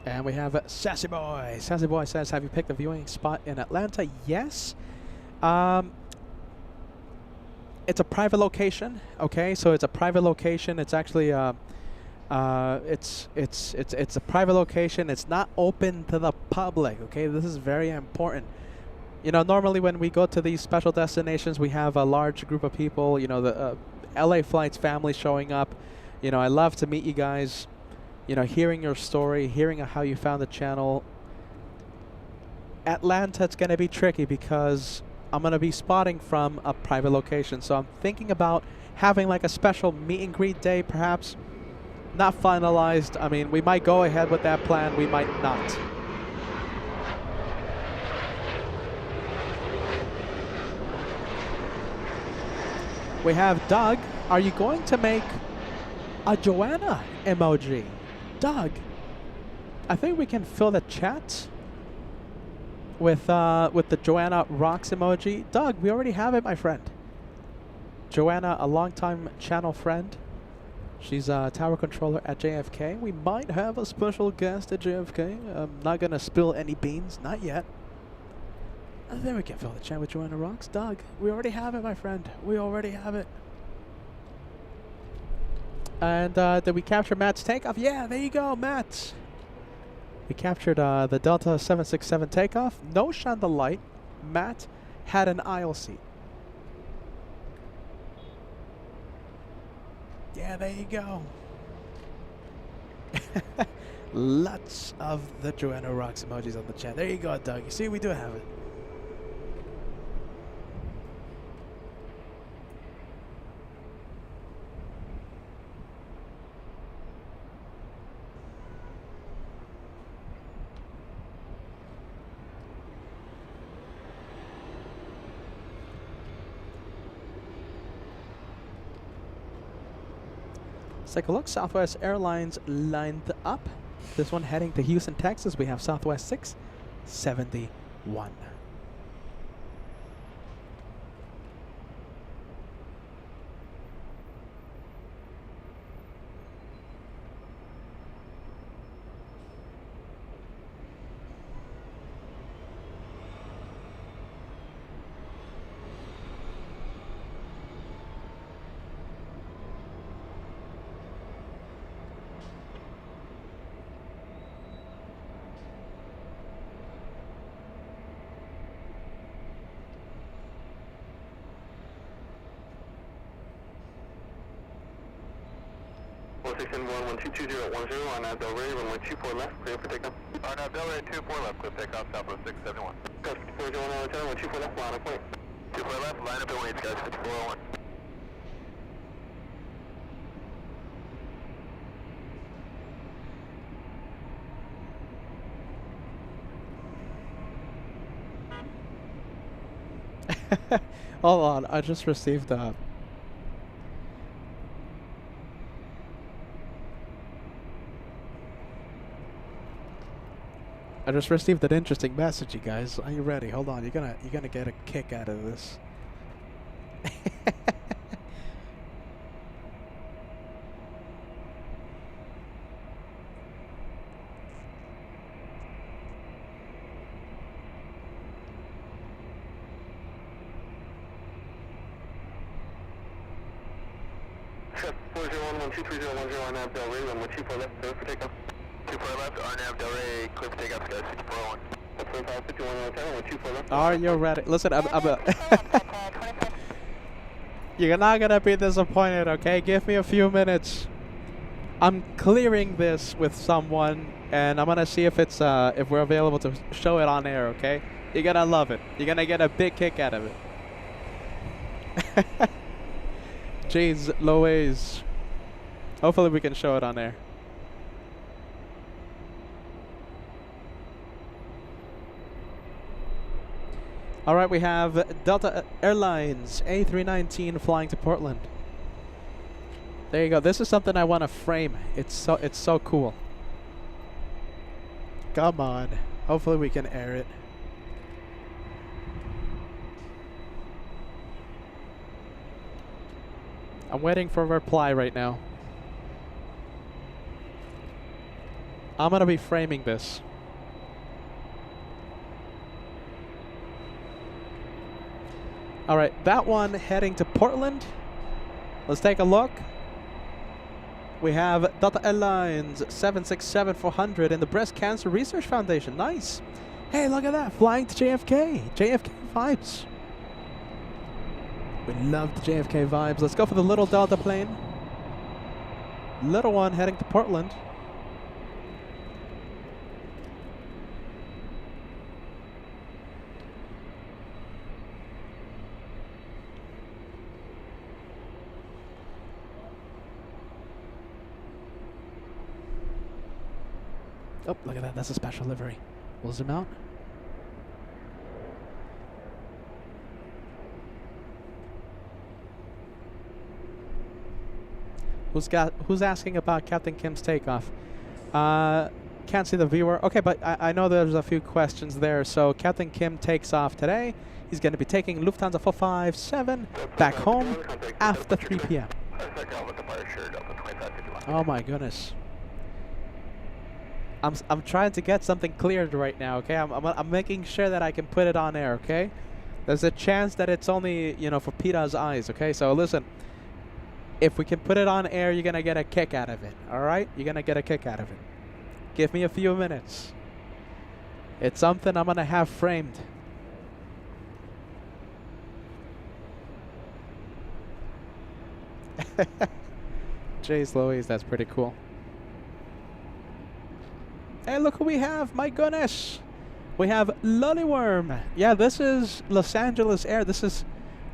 And we have Sassy Boy. Sassy Boy says, have you picked a viewing spot in Atlanta? Yes. It's a private location. Okay, so it's a private location. It's actually it's a private location. It's not open to the public. Okay, this is very important. Normally when we go to these special destinations, we have a large group of people. The LA Flights family showing up. I love to meet you guys. Hearing your story, hearing how you found the channel. Atlanta, it's going to be tricky because I'm going to be spotting from a private location. So I'm thinking about having like a special meet and greet day, perhaps. Not finalized. I mean, we might go ahead with that plan. We might not. We have Doug. Are you going to make a Joanna emoji? Doug, I think we can fill the chat with the Joanna Rocks emoji. Doug, we already have it, my friend. Joanna, a longtime channel friend. She's a tower controller at JFK. We might have a special guest at JFK. I'm not going to spill any beans. Not yet. I think we can fill the chat with Joanna Rocks. Doug, we already have it, my friend. We already have it. And did we capture Matt's takeoff? Yeah, there you go, Matt. We captured the Delta 767 takeoff. No shine the light. Matt had an aisle seat. Yeah, there you go. Lots of the Joanna Rocks emojis on the chat. There you go, Doug. You see, we do have it. Let's take a look. Southwest Airlines lined up. This one heading to Houston, Texas. We have Southwest 671. One 22010 on Del Rey, runway 24 left, clear for takeoff. On Del Rey 24 left, clear takeoff, Southwest 671. Ghost 40110, 24 left, line up, wait. 24 left, line up and wait, guys, 5401. Hold on, I just received I just received an interesting message, you guys. Are you ready? Hold on, you're gonna get a kick out of this. Check 401123010 on Del Rey, runway 24 left, clear for takeoff. 24 left, RNAV Del Rey, clear for takeoff, guys, 5401. 5110, 24 left. Are you ready? Listen, you're not gonna be disappointed, okay? Give me a few minutes. I'm clearing this with someone, and I'm gonna see if it's if we're available to show it on air, okay? You're gonna love it. You're gonna get a big kick out of it. Jeez Louise. Hopefully we can show it on air. All right, we have Delta Airlines A319 flying to Portland. There you go. This is something I want to frame. It's so cool. Come on. Hopefully we can air it. I'm waiting for a reply right now. I'm gonna be framing this. All right, that one heading to Portland. Let's take a look. We have Delta Airlines 767-400 in the Breast Cancer Research Foundation. Nice. Hey, look at that, flying to JFK. JFK vibes. We love the JFK vibes. Let's go for the little Delta plane. Little one heading to Portland. Oh, look at that. That's a special livery. We'll zoom out. Who's asking about Captain Kim's takeoff? Can't see the viewer. Okay, but I know there's a few questions there. So Captain Kim takes off today. He's going to be taking Lufthansa 457 back home after 3 p.m. Oh my goodness. I'm trying to get something cleared right now, okay? I'm making sure that I can put it on air, okay? There's a chance that it's only, you know, for PETA's eyes, okay? So listen, if we can put it on air, you're going to get a kick out of it, all right? You're going to get a kick out of it. Give me a few minutes. It's something I'm going to have framed. Jeez Louise, that's pretty cool. Hey, look who we have. My goodness. We have Lollyworm. Yeah, this is Los Angeles air. This is...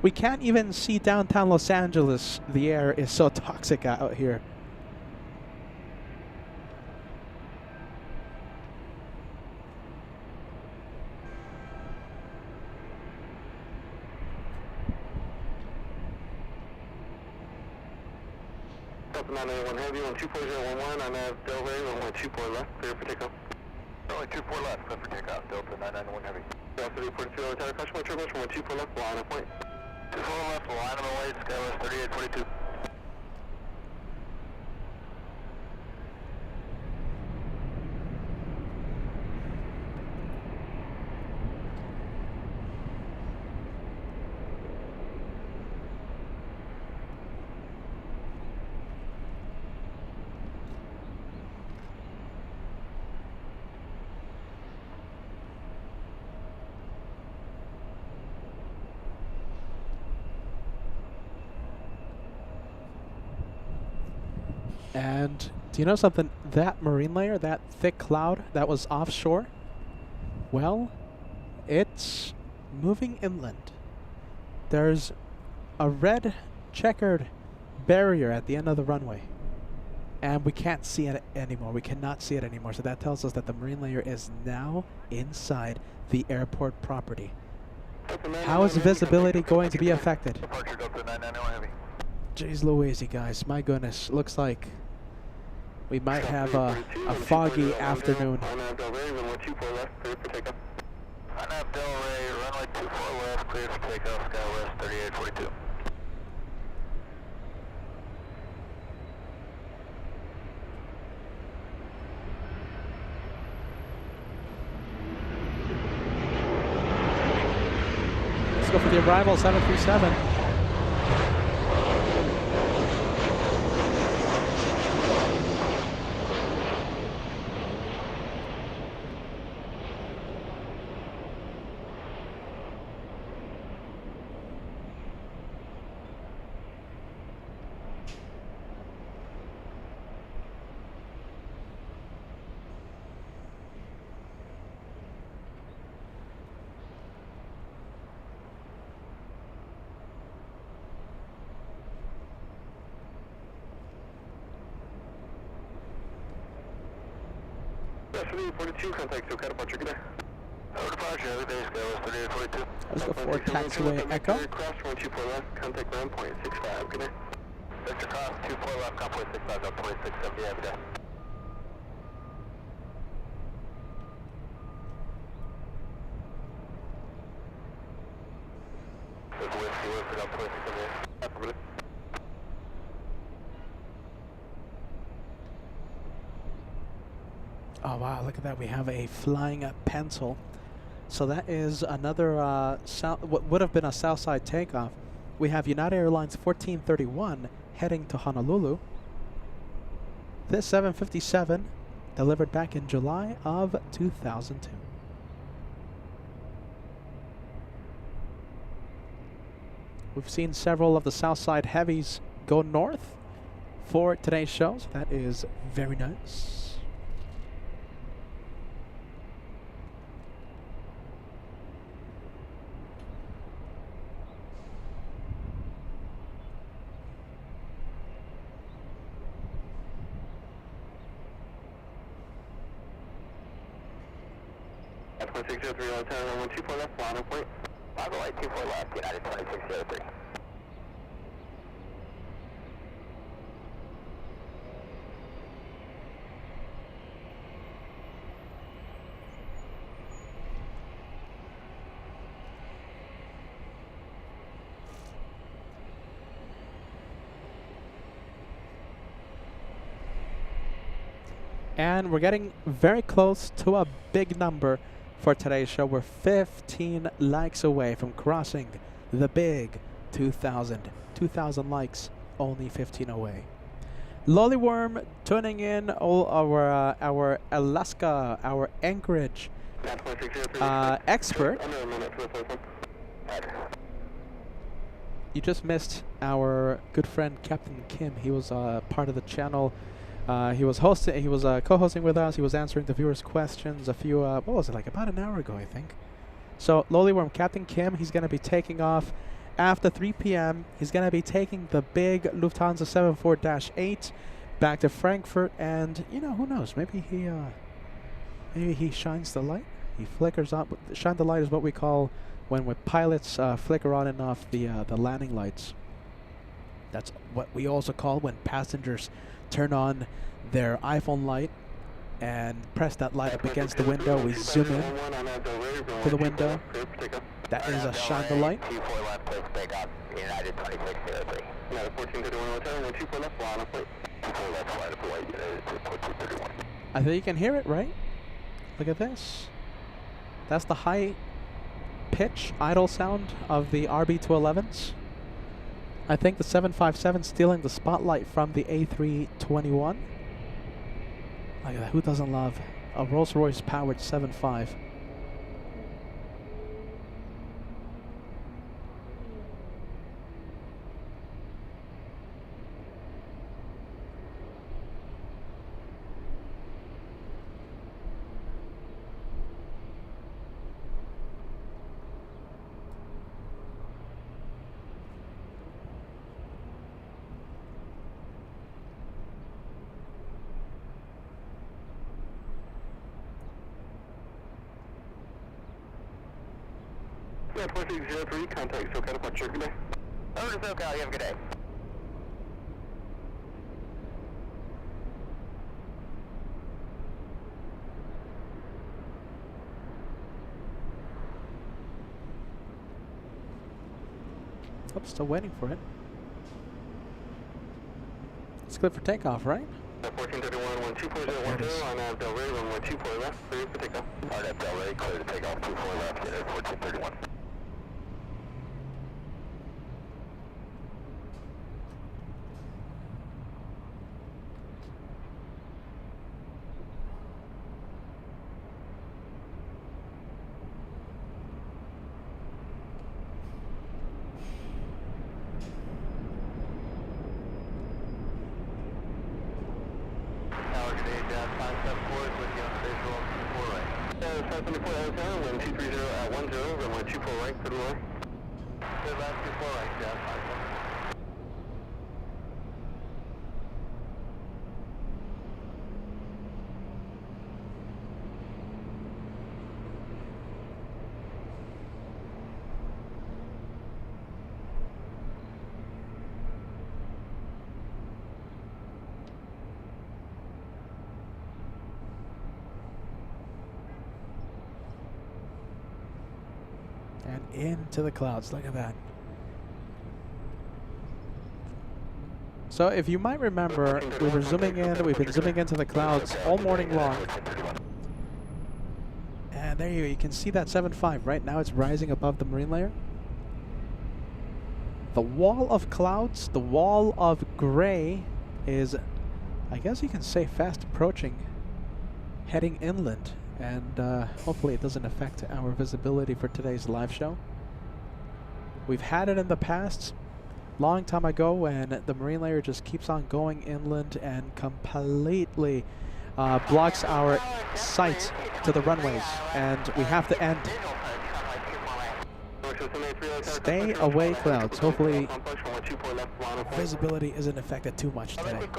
We can't even see downtown Los Angeles. The air is so toxic out here. Delta 991 Heavy, 124.011, I have Del Rey, 124 left, clear for takeoff. 124 left, clear for takeoff, Delta 991 Heavy. Delta 342, tower customer turbulence from 124 left, line of point. 24 left, line of away, Skywriter 3842. And do you know something? That marine layer, that thick cloud that was offshore, well, it's moving inland. There's a red checkered barrier at the end of the runway. And we can't see it anymore. We cannot see it anymore. So that tells us that the marine layer is now inside the airport property. How is visibility going to be affected? Departure Delta 991 Heavy. Jeez Louise, guys. My goodness. Looks like we might have a foggy afternoon. I have Del Rey, runway 24 left, clear for takeoff. I have Del Rey, runway 24 left, clear for takeoff, Skywest 3842. Let's go for the arrival, 737. Destiny 42, contact SoCal departure, good day. Departure, every day, Skywest 3842. Let's go for taxiway Echo. Cross 124 left, contact ground point 65, good day. Vector cross 24 left, ground point 65, up 2670, every day. There's whiskey, whiskey, up 2670, affirmative. Oh wow, look at that. We have a flying pencil. So that is another what would have been a south side takeoff. We have United Airlines 1431 heading to Honolulu. This 757 delivered back in July of 2002. We've seen several of the Southside heavies go north for today's show, so that is very nice. At 2603, 124 left, line of point. 50824 left, United 2603. And we're getting very close to a big number for today's show. We're 15 likes away from crossing the big 2,000. 2,000 likes, only 15 away. Lollyworm tuning in all our Alaska, our Anchorage expert. You just missed our good friend Captain Kim. He was part of the channel He was hosting. He was co-hosting with us. He was answering the viewers' questions. A few. What was it? Like about an hour ago, I think. So Lowly Worm, Captain Kim. He's gonna be taking off after 3 p.m. He's gonna be taking the big Lufthansa 74-8 back to Frankfurt, and you know, who knows? Maybe he shines the light. He flickers up. Shine the light is what we call when pilots flicker on and off the landing lights. That's what we also call when passengers turn on their iPhone light and press that light up against the window. We zoom in to the window. That is a shine the light. I think you can hear it, right? Look at this. That's the high pitch idle sound of the RB211s. I think the 757 stealing the spotlight from the A321. Look at that. Who doesn't love a Rolls-Royce powered 7.5? Yeah, 4603, contact SoCal departure, good day. Over to SoCal, you have a good day. I'm still waiting for it. It's clear for takeoff, right? 1431, 124.010 on Del Rey, runway 24 left, clear for takeoff. RNAV Del Rey, clear to takeoff, 24 left, at 1431. And into the clouds. Look at that. So if you might remember, we were zooming in. We've been zooming into the clouds all morning long. And there you can see that 7.5. Right now it's rising above the marine layer. The wall of clouds, the wall of gray is, I guess you can say, fast approaching, heading inland. And hopefully it doesn't affect our visibility for today's live show. We've had it in the past, long time ago, when the marine layer just keeps on going inland and completely blocks our sight to the runways, and we have to end. Stay away, clouds. Hopefully visibility isn't affected too much today.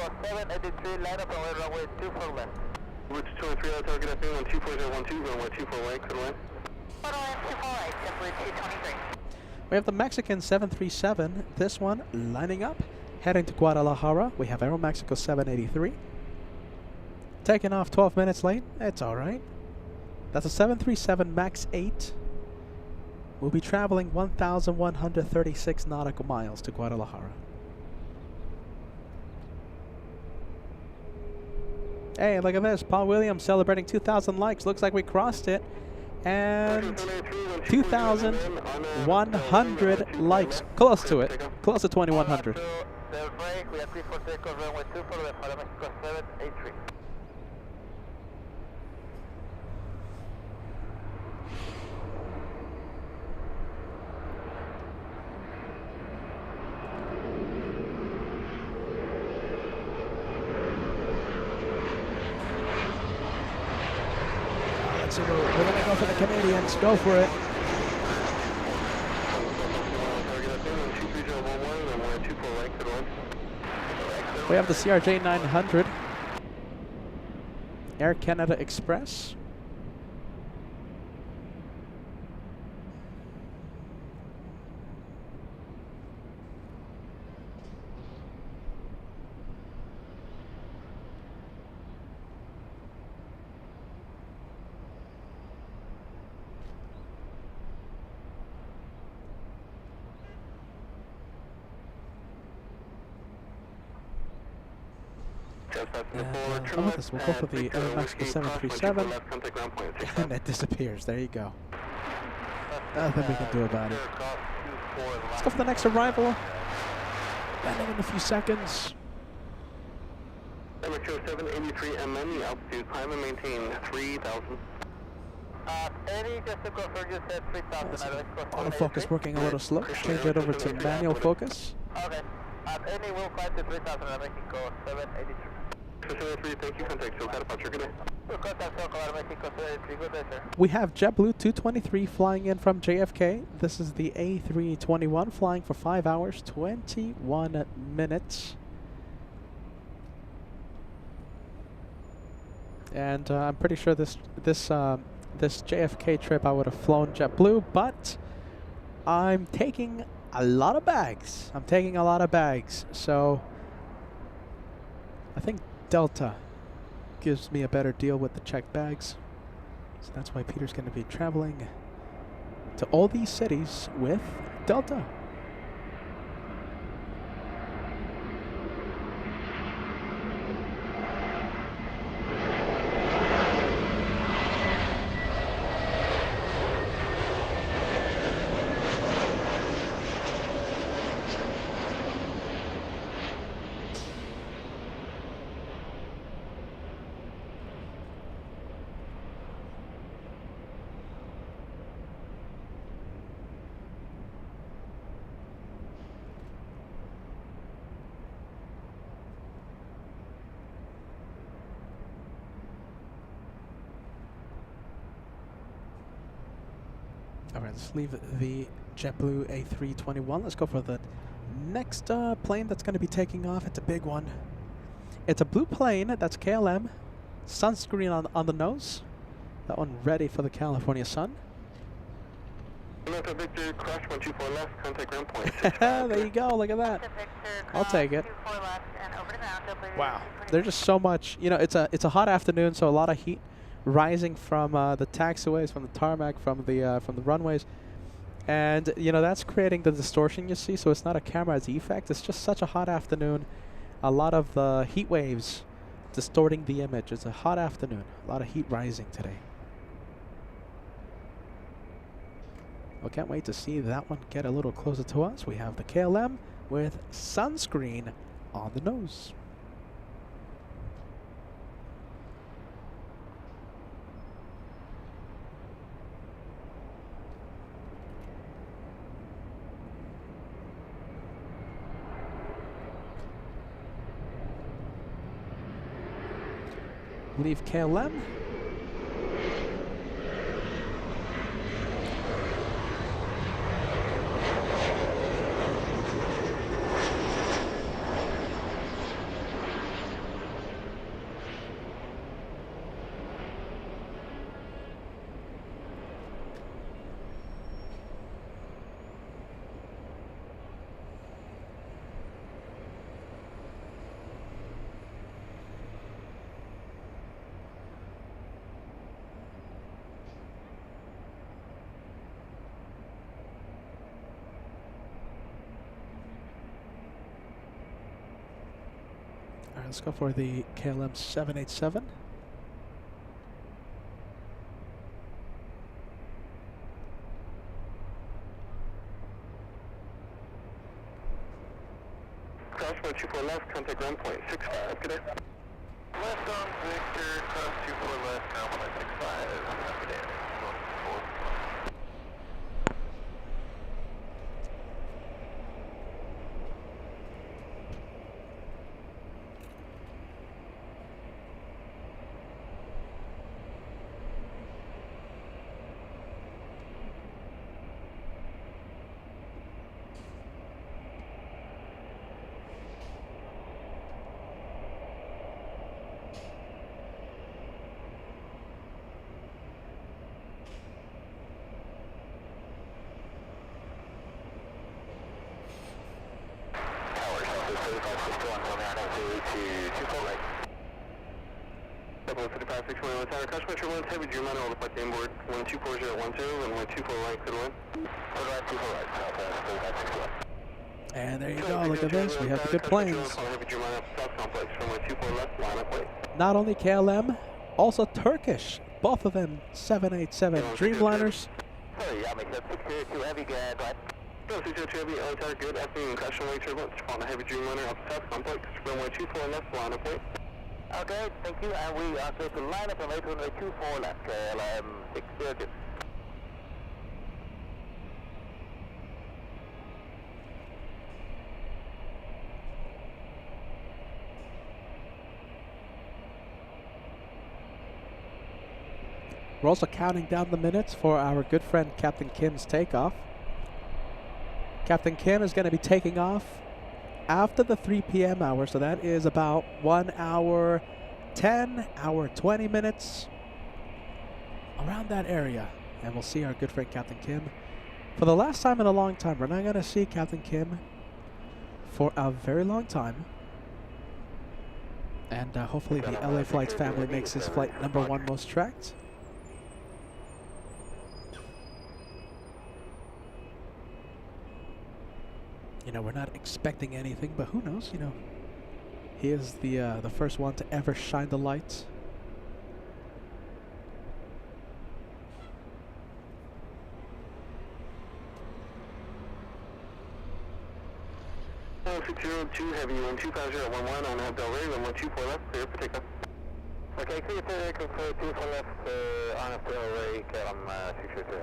Route 223, target FA 124.012, runway 24 right, clear line. We have the Mexican 737, this one lining up, heading to Guadalajara. We have Aeromexico 783. Taking off 12 minutes late, it's alright. That's a 737 MAX 8. We'll be traveling 1,136 nautical miles to Guadalajara. Hey, look at this. Paul Williams celebrating 2,000 likes. Looks like we crossed it. And 2,100 likes. Close to it. Close to 2,100. fancy move. We're gonna go for the Canadians. Go for it. We have the CRJ 900. Air Canada Express. How about this? We'll go for the Mexico 737, and it disappears. There you go. Nothing we can do about it. Let's go for the next arrival. Landing in a few seconds. Number 0783 MN, altitude climb and maintain 3,000. Eddie, just to confirm, you said 3,000. Autofocus working a little slow. Change it over to manual focus. Okay. Eddie will climb to 3,000 Mexico 783. 783, thank you. Contact SoCal departure. Good day. Contact SoCal Mexico 783. Good day, sir. We have JetBlue 223 flying in from JFK. This is the A321 flying for 5 hours, 21 minutes. And I'm pretty sure this JFK trip I would have flown JetBlue, but I'm taking a lot of bags. So I think Delta gives me a better deal with the checked bags. So that's why Peter's going to be traveling to all these cities with Delta. Alright, let's leave the JetBlue A321. Let's go for the next plane that's going to be taking off. It's a big one. It's a blue plane. That's KLM. Sunscreen on the nose. That one ready for the California sun. Victor, crash 124 left, contact ground point. There you go. Look at that. I'll take it. Wow. There's just so much. You know, it's a hot afternoon, so a lot of heat rising from the taxiways, from the tarmac, from the runways, and you know that's creating the distortion you see. So it's not a camera's effect. It's just such a hot afternoon. A lot of the heat waves distorting the image. It's a hot afternoon. A lot of heat rising today. Well, can't wait to see that one get a little closer to us. We have the KLM with sunscreen on the nose. Leave KLM. Alright, let's go for the KLM 787. Crash 124 left, contact ground point 65. Good day. Left on Victor, cross 24 left, ground point 65. Good day. to 24 right. 5561 tower, customer true 1 heavy Dreamliner, hold up at the inboard 124010 and 124 right, clear to land. 24 right, southwest 5561. And there you go, look at this, we have the good planes. Not only KLM, also Turkish, both of them 787 Dreamliners. Sorry, yeah, make that 602 heavy, right. 602 heavy, tower good, afternoon, caution wave turbulence, on a heavy Dreamliner up the south complex, runway 24 left, line up wait. Okay, thank you, and we are going to line up on runway 24 left, KLM 602. We're also counting down the minutes for our good friend Captain Kim's takeoff. Captain Kim is going to be taking off after the 3 p.m. hour, so that is about 1 hour 10, hour 20 minutes, around that area. And we'll see our good friend Captain Kim for the last time in a long time. We're not going to see Captain Kim for a very long time. And hopefully the LA Flights family makes his flight #1 most tracked. You know, we're not expecting anything, but who knows, you know. He is the first one to ever shine the light. Oh, 602 heavy 125011 on Abdel Ray, 1124 left, clear for takeoff. Okay, clear for takeoff, 24 left on Abdel Ray, KLM 602.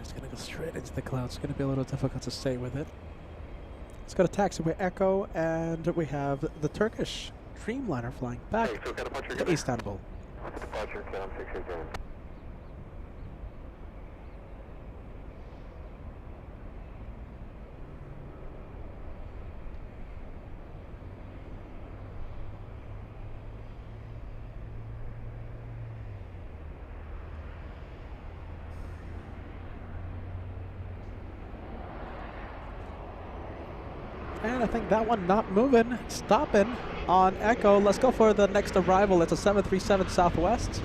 It's going to go straight into the clouds. It's going to be a little difficult to stay with it. Let's go to taxiway Echo, and we have the Turkish Dreamliner flying back to Istanbul. Departure, KLM 602. And I think that one not moving, stopping on Echo. Let's go for the next arrival. It's a 737 Southwest.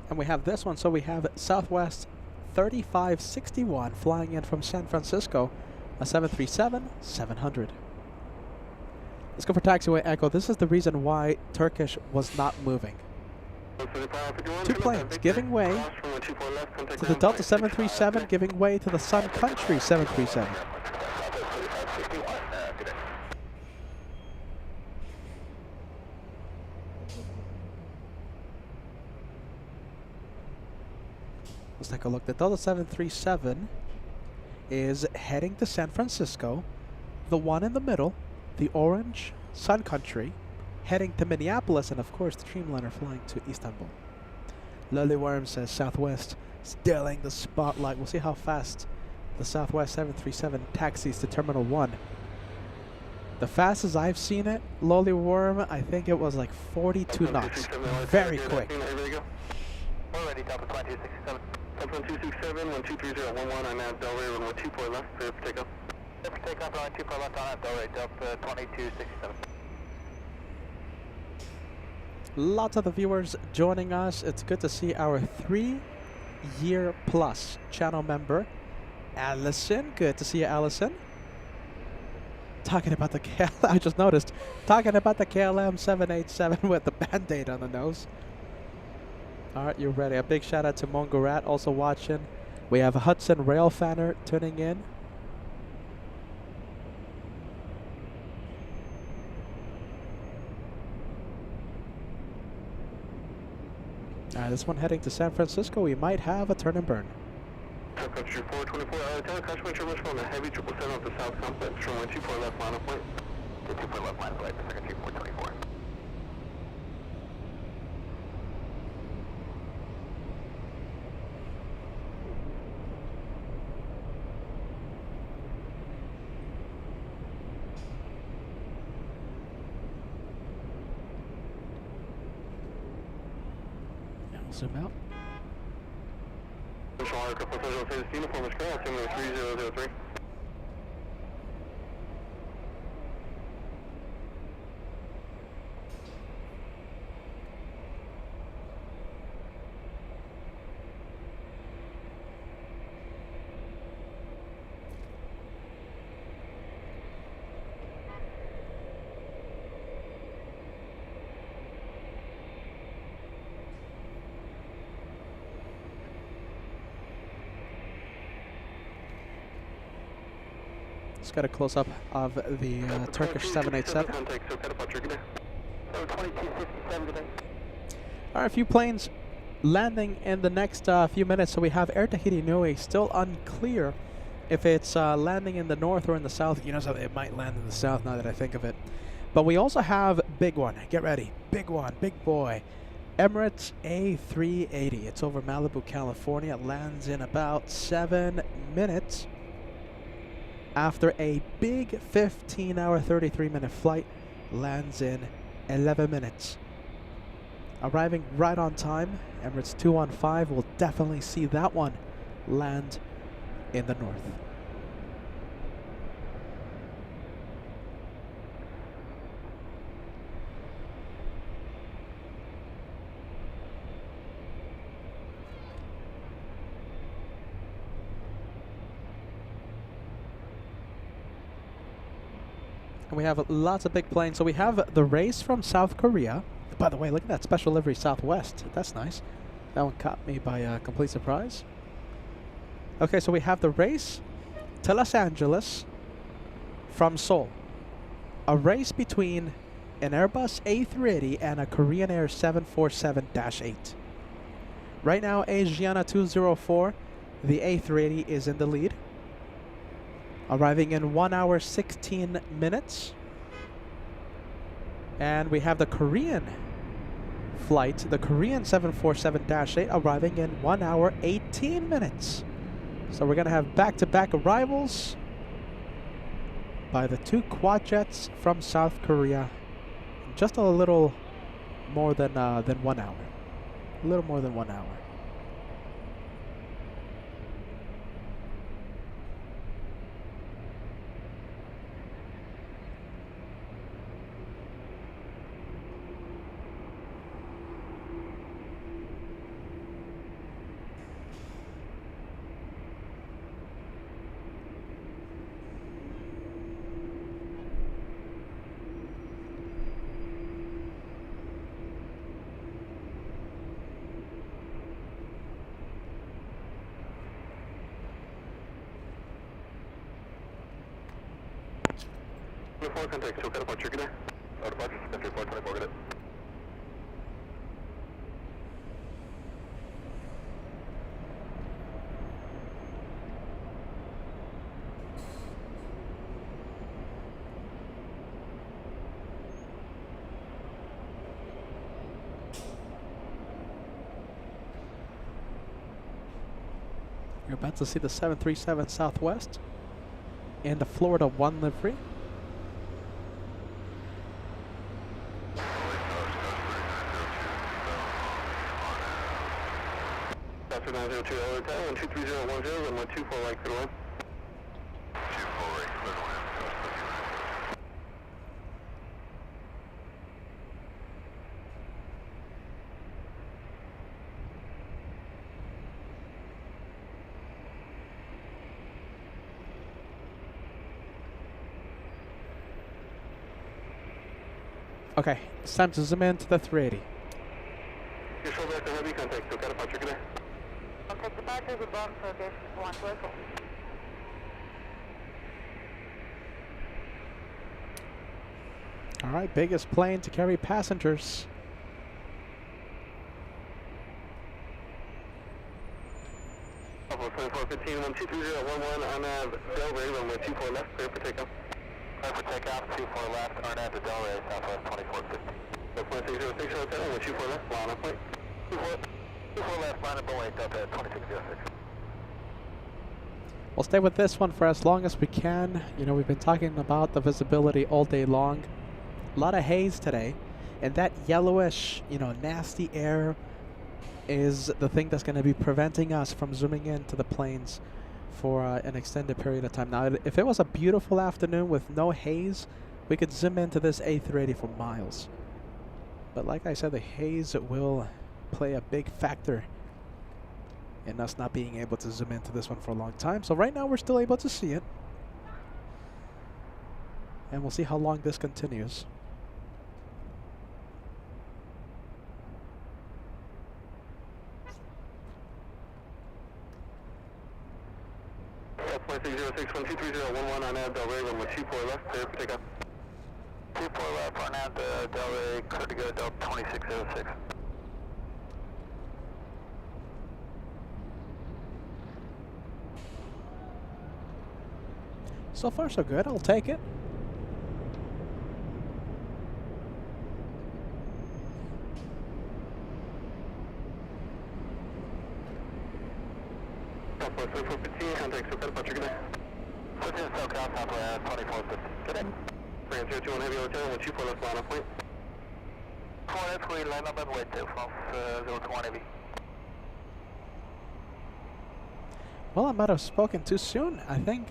And we have this one, so we have Southwest 3561 flying in from San Francisco, a 737-700. Let's go for taxiway Echo. This is the reason why Turkish was not moving. Two planes giving way to the Delta 737, giving way to the Sun Country 737. Let's take a look. The Delta 737 is heading to San Francisco. The one in the middle, the orange Sun Country, heading to Minneapolis, and of course the Dreamliner flying to Istanbul. Lily Worm says Southwest stealing the spotlight. We'll see how fast the Southwest 737 taxis to Terminal 1. The fastest I've seen it, lowly worm, I think it was like 42 knots. Very quick. Already, Delta 2267. Delta 1267, 123011, I'm at Delray, runway 24 left, clear for takeoff. Clear for takeoff, runway 24 left, I'm at Delray, Delta 2267. Lots of the viewers joining us. It's good to see our 3-year plus channel member, Allison. Good to see you, Allison. Talking about the I just noticed. Talking about the KLM 787 with the Band-Aid on the nose. All right, you're ready. A big shout out to Mongorat also watching. We have a Hudson Railfanner tuning in. All right, this one heading to San Francisco. We might have a turn and burn. Country 424, tell Crash Winter Rush on the heavy 777 off the south complex, runway 24 left line of flight. 24 left line of flight, Secretary 424. Now we'll zoom out. Uniform is correct, 3003. Just got a close up of the Turkish 787. All right, a few planes landing in the next few minutes. So we have Air Tahiti Nui still unclear if it's landing in the north or in the south. You know, so it might land in the south now that I think of it. But we also have big one. Get ready. Big one. Big boy. Emirates A380. It's over Malibu, California. It lands in about 7 minutes. After a big 15-hour, 33-minute flight, lands in 11 minutes. Arriving right on time, Emirates 215 will definitely see that one land in the north. And we have lots of big planes. So we have the race from South Korea. By the way, look at that special livery Southwest. That's nice. That one caught me by complete surprise. Okay, so we have the race to Los Angeles from Seoul. A race between an Airbus A380 and a Korean Air 747-8. Right now, Asiana 204, the A380 is in the lead. Arriving in 1 hour 16 minutes. And we have the Korean flight, the Korean 747-8, arriving in 1 hour 18 minutes. So we're going to have back-to-back arrivals by the two quad jets from South Korea in just a little more than 1 hour. A little more than 1 hour. Contact, so cut up on Turkey out of box, Country 424, get it. You're about to see the 737 Southwest in the Florida 1 livery. Oscar 902 Hotel, 12310, runway 24 right, clear to land. 24 right, clear to land. Okay, it's time to zoom in to the 380. Your shoulder after heavy contact, so got a departure, good day. Contact departure, good bomb, focus, 1 local. All right, biggest plane to carry passengers. Buffalo 2415, 12311 on Delray, runway 24 left, clear for takeoff. Clear for takeoff, 24 left, RNAV to Delray, Southwest 2450. 606 Hotel, runway 24 left, line up point. 24 left, line up point, Delta 2606. We'll stay with this one for as long as we can. You know, we've been talking about the visibility all day long. A lot of haze today, and that yellowish, you know, nasty air is the thing that's going to be preventing us from zooming into the planes for an extended period of time. Now, if it was a beautiful afternoon with no haze, we could zoom into this A380 for miles. But like I said, the haze will play a big factor in us not being able to zoom into this one for a long time. So right now we're still able to see it. And we'll see how long this continues. Flight 606, 12311 on Delray, runway 24 left, clear for takeoff. 24 left, RNAV to Delray, clear to go, Delta 2606. So far so good, I'll take it. Southwest 2415, contact SoCal departure, good day. Switch to SoCal, Southwest 2450, good day. Brand 021 Heavy Hotel, 124 left, line up point. 4 left, we line up and wait till from 021 Heavy. Well, I might have spoken too soon. I think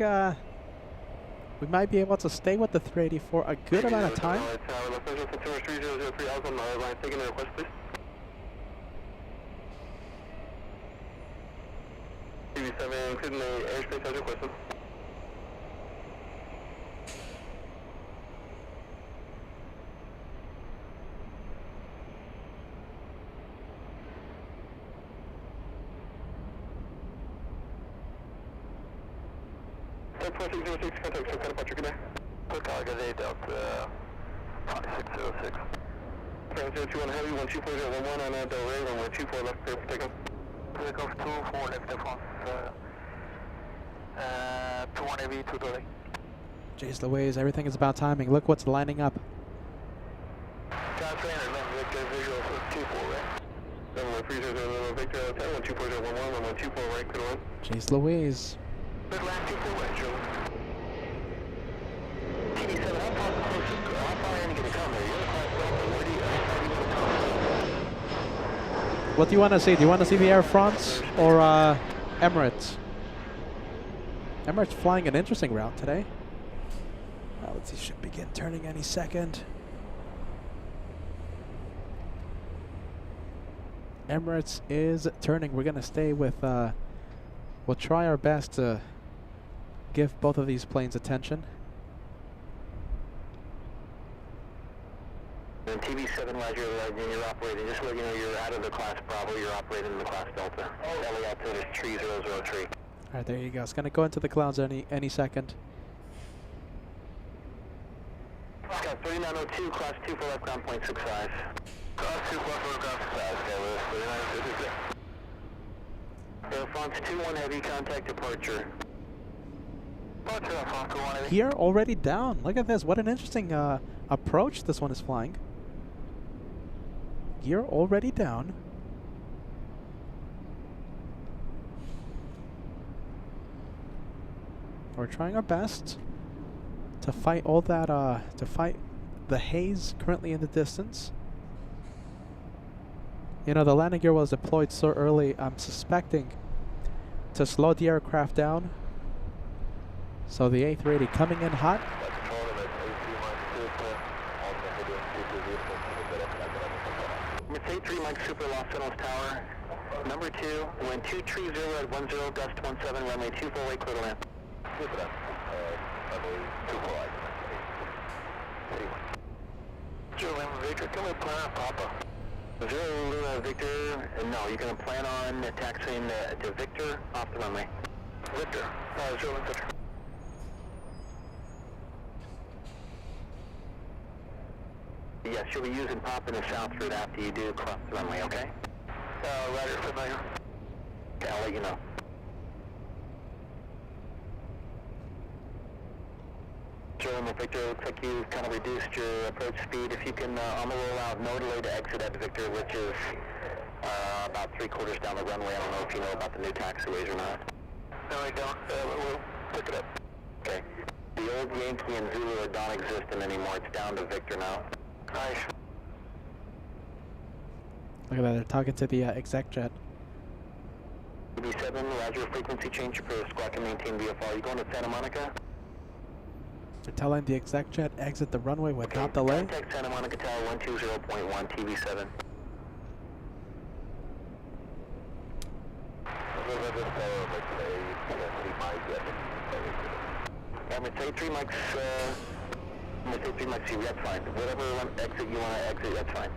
we might be able to stay with the 380 for a good amount of time. Los Angeles Consumer 3003 Alpha, line taking a request, please. TV7, including the airspace as requested. Flight 606, contact SoCal departure, good day. SoCal, good day, Delta 2606. Brand 021 Heavy, 12411 on Delray, runway 24 left, clear for takeoff. Takeoff 24 left, France, 21 Heavy, 2 Delray. Jeez Louise, everything is about timing. Look what's lining up. John Trainer, Victor visual for 24 right. Runway 30 Victor Hotel, 12411, runway 24 right, clear to land. Jeez Louise. Good land, 24 right, Joe. TV7, how far are you going to come here? You're in class Delta, how far do you want to come? What do you want to see? Do you want to see the Air France or Emirates? Emirates flying an interesting route today. Let's see, should begin turning any second. Emirates is turning. We're going to stay with, we'll try our best to give both of these planes attention. And TV7, Roger, you're operating, just so you know, you're out of the class Bravo, you're operating in the class Delta. LA altitude is 3003. Alright, there you go. It's going to go into the clouds any second. Scott, 3902, class 2 for left ground point 6 size. Class 2 for left ground 6 size, okay, with 3906. Air France 21 heavy, contact departure. Departure, Air France 21 heavy. Gear already down. Look at this. What an interesting approach this one is flying. Gear already down. We're trying our best to fight all that, to fight the haze currently in the distance. You know, the landing gear was deployed so early, I'm suspecting to slow the aircraft down. So the A380 coming in hot. Mercedes 3 Mike Super Los Angeles Tower. Number 2, wind 230 at 10, gust 17, runway 24 way, clear to land. Super, runway 24 right. Zero Lima Victor, can we plan on Papa? Zero Lima Victor, no, you're going to plan on taxiing to Victor off the runway. Victor, Zero Lima Victor. Yes, you'll be using Pop in the south route after you do cross the runway, okay? Rider familiar. Okay, I'll let you know. German Victor, looks like you've kind of reduced your approach speed. If you can, on the rollout, no delay to exit at Victor, which is about 3/4 down the runway. I don't know if you know about the new taxiways or not. No, I don't. We'll pick it up. Okay. The old Yankee and Zulu don't exist anymore. It's down to Victor now. Nice. Look at that, they're talking to the exec jet. B7, roger, frequency change for squawk and maintain VFR. You going to Santa Monica? They're telling the exec jet exit the runway without delay. Contact Santa Monica Tower 120.1, TV7. Mercedes 3 Mike's, Mercedes 3 Mike's, that's fine. Whatever exit you want to exit, that's fine.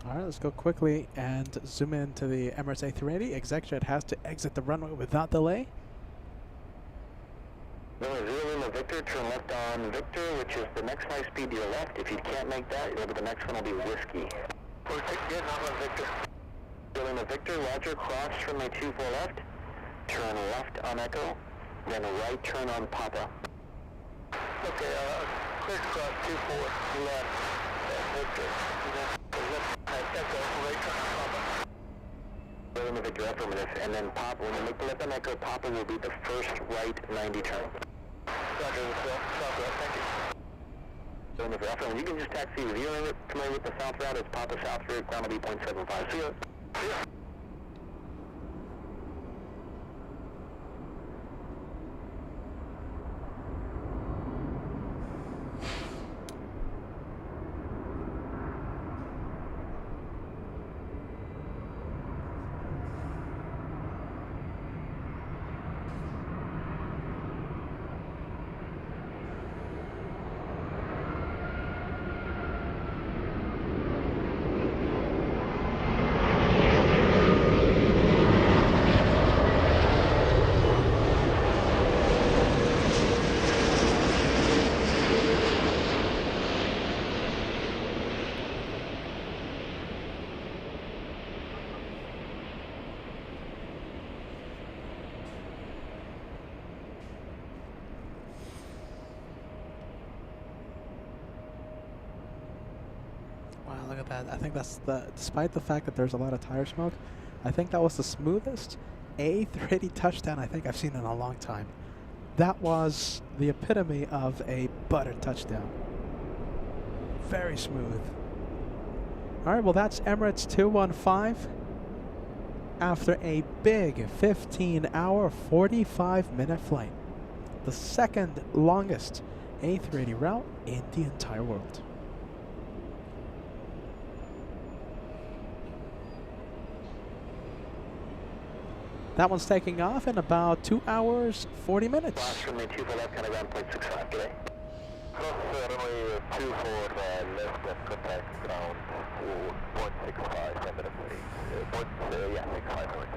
All right, let's go quickly and zoom into the Emirates A380. Exec jet has to exit the runway without delay. Runway 0 Lima Victor, turn left on Victor, which is the next high speed to your left. If you can't make that, the next one will be Whiskey. Good, not on Victor. 0 Lima Victor, roger, cross, runway 24 left, turn left on Echo, then right turn on Papa. Okay, clear cross 24 left, Victor. Echo, right turn on Papa. 0 Lima Victor, affirmative, and then Papa, when you make the left on Echo, Papa will be the first right 90 turn. Roger, south route, thank you. 0 Lima Victor, affirmative, you can just taxi with you familiar with the south route, it's Papa south route, ground will be 0.75. See ya. See ya. Wow, look at that. I think that's despite the fact that there's a lot of tire smoke, I think that was the smoothest A380 touchdown I think I've seen in a long time. That was the epitome of a butter touchdown. Very smooth. All right, well, that's Emirates 215 after a big 15-hour, 45-minute flight. The second longest A380 route in the entire world. That one's taking off in about 2 hours, 40 minutes. Last runway 24 left, kind of ground 0.65 today. Cross runway 24 left and contact ground 0.65, 10 minutes. Yeah, 65 minutes.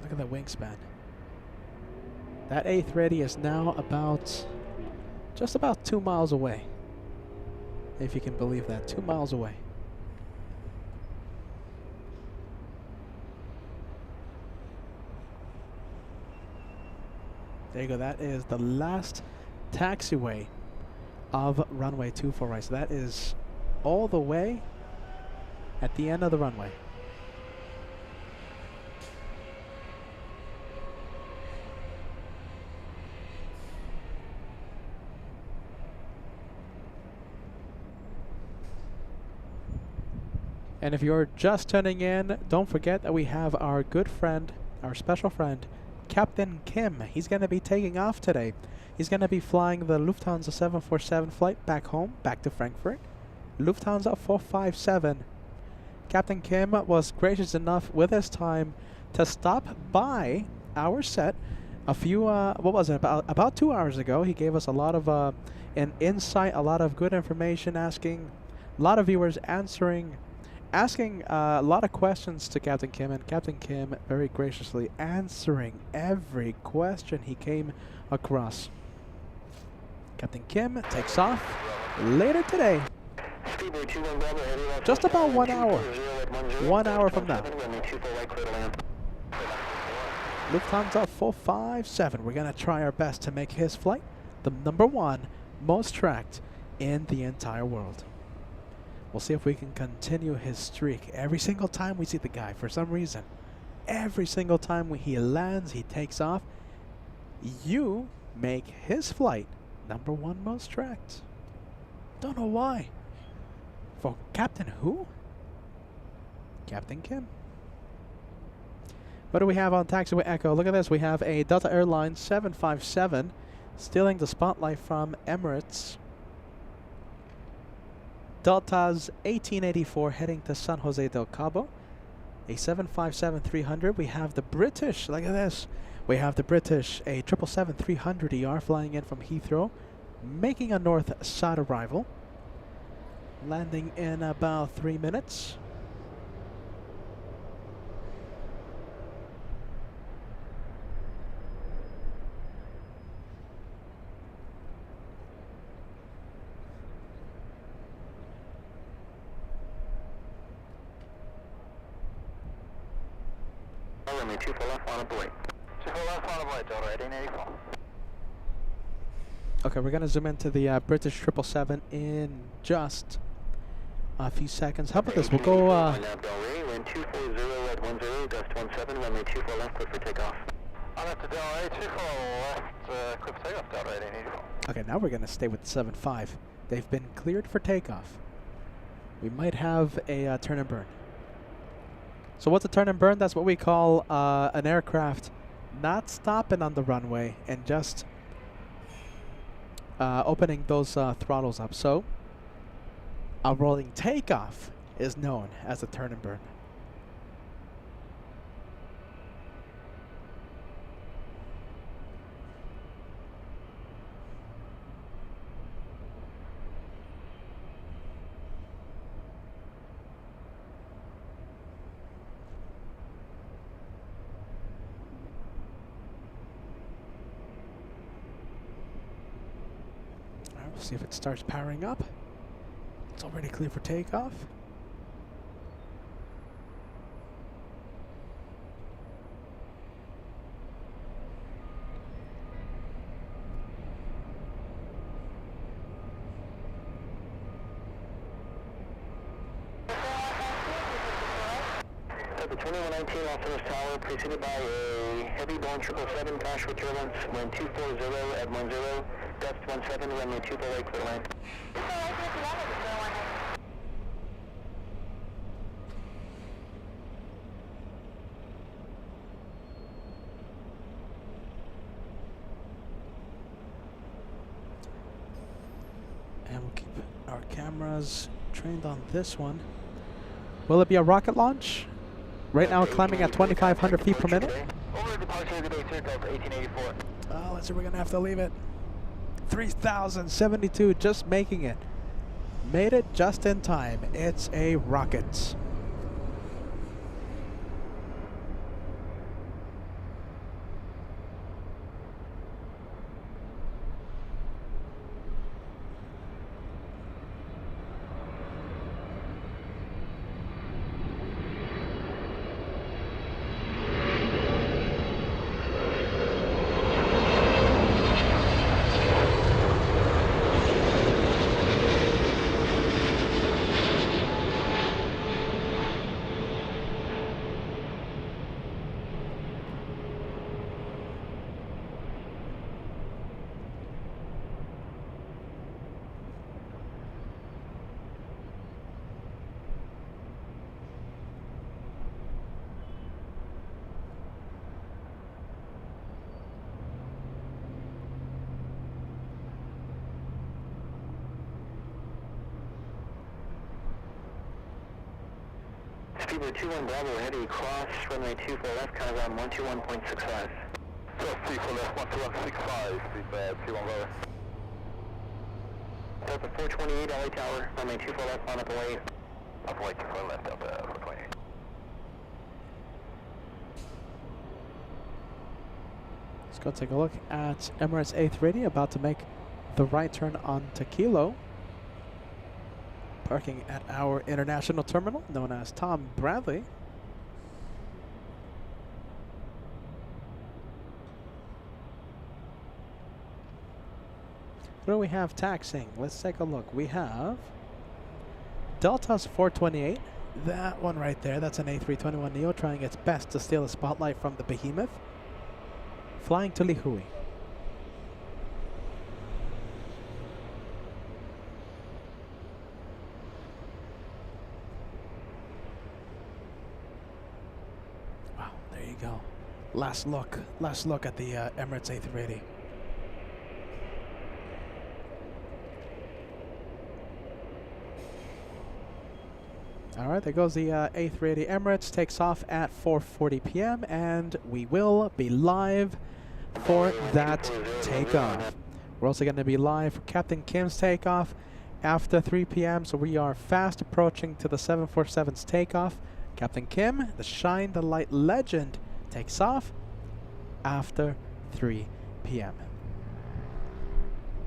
Look at the wingspan. That 830 is now about, just about 2 miles away. If you can believe that, 2 miles away. There you go, that is the last taxiway of runway 24 right. So that is all the way at the end of the runway. And if you're just tuning in, don't forget that we have our good friend, our special friend, Captain Kim. He's going to be taking off today. He's going to be flying the Lufthansa 747 flight back home, back to Frankfurt. Lufthansa 457. Captain Kim was gracious enough with his time to stop by our set a few, what was it, about 2 hours ago. He gave us a lot of an insight, a lot of good information, asking a lot of viewers asking a lot of questions to Captain Kim, and Captain Kim very graciously answering every question he came across. Captain Kim takes off later today. Just about 1 hour. 1 hour from now. Lufthansa 457. We're going to try our best to make his flight the #1 most tracked in the entire world. We'll see if we can continue his streak. Every single time we see the guy, for some reason, every single time he lands, he takes off, you make his flight #1 most tracked. Don't know why. For Captain who? Captain Kim. What do we have on taxiway Echo? Look at this. We have a Delta Airlines 757 stealing the spotlight from Emirates. Delta's 1884 heading to San Jose del Cabo. A 757-300. We have the British. Look at this. We have the British. A 777-300ER flying in from Heathrow, making a north side arrival. Landing in about 3 minutes. Runway 24 left, on the way. 24 left, on the way, Delta 1884. Okay, we're gonna zoom into the British 777 in just a few seconds. How about this? We'll go. Wind 240 at 10, gust 17, runway 24 left, clear for takeoff. I'm at the Delta 24 left, clear for takeoff, Delta 1884. Okay, now we're gonna stay with the 75. They've been cleared for takeoff. We might have a turn and burn. So what's a turn and burn? That's what we call an aircraft not stopping on the runway and just opening those throttles up. So a rolling takeoff is known as a turn and burn. We'll see if it starts powering up. It's already clear for takeoff. The 2119 off First Tower, preceded by a heavy Boeing 777 crash with turbulence, wind 240 at 10, gust 17, runway 248, clear land. And we'll keep our cameras trained on this one. Will it be a rocket launch? Right now we're climbing at 2,500 feet per minute. Over departure of the base here, Delta 1884. Oh, let's see, we're gonna have to leave it. 3,072, just making it. Made it just in time. It's a rocket. Cooper 21 Bravo, we're heading across runway 24 left, kind of around 121.65. So 34 left, 12165, feedback, 21 Bravo. Delta 428, LA Tower, runway 24 left, on up away. Up away, 24 left, Delta 428. Let's go take a look at Emirates A380, about to make the right turn onto Kilo. Parking at our international terminal, known as Tom Bradley. What do we have taxiing? Let's take a look. We have Delta's 428. That one right there, that's an A321neo trying its best to steal the spotlight from the behemoth. Flying to Lihui. Wow, there you go. Last look at the Emirates A380. All right, there goes the A380 Emirates. Takes off at 4:40 p.m. and we will be live for that takeoff. We're also going to be live for Captain Kim's takeoff after 3 p.m. So we are fast approaching to the 747's takeoff. Captain Kim, the Shine the Light legend, takes off after 3 p.m.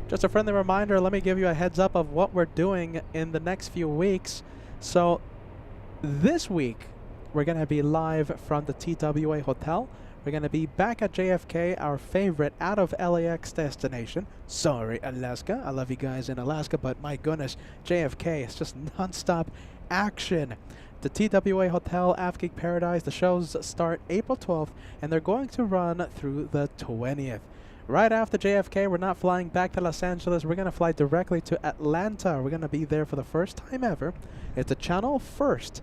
Just a friendly reminder, let me give you a heads up of what we're doing in the next few weeks. So this week, we're going to be live from the TWA Hotel. We're going to be back at JFK, our favorite out of LAX destination. Sorry, Alaska. I love you guys in Alaska, but my goodness, JFK is just non-stop action. The TWA Hotel, Afghan Paradise, the shows start April 12th, and they're going to run through the 20th. Right after JFK, we're not flying back to Los Angeles. We're going to fly directly to Atlanta. We're going to be there for the first time ever. It's a channel first.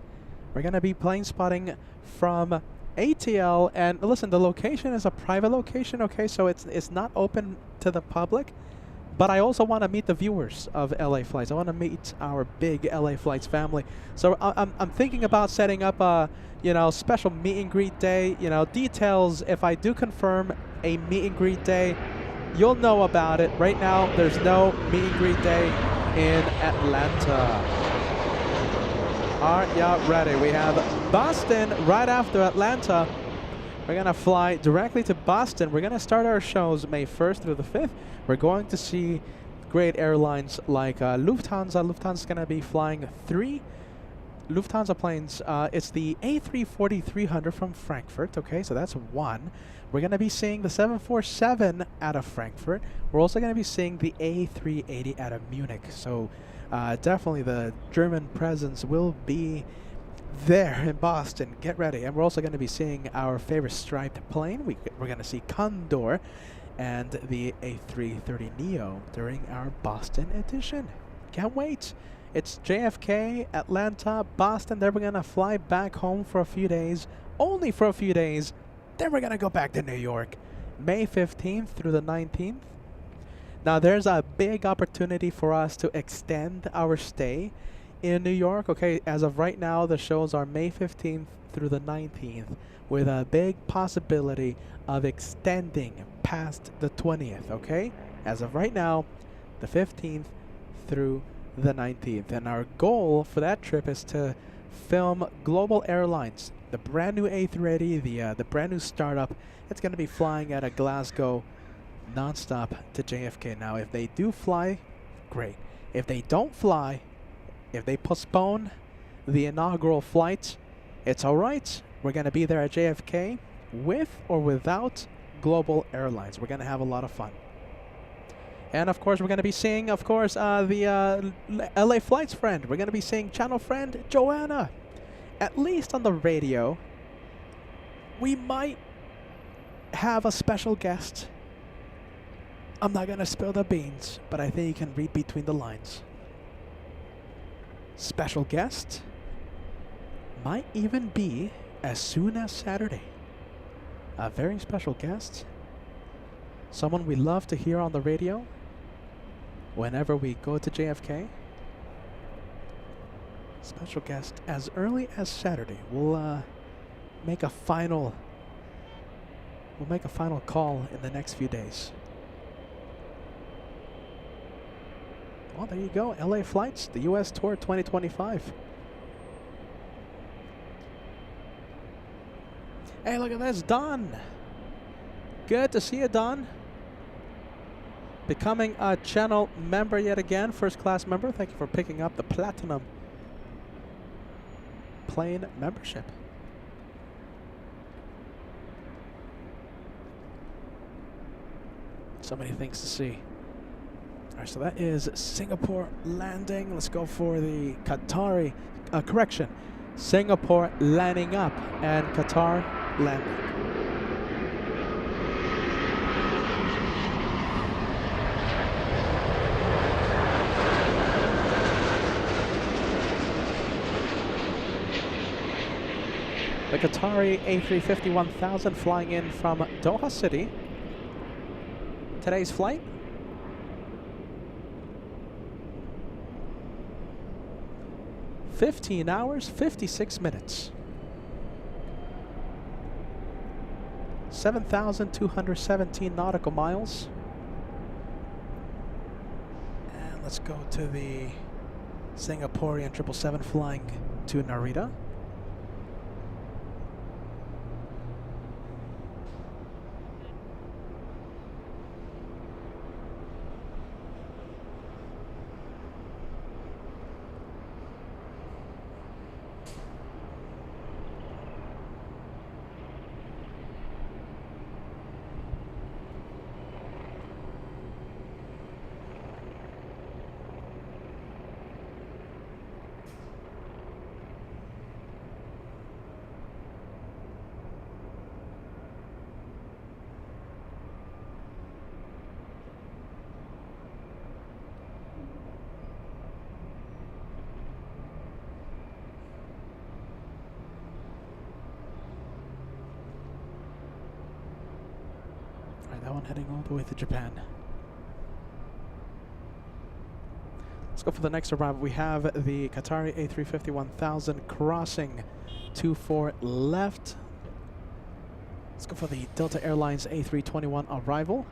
We're going to be plane spotting from ATL. And listen, the location is a private location, okay? So it's not open to the public. But I also want to meet the viewers of LA Flights. I want to meet our big LA Flights family. So I'm thinking about setting up a, special meet and greet day. Details, if I do confirm a meet and greet day, you'll know about it. Right now, there's no meet and greet day in Atlanta. Are ya ready? We have Boston right after Atlanta. We're going to fly directly to Boston. We're going to start our shows May 1st through the 5th. We're going to see great airlines like Lufthansa. Lufthansa is going to be flying 3 Lufthansa planes. It's the A340-300 from Frankfurt. Okay, so that's 1. We're going to be seeing the 747 out of Frankfurt. We're also going to be seeing the A380 out of Munich. So definitely the German presence will be there in Boston. Get ready. And we're also going to be seeing our favorite striped plane. We're going to see Condor and the A330neo during our Boston edition. Can't wait. It's JFK, Atlanta, Boston. Then we're going to fly back home for a few days, only for a few days. Then we're going to go back to New York, May 15th through the 19th. Now, there's a big opportunity for us to extend our stay in New York. Okay, as of right now, the shows are May 15th through the 19th, with a big possibility of extending past the 20th, okay? As of right now, the 15th through the 19th. And our goal for that trip is to film Global Airlines, the brand new A380, the brand new startup. It's going to be flying out of Glasgow nonstop to JFK. Now, if they do fly, great. If they don't fly, if they postpone the inaugural flight, it's all right. We're going to be there at JFK with or without Global Airlines. We're going to have a lot of fun. And, of course, we're going to be seeing, the LA Flights friend. We're going to be seeing channel friend Joanna. At least on the radio, we might have a special guest. I'm not going to spill the beans, but I think you can read between the lines. Special guest might even be as soon as Saturday. A very special guest. Someone we love to hear on the radio whenever we go to JFK. Special guest as early as Saturday. We'll make a final. We'll make a final call in the next few days. Well, there you go. LA Flights, the US Tour 2025. Hey, look at this, Don. Good to see you, Don. Becoming a channel member yet again, first class member. Thank you for picking up the platinum plane membership. So many things to see. All right, so that is Singapore landing. Let's go for the Qatari, correction, Singapore landing up and Qatar landing. The Qatari A350-1000 flying in from Doha City. Today's flight. "15 hours, 56 minutes. 7,217 nautical miles. And let's go to the Singaporean 777 flying to Narita. That one heading all the way to Japan. Let's go for the next arrival. We have the Qatari A350-1000 crossing 24 left. Let's go for the Delta Airlines A321 arrival.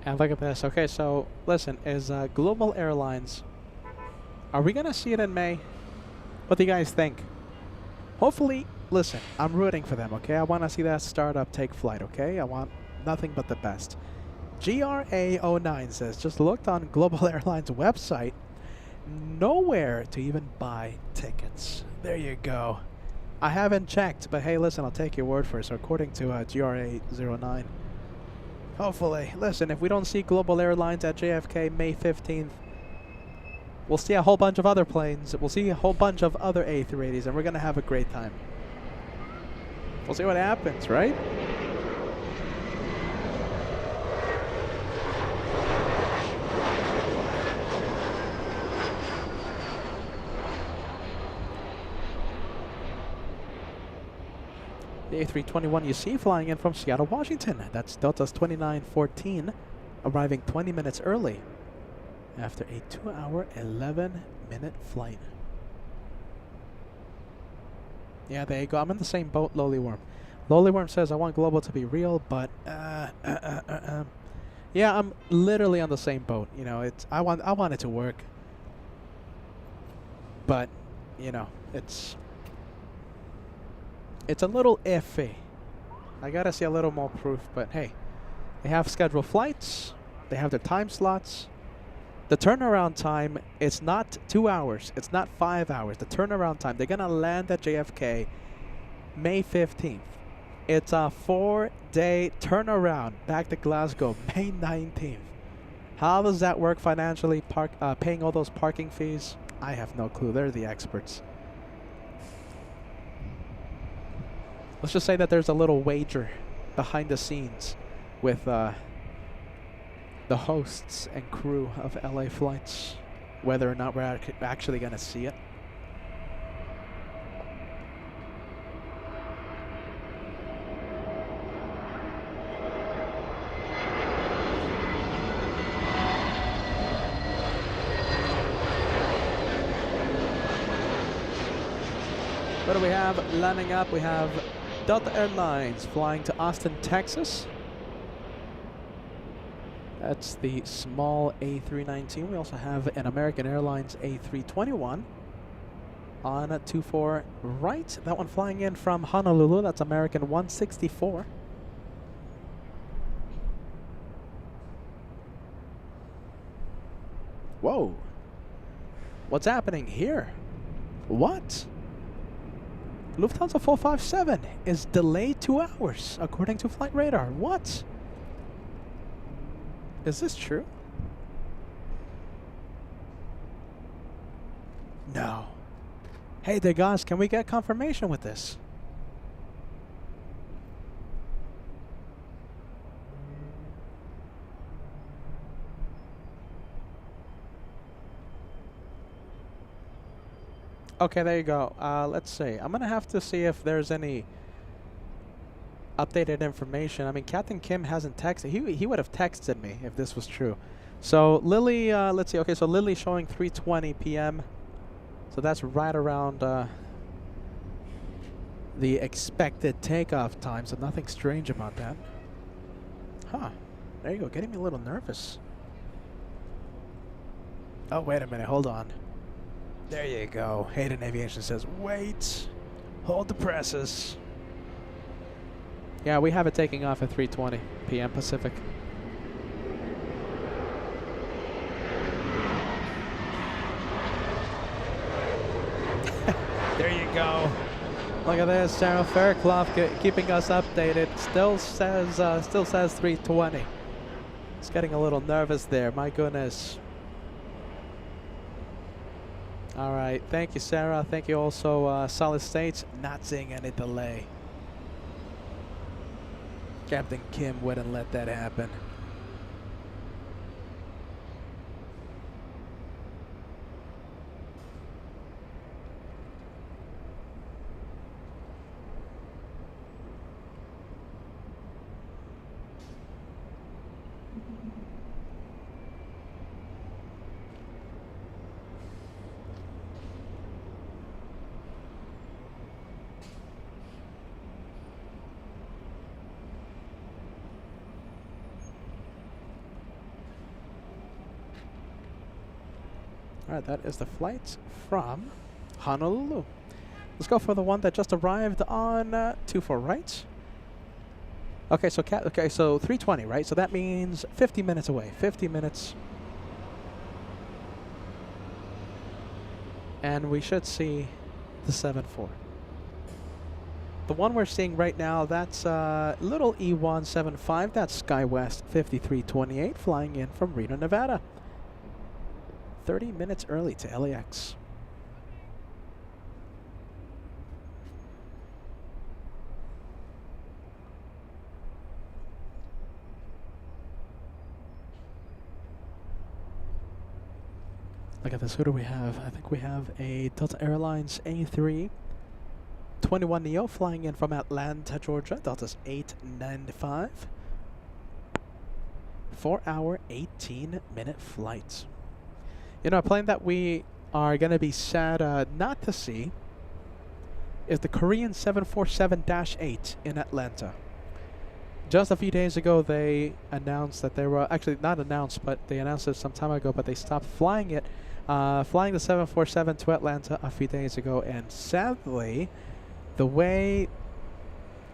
And look at this. Okay, so listen, is Global Airlines, are we going to see it in May? What do you guys think? Hopefully, listen, I'm rooting for them, okay? I want to see that startup take flight, okay? I want nothing but the best. GRA09 says, just looked on Global Airlines website, nowhere to even buy tickets. There you go. I haven't checked, but hey, listen, I'll take your word for it. So according to GRA09, hopefully, listen, if we don't see Global Airlines at JFK May 15th, we'll see a whole bunch of other planes. We'll see a whole bunch of other A380s, and we're going to have a great time. We'll see what happens, right? The A321 you see flying in from Seattle, Washington. That's Delta's 2914, arriving 20 minutes early after a 2-hour, 11-minute flight. Yeah, there you go. I'm in the same boat, Lowly Worm. Lowly Worm says, I want Global to be real, but yeah, I'm literally on the same boat. You know, it's I want it to work, but you know, it's it's a little iffy. I gotta see a little more proof, but hey, they have scheduled flights, they have their time slots. The turnaround time, it's not 2 hours, it's not 5 hours. The turnaround time, they're gonna land at JFK May 15th. It's a 4-day turnaround back to Glasgow May 19th. How does that work financially, paying all those parking fees? I have no clue, they're the experts. Let's just say that there's a little wager behind the scenes with the hosts and crew of LA Flights, whether or not we're actually going to see it. What do we have landing up? We have Delta Airlines flying to Austin, Texas. That's the small A319. We also have an American Airlines A321 on a 24 right. That one flying in from Honolulu. That's American 164. Whoa. What's happening here? What? Lufthansa 457 is delayed 2 hours, according to Flight Radar. What? Is this true? No. Hey there, guys, can we get confirmation with this? Okay, there you go. Let's see. I'm gonna have to see if there's any updated information. I mean, Captain Kim hasn't texted. He would have texted me if this was true. So Lily, let's see. Okay, so Lily showing 3:20 p.m. So that's right around the expected takeoff time. So nothing strange about that. Huh? There you go. Getting me a little nervous. Oh, wait a minute. Hold on. There you go. Hayden Aviation says, wait. Hold the presses. Yeah, we have it taking off at 3:20 p.m. Pacific. There you go. Look at this, Sarah Fairclough keeping us updated. Still says 3:20. It's getting a little nervous there. My goodness. All right, thank you, Sarah. Thank you also, Solid States. Not seeing any delay. Captain Kim wouldn't let that happen. Alright, that is the flight from Honolulu. Let's go for the one that just arrived on 24 right. Okay, so 3:20, right? So that means 50 minutes away. 50 minutes. And we should see the 7-4. The one we're seeing right now, that's little E175. That's SkyWest 5328 flying in from Reno, Nevada. 30 minutes early to LAX. Look at this. Who do we have? I think we have a Delta Airlines A321neo flying in from Atlanta, Georgia. Delta's 895. 4-hour, 18-minute flight. You know, a plane that we are going to be sad not to see is the Korean 747-8 in Atlanta. Just a few days ago, they announced that they were actually not announced, but they announced it some time ago, but they stopped flying it, flying the 747 to Atlanta a few days ago. And sadly, the way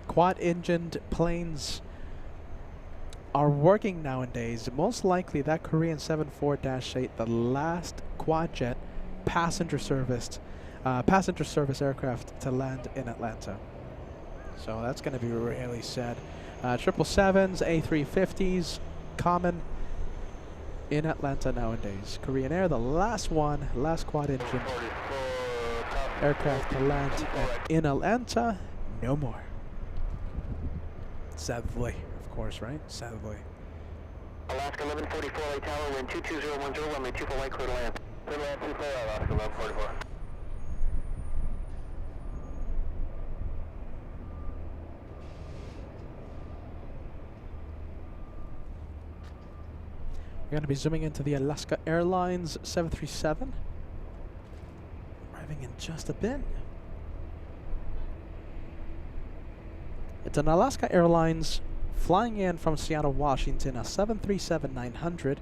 quad-engined planes are working nowadays. Most likely that Korean 74-8, the last quad-jet passenger service aircraft to land in Atlanta. So that's going to be really sad. 777s, A350s, common in Atlanta nowadays. Korean Air, the last quad-engine aircraft to land in Atlanta. No more. Sadly, of course, right? Sadly. Alaska 1144, Lake Tower, wind 22010, runway 24 right, clear to land. Clear to land, Alaska 1144. We're going to be zooming into the Alaska Airlines 737. Arriving in just a bit. It's an Alaska Airlines flying in from Seattle, Washington, a 737-900,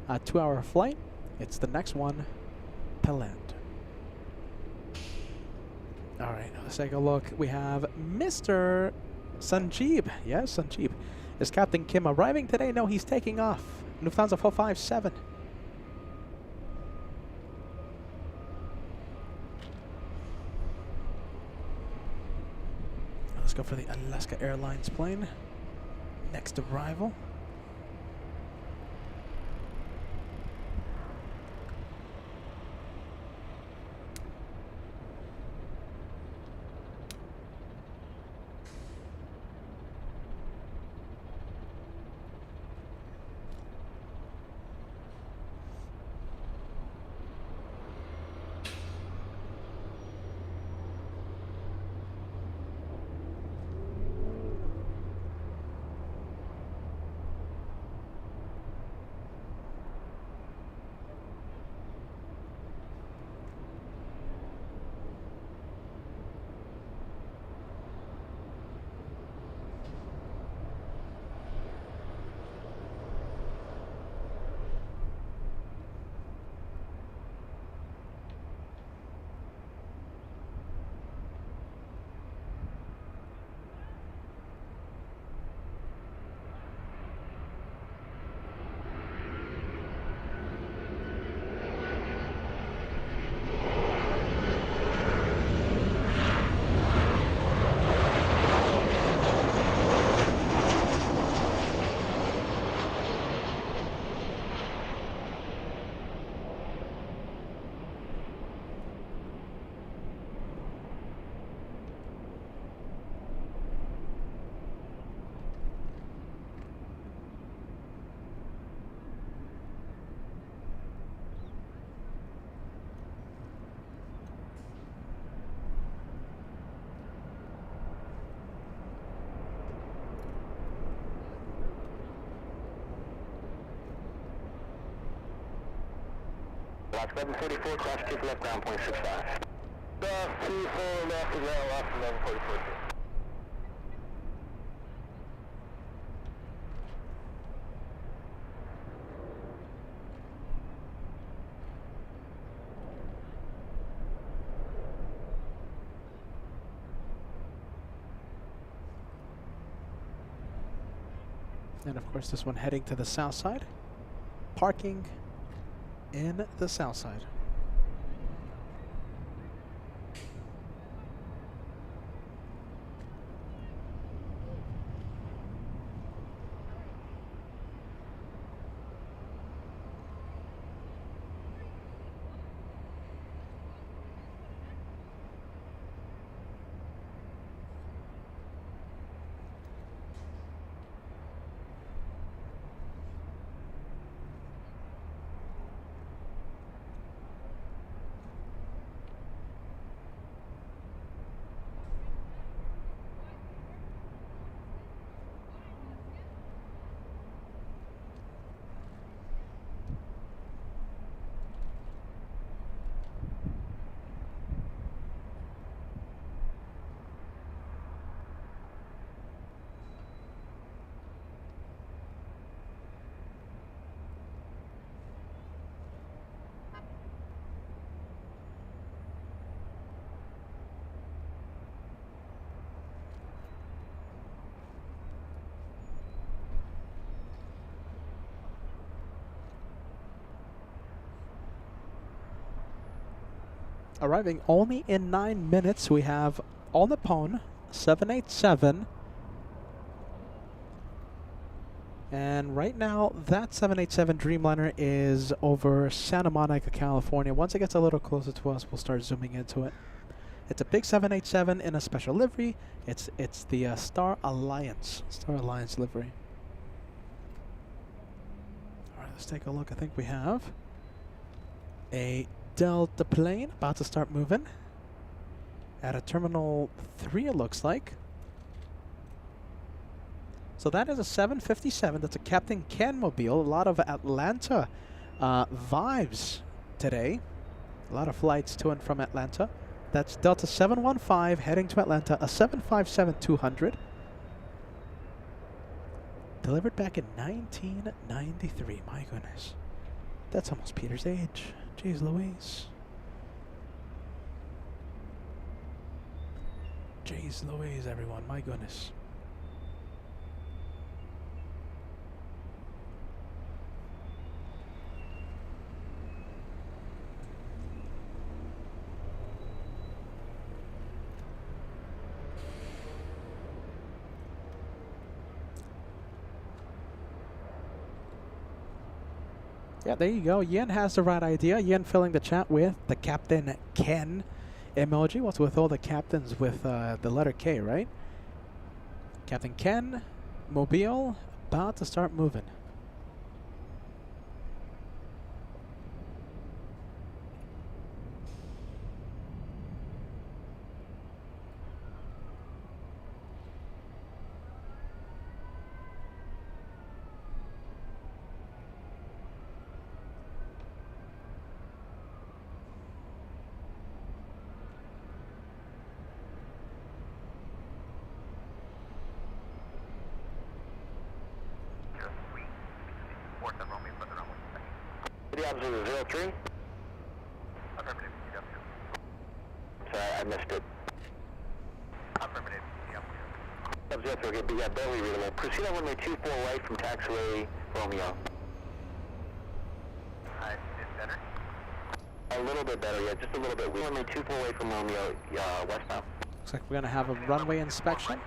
a 2-hour flight. It's the next one to land. All right, let's take a look. We have Mr. Sanjeev. Yes, Sanjeev. Is Captain Kim arriving today? No, he's taking off. Lufthansa 457. Let's go for the Alaska Airlines plane. Next arrival. Alaska 1144, cross 2 for left, ground point 65. Cross 2 for left, Alaska 1144. And of course this one heading to the south side. Parking in the south side. Arriving only in 9 minutes, we have All Nippon 787. And right now, that 787 Dreamliner is over Santa Monica, California. Once it gets a little closer to us, we'll start zooming into it. It's a big 787 in a special livery. It's the Star Alliance livery. All right, let's take a look. I think we have a Delta plane about to start moving at a Terminal 3, it looks like. So that is a 757. That's a Captain Ken mobile. A lot of Atlanta vibes today. A lot of flights to and from Atlanta. That's Delta 715 heading to Atlanta, a 757-200. Delivered back in 1993. My goodness. That's almost Peter's age. Jeez Louise. Jeez Louise, everyone. My goodness. Yeah, there you go. Yen has the right idea. Yen filling the chat with the Captain Ken emoji. What's with all the captains with the letter K, right? Captain Ken, mobile, about to start moving. Observer 03. Affirmative, sorry, I missed it. Affirmative, Observer 03, okay, yeah, barely readable. Proceed on runway 24 right from taxiway Romeo. It's better? A little bit better, yeah, just a little bit. Runway 24 right from Romeo, westbound. Looks like we're going to have a runway inspection.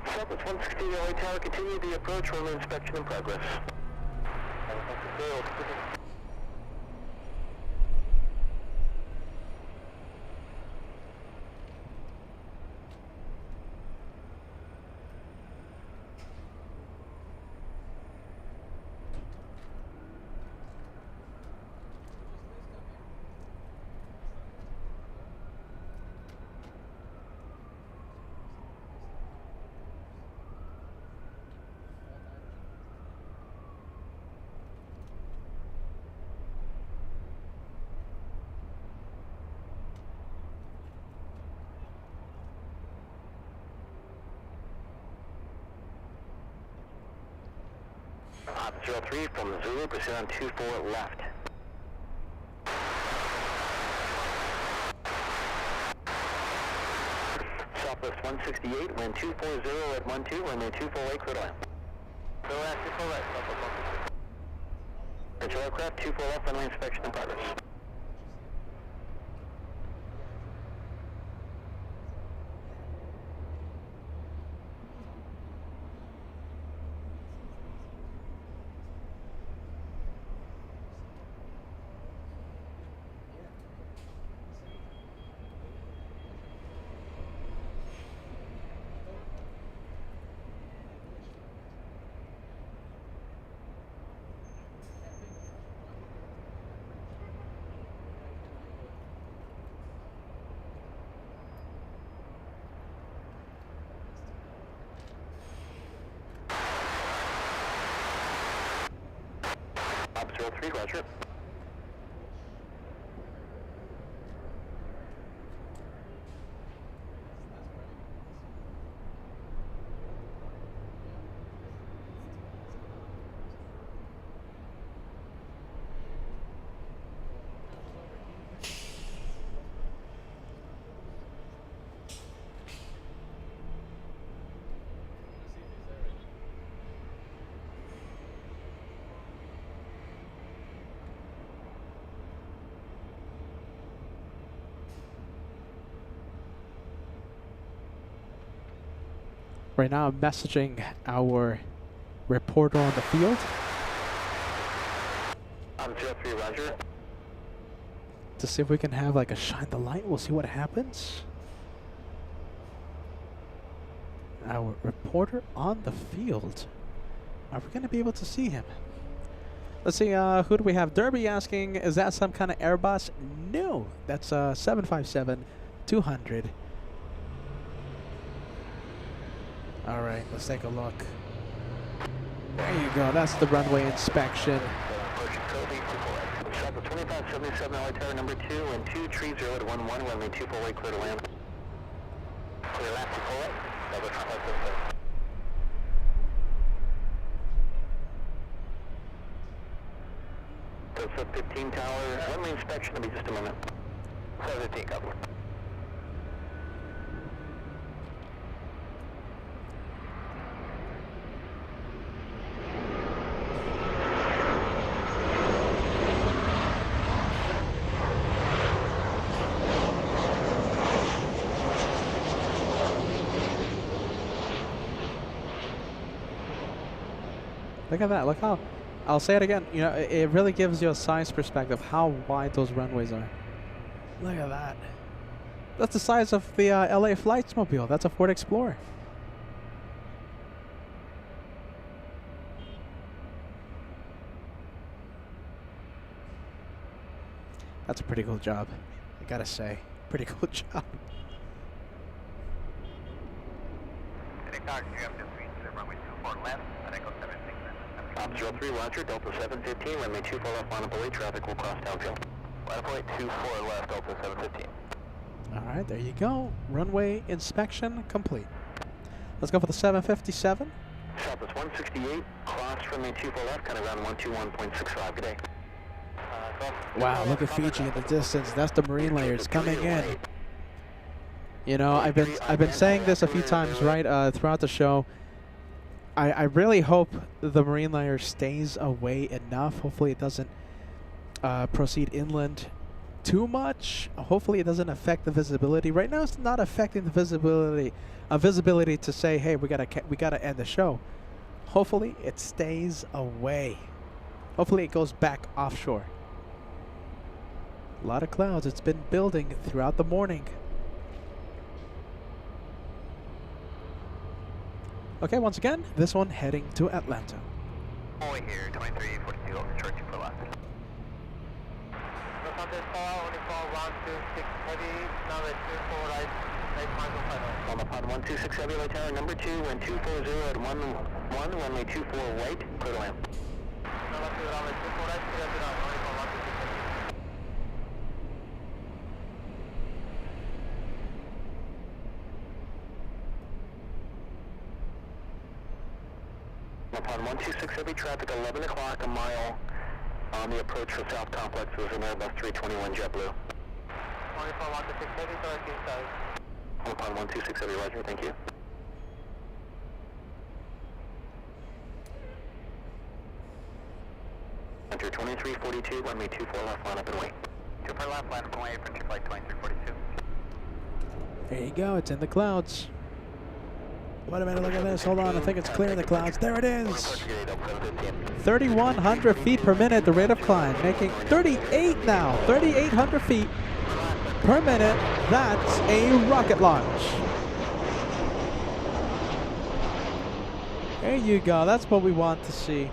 Southwest 160 LA Tower, continue the approach, runway inspection in progress. Op 03 from Zulu, proceed on 24 left. Southwest 168, wind 240 at 12, runway 248, clear to land. Go left, 24 right, Southwest 168. Control aircraft, 24 left, runway inspection in progress. left 03, roger. Right now, I'm messaging our reporter on the field. I'm 03, roger. To see if we can have like a shine the light. We'll see what happens. Our reporter on the field. Are we going to be able to see him? Let's see, who do we have? Derby asking, is that some kind of Airbus? No, that's 757-200. All right, let's take a look. There you go, that's the runway inspection. Shop 2577 LA Tower number 2 and 230 at 11, runway 24 right, clear to land. Clear left to pull it. Double front left to So 15 tower, runway inspection will be just a moment. 715, copy. Look at that, look how, I'll say it again, you know, it really gives you a size perspective how wide those runways are. Look at that. That's the size of the LA Flights Mobile. That's a Ford Explorer. That's a pretty cool job, I gotta say. Pretty cool job. Op 03, roger, Delta 715, runway 24 left, line up away, traffic will cross downfield. Line up away 24 left, Delta 715. All right, there you go. Runway inspection complete. Let's go for the 757. Southwest 168, cross runway 24 left, kind of around 121.65, good day. Wow, look at Fiji in the distance. That's the marine layers coming in. You know, I've been saying this a few times, right, throughout the show. I really hope the marine layer stays away enough. Hopefully it doesn't proceed inland too much. Hopefully it doesn't affect the visibility. Right now it's not affecting the visibility. Visibility to say, hey, we gotta end the show. Hopefully it stays away. Hopefully it goes back offshore. A lot of clouds. It's been building throughout the morning. Okay, once again, this one heading to Atlanta. Only here, 2342, short 2 for left. On the pod 126 heavy light tower number 2 and 240 at 11, runway 24 right, clear to land. Upon 126 heavy traffic, 11 o'clock, a mile on the approach for South Complex was an Airbus 321 JetBlue. 126 heavy, 13 size. Upon 126 heavy, roger, thank you. Enter 2342, runway 24 left, line up and wait. 24 left, line up and wait for flight 2342. There you go, it's in the clouds. Wait a minute, look at this. Hold on, I think it's clear in the clouds. There it is. 3,100 feet per minute, the rate of climb, making 38 now. 3,800 feet per minute. That's a rocket launch. There you go. That's what we want to see.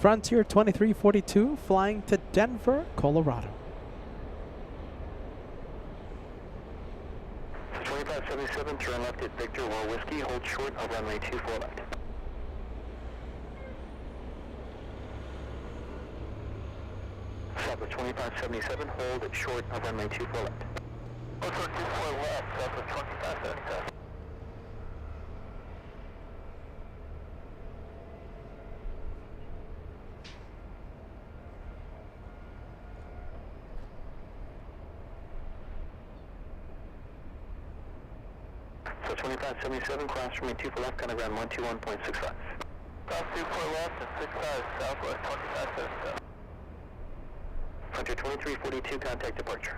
Frontier 2342 flying to Denver, Colorado. 2577, turn left at Victor War Whiskey, hold short of runway 24 left. Southwest 2577, hold short of runway 24 left. Hold short 24 left, Southwest 2577. So 2577, cross runway 24 left, kind of ground 121.65. Cross 24 left and 65 Southwest 2577. Frontier 2342, contact departure.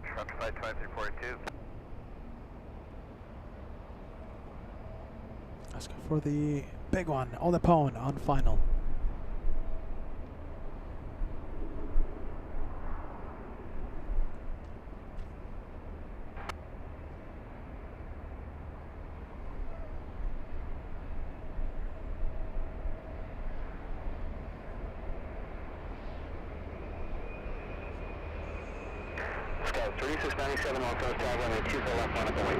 Frontier 2342. Let's go for the big one, on the pone, on final. Scout 3697, all cars tag runway 24 left, line up and wait.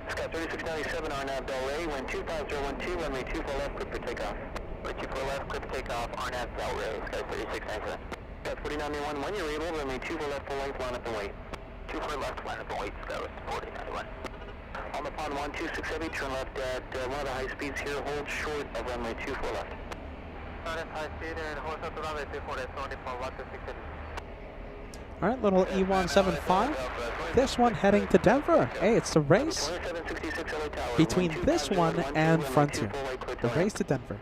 Scout 3697, RNAV Del Rey, wind 25012, runway 24 left, clear for takeoff. Runway 24 left, clear for takeoff, RNAV Del Rey, Scout 3697. Scout 4991, when you're able, runway 24 left, full length, line up and wait. 24 left, line up and wait, Scout 4091. On the pond 1267, turn left at one of the high speeds here, hold short of runway 24 left. High speed and hold short of runway 24 left, 126. All right, little E175. This one heading to Denver. Hey, it's the race between this one and Frontier. The race to Denver.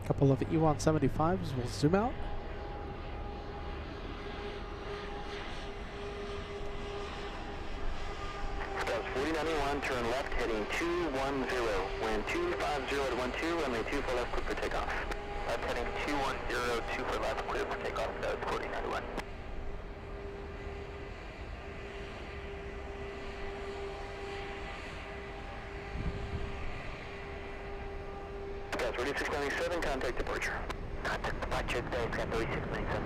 Couple of E175s. We'll zoom out. Scouts 4091, turn left, heading 210. Wind 250 at 12, runway 24 left, clear for takeoff. Left heading 210, 2 for left, clear for takeoff. Scouts 4091. Scouts 3697, contact departure. Contact departure today, Scout 3697.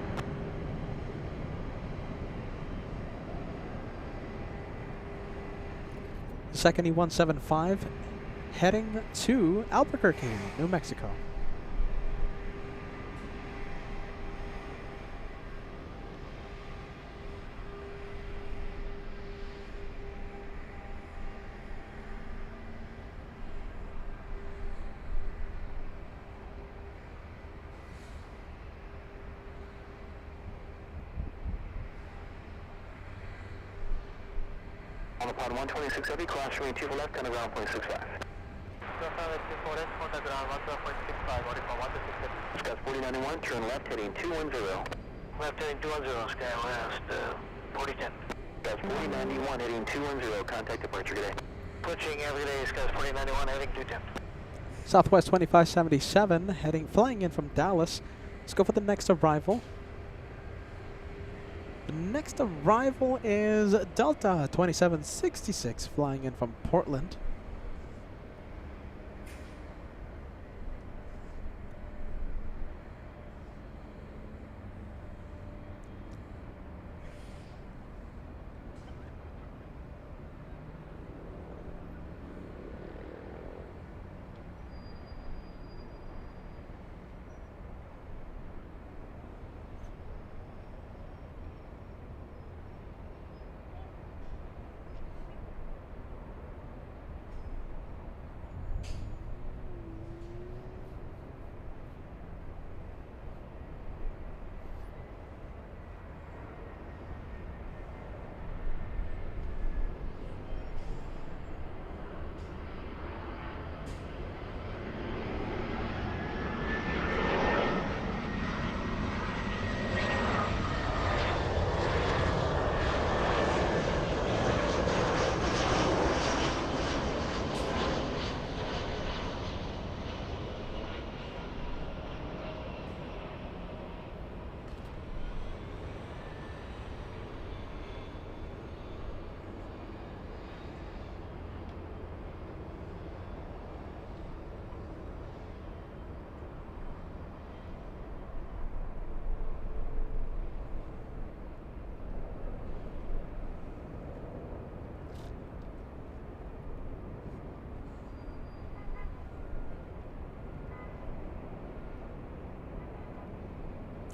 Second E175 heading to Albuquerque, New Mexico. On the pod 126 heavy, cross runway 2 for left, kind of ground 0.65. Scouts 4091, turn left heading 210. Left heading 210, sky west, 4010. Scouts 4091 heading 210, contact departure today. Pushing every day, Scouts 4091 heading 210. Southwest 2577 flying in from Dallas. Let's go for the next arrival. The next arrival is Delta 2766 flying in from Portland.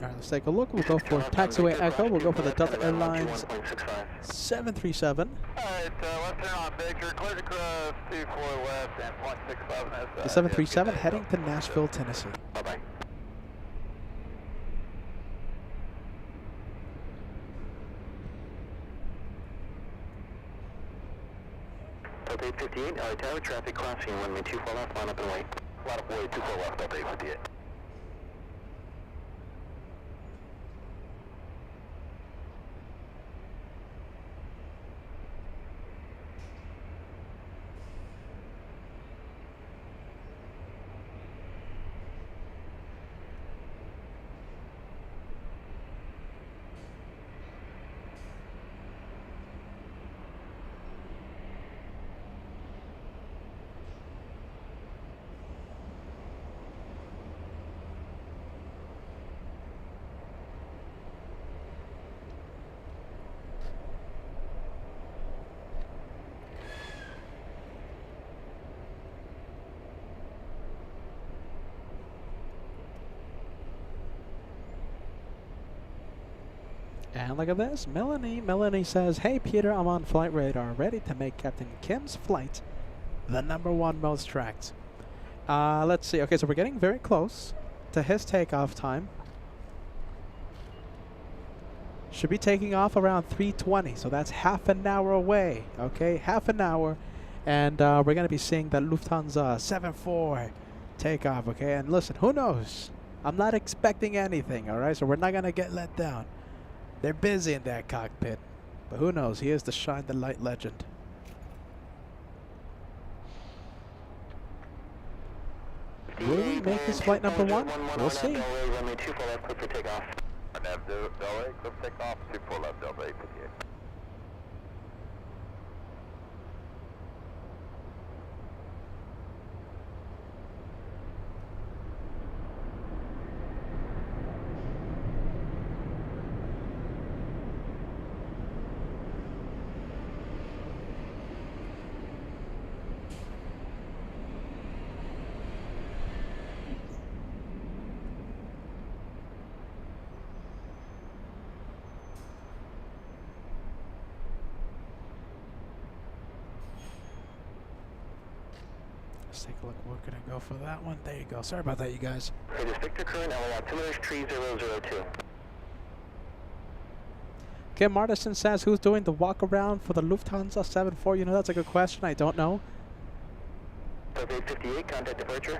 Alright, let's take a look. We'll go for taxiway Echo. We'll go for the Delta Airlines 737. Alright, left turn on Baker, clear to cross 24 left and 0.65. The 737 heading to Nashville, Tennessee. Bye-bye. Delta 858, LA Tower, traffic crossing runway 24 left, line up and wait. Line up and wait, 24 left, Delta 858. And look at this, Melanie. Melanie says, "Hey Peter, I'm on flight radar, ready to make Captain Kim's flight the #1 most tracked." Let's see. Okay, so we're getting very close to his takeoff time. Should be taking off around 3:20, so that's half an hour away. Okay, half an hour, and we're gonna be seeing that Lufthansa 74 takeoff. Okay, and listen, who knows? I'm not expecting anything. All right, so we're not gonna get let down. They're busy in that cockpit, but who knows? He is the shine the light legend. Will we make this flight #1? We'll see. Runway 24 left, clear for takeoff. Nav Delta, clear for takeoff, 24 left, Delta 858. Let's take a look. We're gonna go for that one. There you go. Sorry about that, you guys. It is Victor Current, LA altimeter 3002. Kim Martison says, "Who's doing the walk around for the Lufthansa 74?" You know, that's a good question. I don't know. Delta 858, contact departure.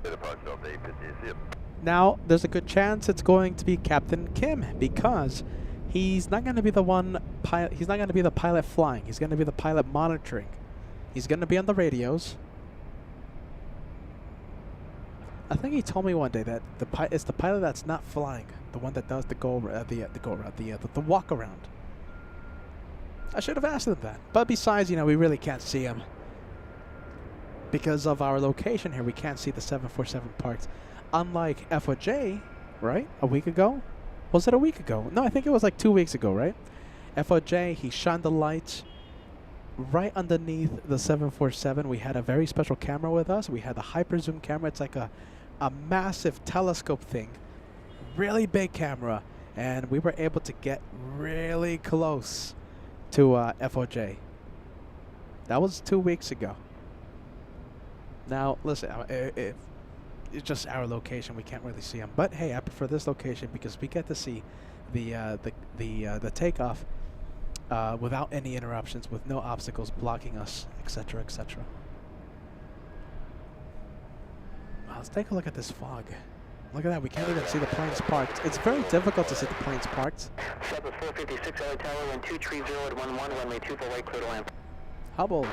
Departure Delta 858, yep. Now, there's a good chance it's going to be Captain Kim because he's not going to be the one pilot. He's not going to be the pilot flying. He's going to be the pilot monitoring. He's going to be on the radios. I think he told me one day that it's the pilot that's not flying, the one that does the walk around. I should have asked him that. But besides, you know, we really can't see him because of our location here. We can't see the 747 parked. Unlike FOJ, right? A week ago? Was it a week ago? No, I think it was like 2 weeks ago, right? FOJ, he shined the lights right underneath the 747. We had a very special camera with us. We had the hyper zoom camera. It's like a massive telescope thing, really big camera, and we were able to get really close to FOJ. That was 2 weeks ago. Now listen, it's just our location. We can't really see them, but hey, I prefer this location because we get to see the takeoff without any interruptions, with no obstacles blocking us, etc., etc. Let's take a look at this fog. Look at that. We can't even see the planes parked. It's very difficult to see the planes parked. Sub 456 LA Tower, 1230 at 11, runway 24 right, clear to land. Hubble.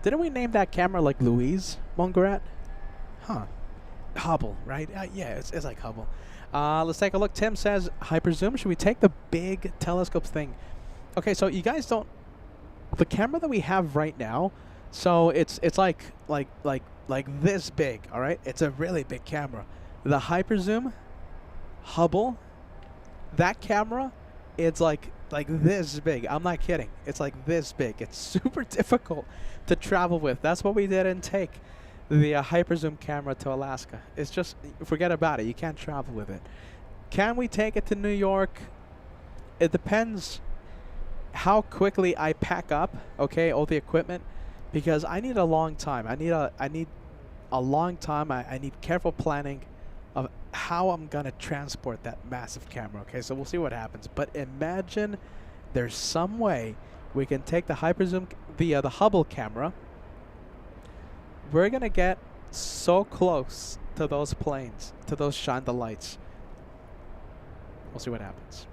Didn't we name that camera like Louise Mongaret? Huh. Hubble, right? Yeah, it's like Hubble. Let's take a look. Tim says, hyper zoom. Should we take the big telescope thing? Okay, so you guys don't... The camera that we have right now, so it's like this big, all right? It's a really big camera. The hyper zoom, Hubble, that camera, it's like this big. I'm not kidding. It's like this big. It's super difficult to travel with. That's what we didn't take the hyper zoom camera to Alaska. It's just, forget about it. You can't travel with it. Can we take it to New York? It depends how quickly I pack up, okay, all the equipment, because I need a long time. I need a long time. I need careful planning of how I'm gonna transport that massive camera. Okay, so we'll see what happens. But imagine there's some way we can take the hyper zoom, the Hubble camera. We're gonna get so close to those planes, to those shine the lights. We'll see what happens.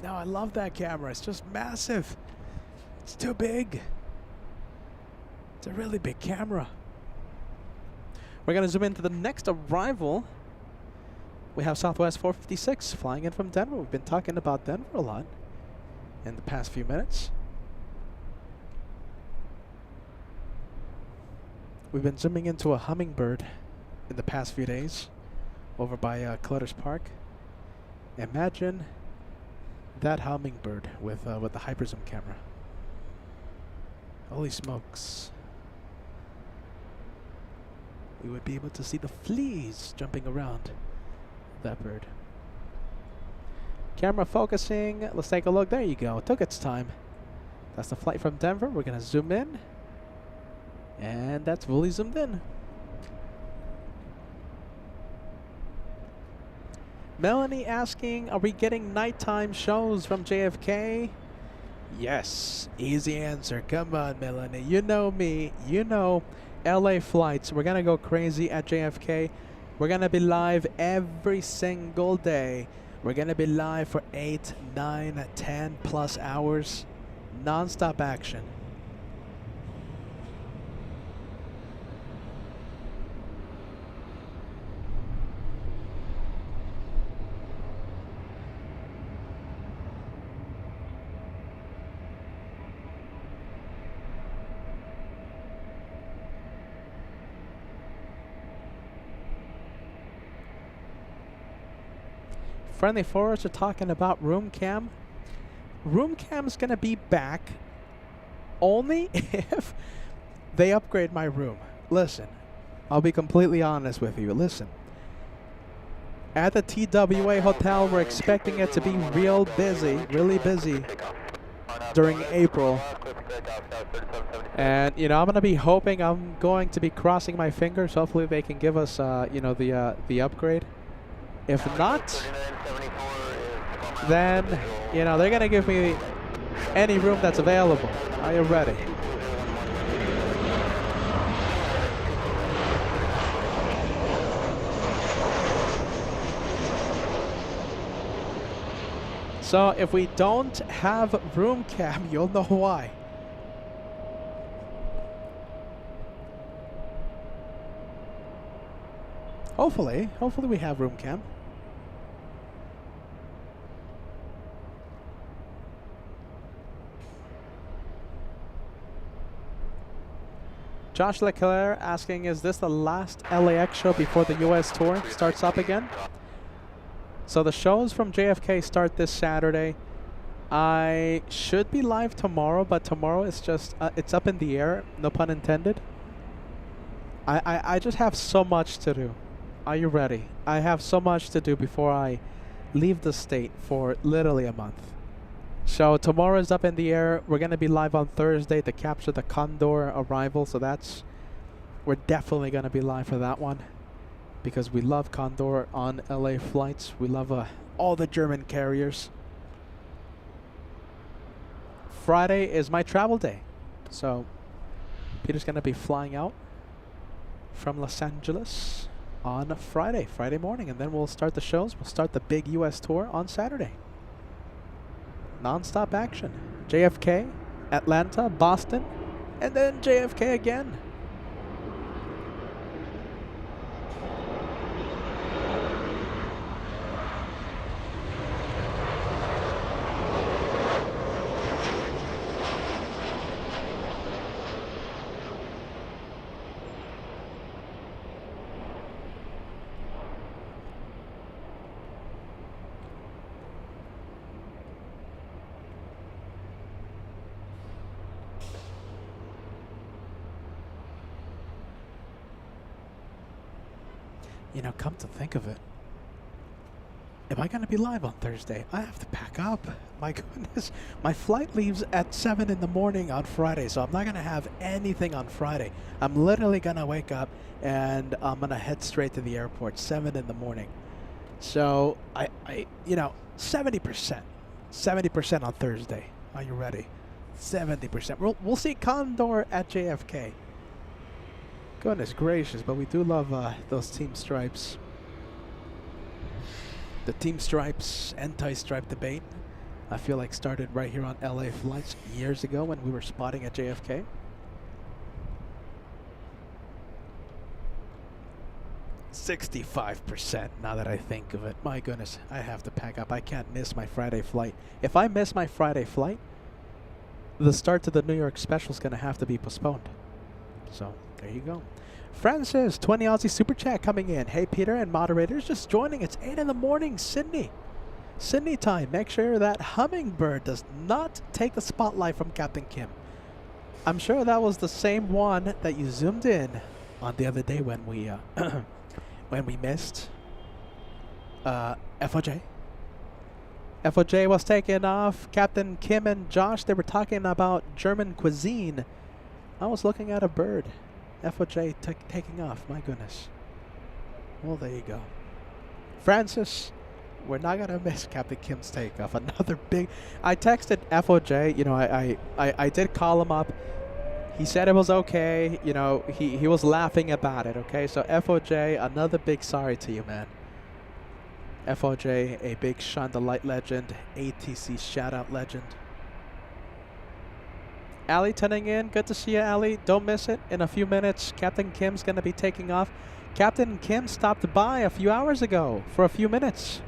No, I love that camera. It's just massive. It's too big. It's a really big camera. We're gonna zoom into the next arrival. We have Southwest 456 flying in from Denver. We've been talking about Denver a lot in the past few minutes. We've been zooming into a hummingbird in the past few days over by Clutters Park. Imagine that hummingbird with the hyper zoom camera. Holy smokes. We would be able to see the fleas jumping around that bird. Camera focusing. Let's take a look. There you go. It took its time. That's the flight from Denver. We're going to zoom in. And that's fully zoomed in. Melanie asking, are we getting nighttime shows from JFK? Yes. Easy answer. Come on, Melanie. You know me. You know LA flights. We're going to go crazy at JFK. We're going to be live every single day. We're going to be live for 8, 9, 10 plus hours. Non-stop action. Friendly Forwards are talking about room cam. Room cam is going to be back only if they upgrade my room. Listen, I'll be completely honest with you. Listen, at the TWA hotel, we're expecting it to be really busy during April. And, you know, I'm going to be hoping, I'm going to be crossing my fingers. Hopefully they can give us, you know, the upgrade. If not, then, you know, they're going to give me any room that's available. Are you ready? So if we don't have room cam, you'll know why. Hopefully we have room cam. Josh Leclerc asking, is this the last LAX show before the US tour starts up again? So the shows from JFK start this Saturday. I should be live tomorrow, but tomorrow it's just, it's up in the air, no pun intended. I just have so much to do. Are you ready? I have so much to do before I leave the state for literally a month. So tomorrow is up in the air. We're going to be live on Thursday to capture the Condor arrival. So we're definitely going to be live for that one, because we love Condor on LA flights. We love all the German carriers. Friday is my travel day. So Peter's going to be flying out from Los Angeles on Friday morning. And then we'll start the shows. We'll start the big US tour on Saturday. Non-stop action. JFK, Atlanta, Boston, and then JFK again. You know, come to think of it, am I going to be live on Thursday? I have to pack up. My goodness. My flight leaves at 7 in the morning on Friday, so I'm not going to have anything on Friday. I'm literally going to wake up and I'm going to head straight to the airport, 7 in the morning. So, you know, 70%. 70% on Thursday. Are you ready? 70%. We'll see Condor at JFK. Goodness gracious, but we do love those team stripes. The team stripes, anti-stripe debate, I feel like started right here on LA Flights years ago when we were spotting at JFK. %65% now that I think of it. My goodness, I have to pack up. I can't miss my Friday flight. If I miss my Friday flight, the start to the New York special is going to have to be postponed. So, there you go. Francis, 20 Aussie Super Chat coming in. Hey, Peter and moderators just joining. It's 8 in the morning, Sydney. Sydney time. Make sure that hummingbird does not take the spotlight from Captain Kim. I'm sure that was the same one that you zoomed in on the other day when we when we missed FOJ. FOJ was taking off. Captain Kim and Josh, they were talking about German cuisine. I was looking at a bird. FOJ taking off. My goodness. Well, there you go. Francis, we're not going to miss Captain Kim's takeoff. Another big... I texted FOJ. You know, I did call him up. He said it was okay. You know, he was laughing about it, okay? So, FOJ, another big sorry to you, man. FOJ, a big Shine the Light legend. ATC shout-out legend. Ali tuning in. Good to see you, Ali. Don't miss it. In a few minutes, Captain Kim's going to be taking off. Captain Kim stopped by a few hours ago for a few minutes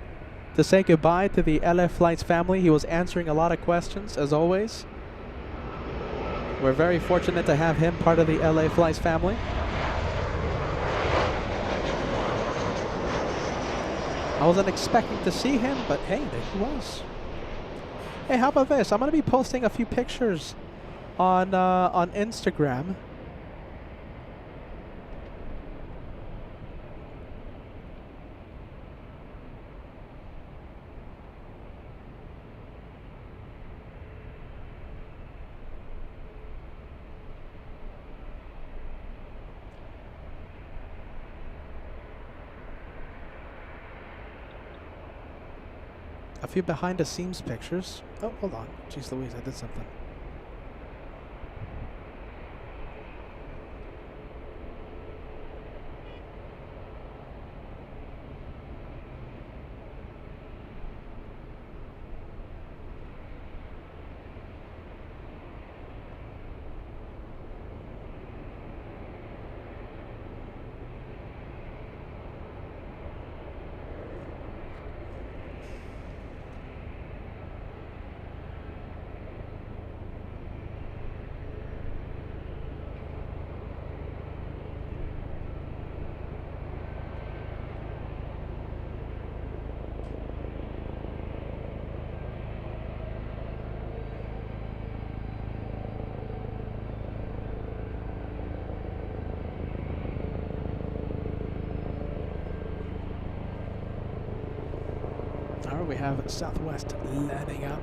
to say goodbye to the LA Flights family. He was answering a lot of questions, as always. We're very fortunate to have him part of the LA Flights family. I wasn't expecting to see him, but hey, there he was. Hey, how about this? I'm going to be posting a few pictures on Instagram. A few behind the scenes pictures. Oh, hold on. Jeez Louise, I did something. We have Southwest landing up.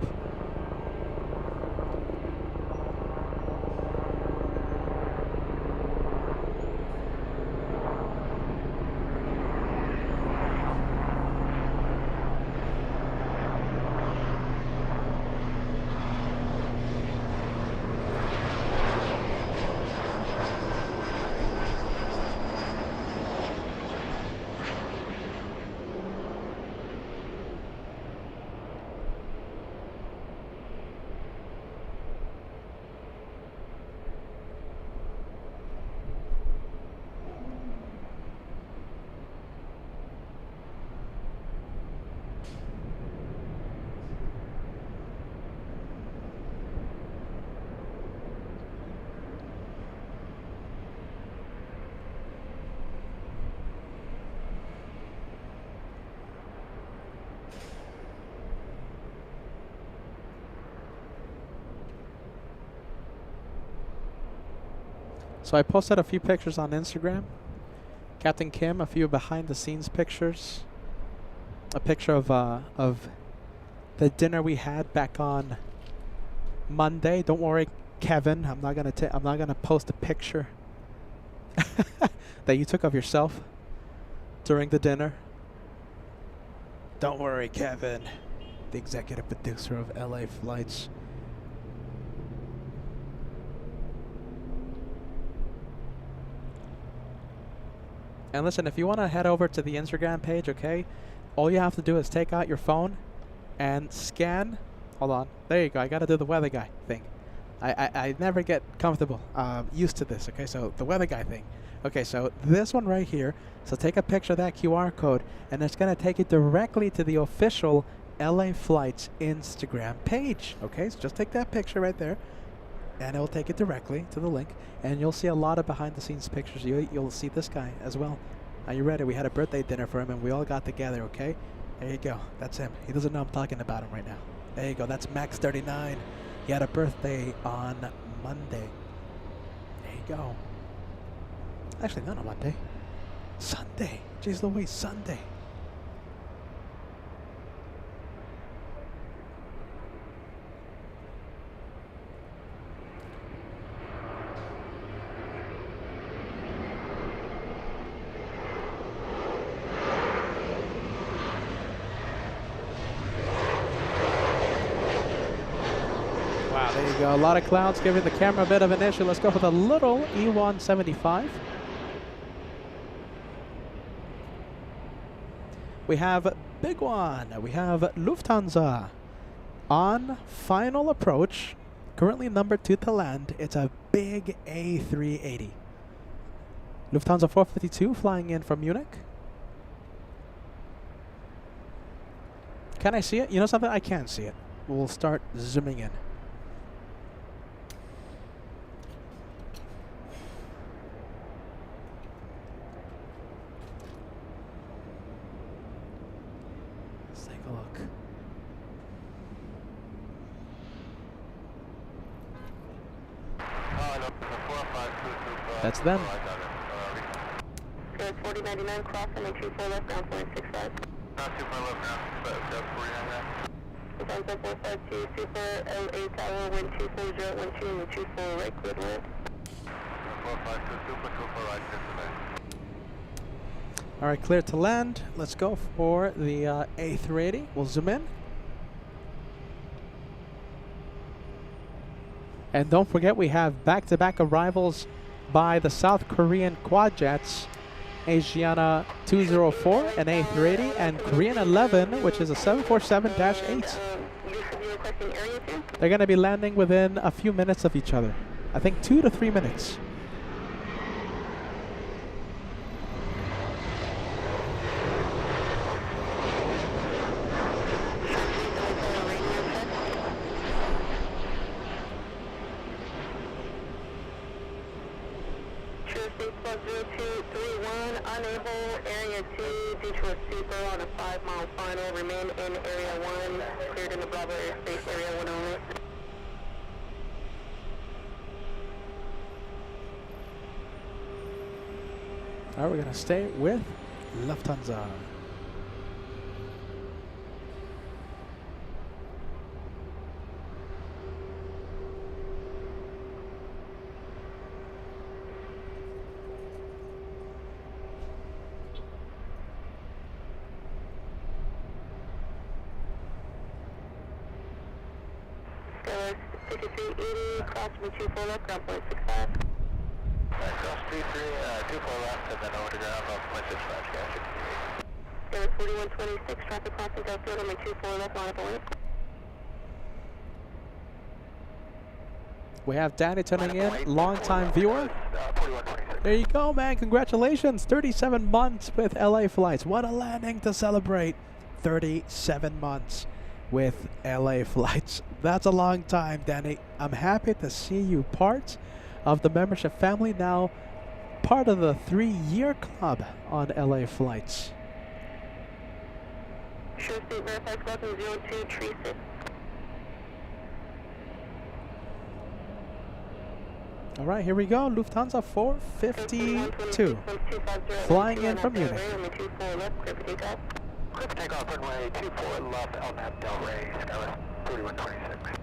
So I posted a few pictures on Instagram. Captain Kim, a few behind the scenes pictures. A picture of the dinner we had back on Monday. Don't worry, Kevin. I'm not gonna post a picture that you took of yourself during the dinner. Don't worry, Kevin. The executive producer of LA Flights. And listen, if you want to head over to the Instagram page, okay, all you have to do is take out your phone and scan. Hold on. There you go. I got to do the weather guy thing. I never get comfortable, used to this, okay? So the weather guy thing. Okay, so this one right here. So take a picture of that QR code, and it's going to take you directly to the official LA Flights Instagram page. Okay, so just take that picture right there, and it will take you directly to the link, and you'll see a lot of behind-the-scenes pictures. You'll see this guy as well. Are you ready? We had a birthday dinner for him, and we all got together, okay? There you go. That's him. He doesn't know I'm talking about him right now. There you go. That's Max39. He had a birthday on Monday. There you go. Actually, not on Monday. Sunday. Jeez Louise, Sunday. Wow, there you go. A lot of clouds giving the camera a bit of an issue. Let's go for the little E175. We have a big one. We have Lufthansa on final approach. Currently number 2 to land. It's a big A380. Lufthansa 452 flying in from Munich. Can I see it? You know something? I can't see it. We'll start zooming in. That's them. Good, 4099 crossing and 24 left, ground point 65. 24 left ground, 49 left. Lufthansa 452, Super LA Tower, wind 240, 12, and 24 right, clear to land. 452, Super, 24 right, clear to land. All right, clear to land. Let's go for the A380. We'll zoom in. And don't forget, we have back-to-back arrivals by the South Korean quad jets, Asiana 204, an A380, and Korean 11, which is a 747-8. They're going to be landing within a few minutes of each other. I think 2 to 3 minutes. Unable, area 2, due to a super on a 5-mile final, remain in area 1, cleared in the Bravo airspace, area 1 only. All right, we're going to stay with Lufthansa. Skywriter 6380, cross me 24 left, ground point 65. Cross 24 left, and then over to ground, 0.65, Skywriter 4126, traffic crossing Delfield, only 24 left, line up away. We have Danny tuning in, long-time viewer. There you go, man. Congratulations. 37 months with LA Flights. What a landing to celebrate. 37 months with LA Flights. That's a long time, Danny. I'm happy to see you part of the membership family, now part of the 3-year club on LA Flights. Sure state verified crossing 02 tree 6. All right, here we go. Lufthansa 452, flying in from Munich. Quick takeoff runway 24 left, LNAV Del Rey, Skywriter 4126.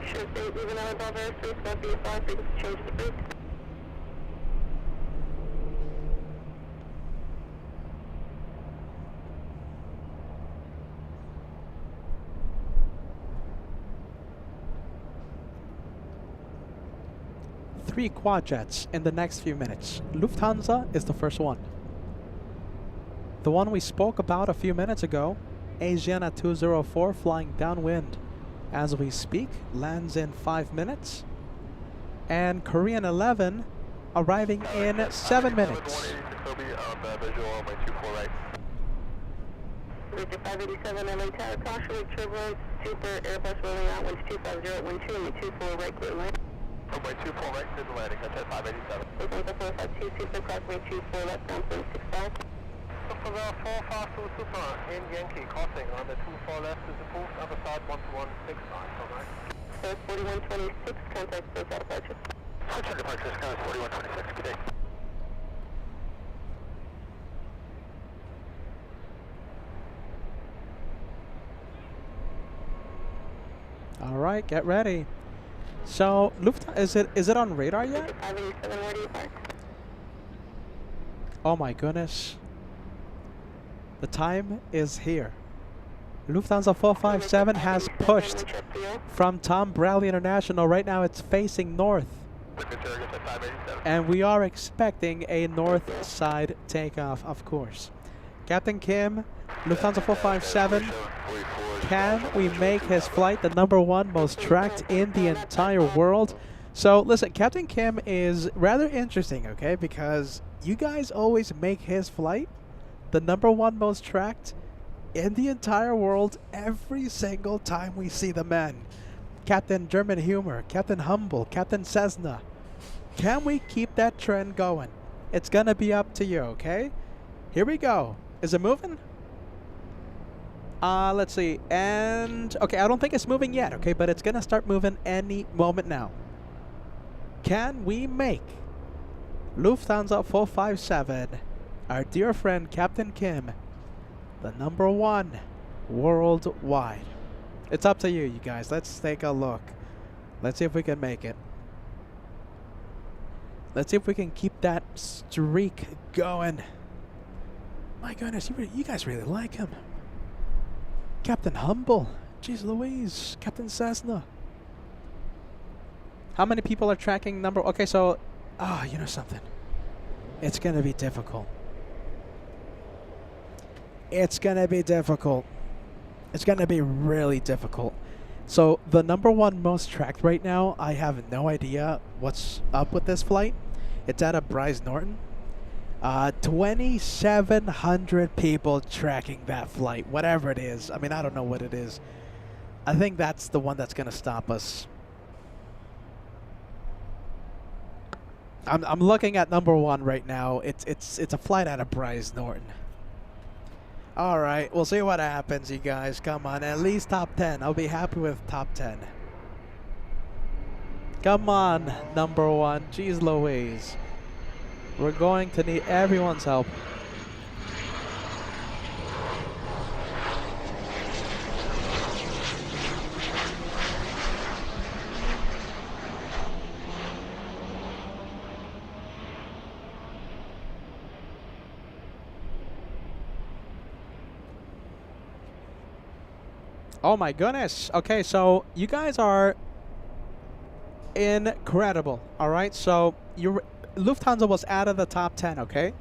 Sure, state, moving on above airspace, about BFI, frequency change to boost. Three quad jets in the next few minutes. Lufthansa is the first one. The one we spoke about a few minutes ago, Asiana 204 flying downwind as we speak, lands in 5 minutes. And Korean 11 arriving in 7 minutes. Victor 587, LA Tower, caution, turbulence, super, Airbus rolling out, winds 250 at wind 2, and 24 right, clear land. Runway 24 right, clear the landing, that's at 587. Lufthansa 452, super, crossway 24 left, down 65. For the 452 super in Yankee, crossing on the 24 left is approved, other side 12169, alright. Sir 4126, contact space out departure. Switch to departure, Sky 4126, good day. All right, get ready. So, Lufthansa, is it on radar yet? 587, where do you park? Oh my goodness. The time is here. Lufthansa 457 has pushed from Tom Bradley International. Right now it's facing north. And we are expecting a north side takeoff, of course. Captain Kim, Lufthansa 457, can we make his flight the #1 most tracked in the entire world? So listen, Captain Kim is rather interesting, okay? Because you guys always make his flight the #1 most tracked in the entire world every single time we see the men. Captain German Humor, Captain Humble, Captain Cessna. Can we keep that trend going? It's gonna be up to you, okay? Here we go. Is it moving? Let's see. And okay, I don't think it's moving yet, okay, but it's gonna start moving any moment now. Can we make Lufthansa 457, our dear friend Captain Kim, the #1 worldwide? It's up to you, you guys. Let's take a look. Let's see if we can make it. Let's see if we can keep that streak going. My goodness, you guys really like him. Captain Humble. Jeez Louise. Captain Cessna. How many people are tracking number? Okay, so, you know something. It's going to be difficult. It's going to be difficult. It's going to be really difficult. So, the #1 most tracked right now, I have no idea what's up with this flight. It's out of Bryce Norton. 2,700 people tracking that flight, whatever it is. I mean, I don't know what it is. I think that's the one that's going to stop us. I'm looking at #1 right now. It's a flight out of Bryce Norton. All right, we'll see what happens, you guys. Come on, at least top 10. I'll be happy with top 10. Come on, #1. Jeez Louise. We're going to need everyone's help. Oh my goodness. Okay, so you guys are incredible. All right, so Lufthansa was out of the top 10, okay?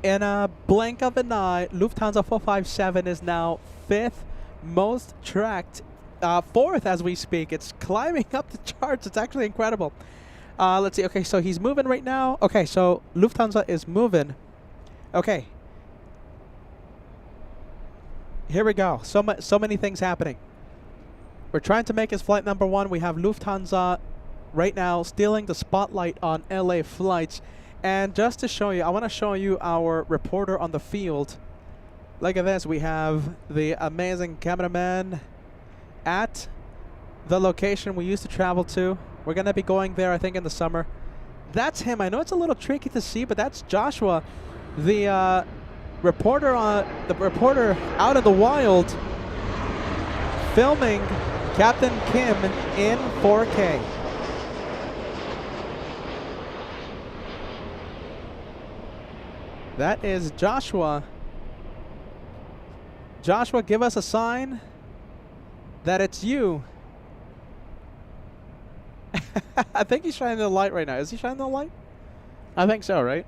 In a blink of an eye, Lufthansa 457 is now 5th most tracked, 4th as we speak. It's climbing up the charts. It's actually incredible. Let's see. Okay, so he's moving right now. Okay, so Lufthansa is moving. Okay. Here we go. So many things happening. We're trying to make his flight number 1. We have Lufthansa right now stealing the spotlight on LA flights. And just to show you, I want to show you our reporter on the field. Look at this. We have the amazing cameraman at the location we used to travel to. We're going to be going there, I think, in the summer. That's him. I know it's a little tricky to see, but that's Joshua, the reporter out in the wild, filming Captain Kim in 4K. That is Joshua. Joshua, give us a sign that it's you. I think he's shining the light right now. Is he shining the light? I think so, right?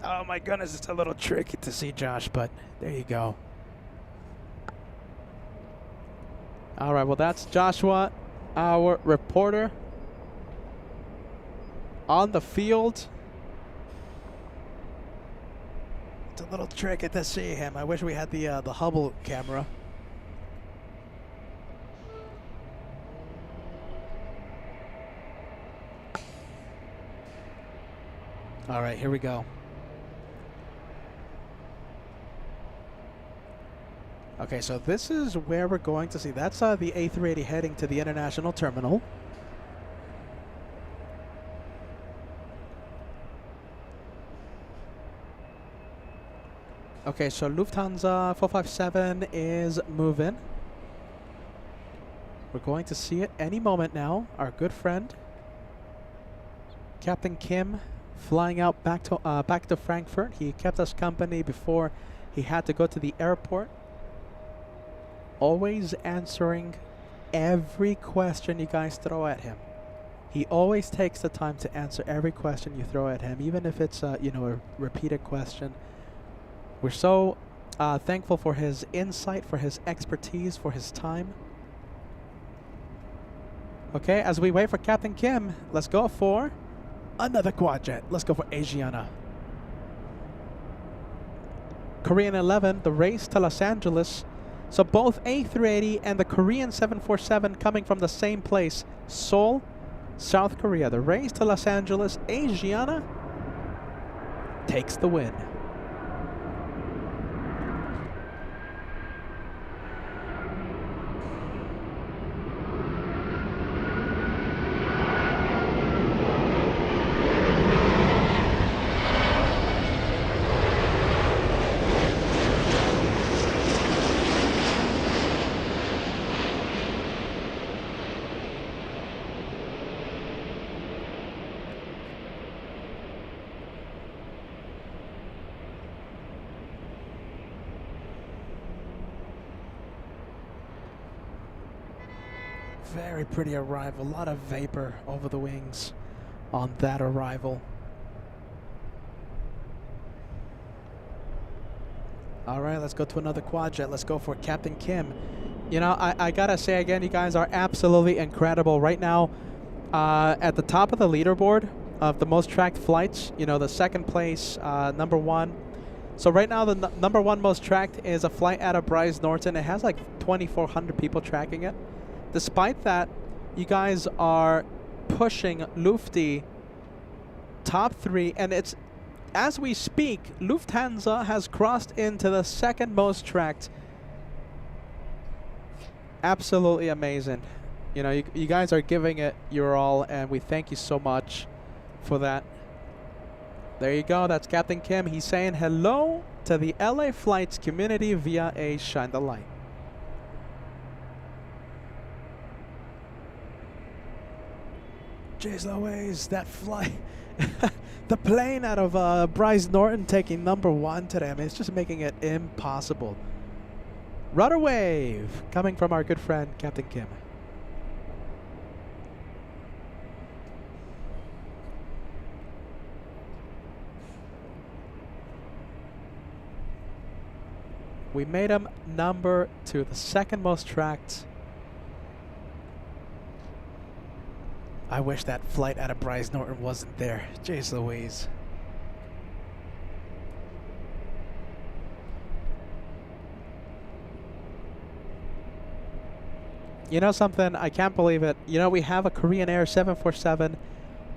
Oh my goodness, it's a little tricky to see Josh, but there you go. All right, well, that's Joshua, our reporter on the field. It's a little tricky to see him. I wish we had the Hubble camera. All right, here we go. Okay, so this is where we're going to see. That's the A380 heading to the international terminal. Okay, so Lufthansa 457 is moving. We're going to see it any moment now. Our good friend, Captain Kim, flying out back to Frankfurt. He kept us company before he had to go to the airport. Always answering every question you guys throw at him. He always takes the time to answer every question you throw at him, even if it's a repeated question. We're so thankful for his insight, for his expertise, for his time. Okay, as we wait for Captain Kim, let's go for another quadjet. Let's go for Asiana. Korean 11, the race to Los Angeles. So both A380 and the Korean 747 coming from the same place, Seoul, South Korea. The race to Los Angeles, Asiana takes the win. Very pretty arrival. A lot of vapor over the wings on that arrival. All right, let's go to another quadjet. Let's go for Captain Kim. You know, I gotta say again, you guys are absolutely incredible. Right now, at the top of the leaderboard of the most tracked flights, you know, the second place, number 1. So right now, the number 1 most tracked is a flight out of Bryce Norton. It has like 2,400 people tracking it. Despite that, you guys are pushing Lufty top 3, and it's, as we speak, Lufthansa has crossed into the second most tracked. Absolutely amazing. You know, you guys are giving it your all, and we thank you so much for that. There you go. That's Captain Kim. He's saying hello to the LA Flights community via a Shine the Light. Jeez Louise, that flight. The plane out of Bryce Norton taking number 1 today. I mean, it's just making it impossible. Rudder wave coming from our good friend, Captain Kim. We made him number 2, the second most tracked. I wish that flight out of Bryce Norton wasn't there. Jeez Louise. You know something? I can't believe it. You know, we have a Korean Air 747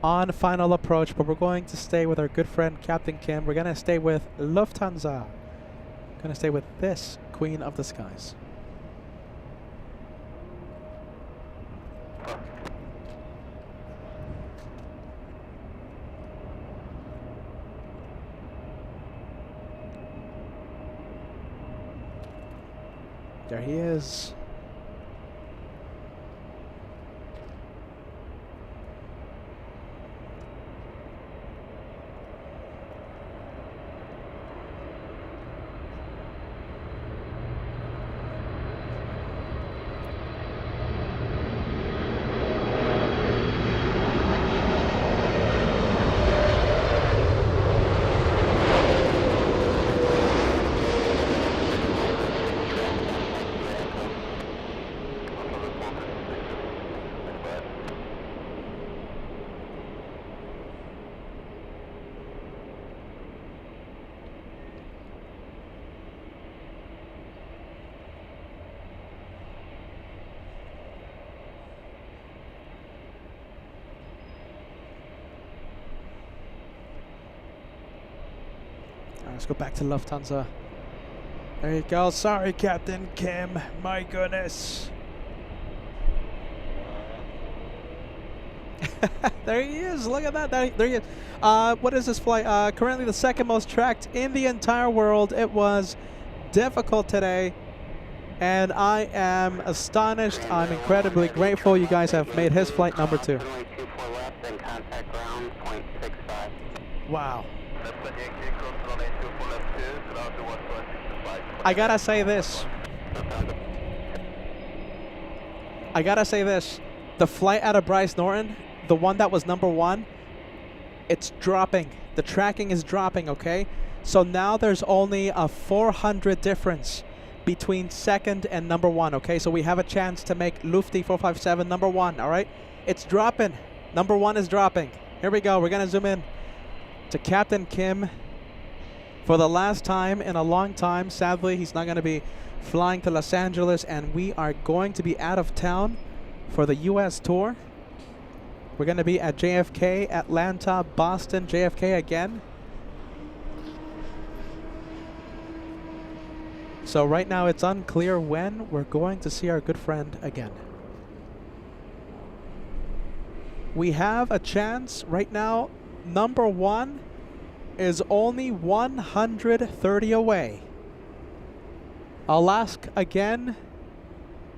on final approach, but we're going to stay with our good friend Captain Kim. We're going to stay with Lufthansa. Going to stay with this Queen of the Skies. There he is. Let's go back to Lufthansa. There you go. Sorry, Captain Kim. My goodness. There he is. Look at that. There he is. What is this flight? Currently the second most tracked in the entire world. It was difficult today, and I am astonished. I'm incredibly grateful you guys have made his flight number 2. Wow. I gotta say this. The flight out of Bryce Norton, the one that was number 1, it's dropping. The tracking is dropping, okay? So now there's only a 400 difference between second and number 1, okay? So we have a chance to make Lufty 457 number 1, all right? It's dropping. Number 1 is dropping. Here we go. We're gonna zoom in to Captain Kim. For the last time in a long time, sadly, he's not going to be flying to Los Angeles, and we are going to be out of town for the U.S. tour. We're going to be at JFK, Atlanta, Boston, JFK again. So right now it's unclear when we're going to see our good friend again. We have a chance right now. Number 1 is only 130 away. I'll ask again,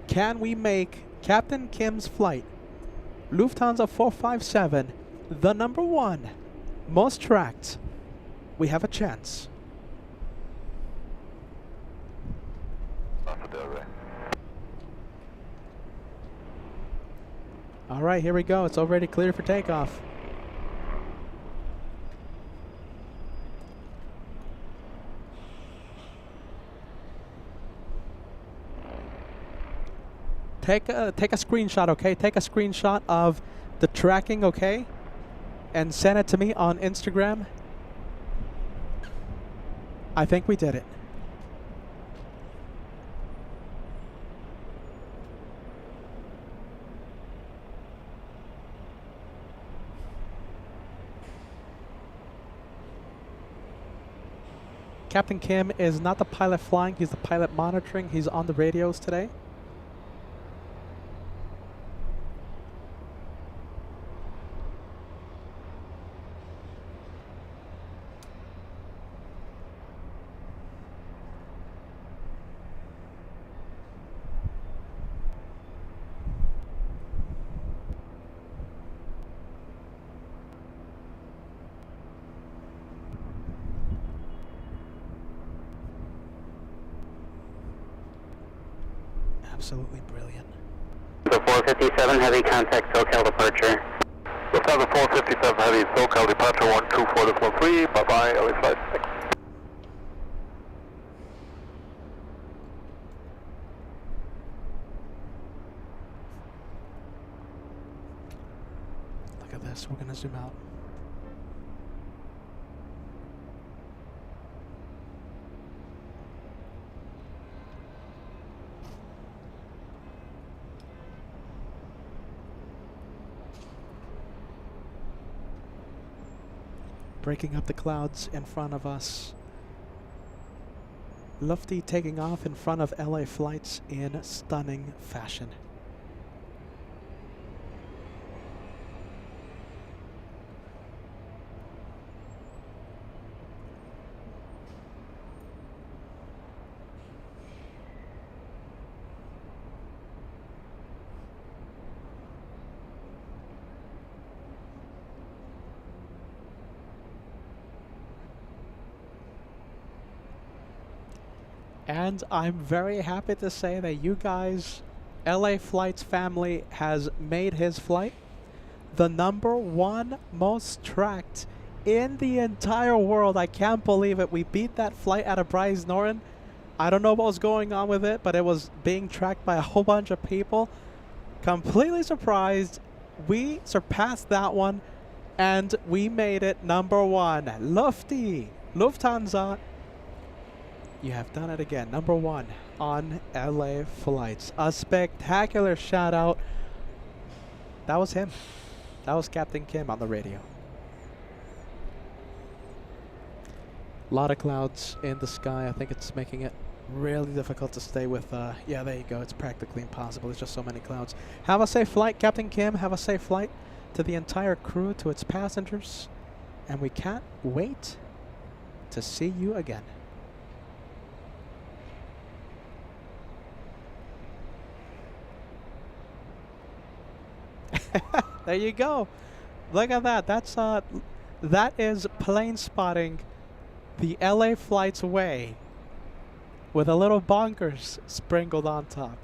can we make Captain Kim's flight, Lufthansa 457, the number 1 most tracked? We have a chance. All right, here we go. It's already clear for takeoff. Take a screenshot, okay? Take a screenshot of the tracking, okay? And send it to me on Instagram. I think we did it. Captain Kim is not the pilot flying, he's the pilot monitoring. He's on the radios today. Absolutely brilliant. The 457 heavy contact SoCal departure. Lufthansa 457 heavy SoCal departure 124 to 13. Bye bye, LA Flight 6. gonna zoom out. Breaking up the clouds in front of us. Lufty taking off in front of LA Flights in stunning fashion. And I'm very happy to say that you guys, LA Flights family, has made his flight the #1 most tracked in the entire world. I can't believe it. We beat that flight out of Bryce Norton. I don't know what was going on with it, but it was being tracked by a whole bunch of people. Completely surprised. We surpassed that one, and we made it #1. Lufty, Lufthansa. You have done it again. #1 on LA Flights. A spectacular shout out. That was him. That was Captain Kim on the radio. A lot of clouds in the sky. I think it's making it really difficult to stay with. Yeah, there you go. It's practically impossible. There's just so many clouds. Have a safe flight, Captain Kim. Have a safe flight to the entire crew, to its passengers. And we can't wait to see you again. There you go. Look at that. That is plane spotting the LA Flights way with a little bonkers sprinkled on top.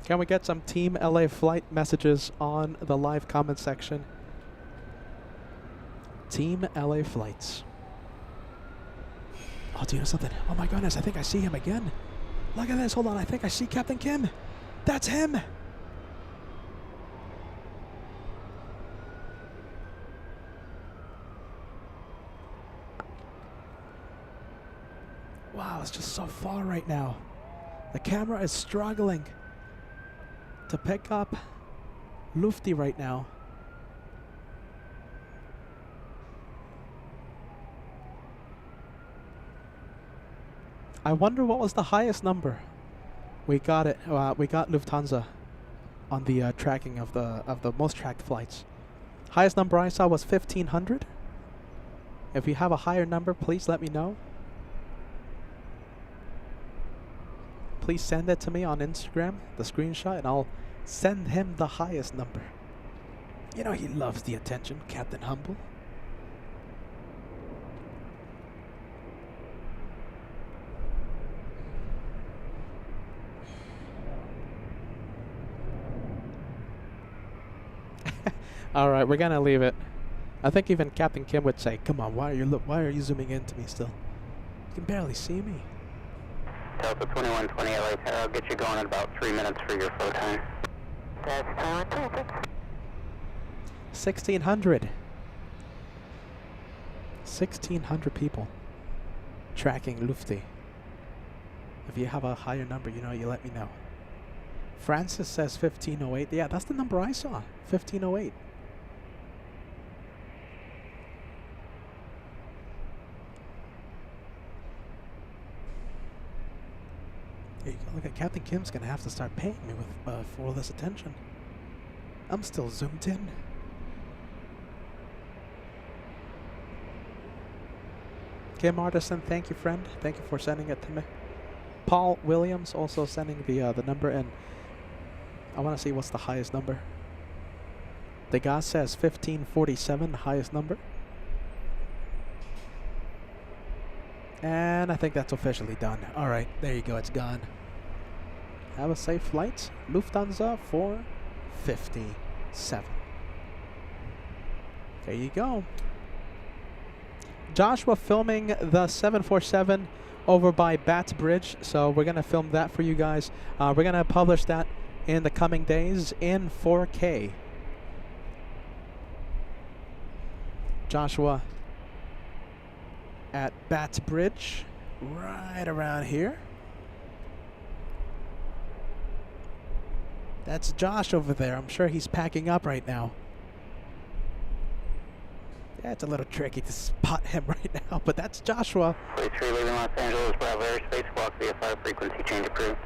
Can we get some Team LA Flight messages on the live comment section? Team LA Flights. Oh, do you know something? Oh my goodness, I think I see him again. Look at this. Hold on. I think I see Captain Kim. That's him. Wow, it's just so far right now. The camera is struggling to pick up Lufty right now. I wonder what was the highest number. We got it. We got Lufthansa on the tracking of the most tracked flights. Highest number I saw was 1,500. If you have a higher number, please let me know. Please send it to me on Instagram, the screenshot, and I'll send him the highest number. You know he loves the attention, Captain Humble. All right, we're gonna leave it. I think even Captain Kim would say, "Come on, why are you zooming into me still? You can barely see me." Delta 2120 LA, I'll get you going in about 3 minutes for your flow time. That's 1,600. 1,600 people tracking Lufty. If you have a higher number, you let me know. Francis says 1508. Yeah, that's the number I saw. 1508. There you go. Look at Captain Kim's gonna have to start paying me with for all this attention. I'm still zoomed in. Kim Artisan, thank you, friend. Thank you for sending it to me. Paul Williams also sending the number, and I want to see what's the highest number. The guy says 1547, the highest number. And I think that's officially done. All right, there you go. It's gone. Have a safe flight. Lufthansa 457. There you go. Joshua filming the 747 over by Bats Bridge, so we're gonna film that for you guys. We're gonna publish that in the coming days in 4K. Joshua at Bats Bridge, right around here. That's Josh over there. I'm sure he's packing up right now. Yeah, it's a little tricky to spot him right now, but that's Joshua. Flight 3 leaving Los Angeles, Bravo airspace, walk VFR frequency change approved.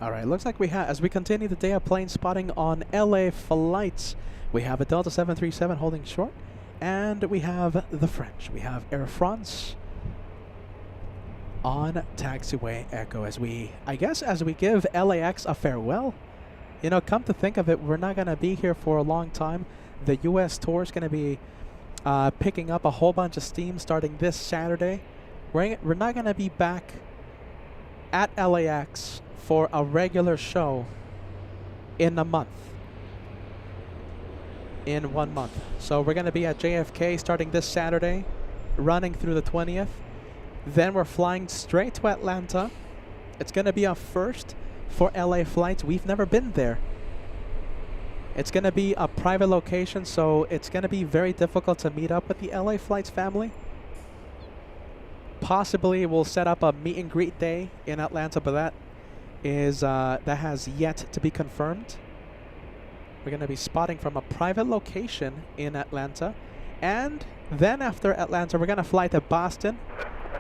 All right, looks like we have, as we continue the day of plane spotting on LA flights, we have a Delta 737 holding short, and we have the French. We have Air France on taxiway Echo as we, I guess, as we give LAX a farewell. You know, come to think of it, we're not going to be here for a long time. The U.S. tour is going to be picking up a whole bunch of steam starting this Saturday. We're not going to be back at LAX for a regular show in a month. In 1 month. So we're going to be at JFK starting this Saturday, running through the 20th. Then we're flying straight to Atlanta. It's going to be our first for LA flights. We've never been there. It's going to be a private location, so it's going to be very difficult to meet up with the LA flights family. Possibly we'll set up a meet and greet day in Atlanta, but that has yet to be confirmed. We're going to be spotting from a private location in Atlanta, and then after Atlanta we're going to fly to Boston.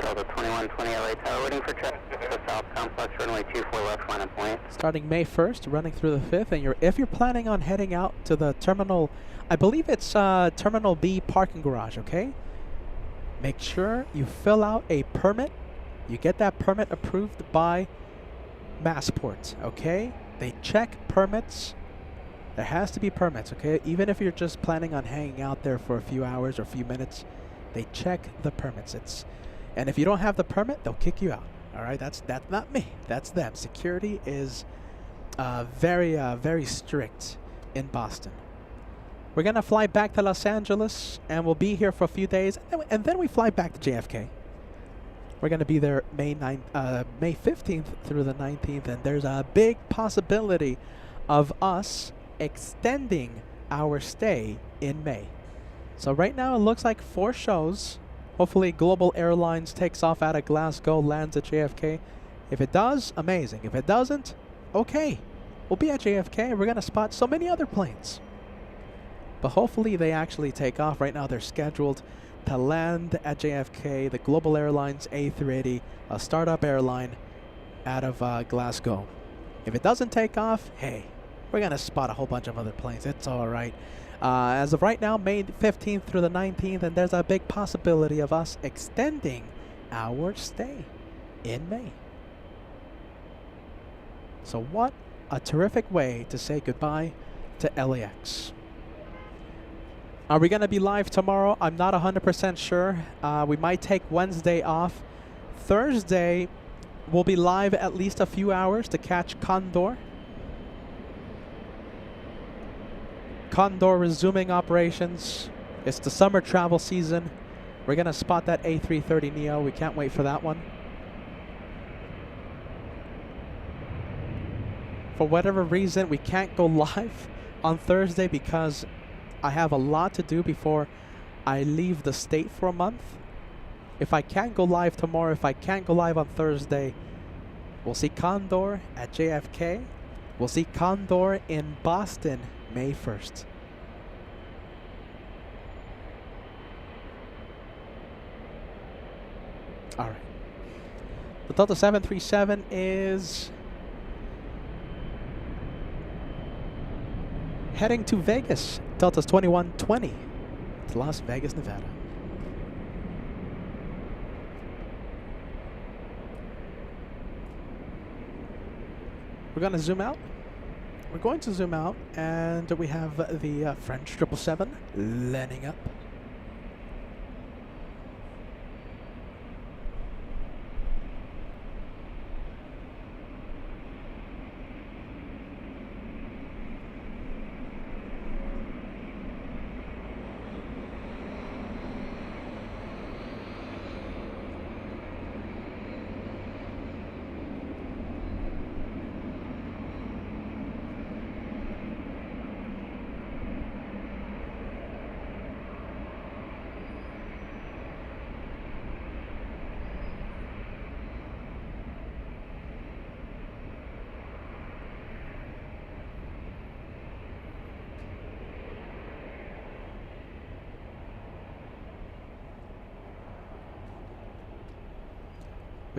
Delta 2120 LA Tower, waiting for check. South complex, runway 24 left, line of point. Starting May 1st, running through the 5th, and if you're planning on heading out to the terminal, I believe it's Terminal B parking garage, okay? Make sure you fill out a permit. You get that permit approved by Massport, okay? They check permits. There has to be permits, okay? Even if you're just planning on hanging out there for a few hours or a few minutes, they check the permits. And if you don't have the permit, they'll kick you out. All right, that's not me. That's them. Security is very strict in Boston. We're gonna fly back to Los Angeles, and we'll be here for a few days, and then we fly back to JFK. We're gonna be there May 15th through the 19th, and there's a big possibility of us extending our stay in May. So right now it looks like 4 shows. Hopefully Global Airlines takes off out of Glasgow, lands at JFK. If it does, amazing. If it doesn't, okay. We'll be at JFK. We're going to spot so many other planes. But hopefully they actually take off. Right now they're scheduled to land at JFK, the Global Airlines A380, a startup airline out of Glasgow. If it doesn't take off, hey, we're going to spot a whole bunch of other planes. It's all right. As of right now, May 15th through the 19th, and there's a big possibility of us extending our stay in May. So what a terrific way to say goodbye to LAX. Are we going to be live tomorrow? I'm not 100% sure. We might take Wednesday off. Thursday, we'll be live at least a few hours to catch Condor. Condor resuming operations. It's the summer travel season. We're going to spot that A330neo. We can't wait for that one. For whatever reason, we can't go live on Thursday because I have a lot to do before I leave the state for a month. If I can't go live tomorrow, if I can't go live on Thursday, we'll see Condor at JFK. We'll see Condor in Boston May 1st. All right. The Delta 737 is heading to Vegas. Delta's 2120 to Las Vegas, Nevada. We're going to zoom out. We're going to zoom out, and we have the French 777 landing up.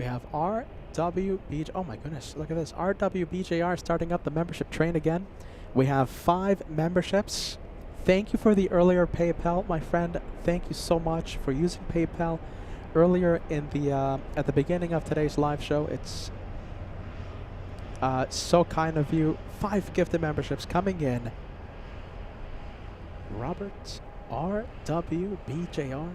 We have RWBJ. Oh my goodness, look at this. RWBJR starting up the membership train again. We have 5 memberships. Thank you for the earlier PayPal, my friend. Thank you so much for using PayPal earlier in the at the beginning of today's live show. It's so kind of you. 5 gifted memberships coming in. Robert RWBJR.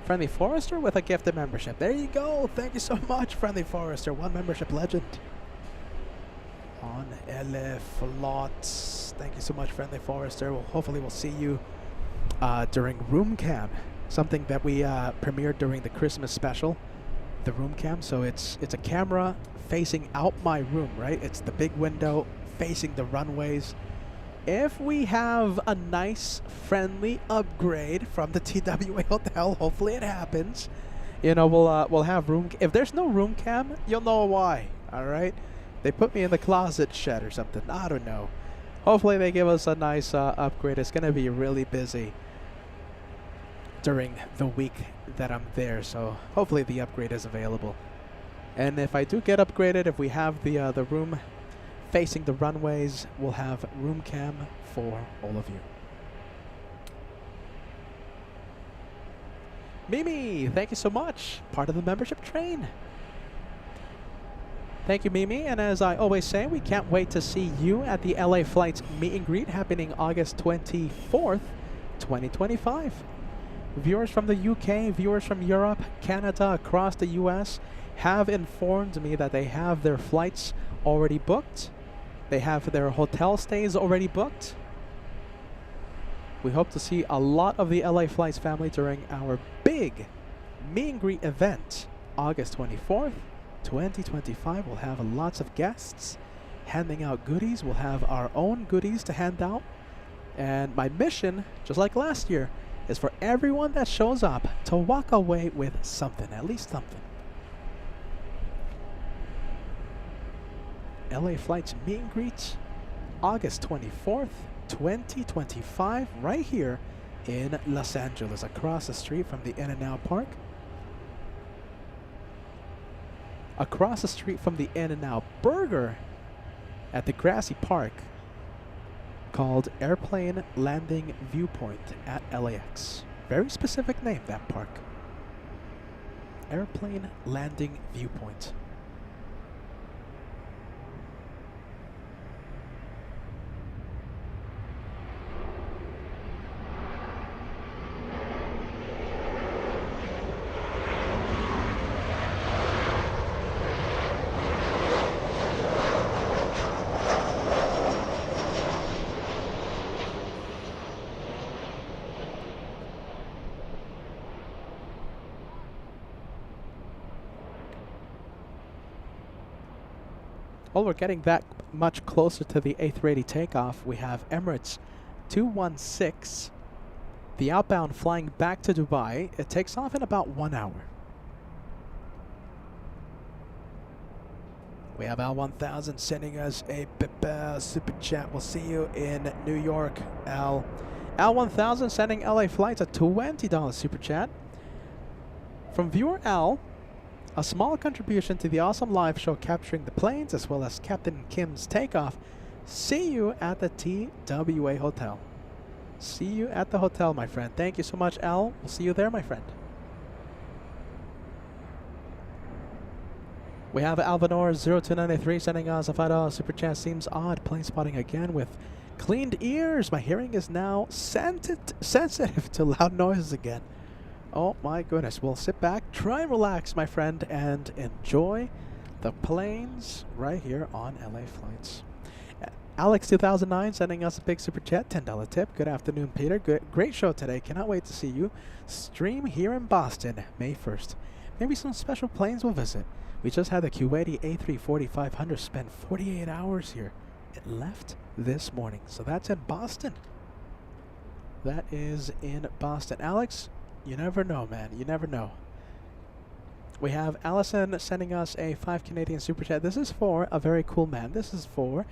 Friendly Forester with a gifted membership. There you go. Thank you so much, Friendly Forester. 1 membership legend. On Flights. Thank you so much, Friendly Forester. Well, hopefully we'll see you during Room Cam. Something that we premiered during the Christmas special. The Room Cam. So it's a camera facing out my room, right? It's the big window facing the runways. If we have a nice, friendly upgrade from the TWA Hotel, hopefully it happens. You know, we'll have room. If there's no room cam, you'll know why. All right, they put me in the closet shed or something. I don't know. Hopefully they give us a nice upgrade. It's gonna be really busy during the week that I'm there, so hopefully the upgrade is available. And if I do get upgraded, if we have the room facing the runways, we'll have room cam for all of you. Mimi, thank you so much. Part of the membership train. Thank you, Mimi. And as I always say, we can't wait to see you at the LA Flights meet and greet happening August 24th, 2025. Viewers from the UK, viewers from Europe, Canada, across the US have informed me that they have their flights already booked. They have their hotel stays already booked. We hope to see a lot of the LA Flights family during our big meet and greet event, August 24th, 2025. We'll have lots of guests handing out goodies. We'll have our own goodies to hand out. And my mission, just like last year, is for everyone that shows up to walk away with something, at least something. LA Flights meet and greet, August 24th, 2025, right here in Los Angeles, across the street from the In-N-Out Park. Across the street from the In-N-Out Burger at the Grassy Park, called Airplane Landing Viewpoint at LAX. Very specific name, that park. Airplane Landing Viewpoint. Well, we're getting that much closer to the A380 takeoff. We have Emirates 216, the outbound flying back to Dubai. It takes off in about 1 hour. We have Al1000 sending us a super chat. We'll see you in New York, Al. Al1000 sending LA Flights a $20 super chat. From viewer Al, a small contribution to the awesome live show capturing the planes as well as Captain Kim's takeoff. See you at the TWA Hotel. See you at the hotel, my friend. Thank you so much, Al. We'll see you there, my friend. We have Alvanor0293 sending us a $5 super chat. Seems odd. Plane spotting again with cleaned ears. My hearing is now sensitive to loud noises again. Oh my goodness. Well, sit back, try and relax, my friend, and enjoy the planes right here on LA Flights. Alex2009 sending us a big super chat, $10 tip. Good afternoon, Peter. Great show today. Cannot wait to see you. Stream here in Boston, May 1st. Maybe some special planes we'll visit. We just had the Kuwaiti A340-500 spend 48 hours here. It left this morning. So that's in Boston. That is in Boston. Alex, you never know, man. You never know. We have Allison sending us a 5 Canadian super chat. This is for a very cool man. This is for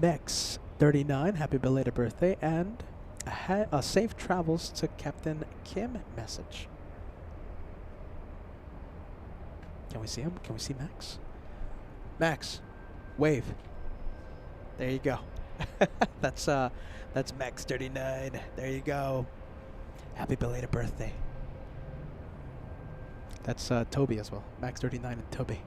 Mex39. Happy belated birthday and a safe travels to Captain Kim message. Can we see him? Can we see Max? Max, wave. There you go. That's Mex39. There you go. Happy belated birthday. That's Toby as well. Max39 and Toby.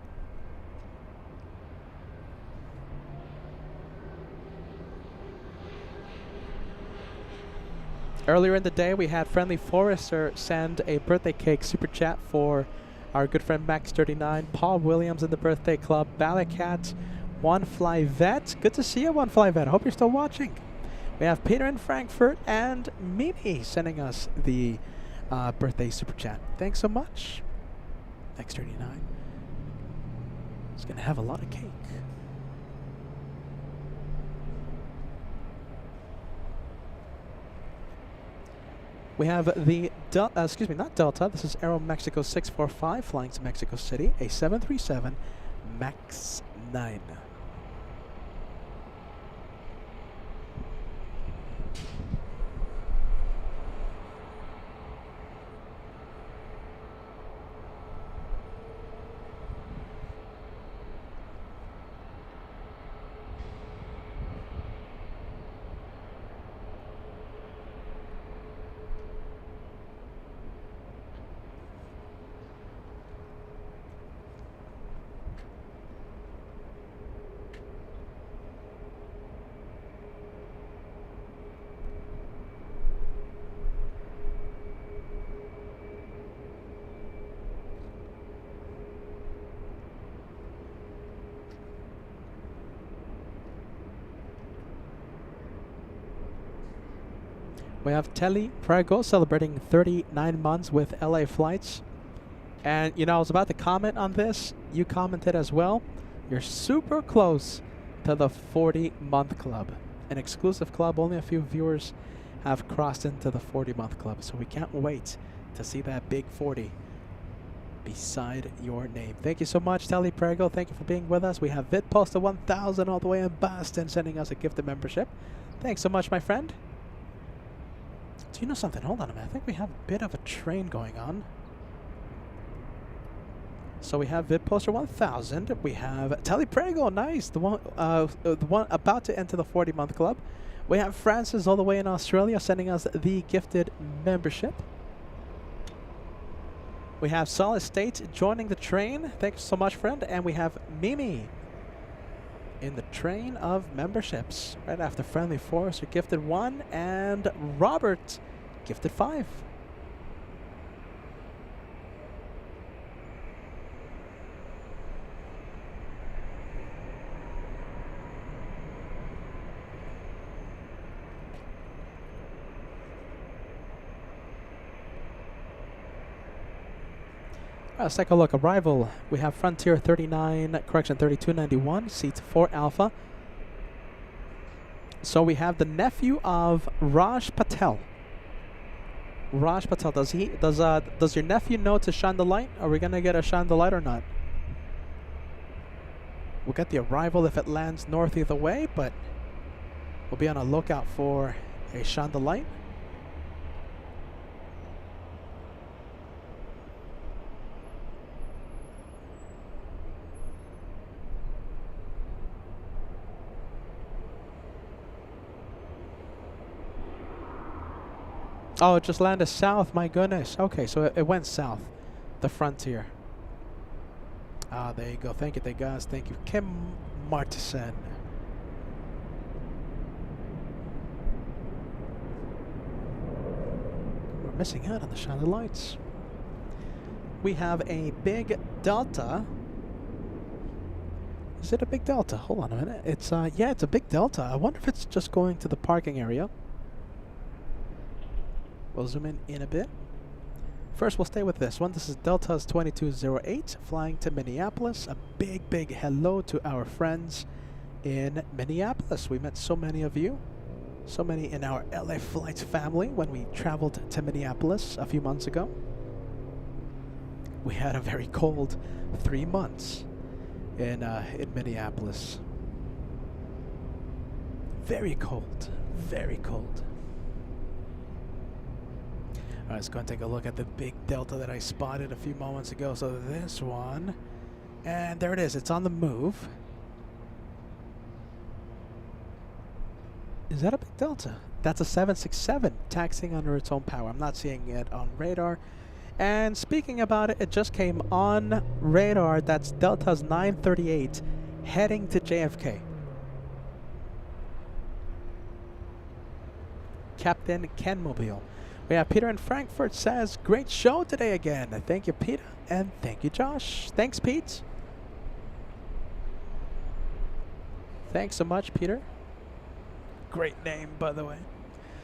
Earlier in the day, we had Friendly Forester send a birthday cake super chat for our good friend Max39, Paul Williams in the birthday club, Ballycat, One Fly Vet. Good to see you, One Fly Vet. I hope you're still watching. We have Peter in Frankfurt and Mimi sending us the birthday super chat. Thanks so much. Max39 is going to have a lot of cake. We have the not Delta. This is Aero Mexico 645 flying to Mexico City, a 737 MAX 9. We have Telly Prego celebrating 39 months with LA Flights. And, you know, I was about to comment on this. You commented as well. You're super close to the 40-month club. An exclusive club. Only a few viewers have crossed into the 40-month club. So we can't wait to see that big 40 beside your name. Thank you so much, Telly Prego. Thank you for being with us. We have VidPoster 1000 all the way in Boston sending us a gifted membership. Thanks so much, my friend. Do you know something? Hold on a minute. I think we have a bit of a train going on. So we have VidPoster 1000. We have Telly Prego, nice. The one about to enter the 40-month club. We have Francis all the way in Australia sending us the gifted membership. We have Solid State joining the train. Thanks so much, friend. And we have Mimi in the train of memberships. Right after Friendly Forester gifted 1 and Robert gifted 5. Let's take a look. Arrival. We have Frontier 3291, seat 4 Alpha. So we have the nephew of Raj Patel. Raj Patel, does your nephew know to shine the light? Are we gonna get a shine the light or not? We'll get the arrival if it lands north either way, but we'll be on a lookout for a shine the light. Oh, it just landed south. My goodness. Okay, so it went south. The Frontier. Ah, there you go. Thank you, guys. Thank you, Kim Martison. We're missing out on the shiny lights. We have a big Delta. Is it a big Delta? Hold on a minute. It's yeah, it's a big Delta. I wonder if it's just going to the parking area. We'll zoom in a bit. First, we'll stay with this one. This is Delta's 2208 flying to Minneapolis. A big hello to our friends in Minneapolis. We met so many of you, so many in our LA Flights family when we traveled to Minneapolis a few months ago. we had a very cold 3 months in Minneapolis. Very cold, very cold. All right, let's go and take a look at the big delta that I spotted a few moments ago. So this one, and there it is. It's on the move. Is that a big delta? That's a 767 taxiing under its own power. I'm not seeing it on radar. And speaking about it, it just came on radar. That's Delta's 938 heading to JFK. Captain Ken Mobile. We have Peter in Frankfurt says, great show today again. Thank you, Peter, and thank you, Josh. Thanks, Pete. Thanks so much, Peter. Great name, by the way.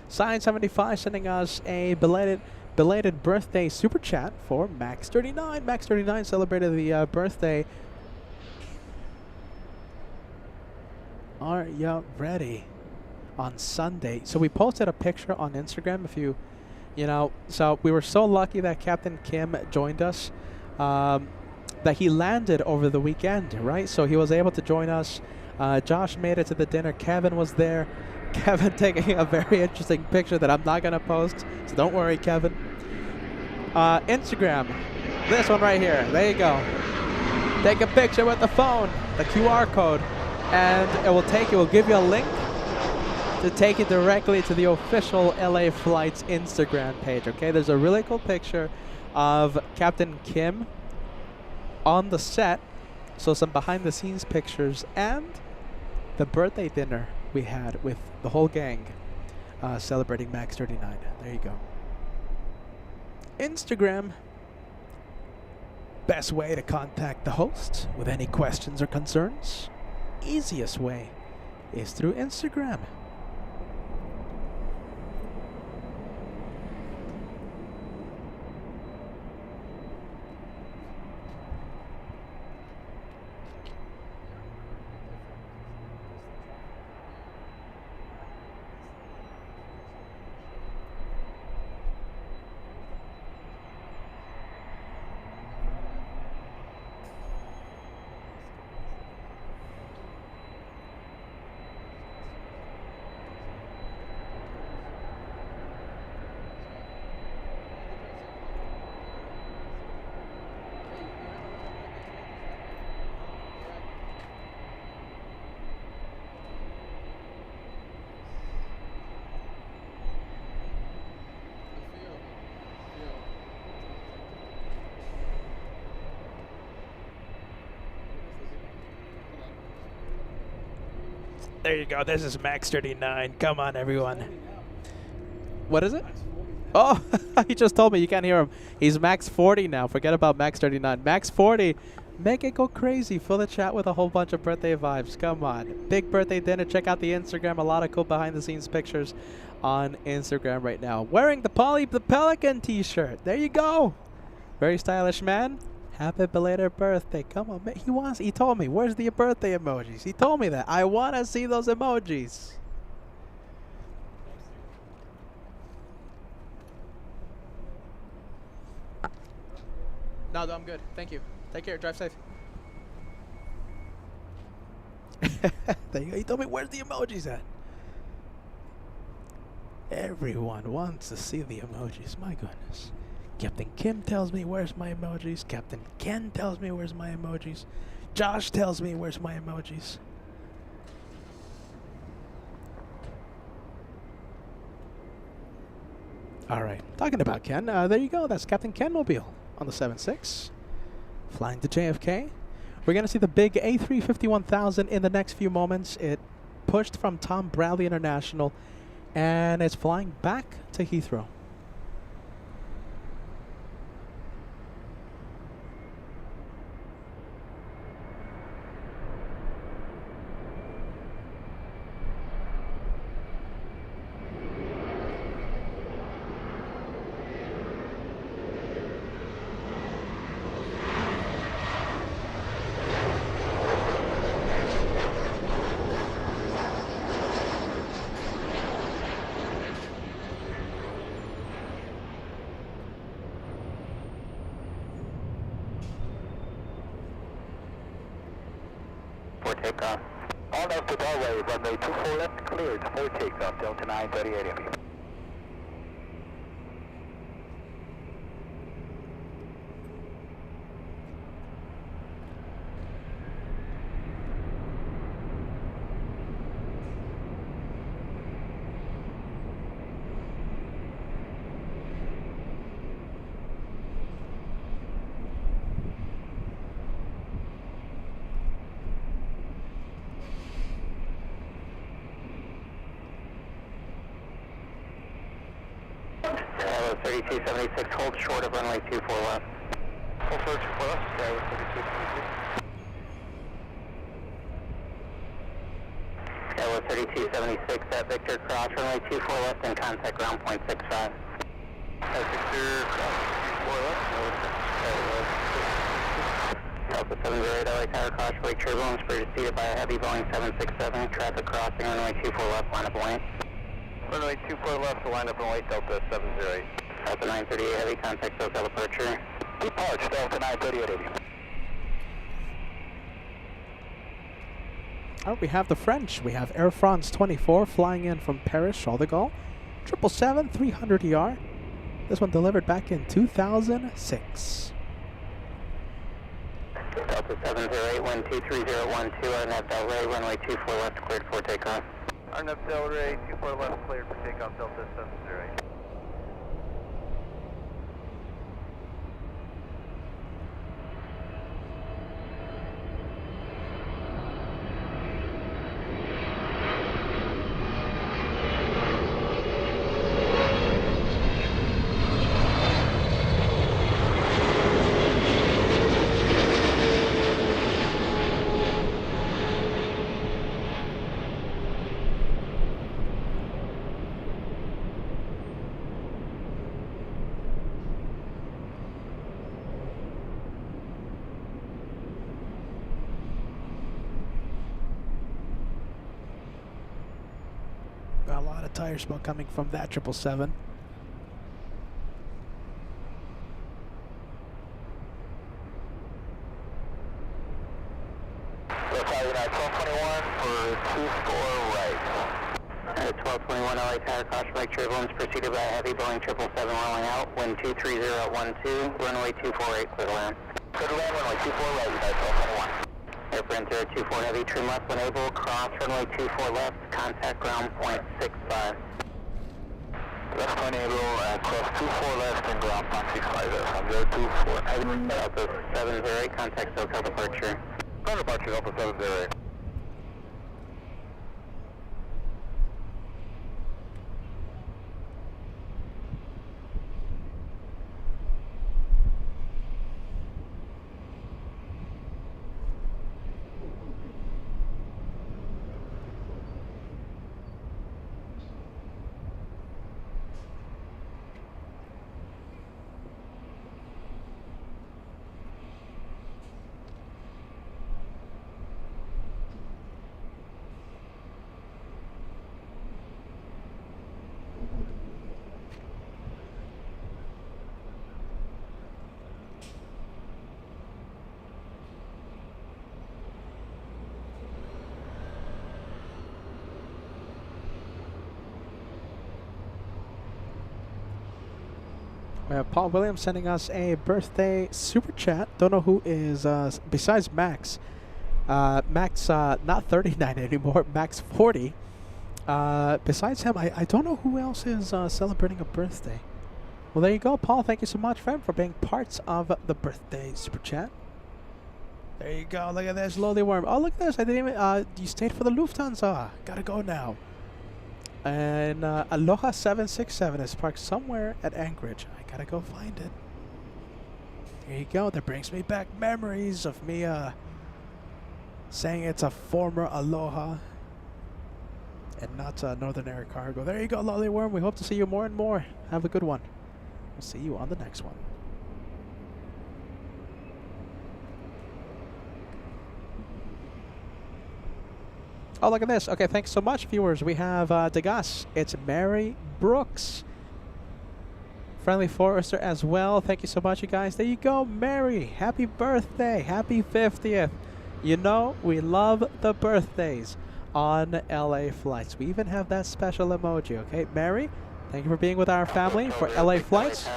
Sign75 sending us a belated birthday super chat for Max39. Max39 celebrated the birthday. Are you ready? On Sunday. So we posted a picture on Instagram. If you know, so we were so lucky that Captain Kim joined us, that he landed over the weekend, right? So he was able to join us. Josh made it to the dinner. Kevin was there. Kevin taking a very interesting picture that I'm not going to post, so don't worry, Kevin. Instagram, this one right here. There you go. Take a picture with the phone, the QR code, and it will give you a link to take you directly to the official LA Flights Instagram page, okay? There's a really cool picture of Captain Kim on the set, so some behind-the-scenes pictures, and the birthday dinner we had with the whole gang celebrating Max 39. There you go. Instagram, best way to contact the host with any questions or concerns. Easiest way is through Instagram. There you go. This is Max 39. Come on, everyone. What is it? Oh, he just told me. You can't hear him. He's Max 40 now. Forget about Max 39. Max 40. Make it go crazy. Fill the chat with a whole bunch of birthday vibes. Come on. Big birthday dinner. Check out the Instagram. A lot of cool behind-the-scenes pictures on Instagram right now. Wearing the Polly the Pelican t-shirt. There you go. Very stylish man. Happy belated birthday. Come on, man. He told me, where's the birthday emojis? He told me that. I want to see those emojis. No, I'm good. Thank you. Take care. Drive safe. There you go. He told me, where's the emojis at? Everyone wants to see the emojis. My goodness. Captain Kim tells me where's my emojis. Captain Ken tells me where's my emojis. Josh tells me where's my emojis. All right, talking about Ken, there you go. That's Captain Ken Mobile on the 7.6, flying to JFK. We're going to see the big A350-1000 in the next few moments. It pushed from Tom Bradley International, and it's flying back to Heathrow. takeoff. On up to Delray, runway 24 left, cleared for takeoff, Delta 938 Heavy. Skylo 3276, hold short of runway 24 left. Hold short 24 left, Skylo 3276. Skylo 3276 at Victor, cross runway 24 left and contact ground point 65. At Victor, cross 24 left, Delta 708 LA Tower, cross runway turbulence, preceded by a heavy Boeing 767, traffic crossing runway 24 left, line up and wait. Runway 24 left, to line up and wait, Delta 708. Delta 938 Heavy, contact SoCal departure. Departure, Delta 938 Heavy. Oh, we have the French. We have Air France 24 flying in from Paris, Charles de Gaulle. 777 300ER. This one delivered back in 2006. Delta 708, wind 23012, RNAV Delray, runway 24 left, cleared for takeoff. RNAV Delray, 24 left, cleared for takeoff, Delta 708. Got a lot of tire smoke coming from that 777. United 1221 for 24 right. 1221 LA Tower, caution brake turbulence preceded by a heavy Boeing 777 rolling out. Wind 23012, runway 248, clear to land. Clear to land, runway 24 right, United 1221. Airframe 024 heavy, trim left when able, cross runway 24 left, contact ground point 65. Left when able, cross 24 left and ground point 65, I'm 024 heavy. Delta 708, contact SoCal departure. Ground departure, Delta 708. We have Paul Williams sending us a birthday super chat. Don't know who is, besides Max. Max, not 39 anymore, Max 40. Besides him, I don't know who else is celebrating a birthday. Well, there you go, Paul. Thank you so much, friend, for being parts of the birthday super chat. There you go. Look at this, lowly worm. Oh, look at this. I didn't even, you stayed for the Lufthansa. Gotta go now. And Aloha 767 is parked somewhere at Anchorage. I gotta go find it. There you go. That brings me back memories of me saying it's a former Aloha and not Northern Air Cargo. There you go, Lolly Worm. We hope to see you more and more. Have a good one. We'll see you on the next one. Oh, look at this. Okay, thanks so much, viewers. We have Degas. It's Mary Brooks. Friendly Forester as well. Thank you so much, you guys. There you go, Mary. Happy birthday. Happy 50th. You know, we love the birthdays on LA Flights. We even have that special emoji, okay? Mary, thank you for being with our family for LA Flights.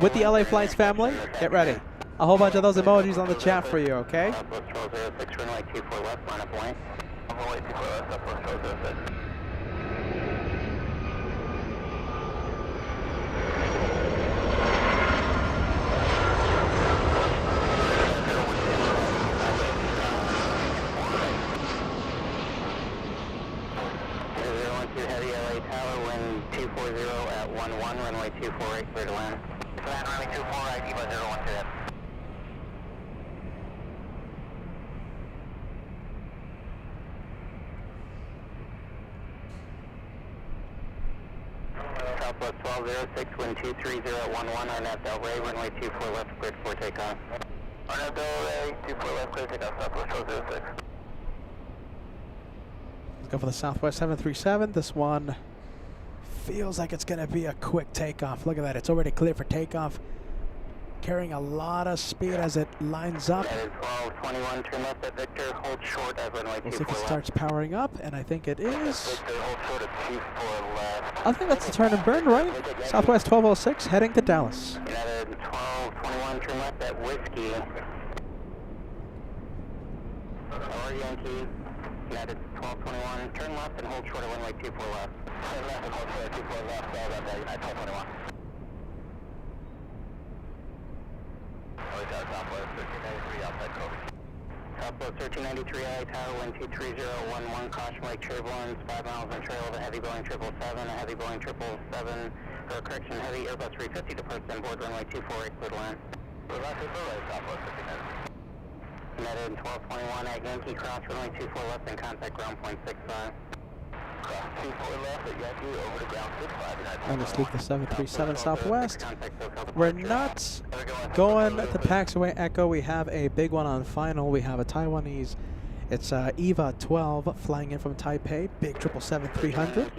With the LA Flights family, get ready. A whole bunch of those emojis on the chat for you, okay? Southwest 1206, runway 24 left, line up point. Runway 24 left, Southwest 1206. Heavy LA Tower, wind 240 at 11, runway 248, clear to land. Land runway 248, EVA 012. Southwest 1206, wind 230 at 11, Arnett Del Rey, runway 24 left, cleared for takeoff. Arnett Del Rey, 24 left, clear takeoff, Southwest 1206. Let's go for the Southwest 737. This one feels like it's going to be a quick takeoff. Look at that. It's already clear for takeoff. Carrying a lot of speed as it lines up. That is 1221, turn left at Victor, hold short at runway 24 left. We'll see if it starts powering up, and I think it is. Victor, hold short at 24 left. I think that's the turn and burn, right? Southwest 1206, heading to Dallas. United 1221, turn left at Whiskey. Or Yankee. United 1221, turn left and hold short at runway 24 left. Turn left and hold short at 24 left, all about that, United 1221. Southwest 1393, outside code. Southwest 1393, LA Tower, wind 23011, caution lake turbulence, 5 miles in trail of a heavy Boeing 777, a heavy Boeing 777, or correction, heavy Airbus 350 departs on board runway 248, clear to land. Southwest 1393. United 1221 at Yankee, cross runway 24 left and contact ground point 65. Cross 24 left at Yankee, over to ground 65. And let's leave the 737 Southwest. We're not going to taxiway Echo. We have a big one on final. We have a Taiwanese. It's EVA 12 flying in from Taipei. Big 777-300.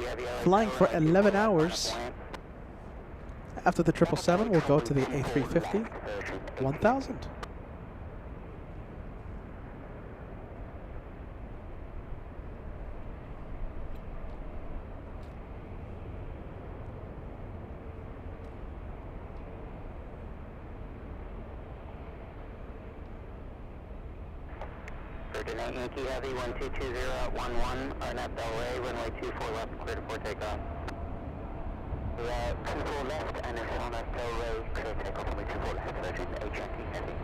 Flying for 11 hours. After the 777, we'll go to the A350 1000. Yankee Heavy 1220 at 11, Arnett Del Rey, runway 24 left, clear to port takeoff. 24 left and it's Arnett Del Rey, clear takeoff, runway 24 left, Virgin Yankee Heavy.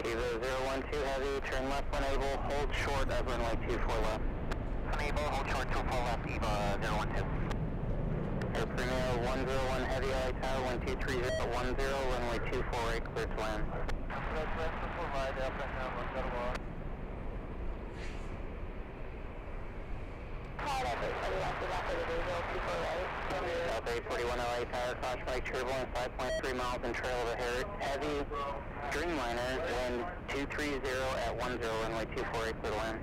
Eva 012 Heavy, turn left when able, hold short at runway 24 left. Unable, hold short 24 left, Eva 012. Air Premier 101 Heavy, LA Tower, 123010, runway 248, clear to land. South 841 LA Tower, caution lake turbulence, 5.3 miles in trail of a heavy Dreamliner, wind 230 at 10, runway 248, clear to land.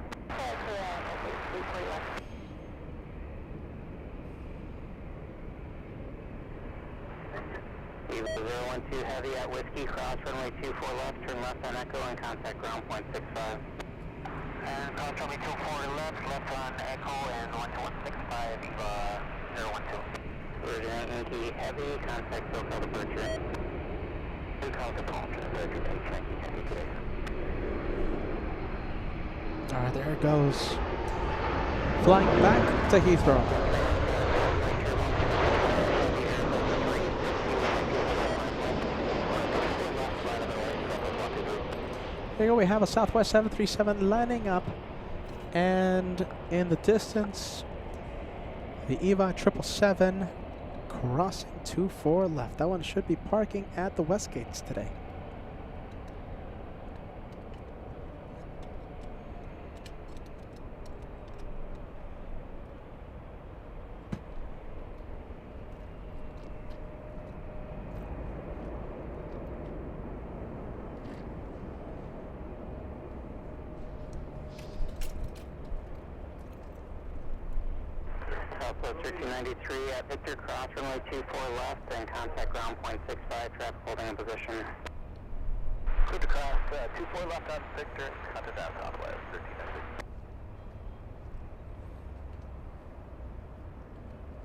Eva 012 Heavy at Whiskey, cross runway 24 left, turn left on Echo and contact ground point 65. And cross runway 24 left on Echo and 12165, Eva 012. Virgin Yankee Heavy, contact SoCal departure. SoCal departure, Virgin Yankee Heavy, please. Alright, there it goes. Flying back to Heathrow. There you go, we have a Southwest 737 lining up, and in the distance, the EVA 777 crossing 24 left. That one should be parking at the West Gates today. Southwest 1393 at Victor Cross, runway 24 left, and contact ground point 65, traffic holding in position. Victor Cross, 24 left on Victor, contact down Southwest 1393.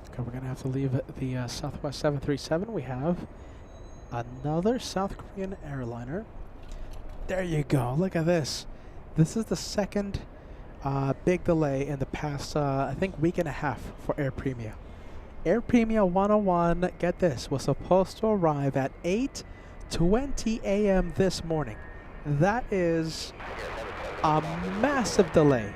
Okay, we're going to have to leave the Southwest 737. We have another South Korean airliner. There you go. Look at this. This is the second big delay in the past, I think, week and a half for Air Premia. Air Premia 101, get this, was supposed to arrive at 8:20 a.m. this morning. That is a massive delay.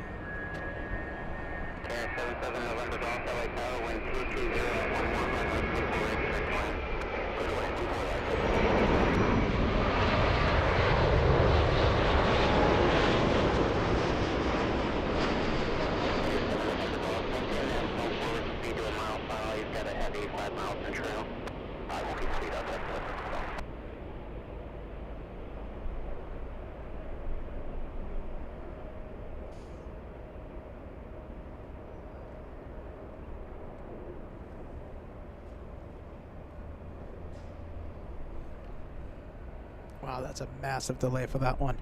Wow, that's a massive delay for that one.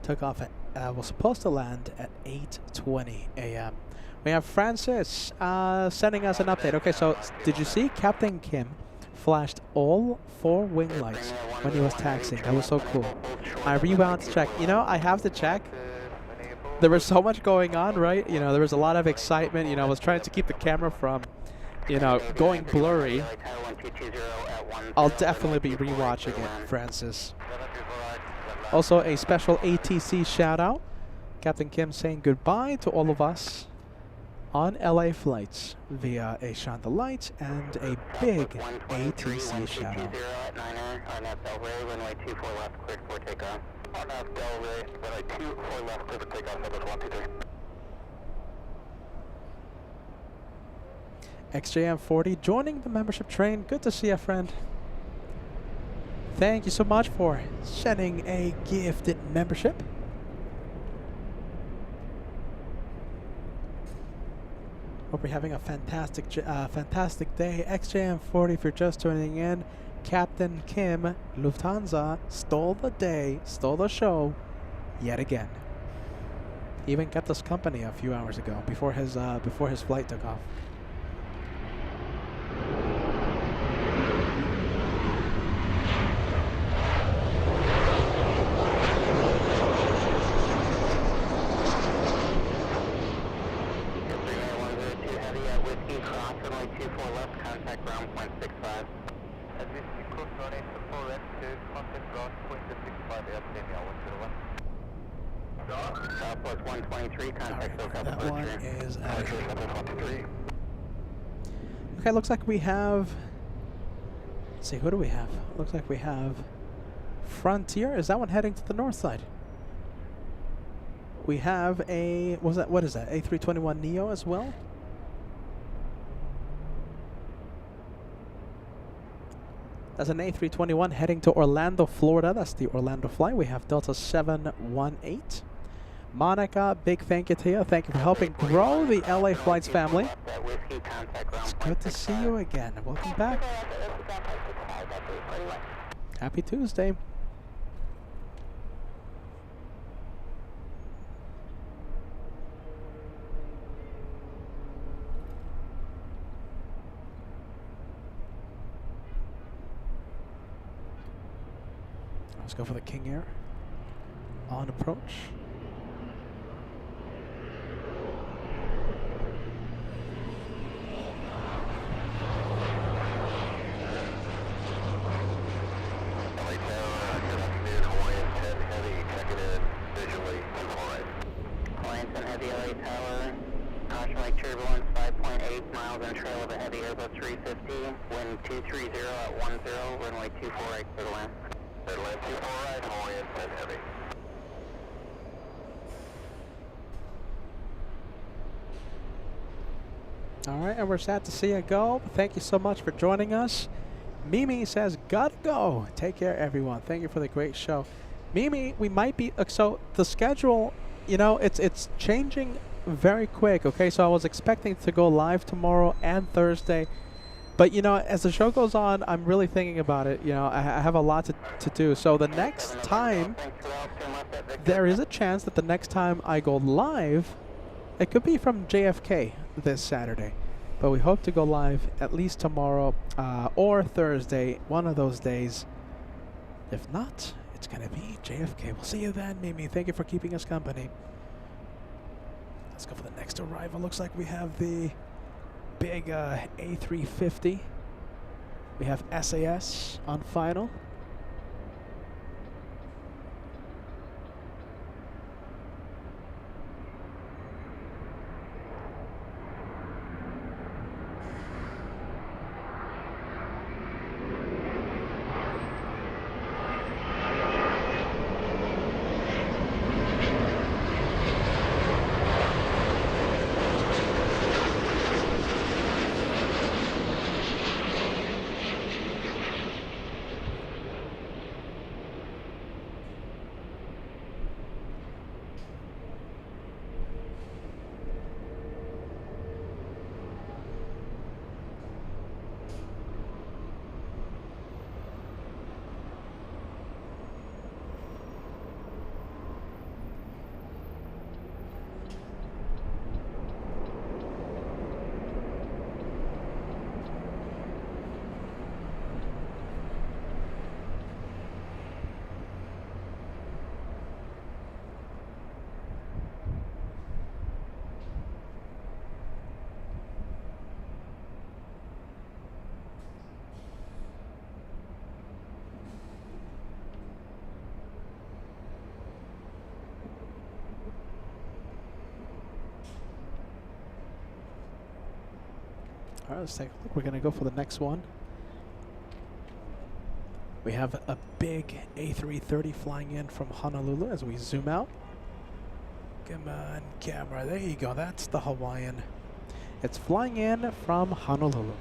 Took off at, was supposed to land at 8:20 a.m. We have Francis sending us an update. Okay, so did you see Captain Kim flashed all 4 wing lights when he was taxiing? That was so cool. I rewound to check. You know, I have to check. There was so much going on, right? You know, there was a lot of excitement. You know, I was trying to keep the camera from, you know, going blurry. I'll definitely be rewatching it, Francis. Also, a special ATC shout out. Captain Kim saying goodbye to all of us on LA flights via a chandelight and a big ATC shout out. XJM40 joining the membership train. Good to see you, friend. Thank you so much for sending a gifted membership. Hope you're having a fantastic day. XJM40, if you're just tuning in, Captain Kim, Lufthansa, stole the day, stole the show, yet again. He even kept us company a few hours ago, before his flight took off. That one is out. Okay, looks like we have. Let's see, who do we have? Looks like we have Frontier. Is that one heading to the north side? We have a. What is that? A321 Neo as well? That's an A321 heading to Orlando, Florida. That's the Orlando flight. We have Delta 718. Monica, big thank you to you. Thank you for helping grow the LA Flights family. It's good to see you again. Welcome back. Happy Tuesday. Let's go for the King Air on approach. on trail of a heavy Airbus 350, wind 230 at 10, runway 24 right for the land. Clear to land 24 right, Hawaiian 10 heavy. All right, and we're sad to see you go. Thank you so much for joining us. Mimi says, gotta go. Take care, everyone. Thank you for the great show. Mimi, we might be, so the schedule, you know, it's changing very quick, okay? So I was expecting to go live tomorrow and Thursday. But, you know, as the show goes on, I'm really thinking about it. You know, I have a lot to do. So the next time, there is a chance that the next time I go live, it could be from JFK this Saturday. But we hope to go live at least tomorrow or Thursday, one of those days. If not, it's going to be JFK. We'll see you then, Mimi. Thank you for keeping us company. Let's go for the next arrival. Looks like we have the big A350. We have SAS on final. All right, let's take a look. We're going to go for the next one. We have a big A330 flying in from Honolulu as we zoom out. Come on, camera. There you go. That's the Hawaiian. It's flying in from Honolulu.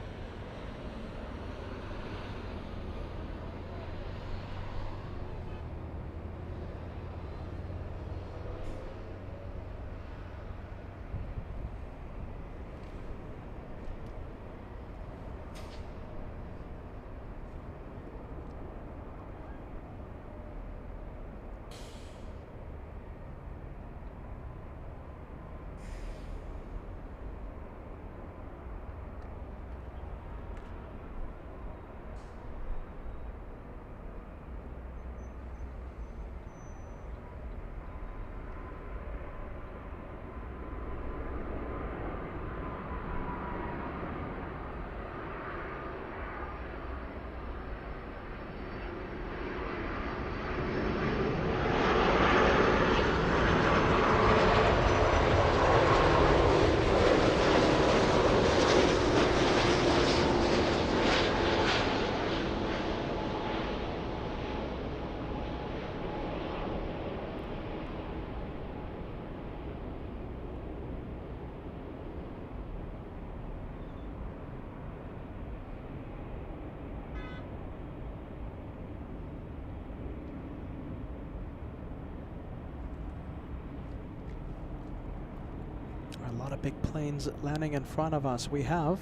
A lot of big planes landing in front of us. We have,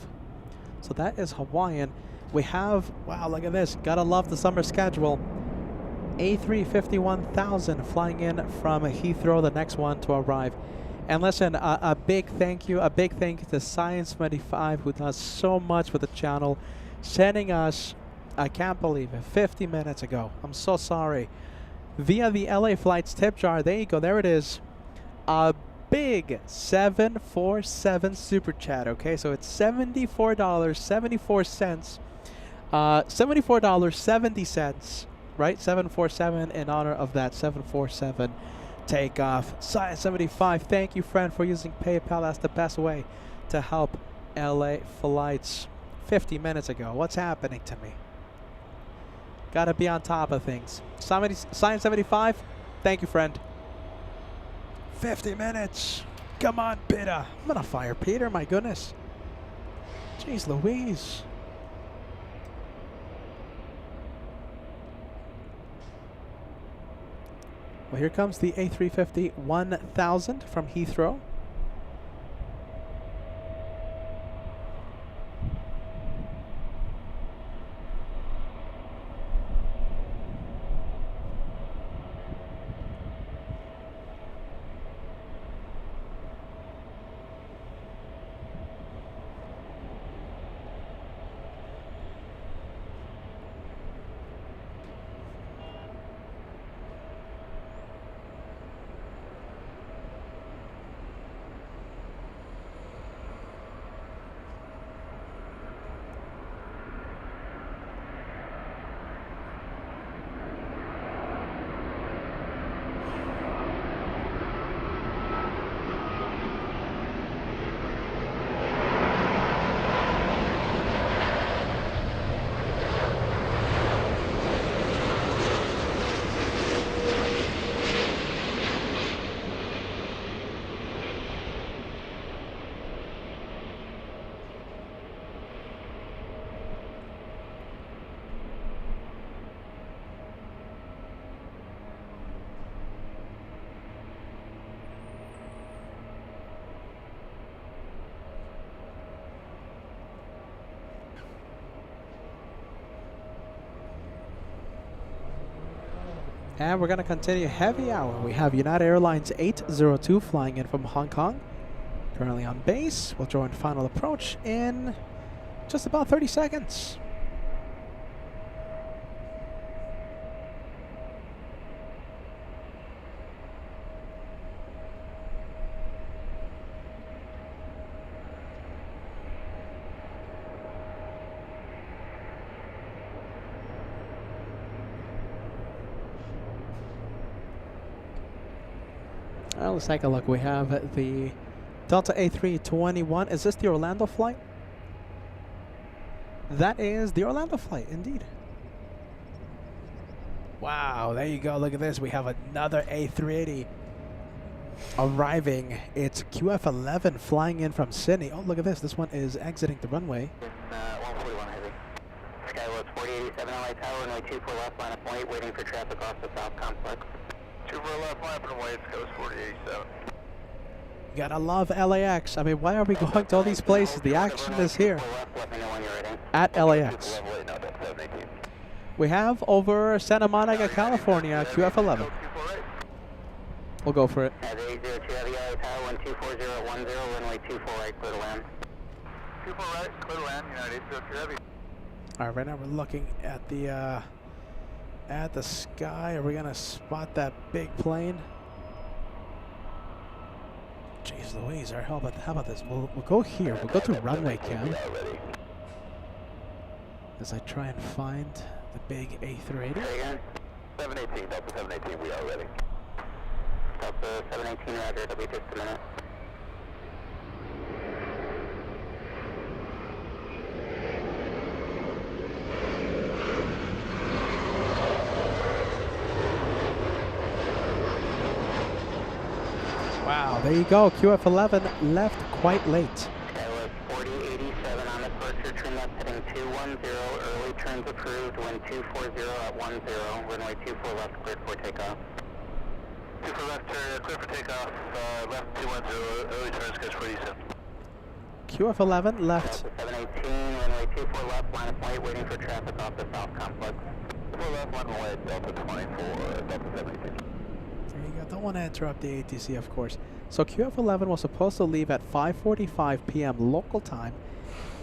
so that is Hawaiian. We have, wow, look at this. Gotta love the summer schedule. A350-1000 flying in from Heathrow, the next one to arrive. And listen, a big thank you to Science25, who does so much with the channel, sending us, I can't believe it, 50 minutes ago. I'm so sorry. Via the LA Flights tip jar, there you go, there it is. A big 747 super chat, okay? So it's $74.74, $74.70, right? 747 in honor of that 747 takeoff. Science 75, thank you, friend, for using PayPal. That's the best way to help LA flights 50 minutes ago. What's happening to me? Gotta be on top of things. Sign 75. Thank you, friend. 50 minutes. Come on, Peter. I'm gonna fire Peter, my goodness. Jeez Louise. Well, here comes the A350 1000 from Heathrow. And we're going to continue heavy hour. We have United Airlines 802 flying in from Hong Kong. Currently on base. We'll join final approach in just about 30 seconds. Well, let's take a look. We have the Delta A321. Is this the Orlando flight? That is the Orlando flight, indeed. Wow, there you go. Look at this. We have another A380 arriving. It's QF11 flying in from Sydney. Oh, look at this. This one is exiting the runway. 141 heavy. Skywriter 4087 LA Tower, runway 24 left, line up wait, waiting for traffic off the South Complex. 24 left, line up and wait, Skywriter 4087. You gotta love LAX. I mean, why are we going to all these places? The action is here at LAX. We have over Santa Monica, California, QF11. We'll go for it. Heavy 02 Heavy LA Tower, 12410, runway 24 right, clear to land. 24 right, clear to land, United 802 Heavy. All right, right now we're looking at the sky. Are we gonna spot that big plane? Jeez Louise, all right, how about this? We'll go here. We'll go to runway cam. As I try and find the big A380. 718, Delta 718, we are ready. Delta 718, roger, it'll be just a minute. Wow, there you go. QF11 left quite late. Skywriter 4087 on departure, trim left heading 210, early turns approved, wind 240 at 10, runway 24 left, cleared for takeoff. 24 left, clear for takeoff, left 210, early turns, sketch 47. QF11 left. Delta 718, runway 24 left, line of wait, waiting for traffic off the South Complex. 24 left, line of wait, Delta 24, Delta 718. There you go. Don't want to interrupt the ATC, of course. So QF11 was supposed to leave at 5:45 p.m. local time.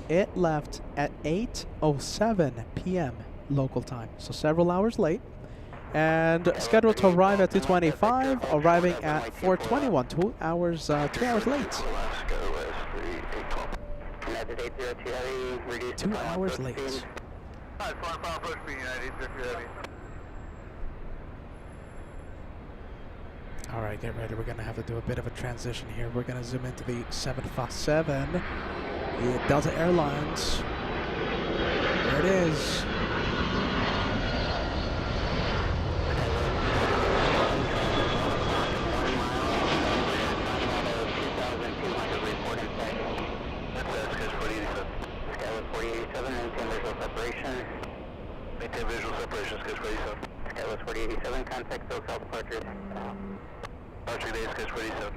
It left at 8:07 p.m. local time, so several hours late. And scheduled to arrive at 2:25, arriving at 4:21, 2 hours late. 2 hours late. All right, get ready. We're going to have to do a bit of a transition here. We're going to zoom into the 757. The Delta Airlines. There it is. Maintain visual separation, sketch 47. Skywest 4087, contact SoCal departures. Archer Day, sketch 47.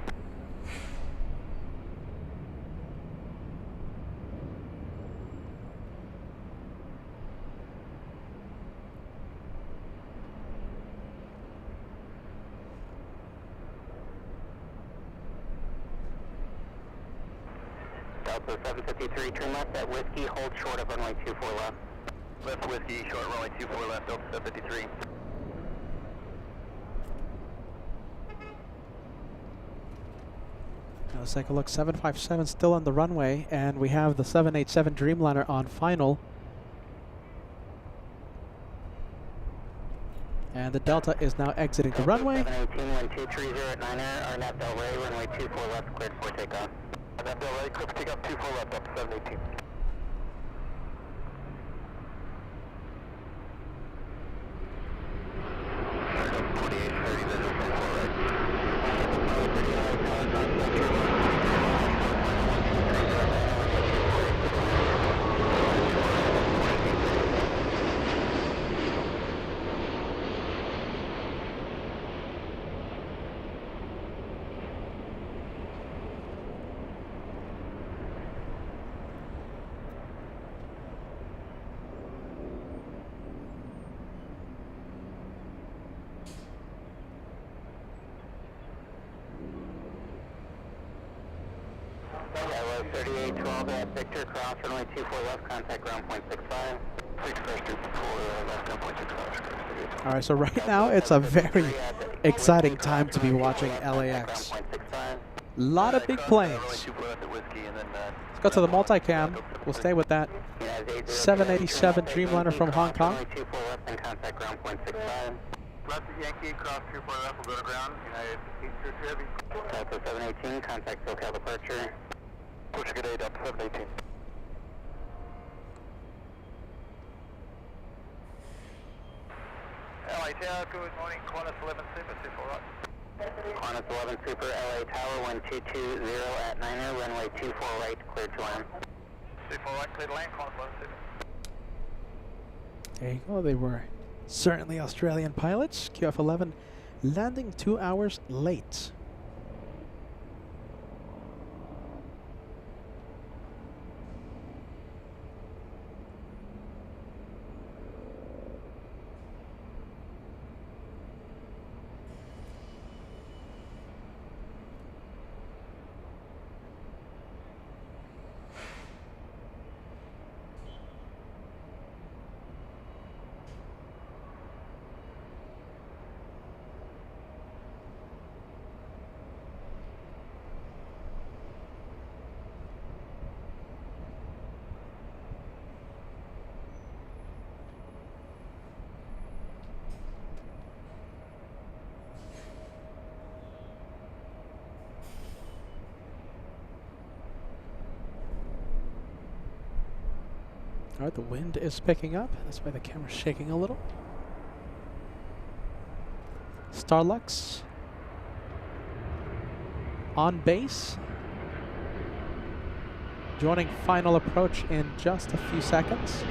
Delta 753, turn left at Whiskey, hold short of runway 24 left. Left Whiskey, short runway 24 left, Delta 753. Now let's take a look. 757 still on the runway, and we have the 787 Dreamliner on final. And the Delta is now exiting the runway. 718, 1230 at 9er, RNAV Del Rey, runway 24 left, cleared for takeoff. RNAV Del Rey, cleared for takeoff 24 left, Delta 718. Skywest 3812 at Victor, cross runway 24 left, contact ground point 65. 6 first 24 left, 10.65. All right, so right now it's a very exciting time to be watching LAX. A lot of big planes. Let's go to the multicam. We'll stay with that. 787 Dreamliner from Hong Kong. Left Yankee, cross 24 left, we'll go to ground. United Eastern Heavy. Delta 718, contact SoCal departure. Push good 8 up, 718. LA Tower, good morning, Qantas 11 Super, 24 right. Qantas 11 Super, LA Tower, 1220 at 9er, runway 24 right, cleared to land. 24 right, clear to land, Qantas 11 Super. There you go. They were certainly Australian pilots. QF11 landing 2 hours late. All right, the wind is picking up. That's why the camera's shaking a little. Starlux on base. Joining final approach in just a few seconds.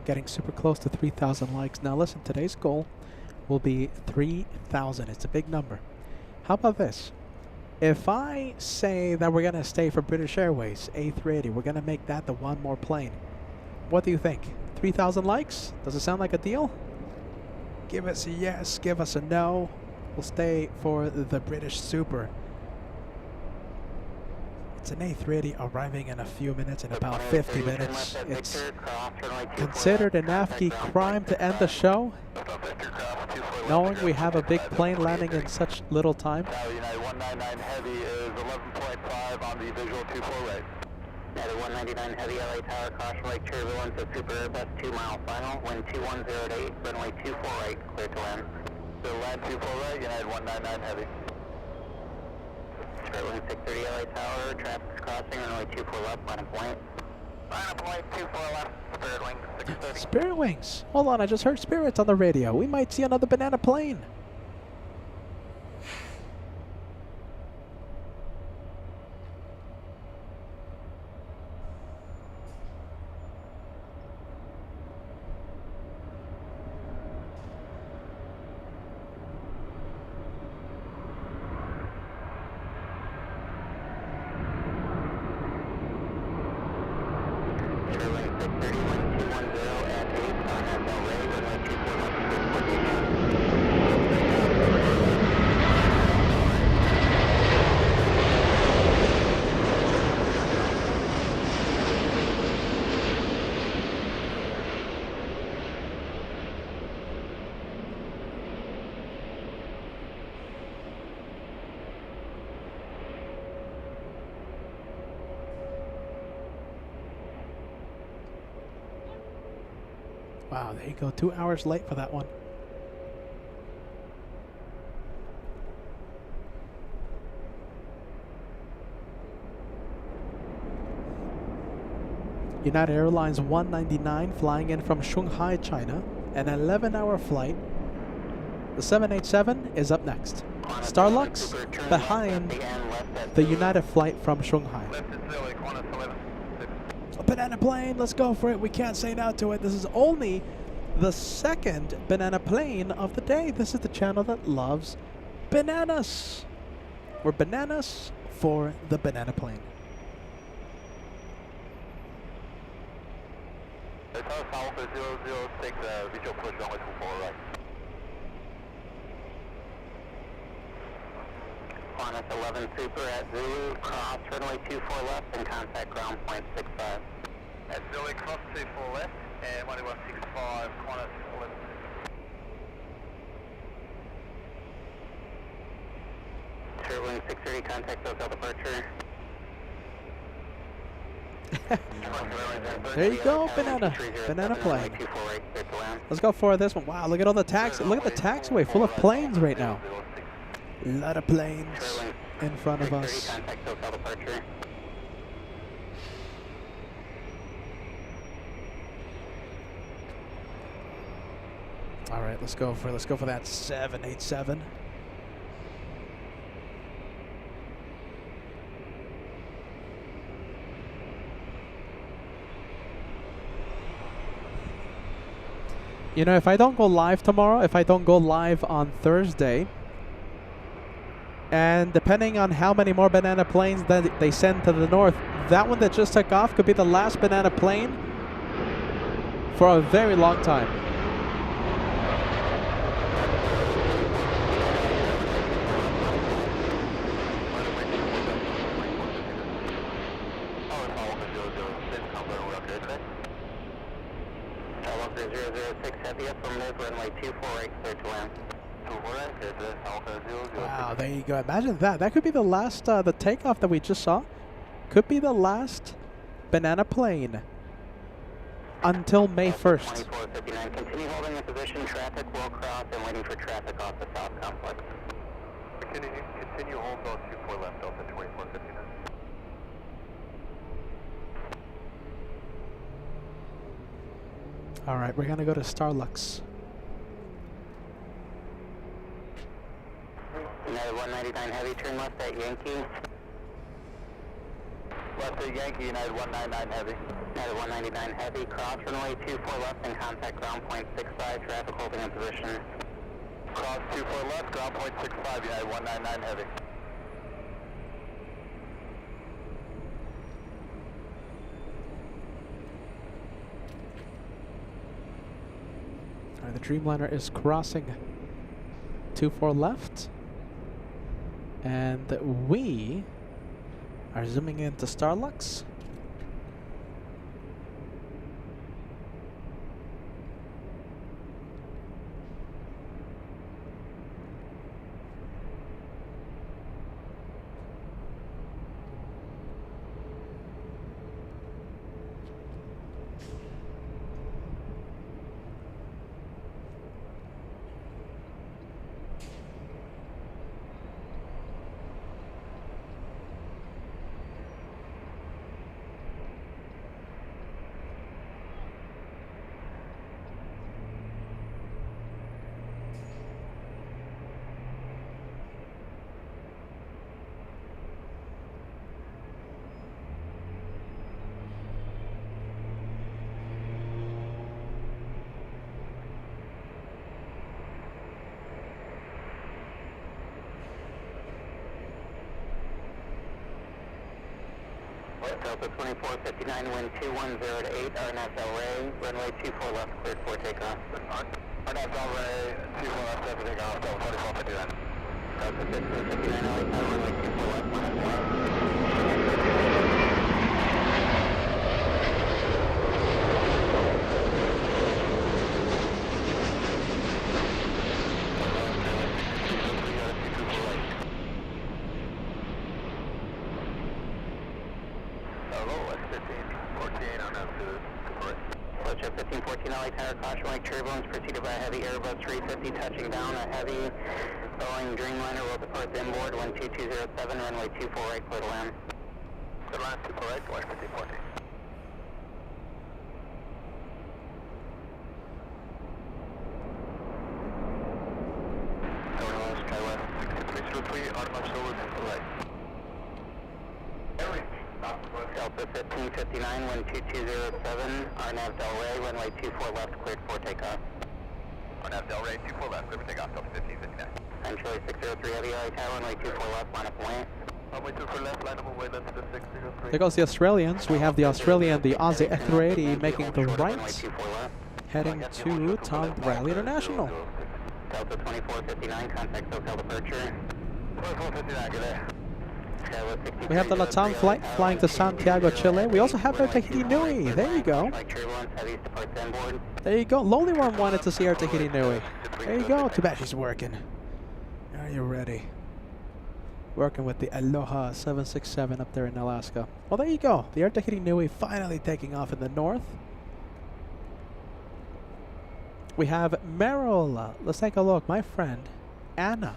Getting super close to 3,000 likes. Now listen, today's goal will be 3,000. It's a big number. How about this? If I say that we're going to stay for British Airways, A380, we're going to make that the one more plane. What do you think? 3,000 likes? Does it sound like a deal? Give us a yes, give us a no. We'll stay for the British Super. It's an A380 arriving in a few minutes, in about 50 minutes. It's considered an AFGI crime to end the show, knowing we have a big plane landing in such little time. United 199 Heavy is 11.5 on the visual 24 right. United 199 Heavy LA Tower, caution lake turbulence at Super Airbus 2 mile final, wind 2108, runway 24 right, clear to land. So land 24 right, United 199 Heavy. Straight wind 630 LA Tower, traffic's crossing, runway 24 left, line of point. Line of point 24 left, Spirit Wing 630. Spirit Wings. Hold on, I just heard Spirits on the radio. We might see another banana plane. Wow, there you go. 2 hours late for that one. United Airlines 199 flying in from Shanghai, China. An 11-hour flight. The 787 is up next. Starlux behind the United flight from Shanghai. A banana plane, let's go for it. We can't say no to it. This is only the second banana plane of the day. This is the channel that loves bananas. We're bananas for the banana plane. Alpha 006, visual push runway 24 right. Qantas 11 Super at Zulu, cross runway 24 left and contact ground point 65. At Zulu, cross 24 left and 1165, Qantas 11 Super. Sure, wind 630, contact hotel departure. There you go, banana plane. Let's go for this one. Wow, look at all the look at the taxiway full of planes right now. A lot of planes in front of us. All right, let's go for that 787. You know, if I don't go live tomorrow, if I don't go live on Thursday, and depending on how many more banana planes that they send to the north, that one that just took off could be the last banana plane for a very long time. Wow, there you go. Imagine that. That could be the last, the takeoff that we just saw. Could be the last banana plane until May 1st. 2459. Continue holding the position. Traffic will cross and waiting for traffic off the south complex. Continue hold those 24 left, Delta 2459. All right, we're gonna go to Starlux. United 199 Heavy, turn left at Yankee. Left at Yankee, United 199 Heavy. United 199 Heavy, cross runway 24 left and contact ground point 65, traffic holding in position. Cross 24 left, ground point 65, United 199 Heavy. All right, the Dreamliner is crossing 24 left. And we are zooming into Starlux. Delta 2459, wind 210 to 8, RNAV Del Rey, runway 24 left, cleared for takeoff. RNAV Del Rey, 24 left, cleared for takeoff, Delta 2459. Delta 1559, LA Tower, runway 24 left, minus 1. Approach at 1514 LA Tower, caution wake turbulence preceded by a heavy Airbus 350 touching down. A heavy Boeing Dreamliner will depart to inboard, 12207, runway 24 right, clear to land. Clear to land, 24 right, watch 1514. Skywriter, 6303, Artemis Silver, 24 right. Delta 1559, wind 2207, RNAV Del Rey, runway 24 left, cleared for takeoff. RNAV Del Rey, 24 left, cleared for takeoff, Delta 1559. Centrally 603 Heavy LA Tower, runway 24 left, line up away. Runway 24 left, line up away, left to 603. There goes the Australians. We have the Australian, the Aussie X-80 making the right, heading to Tomfoolery International. Delta 2459, contact SoCal departure. 2459, good day. We have the LATAM flight flying to Santiago, Chile. We also have Air Tahiti Nui. There you go. There you go. Lonely One wanted to see Air Tahiti Nui. There you go. Too bad she's working. Are you ready? Working with the Aloha 767 up there in Alaska. Well, there you go. The Air Tahiti Nui finally taking off in the north. We have Merrill. Let's take a look. My friend, Anna.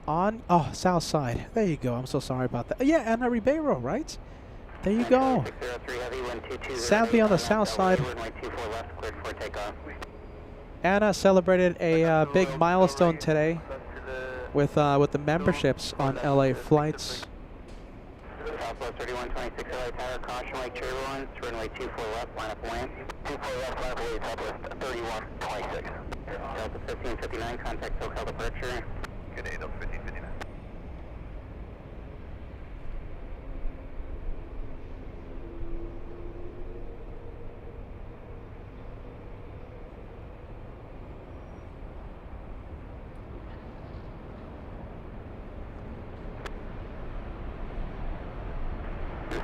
On south side. There you go. I'm so sorry about that. Yeah, Anna Ribeiro, right? There you go. Sadly on the south side. Anna celebrated a big milestone today with the memberships on LA flights. Southwest 3126 LA Tower, caution wake turbulence, runway 24 left, line up wind. 24 left, line up away, Southwest 3126. Delta 1559, contact SoCal departure. Good day, Delta 1559.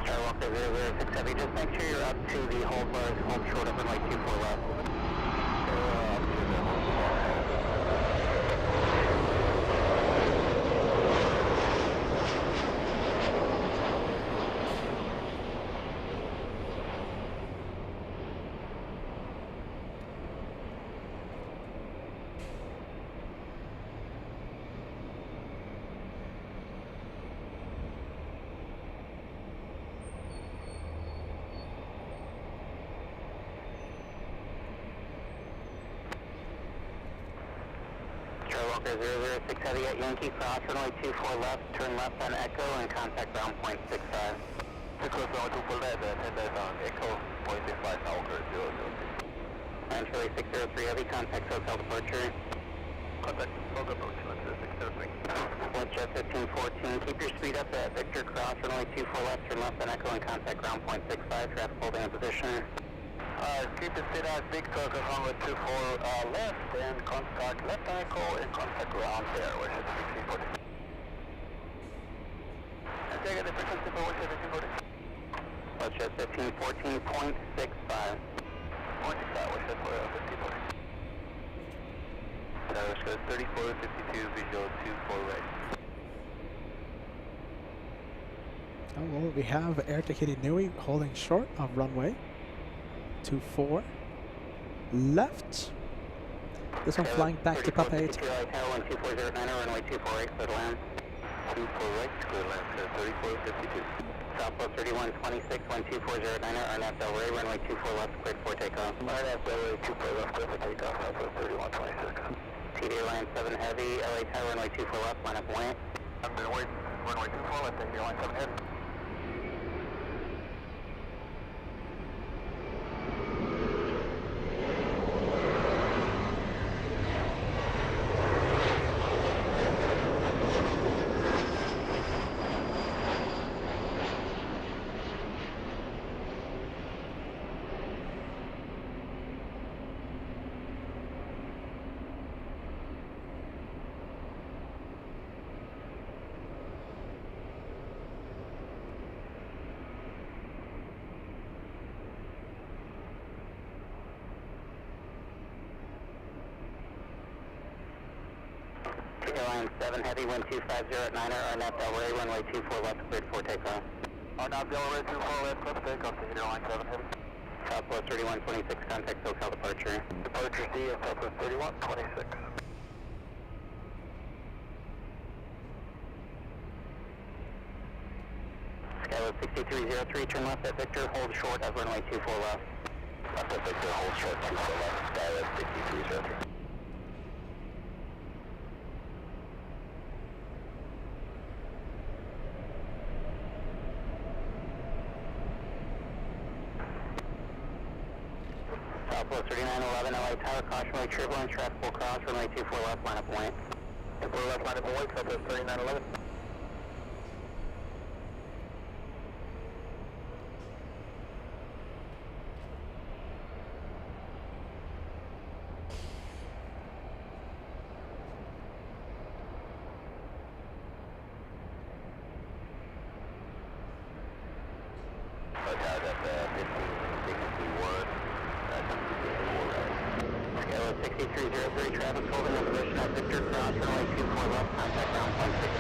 Skywriter 006 Heavy, just make sure you're up to the hold bars, hold short of runway 24 left. Skywriter 006 Heavy at Yankee Cross, runway 24 left, turn left on Echo and contact ground point 65. 24 left, 10 left on Echo, point 65, Falcon 006. Centrally 603 Heavy, contact SoCal departure. Contact SoCal approach, 603. Westjet 1514, keep your speed up at Victor Cross, runway 24 left, turn left on Echo and contact ground point 65, traffic holding in position. Keep the speed at Victor, runway 24 left and contact left on Echo and contact ground there, which is 1640. Westjet 1514.65. Tower Scout 3452, visual 24 right. Oh, well, we have Air Tahiti Nui holding short of runway 24 left. This one flying back to Papa 8. Tower 1240 runway 24 right, clear to land. 24 right, clear to land, 3452. Southwest 3126, 12409, RNAV Del Rey, runway 24 left, cleared for takeoff. RNAV Del Rey, 24 left, cleared for takeoff, Southwest 3126. TD Line 7 Heavy, LA Tower, runway 24 left, line up wing. I'm going to wait, runway 24 left, TD Line 7 Heavy. Line 7 Heavy, 12509, RNAV Del Rey, runway 24 left, cleared for takeoff. RNAV Del Rey, 24 left, cleared for takeoff, to Line 7 Heavy. Southwest 3126, contact SoCal departure. Departure C at Southwest 3126. Skywriter 6303, turn left at Victor, hold short of runway 24 left. Left at Victor, hold short 24 left, Skywriter 6303. Southwest 3911, LA Tower, cautionary turbulence, traffic will cross, runway 24 left, line up point. 24 left, line up point, Southwest 3911. Skywriter 6303, traffic holding in position at Victor Cross, runway 24 left, contact ground point 65.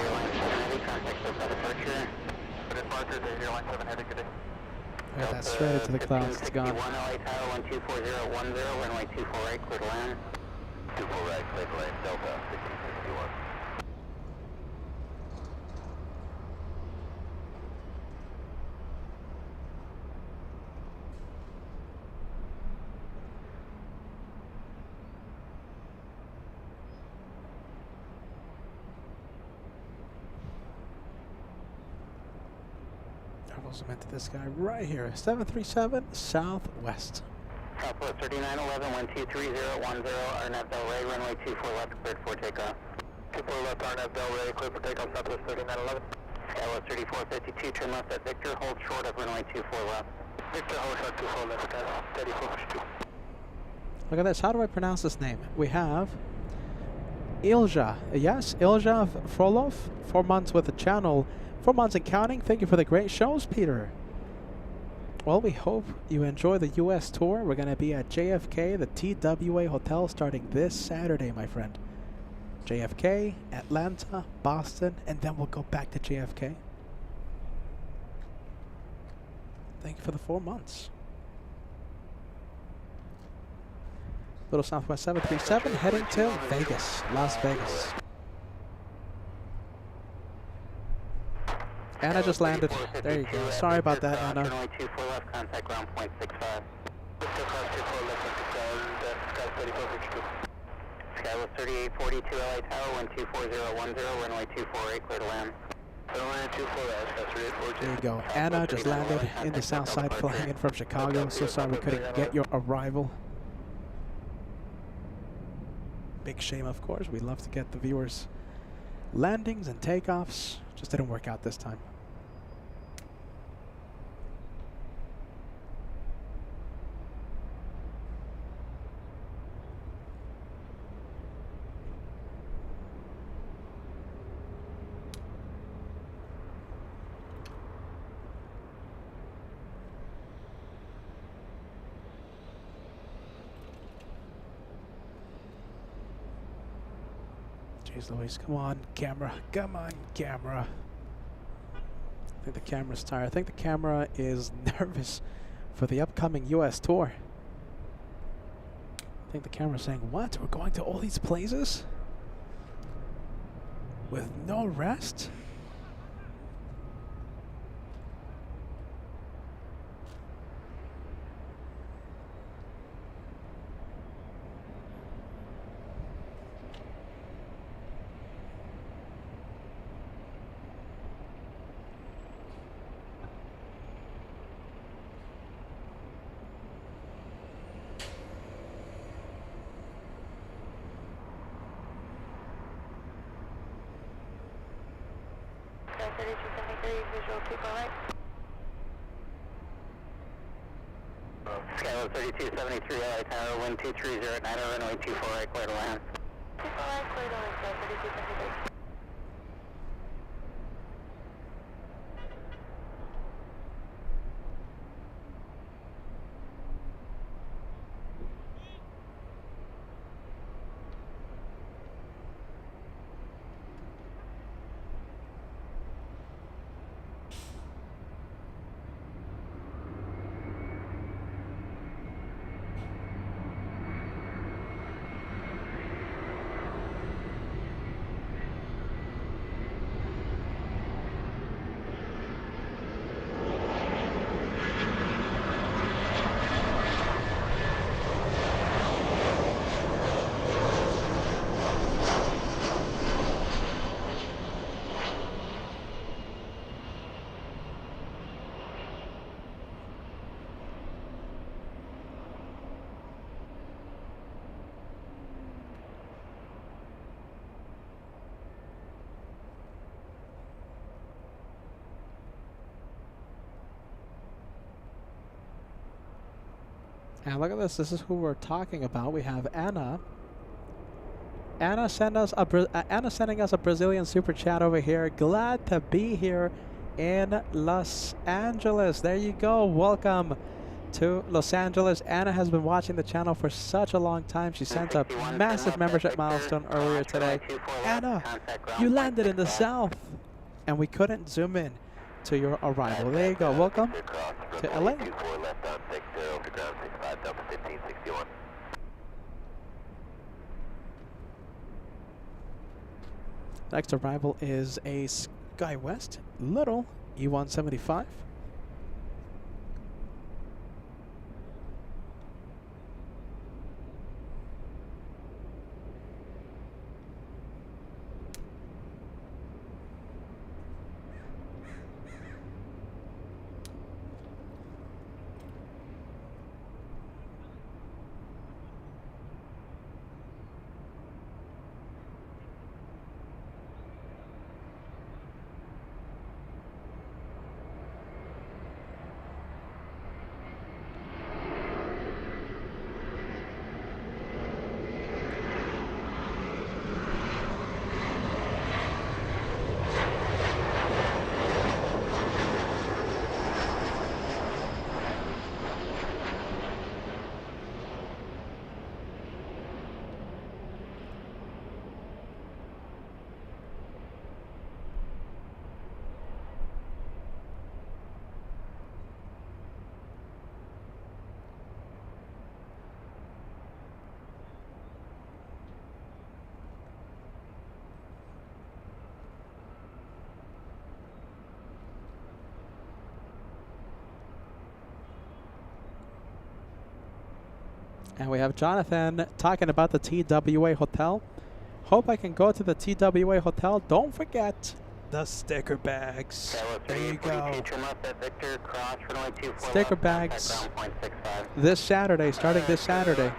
Line 7 Heavy, contact SoCal departure. Departure to Line 7 Heavy, good day. Yeah, that's straight into the clouds. It's gone. LA Tower, 124.010, runway 24 right, clear to land. 24 right, clear to land, Delta 1661. I was meant to this guy right here. 737 Southwest. Southwest 3911, 123.010, RNAV Del Rey, runway 24 left, cleared for takeoff. 24 left, RNAV Del Rey, cleared for takeoff, Southwest 3911. Skywest 3452, turn left at Victor, hold short of runway 24 left. Victor, hold short 24 left, guys, 3452. Look at this. How do I pronounce this name? We have Ilja. Yes, Ilja Frolov. 4 months with the channel. 4 months and counting. Thank you for the great shows, Peter. Well, we hope you enjoy the U.S. tour. We're going to be at JFK, the TWA Hotel, starting this Saturday, my friend. JFK, Atlanta, Boston, and then we'll go back to JFK. Thank you for the 4 months. Little Southwest 737 heading to Vegas, Las Vegas. Anna just landed. There you go. Sorry about that, Anna. Runway 24 left, contact ground point 65. Skywest 3842 LA Tower, 124.010, runway 248, clear to land. There you go. Anna just landed in the south side flying in from Chicago. So sorry we couldn't get your arrival. Big shame, of course. We'd love to get the viewers' landings and takeoffs. Just didn't work out this time. Jeez Louise, come on, camera. Come on, camera. I think the camera's tired. I think the camera is nervous for the upcoming US tour. I think the camera's saying, what? We're going to all these places? With no rest? Skywriter 3273, LA Tower, wind 230 at 90, runway 24 right, clear to land. 24 right, clear to land, Skywriter 3273. And look at this. This is who we're talking about. We have Anna. Anna sending us a Brazilian super chat over here. Glad to be here in Los Angeles. There you go. Welcome to Los Angeles. Anna has been watching the channel for such a long time. She sent a massive membership milestone earlier today. Anna, you landed in the south, and we couldn't zoom in to your arrival. There you go. Welcome to LA. Next arrival is a SkyWest Little E175. And we have Jonathan talking about the TWA Hotel. Hope I can go to the TWA Hotel. Don't forget the sticker bags. There you go. Sticker bags this Saturday, starting this Saturday.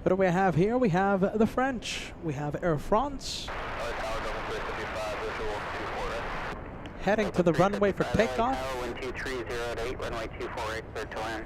What do we have here? We have the French. We have Air France. Heading to the runway for takeoff. Wind 230 runway 248, clear to land.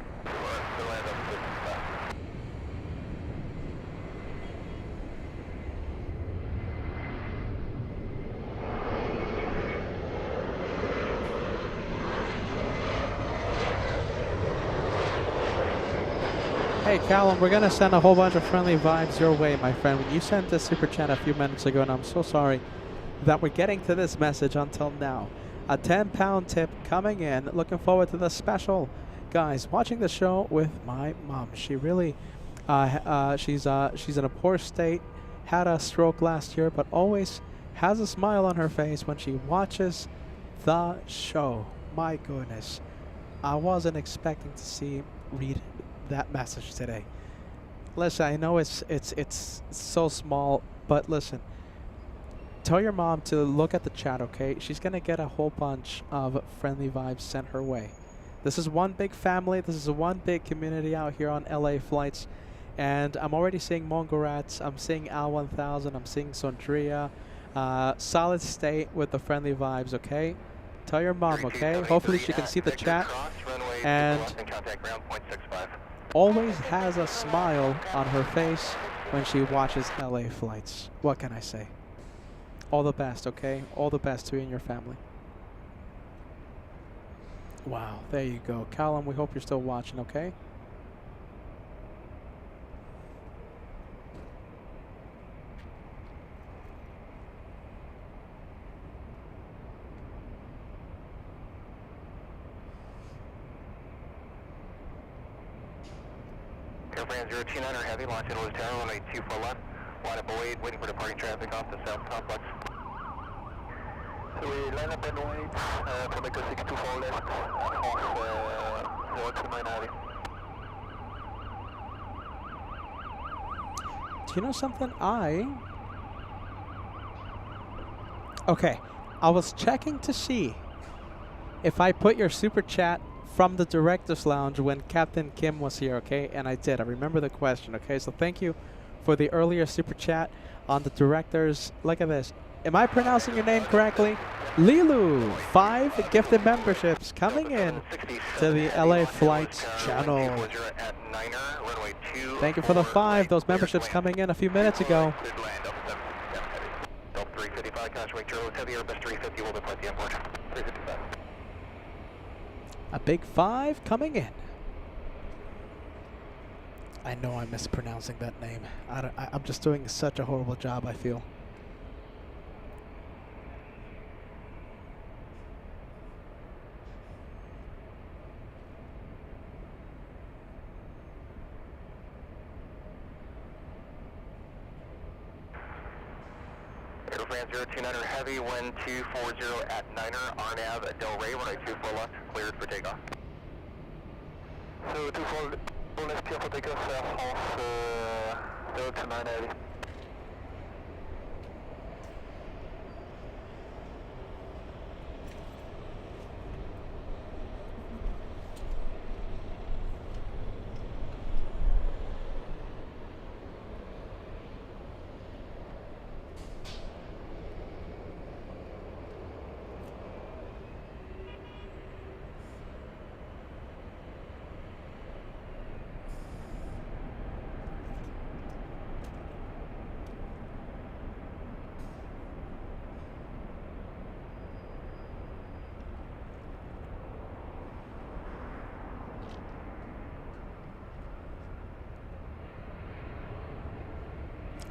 Hey, Callum, we're going to send a whole bunch of friendly vibes your way, my friend. You sent this super chat a few minutes ago, and I'm so sorry that we're getting to this message until now. A 10-pound tip coming in. Looking forward to the special. Guys, watching the show with my mom. She really, she's in a poor state, had a stroke last year, but always has a smile on her face when she watches the show. My goodness. I wasn't expecting to read that message today. Listen, I know it's so small, but listen. Tell your mom to look at the chat, okay? She's gonna get a whole bunch of friendly vibes sent her way. This is one big family. This is one big community out here on LA Flights. And I'm already seeing Mongorats. I'm seeing Al 1000. I'm seeing Sondria. Solid state with the friendly vibes, okay? Tell your mom, okay? Hopefully she can see the chat. And always has a smile on her face when she watches LA Flights. What can I say? All the best, okay? All the best to you and your family. Wow, there you go. Callum, we hope you're still watching, okay? Airframe 029er Heavy, launch at Louis Tower, runway 24 left. Line up await, waiting for departing traffic off the south complex. So we line up and wait for the 624 left, off 029 Heavy. Do you know something? Okay, I was checking to see if I put your super chat from the Director's Lounge when Captain Kim was here, okay? And I did. I remember the question, okay? So thank you for the earlier super chat on the Director's. Look at this. Am I pronouncing your name correctly? Lilu, 5 gifted memberships coming in to the LA Flights channel. Thank you for the 5. Those memberships coming in a few minutes ago. A big 5 coming in. I know I'm mispronouncing that name. I'm just doing such a horrible job, I feel. Airframe 029er Heavy, wind 240 at 9er, RNAV at Del Rey, runway 24 left, cleared for takeoff. So 24 left, clear for takeoff, Air France 029 Heavy.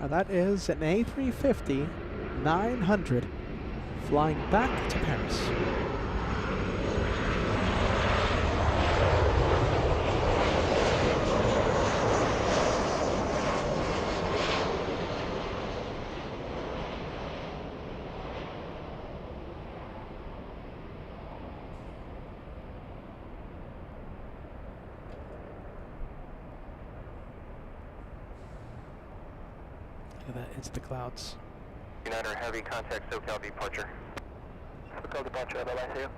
That is an A350 900 flying back to Paris. Into the clouds. 29er Heavy, contact SoCal departure. SoCal departure, bye-bye, see you.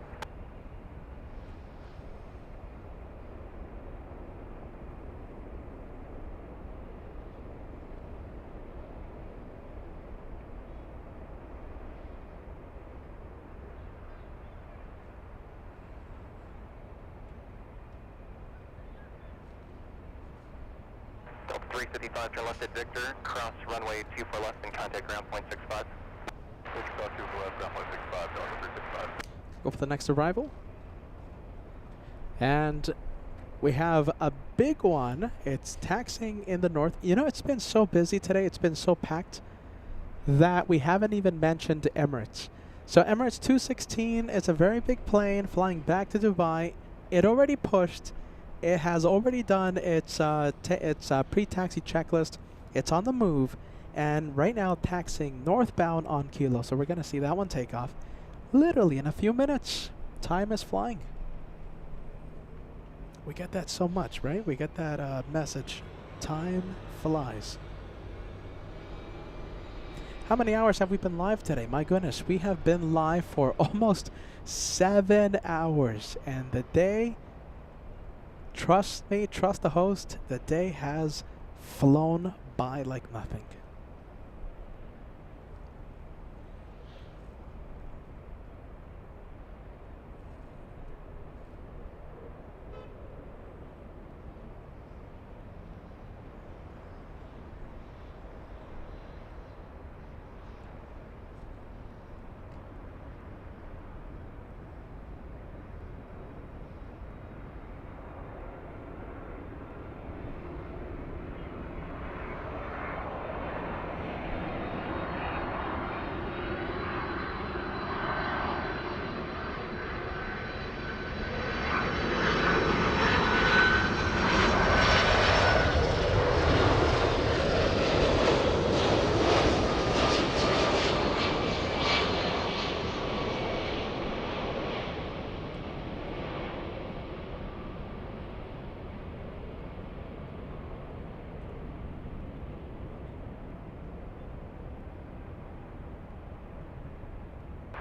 Delta 355, turn left at Victor, cross runway 24 left and contact ground point 65. 24 left, ground point 65, Delta 355. Go for the next arrival. And We have a big one. It's taxiing in the north. You know, it's been so busy today. It's been so packed that we haven't even mentioned Emirates. So Emirates 216 is a very big plane flying back to Dubai. It already pushed. It has already done its pre-taxi checklist. It's on the move, and right now taxiing northbound on Kilo. So we're gonna see that one take off literally in a few minutes. Time is flying. We get that so much, right? We get that message. Time flies. How many hours have we been live today? My goodness, we have been live for almost 7 hours. And the day, trust me, trust the host, the day has flown by like nothing.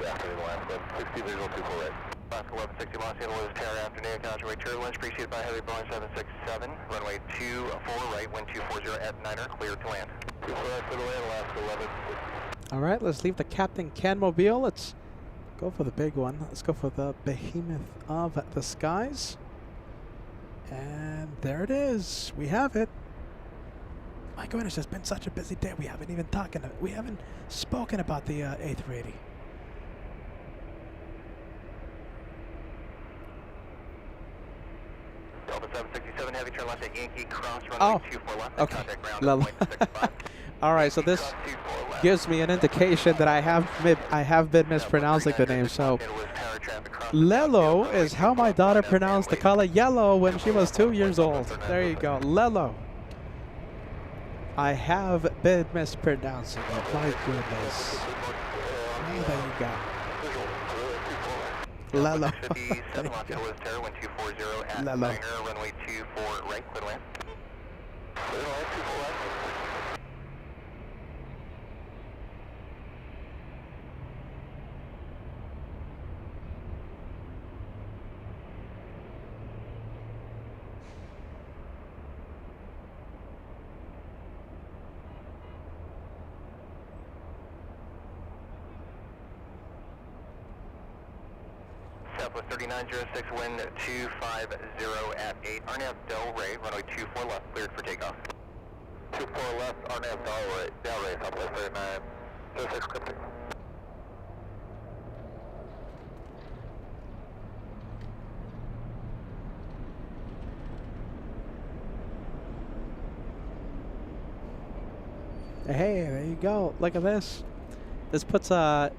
Afternoon, Alaska, 60 visual 24 right. Alaska 1160 Los Angeles, Tower afternoon, conjugate turbulence, preceded by heavy Boeing 767, runway 24 right, wind 240 at 9er, clear to land. 24 right, clear to land, Alaska 11. All right, let's leave the Captain Can Mobile. Let's go for the big one. Let's go for the behemoth of the skies. And there it is. We have it. My goodness, it's been such a busy day. We haven't even spoken about the A380. Delta 767, heavy turn left at Yankee Cross, runway 24 left, okay. contact ground at 0.65. All right, so this gives me an indication that I have been mispronouncing the name. So Lelo is how my daughter pronounced the color yellow when she was 2 years old. There you go, Lelo. I have been mispronouncing it. My goodness. Oh, there you go. Lelo. Lelo. Runway 24 right, clear land. Southwest 3906, wind 250 at 8, Arnav Del Rey, runway 24 left, cleared for takeoff. 24 left, Arnav Del Rey, Southwest 3906, scripting. Hey, there you go. Look at this. This puts a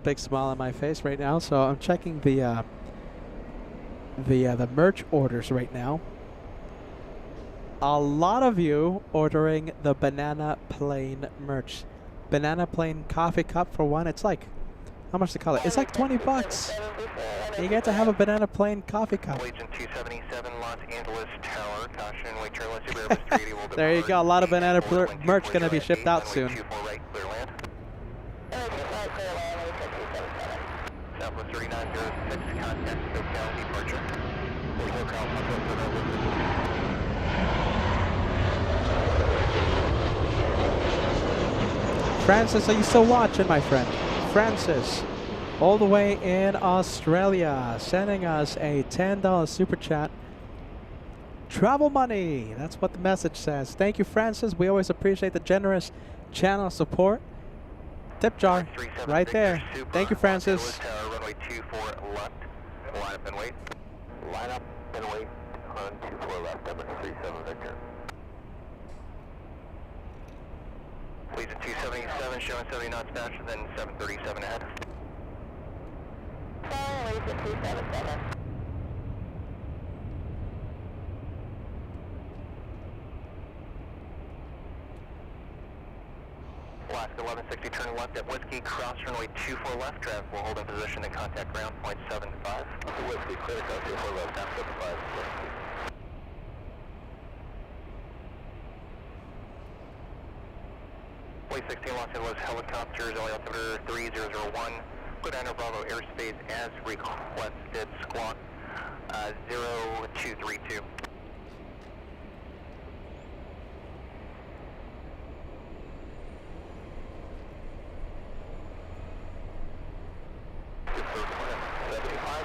big smile on my face right now. So I'm checking the merch orders right now. A lot of you ordering the banana plane merch. Banana plane coffee cup for one. It's like, how much to call it? It's like 20 bucks. You get to have a banana plane coffee cup. Agent 277, Los Angeles Tower, caution, wait, turn left, Super Airbus 380 will There you go. A lot of banana merch gonna be shipped out soon. 24 right, clear land. Southwest 3906, contact SoCal departure. Francis, are you still watching, my friend? Francis, all the way in Australia, sending us a $10 super chat. Travel money. That's what the message says. Thank you, Francis. We always appreciate the generous channel support. Tip jar right there. Thank you, Francis. Runway 24 left. Line up and wait. Line up and wait on 24 Emirates 37 Victor. Legion 277 showing 70 knots faster than 737 ahead. Legion 277. Alaska 1160 turning left at Whiskey, cross runway 24 left, traffic will hold in position and contact ground point 75. Whiskey, clear to 24 left, down 75. Way 16 Los Angeles helicopters, LA altimeter 3001. Put enter Bravo airspace as requested, squawk 0232.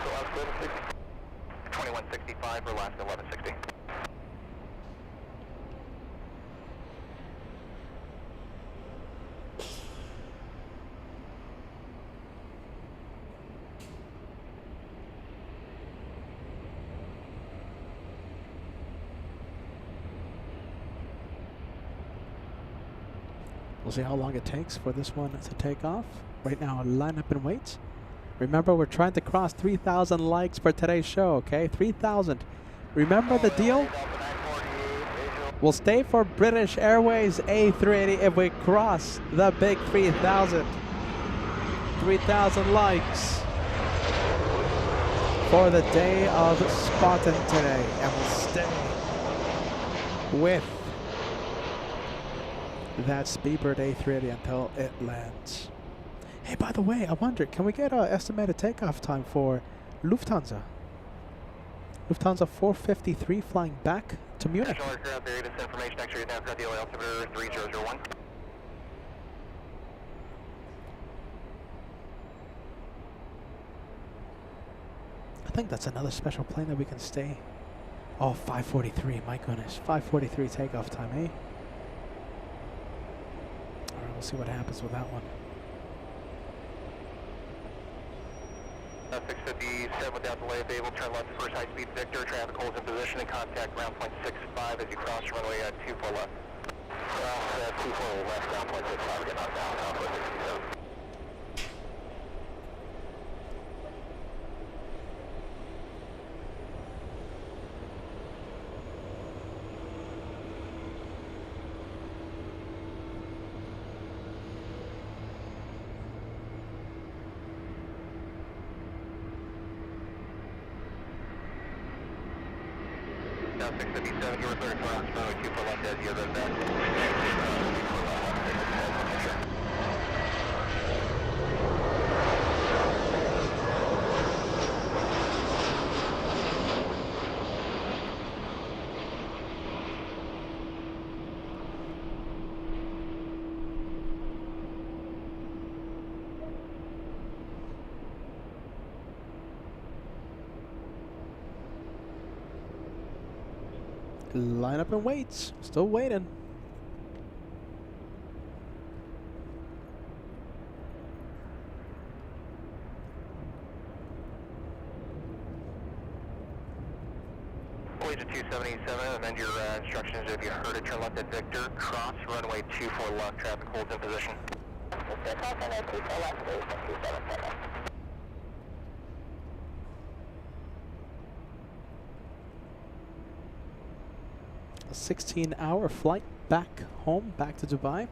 Alaska 2165 for Alaska 1160. We'll see how long it takes for this one to take off. Right now, line up and wait. Remember, we're trying to cross 3,000 likes for today's show, okay? 3,000. Remember the deal? We'll stay for British Airways A380 if we cross the big 3,000. 3,000 likes for the day of Spartan today. And we'll stay with that Speedbird A380 until it lands. Hey, by the way, I wonder, can we get an estimated takeoff time for Lufthansa? Lufthansa 453 flying back to Munich. National aircraft area disinformation, X-ray now the LA altimeter 3001. I think that's another special plane that we can stay. Oh, 543, my goodness. 543 takeoff time, eh? Alright, we'll see what happens with that one. 657 without delay available, turn left to first high-speed Victor, traffic holds in position and contact ground point 65 as you cross runway 24 left. Cross 24 left, ground point 65, get knocked down, Alpha 67. Now 657, you're third cross runway 24 left as you have that. Line up and wait. Still waiting. Legion 277, amend your instructions if you heard it, turn left at Victor, cross runway 24 left, traffic holds in position. Cross runway 24 left, Legion 277. 16-hour flight back home, back to Dubai.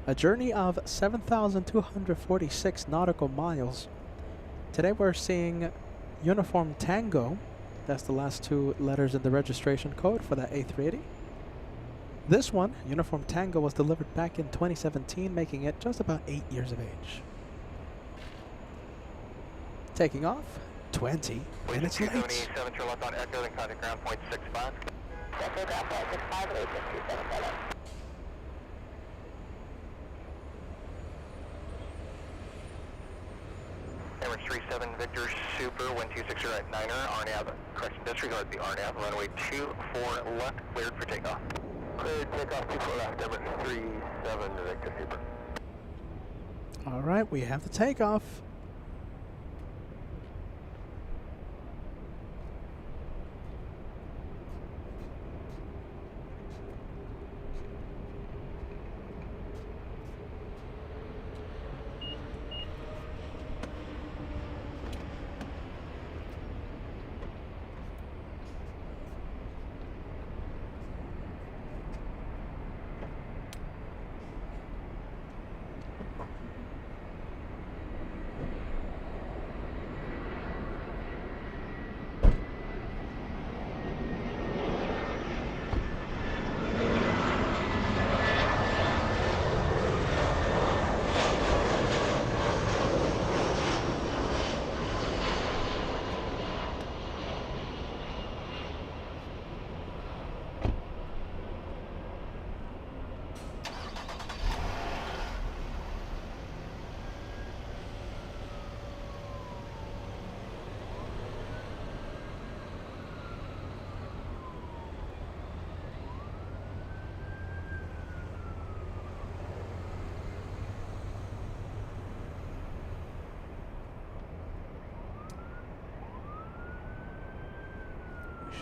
A journey of 7,246 nautical miles. Today we're seeing Uniform Tango. That's the last two letters in the registration code for that A380. This one, Uniform Tango, was delivered back in 2017, making it just about 8 years of age. Taking off, 20 minutes late. 277, turn left on Echo, then contact ground point 65. Echo ground point 65, Legion 277. Emirates 37 Victor Super 126 at 9er, RNAV, correction, disregard the RNAV, runway 24 left, cleared for takeoff. Cleared, takeoff 24 left, Emirates 37 Victor Super. All right, we have the takeoff.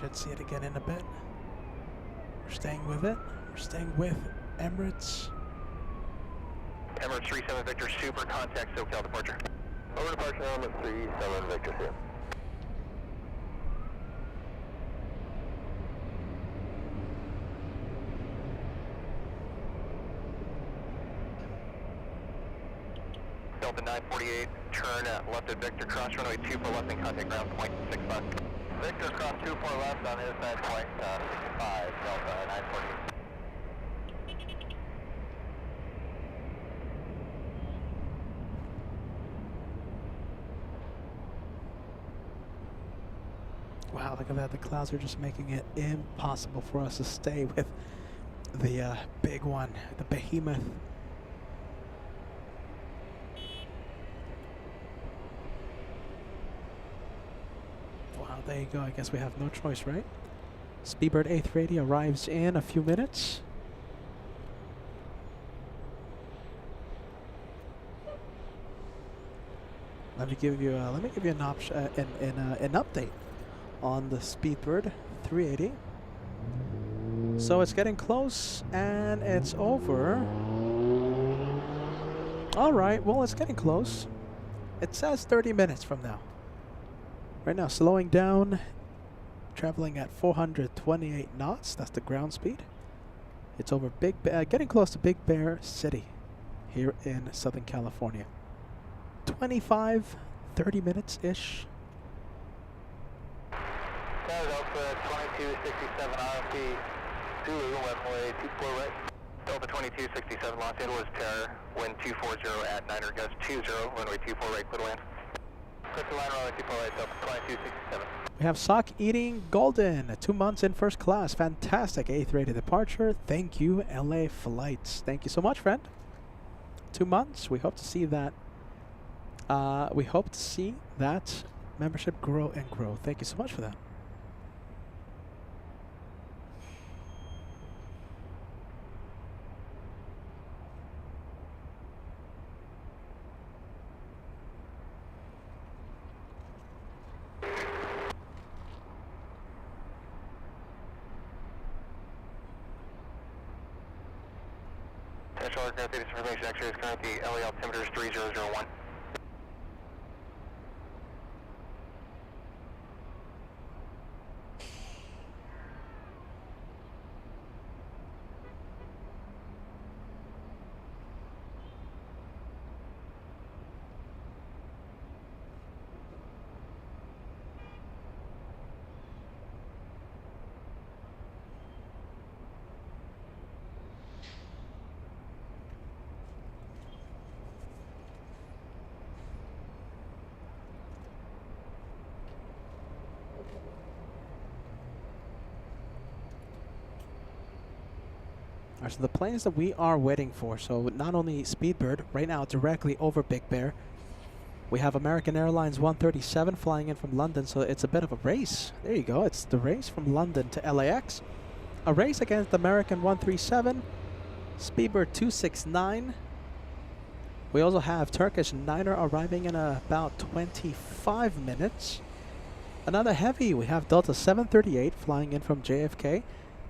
Should see it again in a bit. We're staying with it. We're staying with Emirates. Emirates 37 Victor, super contact SoCal departure. Over departure element 37 Victor here. Delta 948, turn left at Victor, cross runway 24 left and contact ground point 65. Victor, cross 24 left on inside point 65, Delta 948. Wow, look at that. The clouds are just making it impossible for us to stay with the big one, the behemoth. Wow, there you go. I guess we have no choice, right? Speedbird 830 arrives in a few minutes. Let me give you an option, an update on the Speedbird 380. So it's getting close and it's over. All right, well, it's getting close. It says 30 minutes from now. Right now, slowing down, traveling at 428 knots. That's the ground speed. It's over getting close to Big Bear City here in Southern California. 25, 30 minutes-ish. Delta 2267 RFP, Zulu, runway 24 right. Delta 2267 Los Angeles Terror, wind 240 at 9 gust 20, runway 24 right, clear to land. Clear to land, runway 24 right, Delta 2267. We have Sock Eating Golden, 2 months in first class. Fantastic 8th rated departure. Thank you, LA Flights. Thank you so much, friend. 2 months. We hope to see that. We hope to see that membership grow and grow. Thank you so much for that. Central aircraft data information X-ray is currently LA altimeter is 3001. Alright, so the planes that we are waiting for, so not only Speedbird, right now directly over Big Bear, we have American Airlines 137 flying in from London, so it's a bit of a race. There you go, it's the race from London to LAX. A race against American 137, Speedbird 269. We also have Turkish Niner arriving in about 25 minutes. Another heavy, we have Delta 738 flying in from JFK.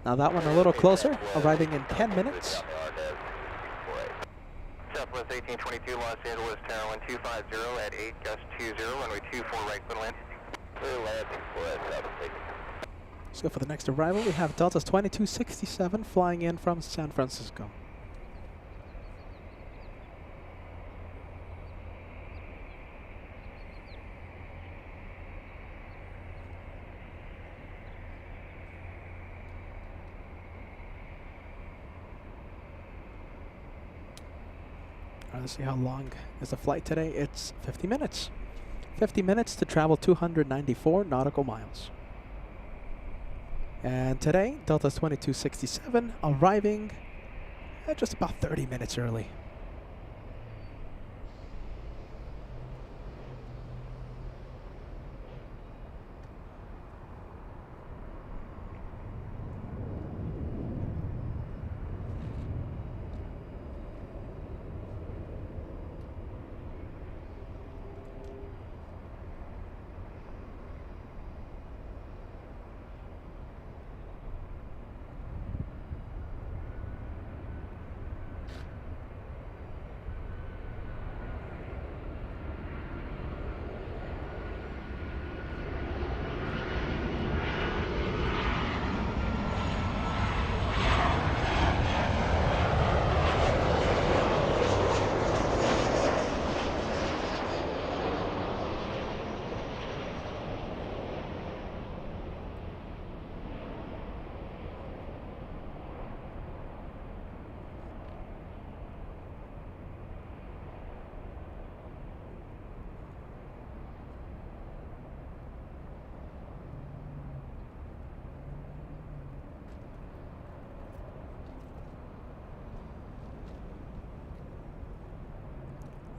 Now that one a little closer, arriving in 10 minutes. Southwest 1822 Los Angeles Tower 1250 at 8 gust 20, runway 24 right, clear land. Clear landing for Let's go for the next arrival. We have Delta's 2267 flying in from San Francisco. Let's see how long is the flight today. It's 50 minutes. 50 minutes to travel 294 nautical miles. And today, Delta's 2267 arriving at just about 30 minutes early.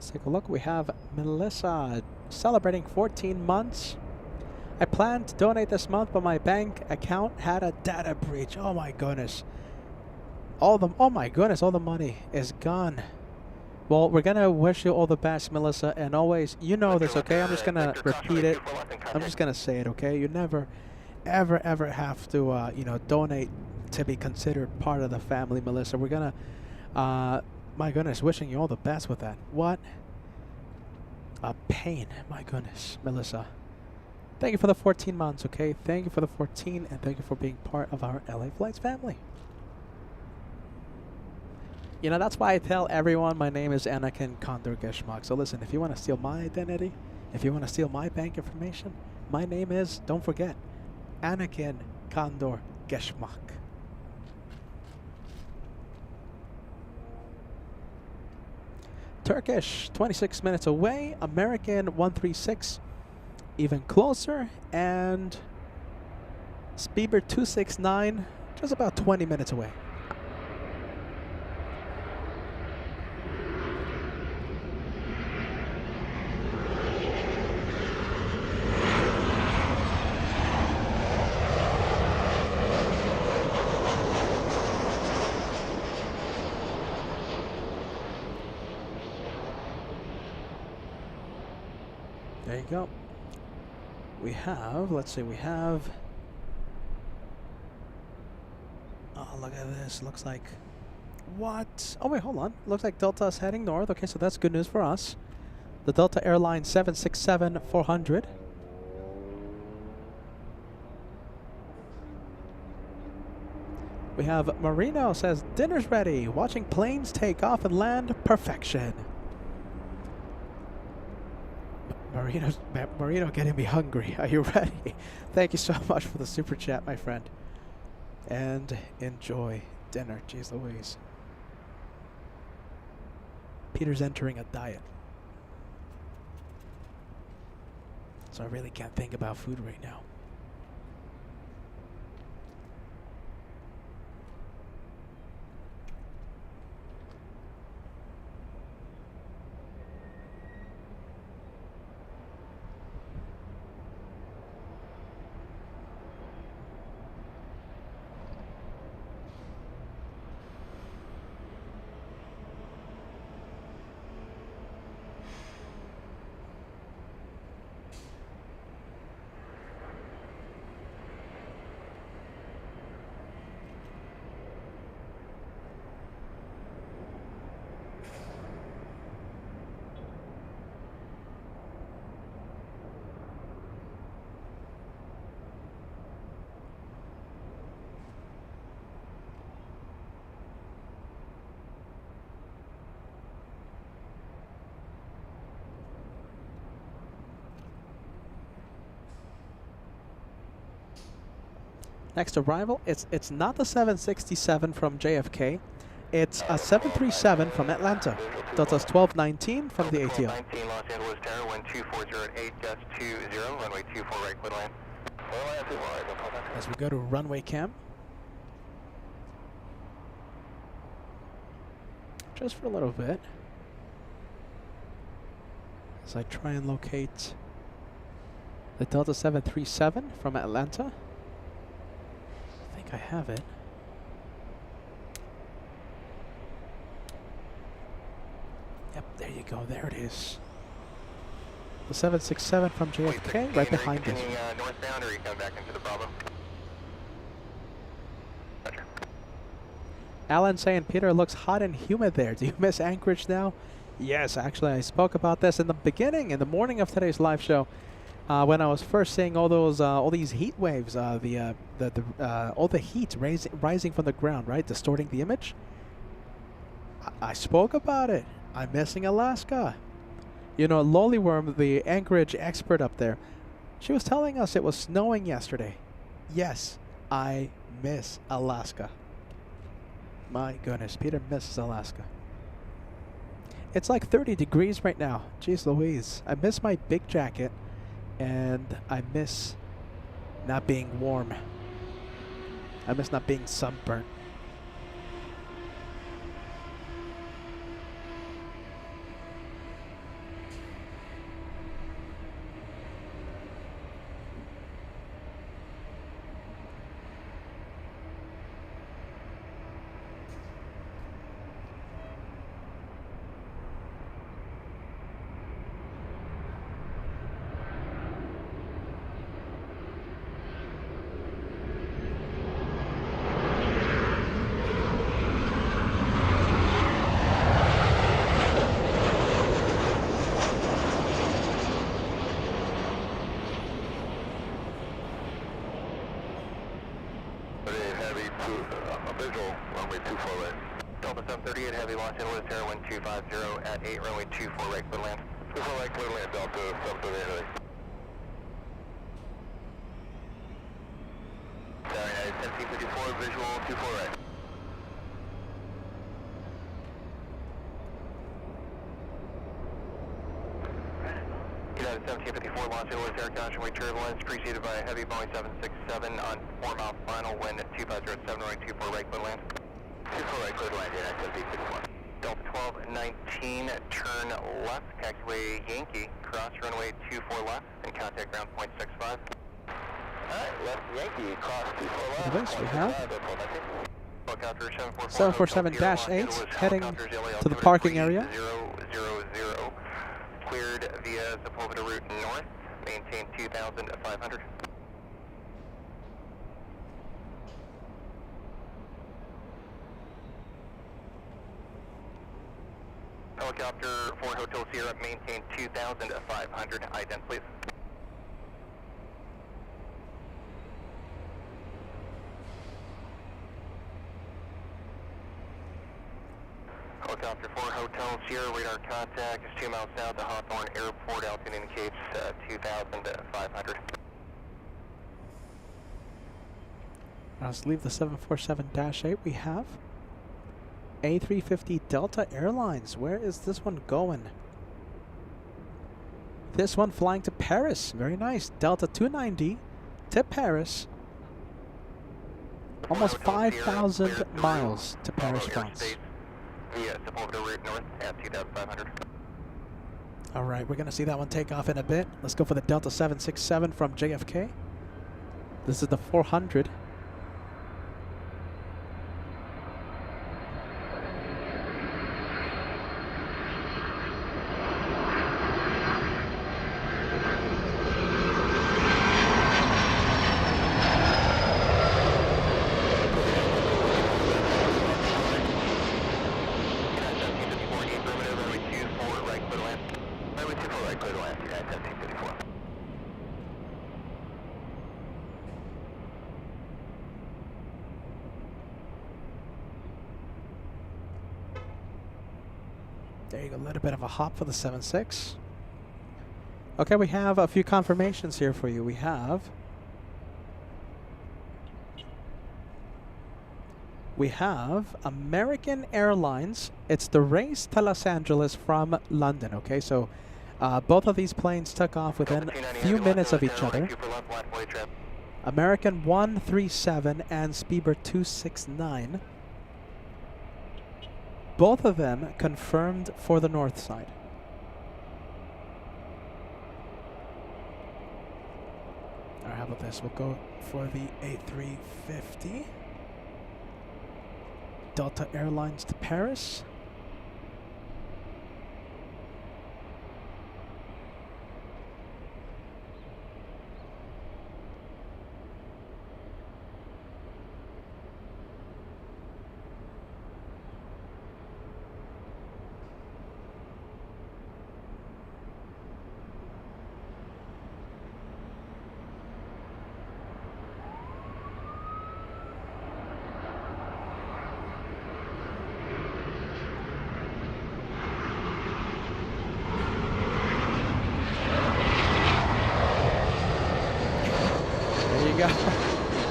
Let's take a look. We have Melissa celebrating 14 months. I planned to donate this month, but my bank account had a data breach. Oh my goodness. All the money is gone. Well, we're gonna wish you all the best, Melissa, and always, you know this, okay? I'm just gonna repeat it. I'm just gonna say it, okay? You never, ever, ever have to, you know, donate to be considered part of the family, Melissa. We're gonna, my goodness, wishing you all the best with that. What a pain, my goodness, Melissa. Thank you for the 14 months, okay? Thank you for the 14, and thank you for being part of our LA Flights family. You know, that's why I tell everyone my name is Anakin Condor Geschmack. So listen, if you want to steal my identity, if you want to steal my bank information, my name is, don't forget, Anakin Condor Geschmack. Turkish, 26 minutes away. American, 136, even closer. And Speedbird 269, just about 20 minutes away. There you go. We have, let's see, we have, oh, look at this. Looks like, what? Oh, wait, hold on. Looks like Delta is heading north. Okay, so that's good news for us. The Delta Airlines 767-400. We have Marino says, dinner's ready. Watching planes take off and land. Perfection. Marino getting me hungry. Are you ready? Thank you so much for the super chat, my friend. And enjoy dinner. Jeez Louise. Peter's entering a diet. So I really can't think about food right now. Next arrival, it's not the 767 from JFK. It's a 737 from Atlanta. Delta's 1219 from the ATO. 19 Los Angeles Tower, 12408-20, runway 24 right, clear land. As we go to runway cam. Just for a little bit. As I try and locate the Delta 737 from Atlanta. I think I have it. Yep, there you go. There it is. The 767 from JFK, right behind it. Northbound, or you come back into the Bravo? Alan saying, Peter, looks hot and humid there. Do you miss Anchorage now? Yes, actually, I spoke about this in the beginning, in the morning of today's live show, when I was first seeing all those, all these heat waves, all the heat rising from the ground, right, distorting the image. I spoke about it. I'm missing Alaska. You know, Lollyworm, the Anchorage expert up there, she was telling us it was snowing yesterday. Yes, I miss Alaska. My goodness, Peter misses Alaska. It's like 30 degrees right now. Jeez Louise. I miss my big jacket, and I miss not being warm. I miss not being sunburnt. runway 24 right. Delta 738, heavy Los Angeles, Air 1250 at 8, runway 24 right, clear land. 24 right, clear land, Delta 738 heavy. Sorry, 1054, visual 24 right. United 1754, Los Angeles, air caution, turbulence, preceded by a heavy Boeing 767 on 4-mile final, wind at 2507, runway 24 right, clear land. 24 right, clear land, United 1754. Delta 1219, turn left, taxiway Yankee, cross runway 24 left, and contact ground point 65. Alright, left Yankee, cross 24 left. For this we have Helicopter 747-8 heading to the parking area. 000, cleared via Sepulveda route north, maintain 2,500. Helicopter 4 Hotel Sierra, maintain 2,500, ident please. Helicopter 4 Hotel Sierra, radar contact is 2 miles south of Hawthorne Airport, altitude indicates 2,500. Let's leave the 747-8. We have A350 Delta Airlines. Where is this one going? This one flying to Paris. Very nice. Delta 290 to Paris. Almost 5,000 miles to Paris, France. Via Sepulveda route north at 2,500. All right, we're going to see that one take off in a bit. Let's go for the Delta 767 from JFK. This is the 400. There you go, a little bit of a hop for the 7.6. Okay, we have a few confirmations here for you. We have American Airlines. It's the race to Los Angeles from London, okay? So both of these planes took off within a few minutes of each other. American 137 and Speedbird 269. Both of them confirmed for the north side. All right, how about this? We'll go for the A350. Delta Airlines to Paris.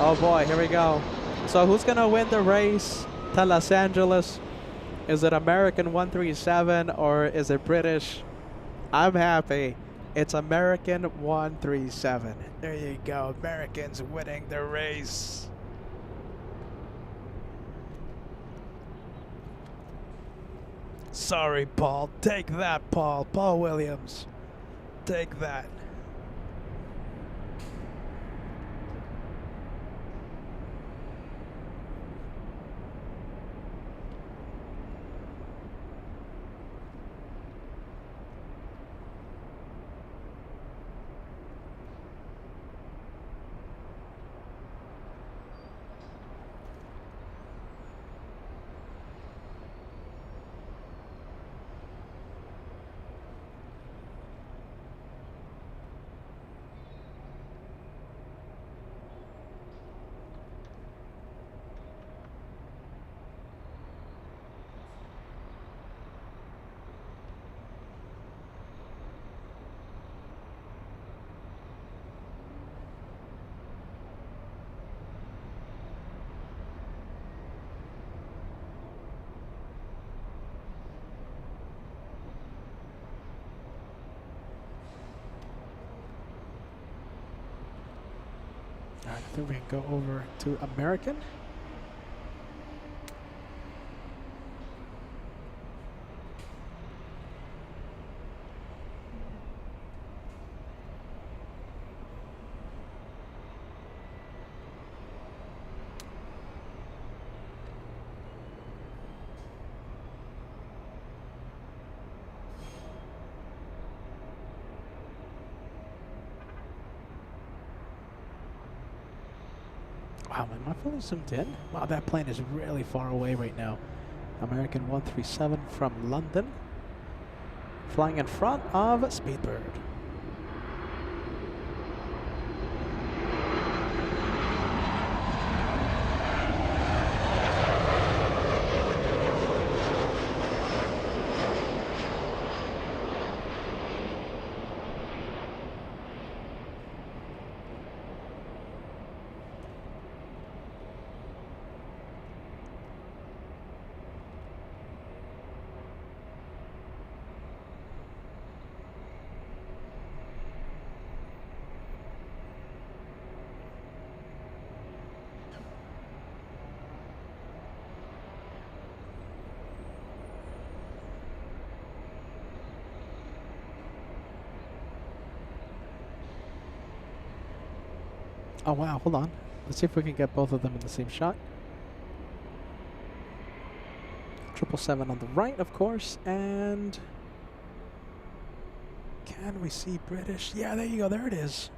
Oh boy, here we go. So who's gonna win the race to Los Angeles? Is it American 137 or is it British? I'm happy. It's American 137. There you go. Americans winning the race. Sorry, Paul. Take that, Paul. Paul Williams. Take that. think we can go over to American. Wow, am I fully zoomed in? Wow, that plane is really far away right now. American 137 from London, flying in front of Speedbird. Oh wow, hold on. Let's see if we can get both of them in the same shot. 777 on the right, of course, and can we see British? Yeah, there you go, there it is.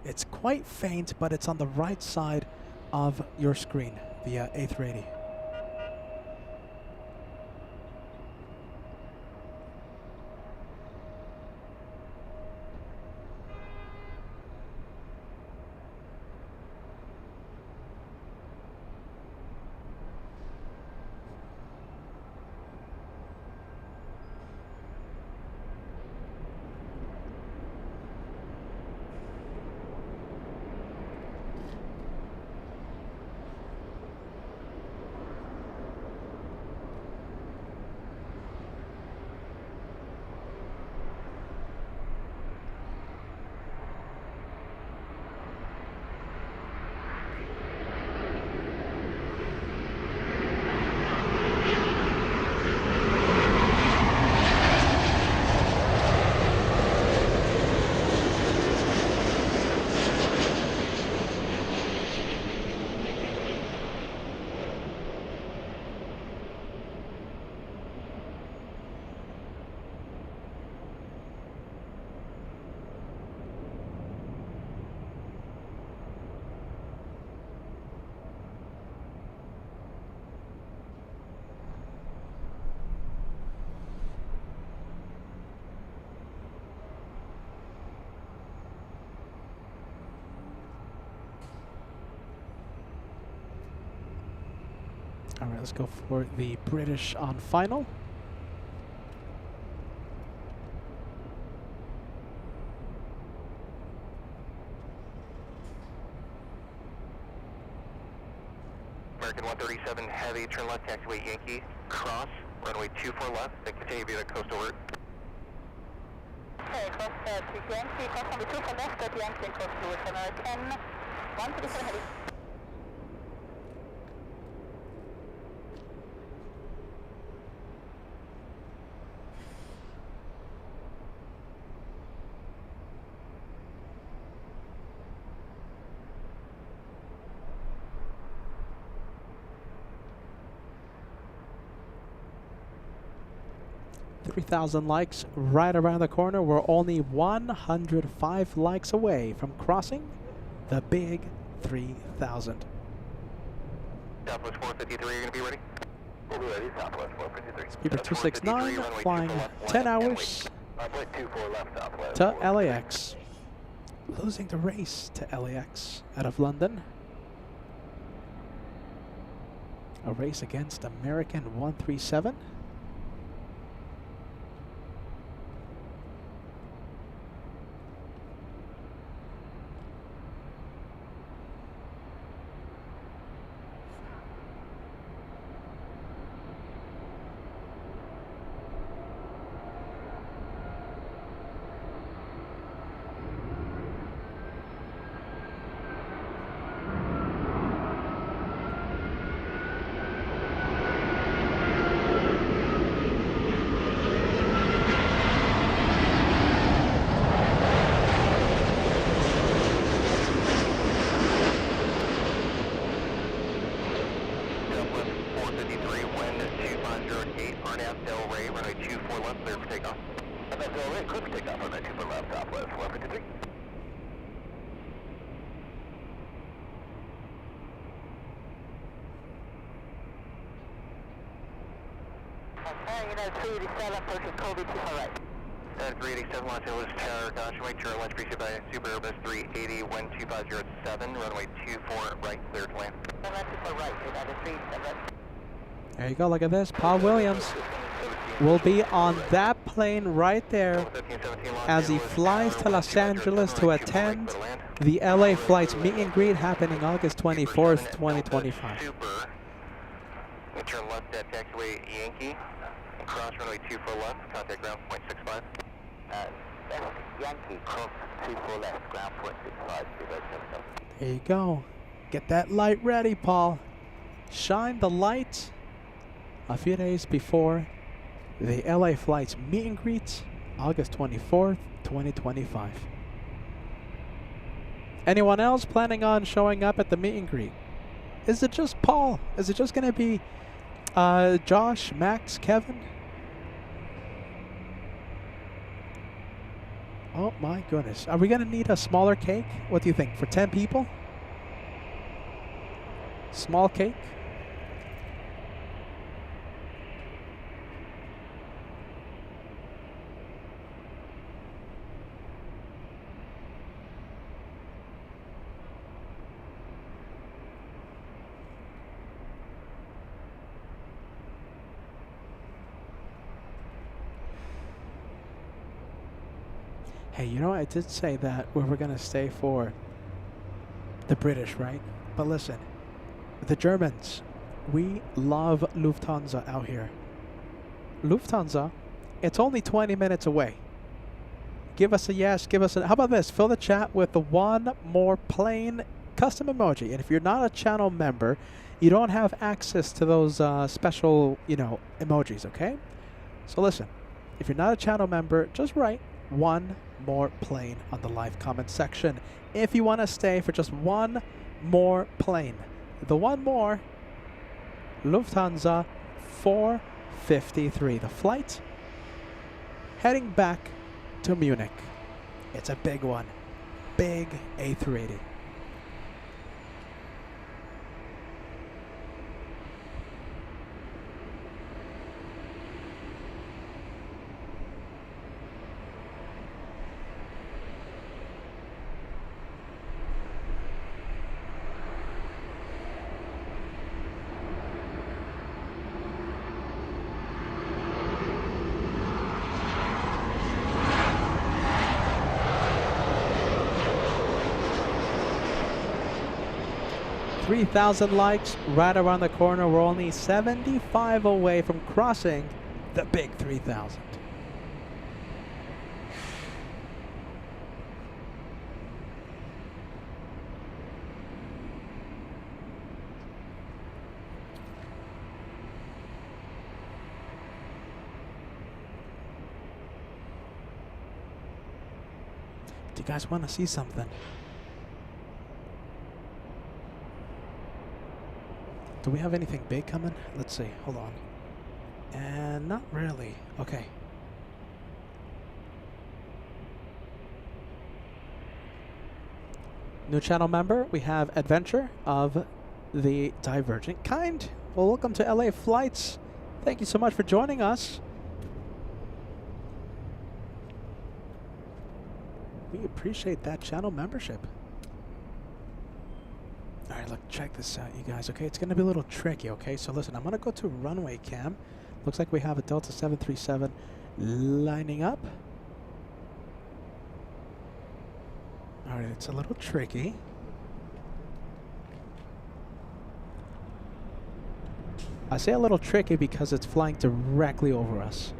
It's quite faint, but it's on the right side of your screen, the A380. All right, let's go for the British on final. American 137 Heavy, turn left, taxiway Yankee, cross, runway 24 left, and continue via the coastal route. Okay, cross to Yankee, cross number 2 for left at Yankee and coastal route, American 137 Heavy. $3,000 likes right around the corner. We're only 105 likes away from crossing the big 3,000. Southwest 453, you're going to be ready? We'll be ready, Southwest 453. Speedbird 269 flying 10 hours to LAX. Losing the race to LAX out of London. A race against American 137. 53, wind 2508, RNAV Delray, runway 24 left, clear for takeoff. RNAV Delray, clear for takeoff, runway 24 left, top left, 153. United 387, approaching Kobe 2 right. 387, Los Angeles Tower, Gotcha, Wake Charlie, lunch appreciated by Super Airbus 380, wind 2507, runway 24 right, clear to land. Runway 24 right, United 387. There you go. Look at this. Paul Williams will be on that plane right there as he flies to Los Angeles to attend the LA Flights meet and greet happening August 24th, 2025. Super. We turn left at taxiway Yankee. Cross runway 24 left, contact ground point 65. Left Yankee, cross 24 left, ground point 65, 070. There you go. Get that light ready, Paul. Shine the light a few days before the LA Flights meet and greet, August 24th, 2025. Anyone else planning on showing up at the meet and greet? Is it just Paul? Is it just going to be Josh, Max, Kevin? Oh my goodness. Are we going to need a smaller cake? What do you think? For 10 people? Small cake? Hey, you know, I did say that we were going to stay for the British, right? But listen, the Germans, we love Lufthansa out here. Lufthansa, it's only 20 minutes away. Give us a yes, give us a... How about this? Fill the chat with the one more plane custom emoji. And if you're not a channel member, you don't have access to those special, you know, emojis, okay? So listen, if you're not a channel member, just write one more plane on the live comment section if you want to stay for just one more plane. The one more, Lufthansa 453, the flight heading back to Munich. It's a big one, big A380. $3,000 likes right around the corner. We're only 75 away from crossing the big 3,000. Do you guys want to see something? Do we have anything big coming? Let's see. Hold on. And not really. Okay. New channel member, we have Adventure of the Divergent Kind. Well, welcome to LA Flights. Thank you so much for joining us. We appreciate that channel membership. All right, look, check this out, you guys, okay? It's going to be a little tricky, okay? So listen, I'm going to go to runway cam. Looks like we have a Delta 737 lining up. All right, it's a little tricky. I say a little tricky because it's flying directly over us.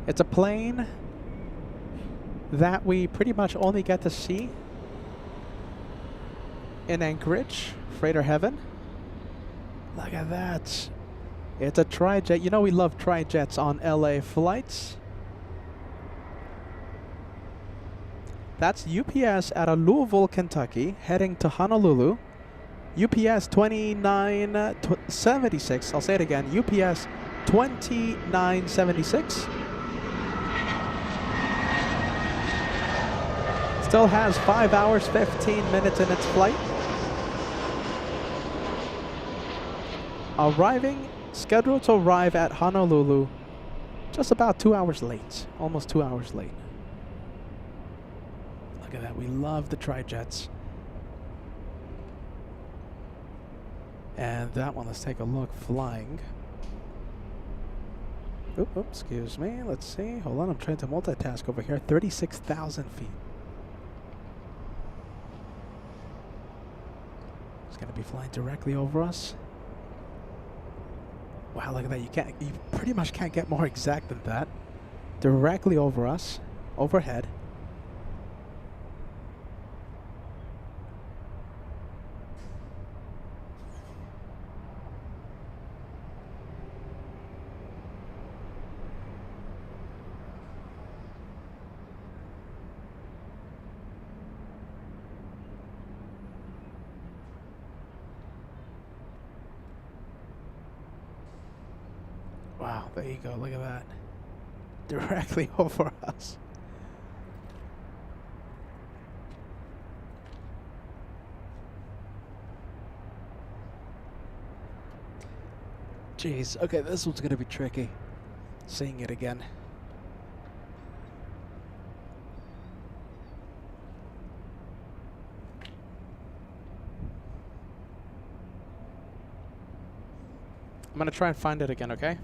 It's a plane that we pretty much only get to see in Anchorage, Freighter Heaven. Look at that. It's a tri-jet. You know we love tri-jets on LA Flights. That's UPS out of Louisville, Kentucky, heading to Honolulu. UPS 2976. I'll say it again. UPS 2976. Still has 5 hours, 15 minutes in its flight. Scheduled to arrive at Honolulu just about 2 hours late. Almost 2 hours late. Look at that. We love the tri-jets. And that one, let's take a look. Flying. Oop, excuse me. Let's see. Hold on. I'm trying to multitask over here. 36,000 feet. It's going to be flying directly over us. Wow, look at that. You pretty much can't get more exact than that. Directly over us. Overhead. Wow, there you go. Look at that. Directly over us. Jeez. Okay, this one's going to be tricky. Seeing it again. I'm going to try and find it again, okay?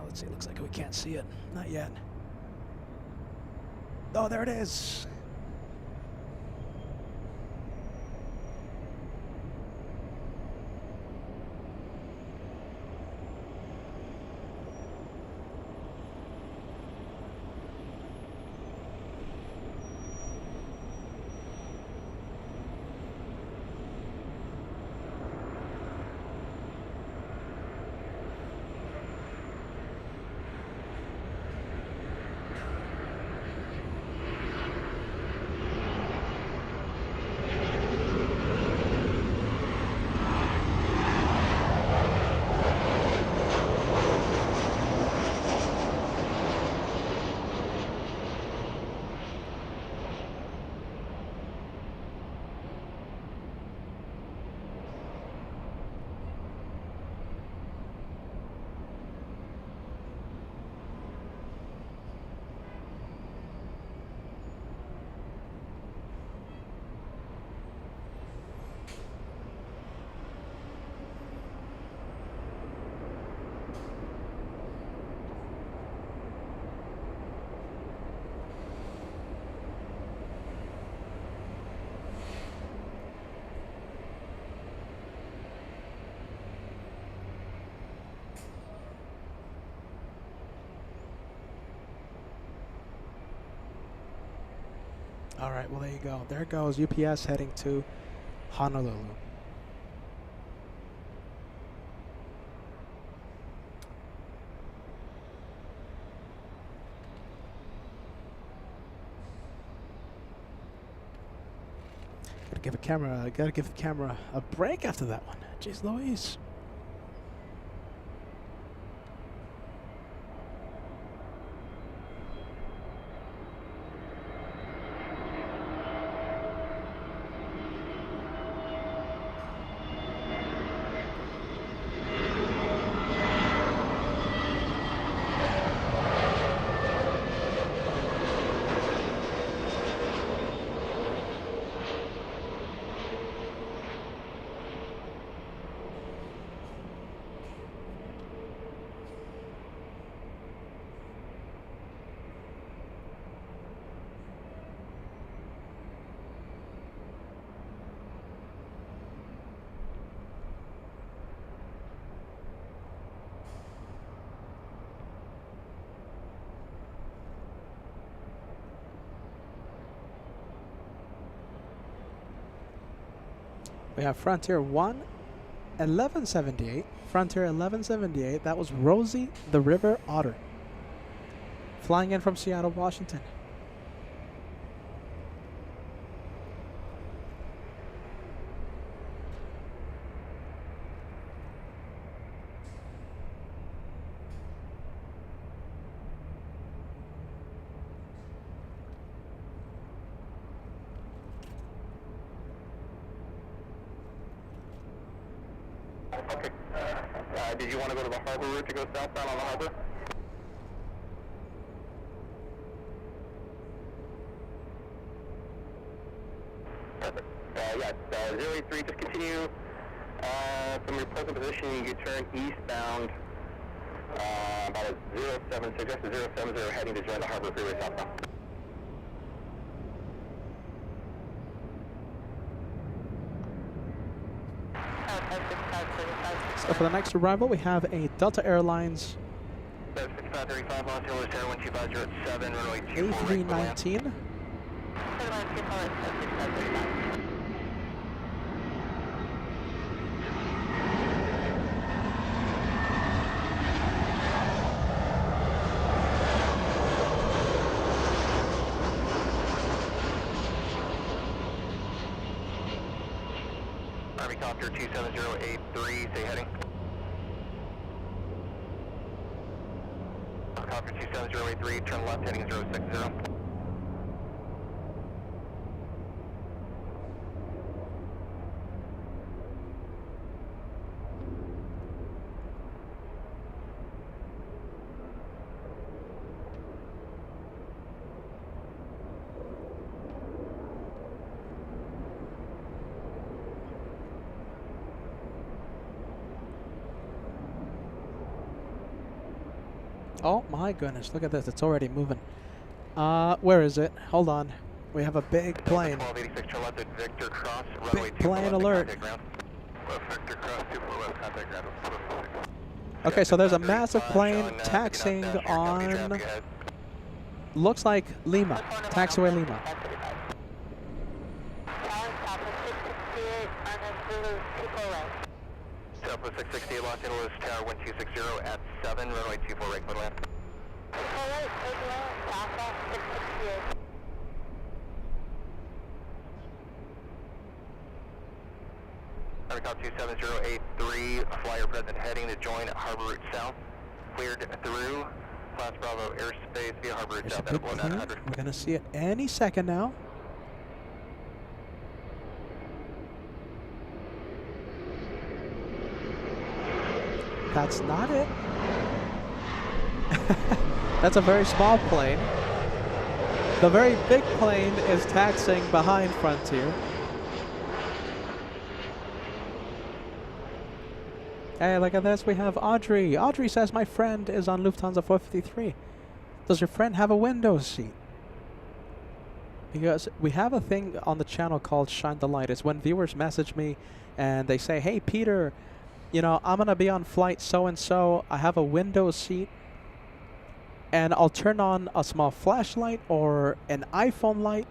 Let's see, looks like we can't see it. Not yet. Oh, there it is. All right, well, there you go. There goes UPS heading to Honolulu. Gotta give the camera a break after that one. Jeez Louise. We have Frontier 1, 1178. Frontier 1178. That was Rosie the River Otter. Flying in from Seattle, Washington. Okay. Did you want to go to the harbor route to go southbound on the harbor? Perfect. Yeah, 083, just continue from your present position. You turn eastbound about a 076, just a 070 heading to join the harbor freeway southbound. So for the next arrival, we have a Delta Airlines 6535 Los Angeles Tower 1250 at 7, runway 24 A319. Army Copter 27083, stay heading. Copter 27083, turn left heading 060. Oh my goodness, look at this, it's already moving. Where is it? Hold on. We have a big plane. 1286, turn left at Victor Cross, runway Big plane alert. Left Victor Cross, 24 left, contact ground. Okay, so there's a massive plane taxiing on, looks like Lima, taxiway Lima. Southwest 668 Los Angeles Tower 1260 at 7, runway 24 right, clear land. Army Cop 27083, flyer present heading to join Harbor Route South. Cleared through Class Bravo airspace via Harbor Route There's a South big at below plane. 900. We're gonna see it any second now. That's not it. That's a very small plane. The very big plane is taxiing behind Frontier. Hey, look at this. We have Audrey. Audrey says, my friend is on Lufthansa 453. Does your friend have a window seat? Because we have a thing on the channel called Shine the Light. It's when viewers message me and they say, hey, Peter, you know, I'm going to be on flight so-and-so. I have a window seat. And I'll turn on a small flashlight or an iPhone light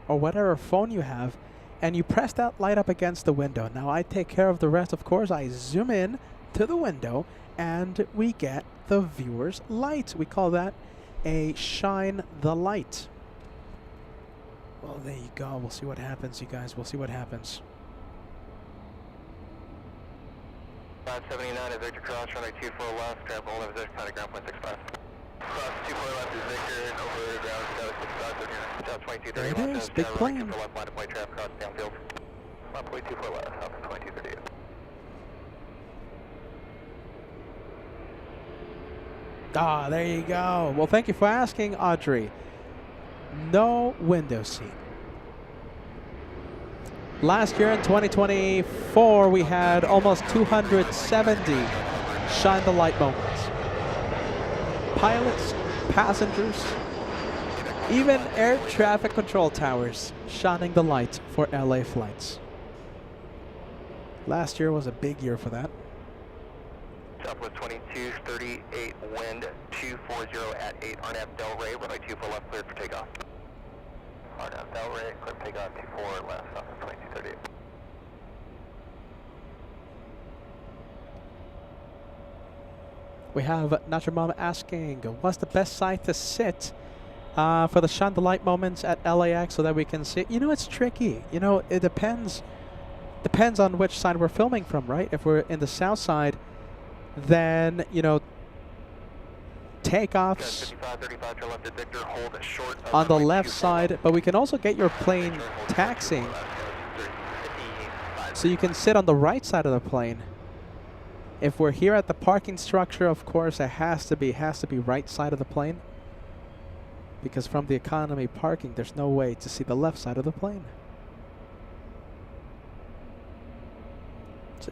or whatever phone you have. And you press that light up against the window. Now, I take care of the rest, of course. I zoom in to the window and we get the viewer's light. We call that a Shine the Light. Well, there you go. We'll see what happens, you guys. We'll see what happens. 579 is Victor Cross, runway 24 left, grab hold of position, contact ground point 65. Cross 24 left is Victor, and over ground, south 2230. There it is, big plane. Left line to point trap, cross downfield. Left point 24 left, south 2230. Ah, there you go. Well, thank you for asking, Audrey. No window seat. Last year in 2024, we had almost 270 Shine the Light moments. Pilots, passengers, even air traffic control towers shining the light for LA flights. Last year was a big year for that. Southwest 2238, wind 240 at 8, RNAV Delray, runway 24 left, cleared for takeoff. RNAV Delray, cleared for takeoff, 24 left, Southwest 2238. We have Not Your Mom asking, what's the best side to sit for the Shine the Light moments at LAX so that we can see? You know, it's tricky. You know, it depends on which side we're filming from, right? If we're in the south side, then, you know, takeoffs on the left side, but we can also get your plane taxiing, so you can sit on the right side of the plane If we're here at the parking structure, of course, it has to be right side of the plane. Because from the economy parking, there's no way to see the left side of the plane.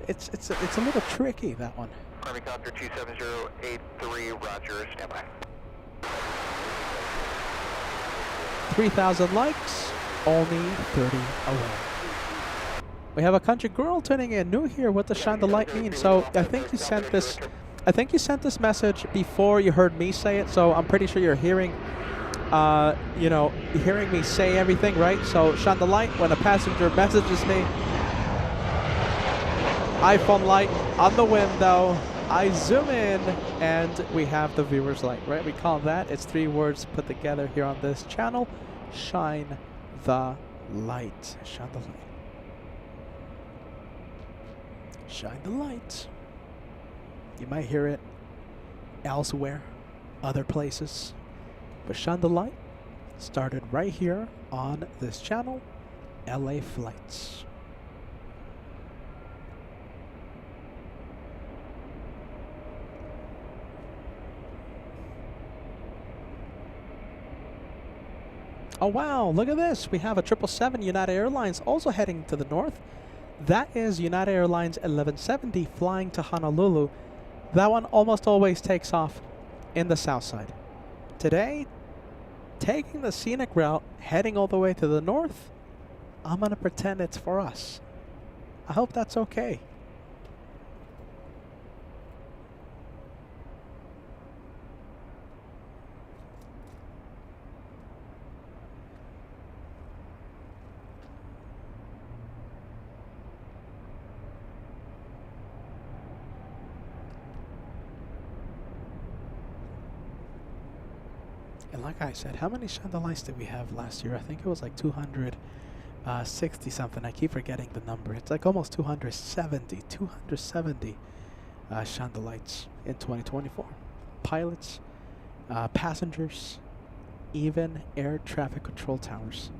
It's a little tricky, that one. Army Copter 27083, roger, standby. 3,000 likes, only 30 away. We have a country girl tuning in, new here. What does shine the light mean? So I think you sent this. I think you sent this message before you heard me say it. So I'm pretty sure you're hearing, hearing me say everything, right? So shine the light when a passenger messages me. iPhone light on the window. I zoom in, and we have the viewer's light, right? We call that. It's 3 words put together here on this channel. Shine the light. Shine the light. Shine the light. You might hear it elsewhere, other places. But shine the light started right here on this channel, LA Flights. Oh wow, look at this. We have a 777 United Airlines also heading to the north. That is United Airlines 1170 flying to Honolulu. That one almost always takes off in the south side. Today, taking the scenic route, heading all the way to the north, I'm going to pretend it's for us. I hope that's okay. And like I said, how many shine the lights did we have last year? I think it was like 260 something. I keep forgetting the number. It's like almost 270 shine the lights in 2024. Pilots, passengers, even air traffic control towers.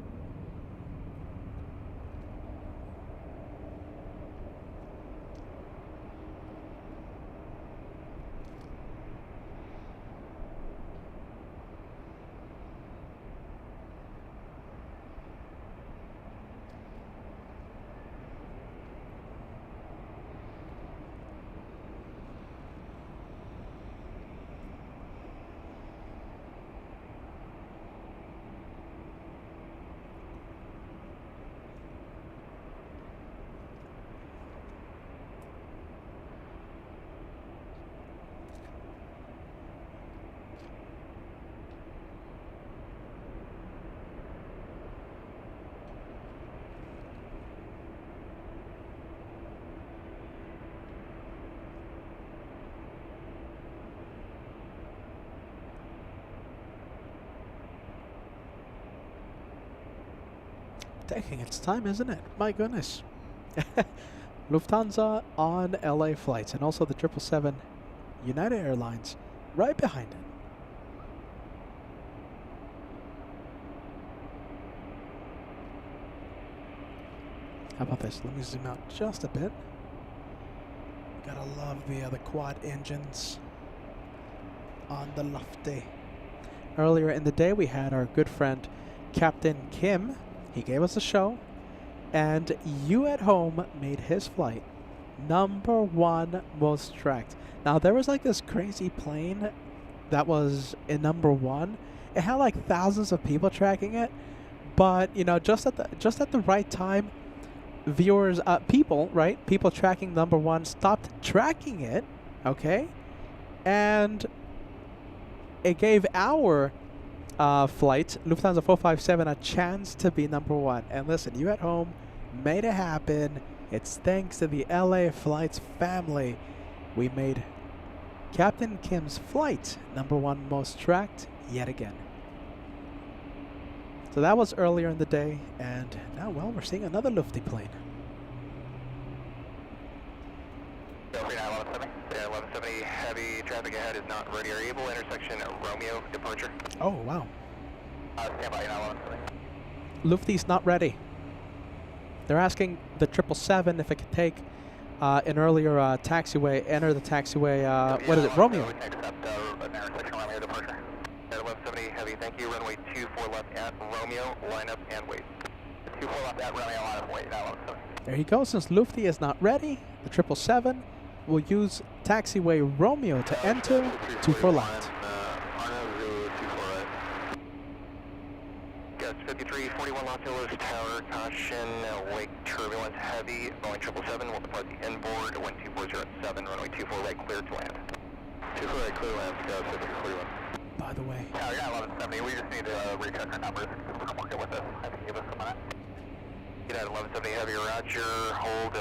Taking its time, isn't it? My goodness. Lufthansa on LA flights, and also the 777 United Airlines right behind it. How about this? Let me zoom out just a bit. Gotta love the quad engines on the Lufty. Earlier in the day, we had our good friend Captain Kim. He gave us a show, and you at home made his flight #1 most tracked. Now there was like this crazy plane that was in #1. It had like thousands of people tracking it, but you know, just at the right time, viewers, people tracking #1 stopped tracking it, okay, and it gave our flight, Lufthansa 457, a chance to be #1. And listen, you at home made it happen. It's thanks to the LA Flights family. We made Captain Kim's flight #1 most tracked yet again. So that was earlier in the day, and now, well, we're seeing another Lufty plane. 1170, heavy traffic ahead is not ready or able. Intersection Romeo, departure. Oh, wow. Stand by, 1170. Lufty's not ready. They're asking the 777 if it could take an earlier taxiway. Enter the taxiway. What is it? Romeo. Accept intersection Romeo departure. At 1170 heavy, thank you. Runway 24 left at Romeo, line up and wait. 24 left at Romeo, line up, wait. 1170. There you go. Since Lufty is not ready, the 777 will use taxiway Romeo to enter 24 left. Yes, 5341 Los Angeles Tower, caution, wake turbulence heavy, Boeing 777 will depart the inboard, 12407, runway 24 right, clear to land. 24 right, clear to land, Scout 5341. By the way. Tower, yeah, 1170, we just need to recheck our numbers, because we're working with this. I think give us a minute. Get out 1170 heavy, roger, hold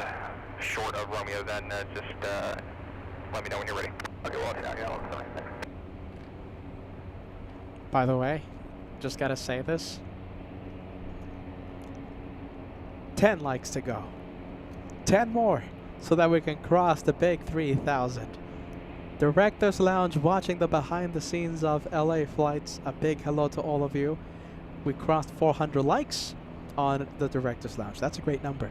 short of Romeo, then just let me know when you're ready. Okay, well, yeah, 1170. By the way, just gotta say this. 10 likes to go. 10 more so that we can cross the big 3,000. Director's Lounge watching the behind the scenes of LA flights. A big hello to all of you. We crossed 400 likes on the Director's Lounge. That's a great number.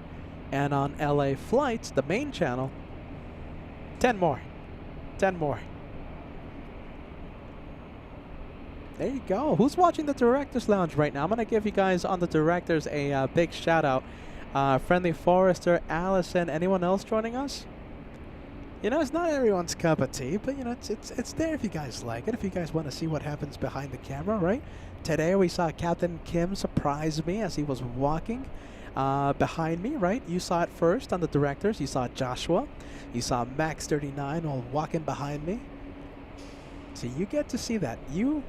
And on LA Flights, the main channel, 10 more. 10 more. There you go. Who's watching the Director's Lounge right now? I'm going to give you guys on the Directors a big shout out. Friendly Forrester, Allison, anyone else joining us? You know, it's not everyone's cup of tea, but you know, it's there if you guys like it, if you guys want to see what happens behind the camera, right? Today we saw Captain Kim surprise me as he was walking behind me, right? You saw it first on the Directors. You saw Joshua. You saw Max 39 all walking behind me. So you get to see that. You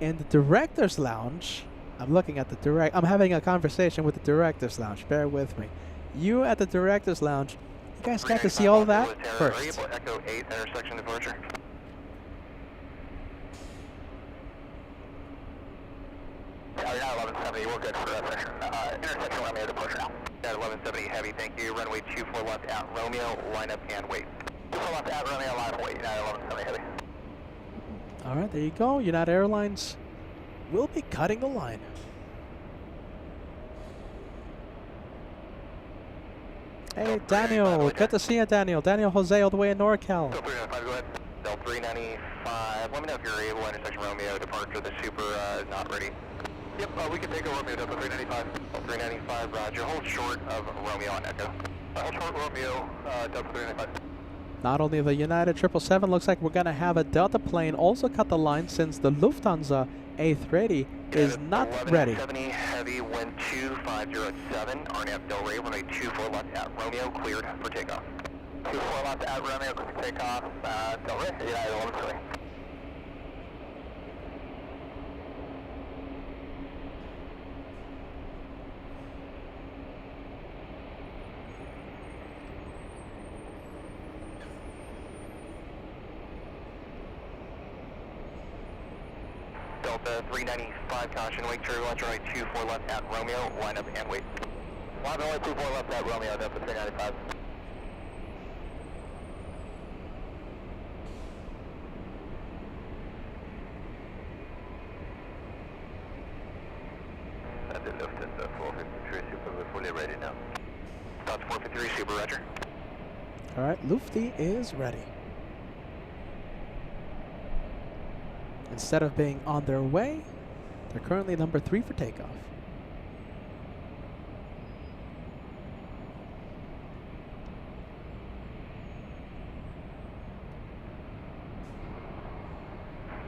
in the Director's Lounge, I'm looking at the I'm having a conversation with the Director's Lounge. Bear with me. You at the Director's Lounge, you guys got to see all of that first. Echo 8 intersection departure. Yeah, you're not 1170, we're good for section. Intersection Romeo departure now. Yeah, 1170 heavy, thank you. Runway 24 left at Romeo, line up and wait. 24 left at Romeo, line up, wait. Yeah, 1170 heavy. All right, there you go. United Airlines will be cutting the line. Hey, Daniel. Good to see you, Daniel. Daniel Jose all the way in NorCal. Delta 395, go ahead. Delta 395. Let me know if you're able. Intersection Romeo departure. The Super is not ready. Yep, we can take a Romeo, Delta 395. Delta 395, roger. Hold short of Romeo on Echo. Hold short Romeo, Delta 395. Not only the United 777, looks like we're going to have a Delta plane also cut the line since the Lufthansa A380 is not ready. 70 heavy, wind 2507, RNAV Del Rey, runway 24 left at Romeo, cleared for takeoff. 24 left at Romeo, cleared for takeoff, Del Rey, United 1170. Delta 395, caution, wake turbulence, runway 24 left at Romeo, line up and wait. Line runway 24 left at Romeo, Delta 395. And the Lufthansa 453 Super, we're fully ready now. That's 453 Super, roger. All right, Lufty is ready. Instead of being on their way, they're currently number 3 for takeoff.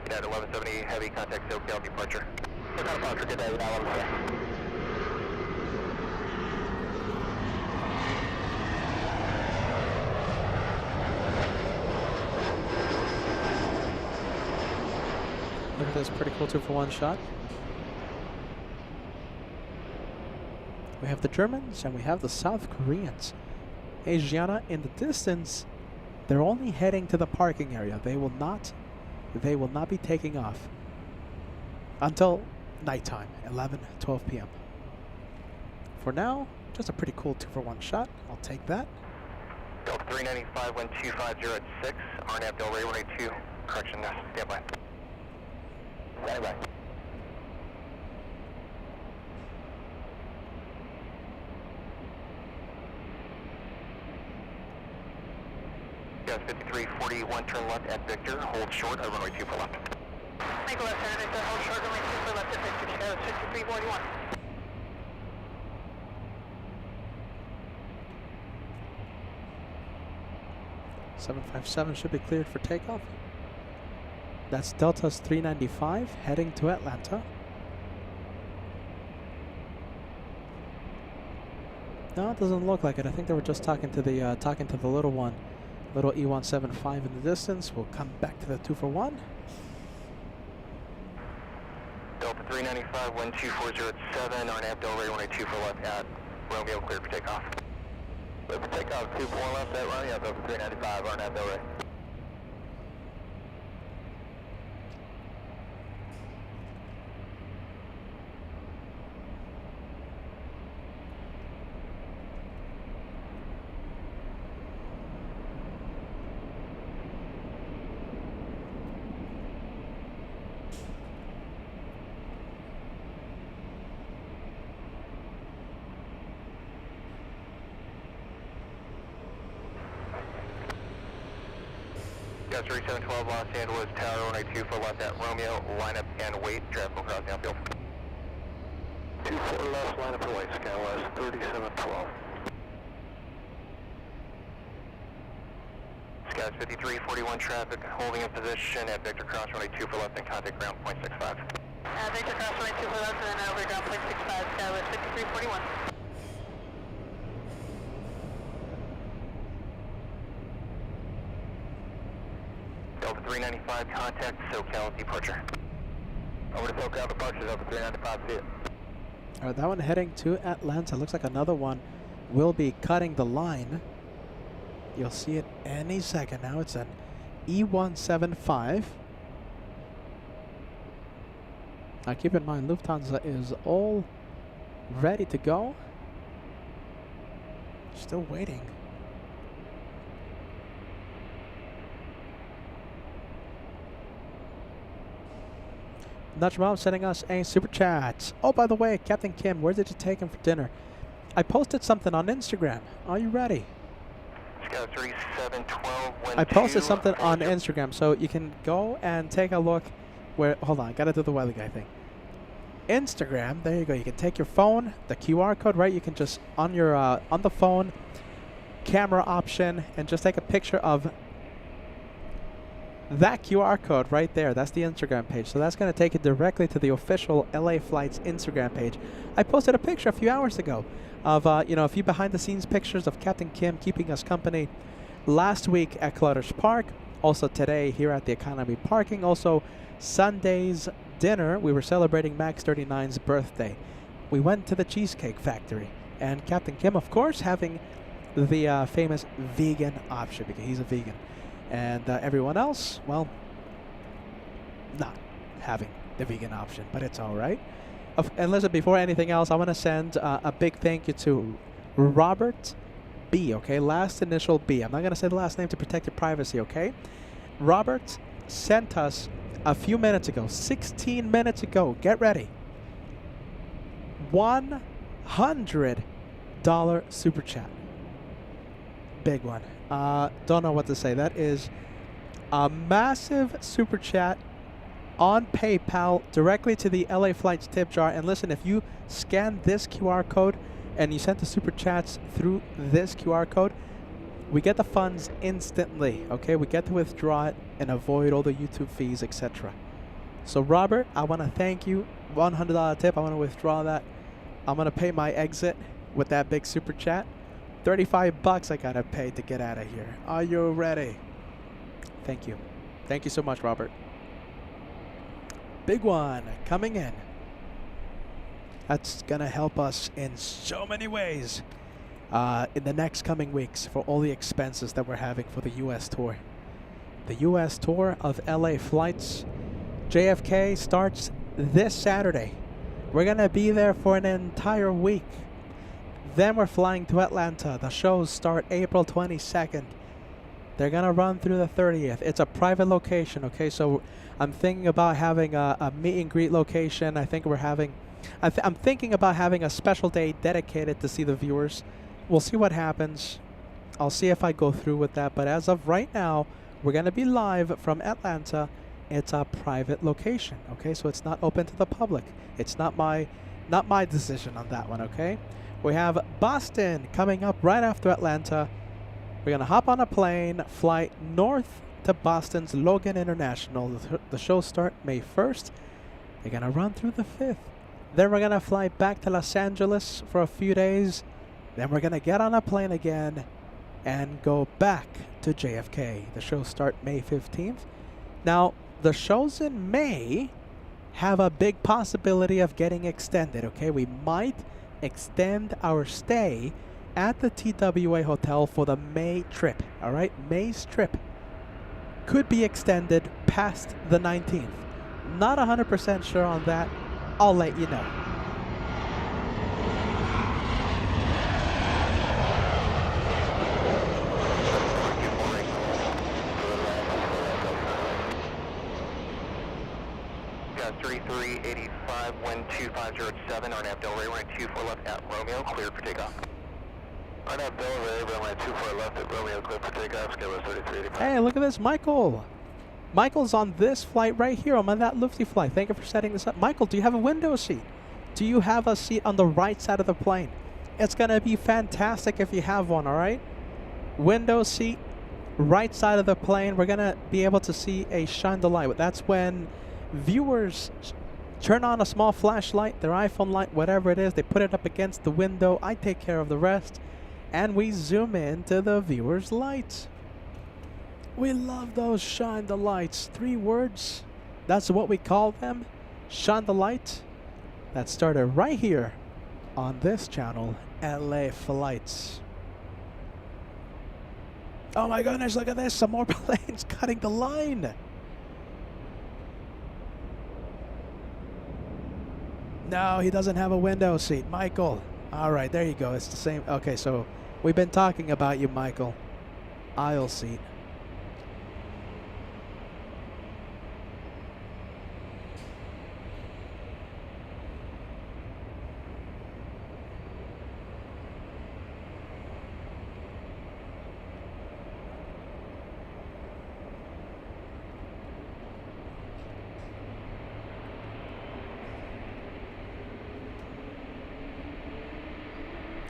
United 1170, heavy contact SoCal departure. SoCal departure, good day, United 1170. Look at this pretty cool 2-for-1 shot. We have the Germans and we have the South Koreans. Asiana in the distance, they're only heading to the parking area. They will not be taking off until nighttime, 11, 12 p.m. For now, just a pretty cool 2-for-1 shot. I'll take that. Delta 395, wind 2506, RNAV Del Rey, runway 2, correction, standby. Standby. Gas 5341, turn left at Victor, hold short at runway 24 left. Make a left turn, Victor, hold short, runway 24 left at Victor, Gas 5341. Seven 757 should be cleared for takeoff. That's Delta's 395 heading to Atlanta. No, it doesn't look like it. I think they were just talking to the little one, little E175 in the distance. We'll come back to the 241. Delta 395, wind 2407, RNAV Delray 182 for left at Romeo, cleared for takeoff. Cleared for takeoff, 24 left at Romeo, Delta 395, RNAV Delray. Gas 3712 Los Angeles Tower 182 for left at Romeo, line up and wait, traffic across the outfield. 24 left, line up and wait, Skywriter 3712. Skies 5341 traffic, holding in position at Victor Cross 182 for left and contact ground .65. Victor Cross 182 for left and then over ground .65, Skywriter 5341. Delta 395, contact SoCal departure. Over to SoCal departure, Delta 395, see it. Alright, that one heading to Atlanta. Looks like another one will be cutting the line. You'll see it any second now. It's an E175. Now keep in mind, Lufthansa is all ready to go. Still waiting. Dutch Mom sending us a super chat. Oh, by the way, Captain Kim, where did you take him for dinner? I posted something on Instagram. Are you ready? Scout 3712, I posted something on Instagram, so you can go and take a look. Where? Hold on, gotta do the weather guy thing. Instagram. There you go. You can take your phone, the QR code, right? You can just on your on the phone, camera option, and just take a picture of that QR code right there. That's the Instagram page. So that's going to take you directly to the official LA Flights Instagram page. I posted a picture a few hours ago of, a few behind the scenes pictures of Captain Kim keeping us company last week at Clutter's Park. Also today here at the Economy Parking. Also Sunday's dinner. We were celebrating Max 39's birthday. We went to the Cheesecake Factory. And Captain Kim, of course, having the famous vegan option because he's a vegan. And everyone else, well, not having the vegan option, but it's all right. And listen, before anything else, I want to send a big thank you to Robert B, okay? Last initial B. I'm not going to say the last name to protect your privacy, okay? Robert sent us a few minutes ago, 16 minutes ago, get ready, $100 super chat. Big one. Don't know what to say. That is a massive super chat on PayPal directly to the LA Flights tip jar. And listen, if you scan this QR code and you send the super chats through this QR code, we get the funds instantly. Okay, we get to withdraw it and avoid all the YouTube fees, etc. So Robert, I want to thank you. $100 tip. I want to withdraw that. I'm gonna pay my exit with that big super chat. $35 I gotta pay to get out of here. Are you ready? Thank you. Thank you so much, Robert. Big one coming in. That's gonna help us in so many ways in the next coming weeks for all the expenses that we're having for the U.S. tour. The U.S. tour of LA Flights. JFK starts this Saturday. We're gonna be there for an entire week. Then we're flying to Atlanta. The shows start April 22nd. They're going to run through the 30th. It's a private location, okay? So I'm thinking about having a meet and greet location. I think we're having... I'm thinking about having a special day dedicated to see the viewers. We'll see what happens. I'll see if I go through with that. But as of right now, we're going to be live from Atlanta. It's a private location, okay? So it's not open to the public. It's not my decision on that one, okay? We have Boston coming up right after Atlanta. We're going to hop on a plane, fly north to Boston's Logan International. The show start May 1st. They're going to run through the 5th. Then we're going to fly back to Los Angeles for a few days. Then we're going to get on a plane again and go back to JFK. The show start May 15th. Now, the shows in May have a big possibility of getting extended, okay? We might extend our stay at the TWA Hotel for the May trip, all right? May's trip could be extended past the 19th. Not 100% sure on that. I'll let you know. Yeah, 3385, wind 2507, RNAV Delray, runway 24 left at Romeo, cleared for takeoff. RNAV Delray, runway 24 left at Romeo, cleared for takeoff, Skywriter 3385. Hey, look at this, Michael. Michael's on this flight right here. I'm on that Lufty flight. Thank you for setting this up. Michael, do you have a window seat? Do you have a seat on the right side of the plane? It's going to be fantastic if you have one, all right? Window seat, right side of the plane. We're going to be able to see a shine the light. That's when viewers turn on a small flashlight, their iPhone light, whatever it is. They put it up against the window. I take care of the rest. And we zoom into the viewer's lights. We love those shine the lights. 3 words. That's what we call them. Shine the light. That started right here on this channel, LA Flights. Oh my goodness, look at this. Some more planes cutting the line. No, he doesn't have a window seat. Michael. All right, there you go. It's the same. Okay, so we've been talking about you, Michael. Aisle seat.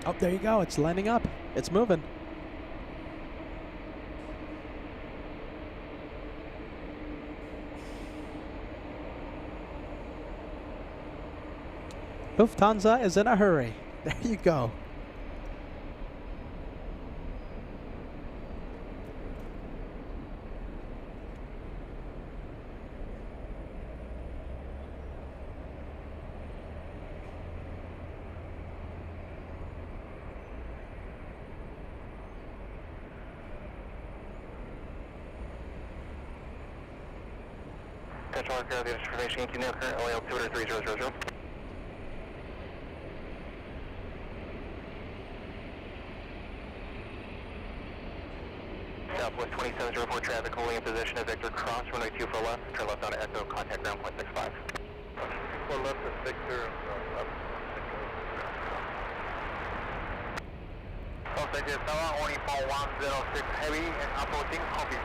Oh, there you go. It's lining up. It's moving. Lufthansa is in a hurry. There you go. Central Air information, you know, current LA altimeter 3000. Southwest 2704 traffic holding in position at Victor Cross, runway 24 left, turn left on Echo, contact ground point 65. 4 left at Victor, left. Southwest Tower, only for 106 heavy and approaching, copy.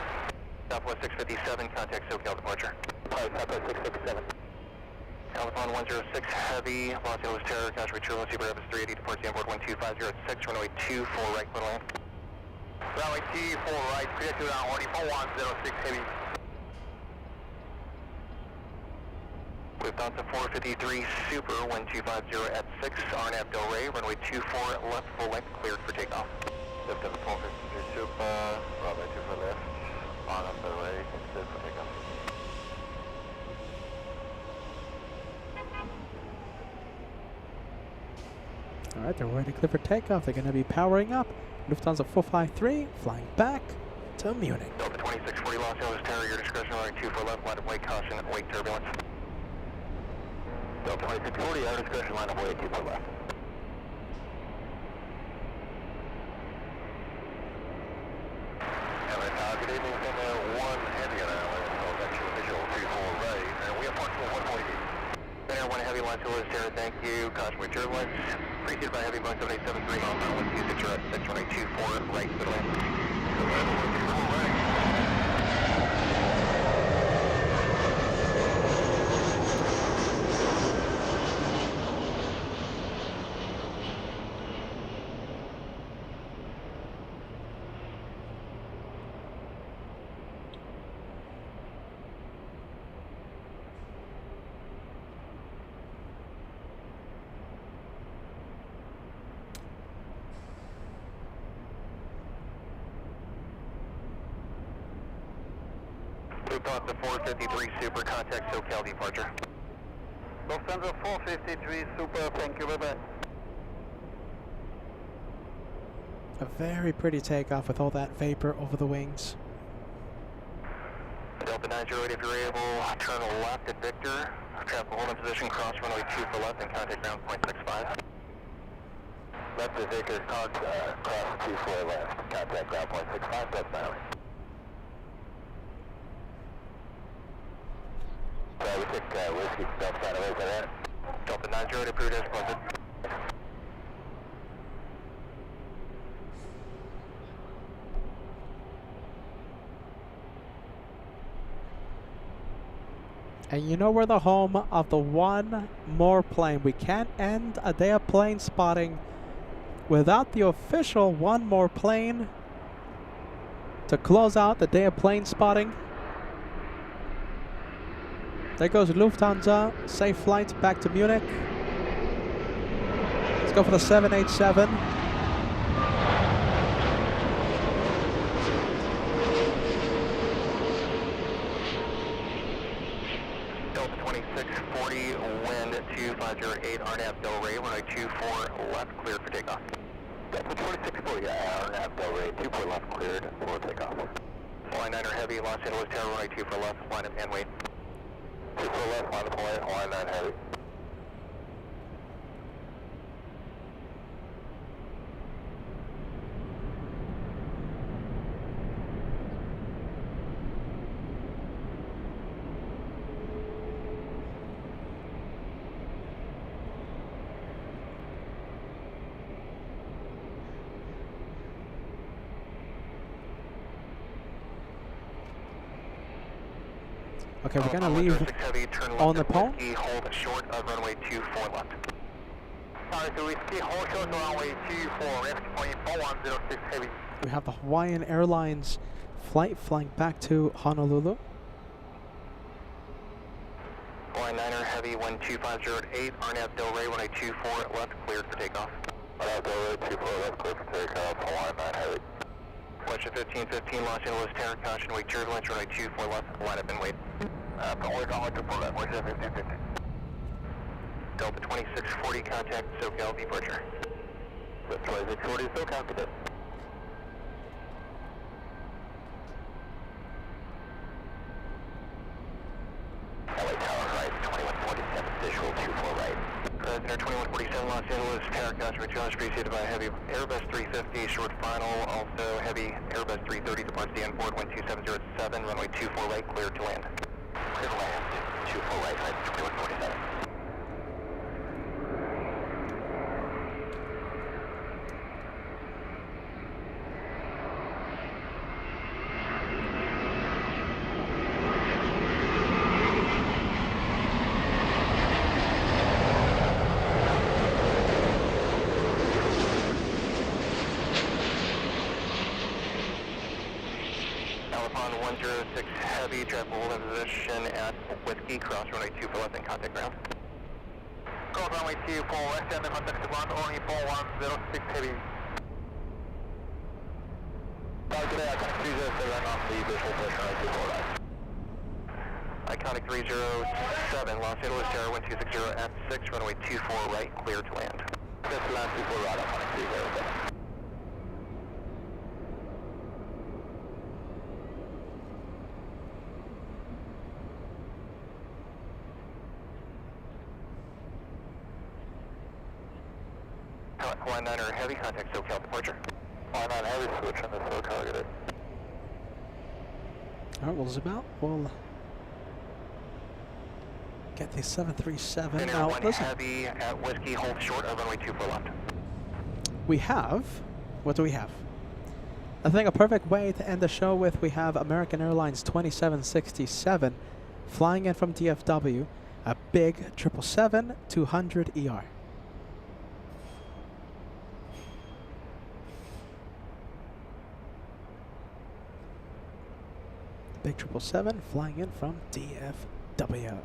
Southwest 657, contact SoCal departure. Southwest 657. California 106 heavy, Los Angeles Terror, Casualty Turbo, Super Rapids 380, departs airport 12506, runway 24 right, clear land. Runway 24 right, clear to down, only for 106 heavy. Lufthansa 453 Super, 1250 at 6, RNAV Delray, runway 24 left, full length, cleared for takeoff. Lufthansa 453 Super, runway 24 left, RNAV Delray, cleared for takeoff. All right, they're ready to clear for takeoff. They're going to be powering up. Lufthansa 453 flying back to Munich. Delta 2640 Los Angeles Tower, your discretion, runway 24 left, line of way, caution, wake turbulence. Delta 2640, our discretion, line of way, 24 left. Good evening, Finnair 1 heavy on our land, so that's your official 34 right, and we have Portugal 148. Finnair 1 heavy, Los Angeles Tower, thank you, caution, wake turbulence. Preceded by heavy Boeing 787-3 miles per hour, 126 at 6, runway 24 right, good land. Lufthansa 453 Super, contact SoCal departure. Lufthansa 453 Super, thank you, bye-bye. A very pretty takeoff with all that vapor over the wings. Delta 908, if you're able, turn left at Victor. Traffic hold in position, cross runway 2 for left and contact ground point 65. Left at Victor, cross 2 for left, contact ground point 65, that's Maui. We took Whiskey Delta 908, is that right? Delta 908, approved as posted. And you know we're the home of the one more plane. We can't end a day of plane spotting without the official one more plane to close out the day of plane spotting. There goes Lufthansa. Safe flight back to Munich. Let's go for the 787. Delta 2640, wind 2508, RNAV Del Rey, runway 24 left, cleared for takeoff. Delta 2640, RNAV Del Rey, 24 left, cleared for takeoff. Line 9er heavy, Los Angeles Tower, runway 2 for left, line up and wait. 2 for left, line up and wait, line 9 heavy. Okay, we're gonna leave on the pole. Hold short of runway 24 left. Alright, so whiskey, hold short of runway 24 left, point 4106 heavy. We have the Hawaiian Airlines flight flying back to Honolulu. Line 9er heavy, wind 2508, RNAV Del Rey, runway 24 left, cleared for takeoff. RNAV Del Rey, 24 left, cleared for takeoff, line 9 heavy. Question 1515, Los Angeles Tower, caution, wait turbulence, runway 24 left, line up and wait. Wait on 24 left, wait 1515. Delta 2640, contact SoCal departure. Delta 2640, SoCal, good day. LA Tower right, 2147, visual 24 right. Center 2147, Los Angeles Tower, caution, wait challenge, preceded by heavy Airbus 350, short final, also heavy Airbus 330, departs the end board, wind 2707, runway 24 right, cleared to land. Clear to land, 24 right, 2147. Alpha 106 heavy, traffic hold in position at Whiskey, cross runway 2 for left and contact ground. Cross runway 2 for west and contact ground, only 4106 heavy. Today, iconic 307 on the visual pressure right 24 right. Iconic 307, Los Angeles Tower, wind 260 at 6, runway 24 right, clear to land. Just land 24 right, iconic 307. Line 9er heavy, contact SoCal departure. Line 9 heavy, switch on the SoCal, get it. Alright, well, Zabel, we'll get the 737 Center now. 1 Listen, heavy at Whiskey, hold short of runway 2 for left. we have, what do we have? I think a perfect way to end the show with, we have American Airlines 2767 flying in from DFW, a big 777-200 ER. Big 777 flying in from DFW.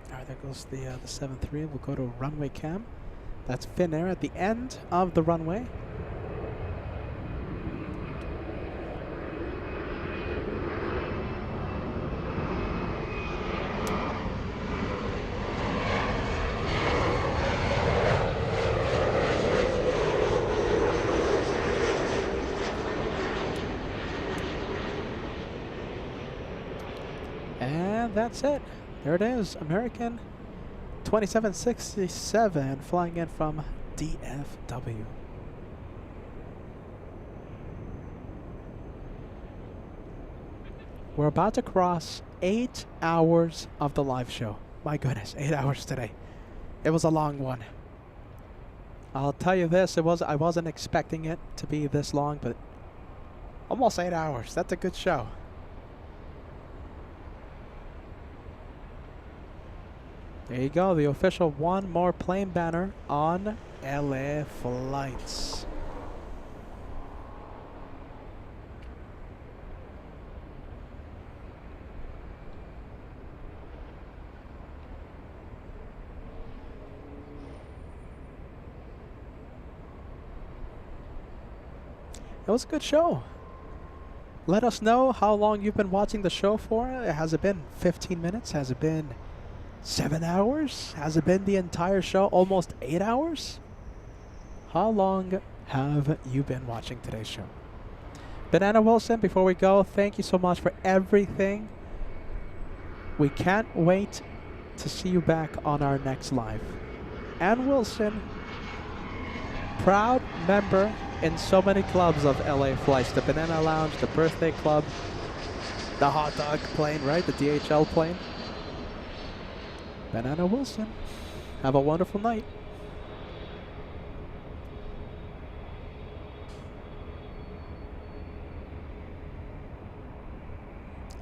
Alright, there goes the 7-3. We'll go to runway cam. That's Finnair at the end of the runway. And that's it. There it is. American 2767 flying in from DFW. We're about to cross 8 hours of the live show. My goodness, 8 hours today. It was a long one. I'll tell you this, I wasn't expecting it to be this long, but almost 8 hours. That's a good show. There you go, the official one more plane banner on LA Flights. It was a good show. Let us know how long you've been watching the show for. Has it been 15 minutes? Has it been 7 hours? Has it been the entire show? Almost 8 hours? How long have you been watching today's show? Banana Wilson, before we go, thank you so much for everything. We can't wait to see you back on our next live. Ann Wilson, proud member in so many clubs of LA Flights. The Banana Lounge, the Birthday Club, the Hot Dog Plane, right? The DHL plane. Banana Wilson, have a wonderful night.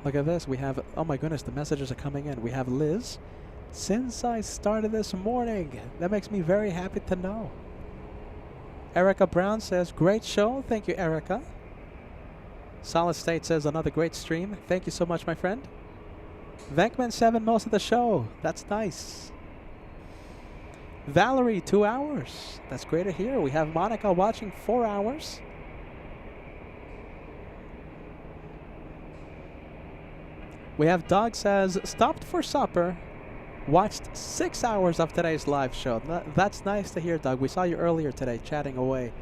Look at this. We have, oh my goodness, the messages are coming in. We have Liz. Since I started this morning, that makes me very happy to know. Erica Brown says, great show. Thank you, Erica. Solid State says, another great stream. Thank you so much, my friend. Venkman 7 most of the show. That's nice. Valerie, 2 hours. That's great to hear. We have Monica watching 4 hours. We have Doug says, stopped for supper. Watched 6 hours of today's live show. That's nice to hear, Doug. We saw you earlier today chatting away.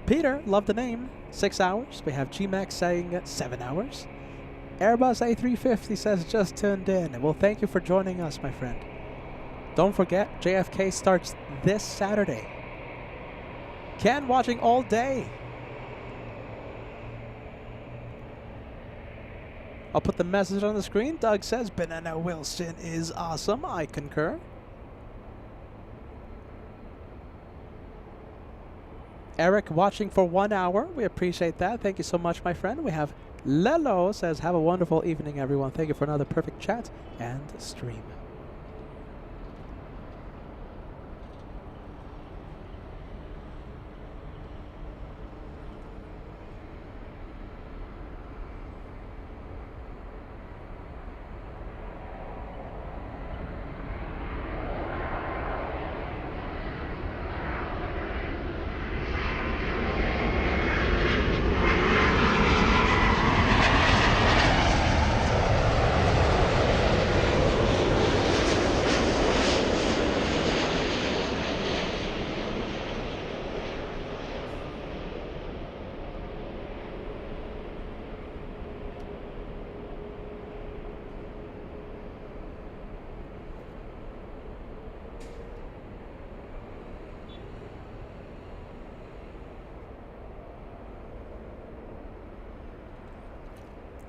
Peter, love the name. 6 hours. We have GMAX saying 7 hours. Airbus A350 says just tuned in. Well, thank you for joining us, my friend. Don't forget, JFK starts this Saturday. Ken watching all day. I'll put the message on the screen. Doug says Banana Wilson is awesome. I concur. Eric watching for 1 hour. We appreciate that. Thank you so much, my friend. We have Lelo says, have a wonderful evening, everyone. Thank you for another perfect chat and stream.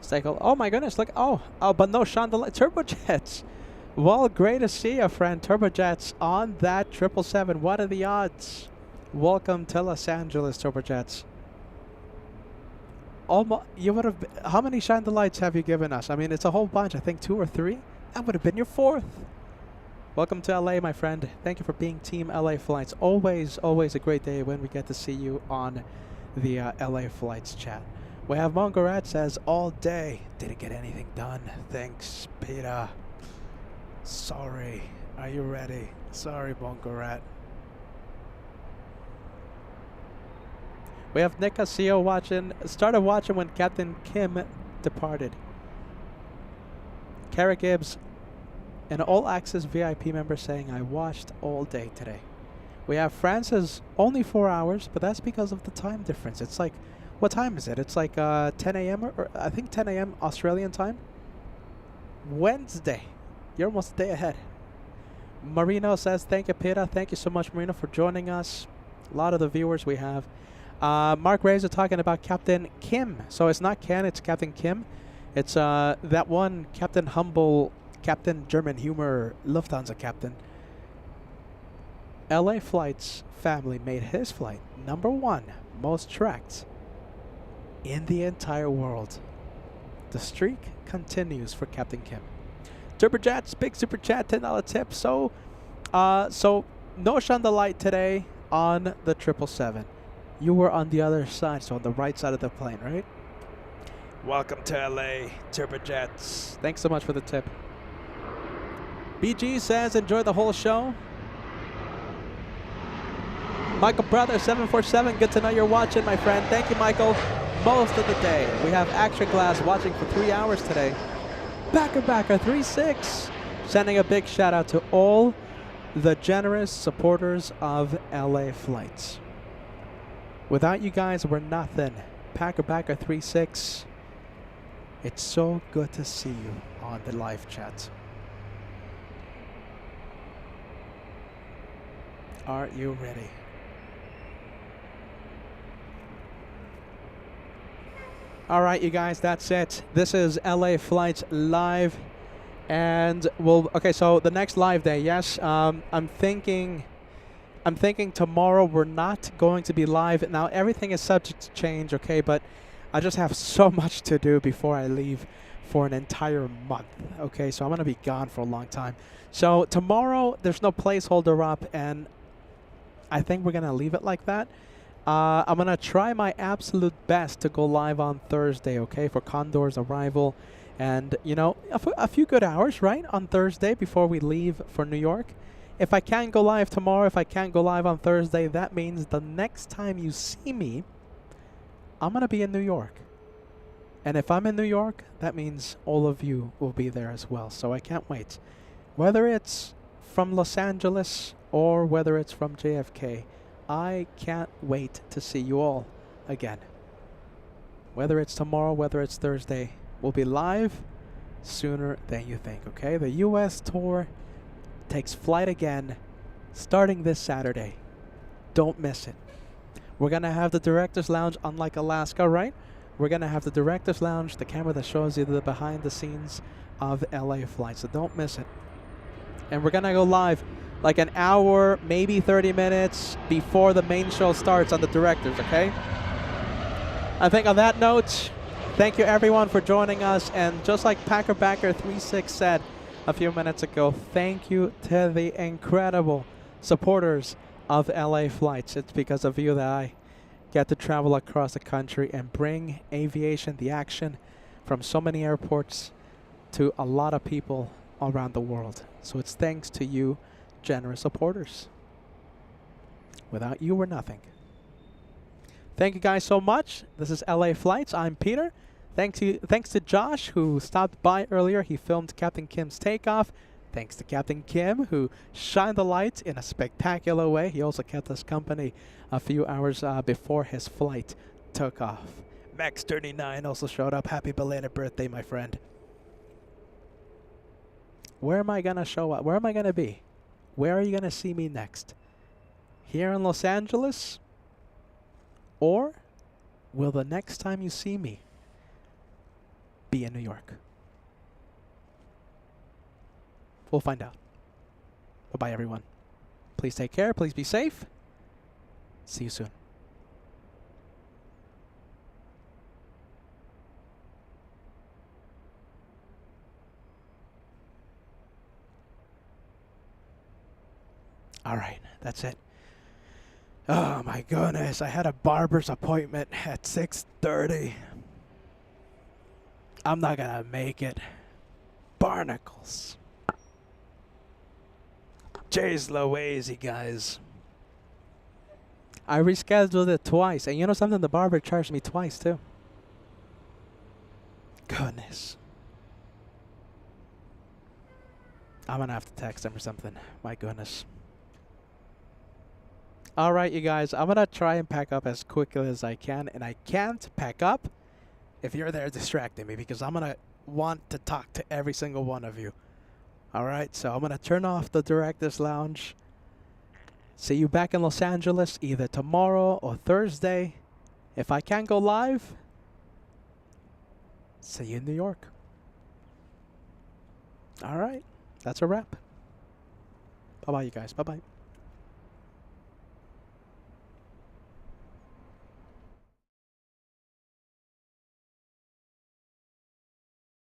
Cycle. Oh my goodness, look. Oh, but no chandelier. Turbojets. Well, great to see you, friend. Turbojets on that 777. What are the odds? Welcome to Los Angeles, Turbojets. Almost, you would have. How many chandeliers have you given us? I mean, it's a whole bunch. I think 2 or 3. That would have been your 4th. Welcome to LA, my friend. Thank you for being Team LA Flights. Always, always a great day when we get to see you on the LA Flights chat. We have Mongorat says all day. Didn't get anything done. Thanks, Peter. Sorry. Are you ready? Sorry, Mongorat. We have Nick Casio watching. Started watching when Captain Kim departed. Kara Gibbs, an All Access VIP member, saying, I watched all day today. We have Francis, only 4 hours, but that's because of the time difference. It's like, what time is it? It's like 10 a.m. or I think 10 a.m. Australian time. Wednesday. You're almost a day ahead. Marino says, thank you, Peter. Thank you so much, Marino, for joining us. A lot of the viewers we have. Mark Razor talking about Captain Kim. So it's not Ken, it's Captain Kim. It's that one Captain Humble, Captain German Humor, Lufthansa captain. LA Flights family made his flight #1 most tracked in the entire world. The streak continues for Captain Kim. Turbojets, big super chat, $10 tip. So no chandelier today on the 777. You were on the other side, so on the right side of the plane, right? Welcome to LA, Turbojets. Thanks so much for the tip. BG says, enjoy the whole show. Michael Brother 747, good to know you're watching, my friend. Thank you, Michael. Most of the day. We have Action Glass watching for 3 hours today. Backer 36. Sending a big shout out to all the generous supporters of LA Flights. Without you guys, we're nothing. Backer 36. It's so good to see you on the live chat. Are you ready? All right, you guys, that's it. This is LA Flights Live. And okay, so the next live day, yes, I'm thinking tomorrow we're not going to be live. Now, everything is subject to change, okay, but I just have so much to do before I leave for an entire month, okay, so I'm going to be gone for a long time. So tomorrow, there's no placeholder up, and I think we're going to leave it like that. I'm going to try my absolute best to go live on Thursday, okay, for Condor's arrival. And, you know, a few good hours, right, on Thursday before we leave for New York. If I can't go live tomorrow, if I can't go live on Thursday, that means the next time you see me, I'm going to be in New York. And if I'm in New York, that means all of you will be there as well. So I can't wait. Whether it's from Los Angeles or whether it's from JFK, I can't wait to see you all again. Whether it's tomorrow, whether it's Thursday, we'll be live sooner than you think, okay? The U.S. tour takes flight again starting this Saturday. Don't miss it. We're going to have the Director's Lounge, unlike Alaska, right? We're going to have the Director's Lounge, the camera that shows you the behind the scenes of LA Flights, so don't miss it. And we're going to go live like an hour, maybe 30 minutes before the main show starts on the Directors, okay? I think on that note, thank you everyone for joining us, and just like Backer36 said a few minutes ago, thank you to the incredible supporters of LA Flights. It's because of you that I get to travel across the country and bring aviation, the action, from so many airports to a lot of people around the world. So it's thanks to you, generous supporters. Without you, we're nothing. Thank you guys so much. This is LA Flights. I'm Peter. Thanks to Josh, who stopped by earlier. He filmed Captain Kim's takeoff. Thanks to Captain Kim, who shined the light in a spectacular way. He also kept us company a few hours before his flight took off. Max39 also showed up. Happy belated birthday, my friend. Where am I going to show up? Where am I going to be? Where are you going to see me next? Here in Los Angeles? Or will the next time you see me be in New York? We'll find out. Bye-bye, everyone. Please take care. Please be safe. See you soon. All right, that's it. Oh my goodness, I had a barber's appointment at 6:30. I'm not gonna make it. Barnacles. Jeez Louise, guys. I rescheduled it twice, and you know something? The barber charged me twice too. Goodness. I'm gonna have to text him or something. My goodness. Alright, you guys, I'm gonna try and pack up as quickly as I can, and I can't pack up if you're there distracting me, because I'm gonna want to talk to every single one of you. Alright, so I'm gonna turn off the Director's Lounge. See you back in Los Angeles either tomorrow or Thursday. If I can't go live, see you in New York. Alright, that's a wrap. Bye-bye, you guys. Bye-bye.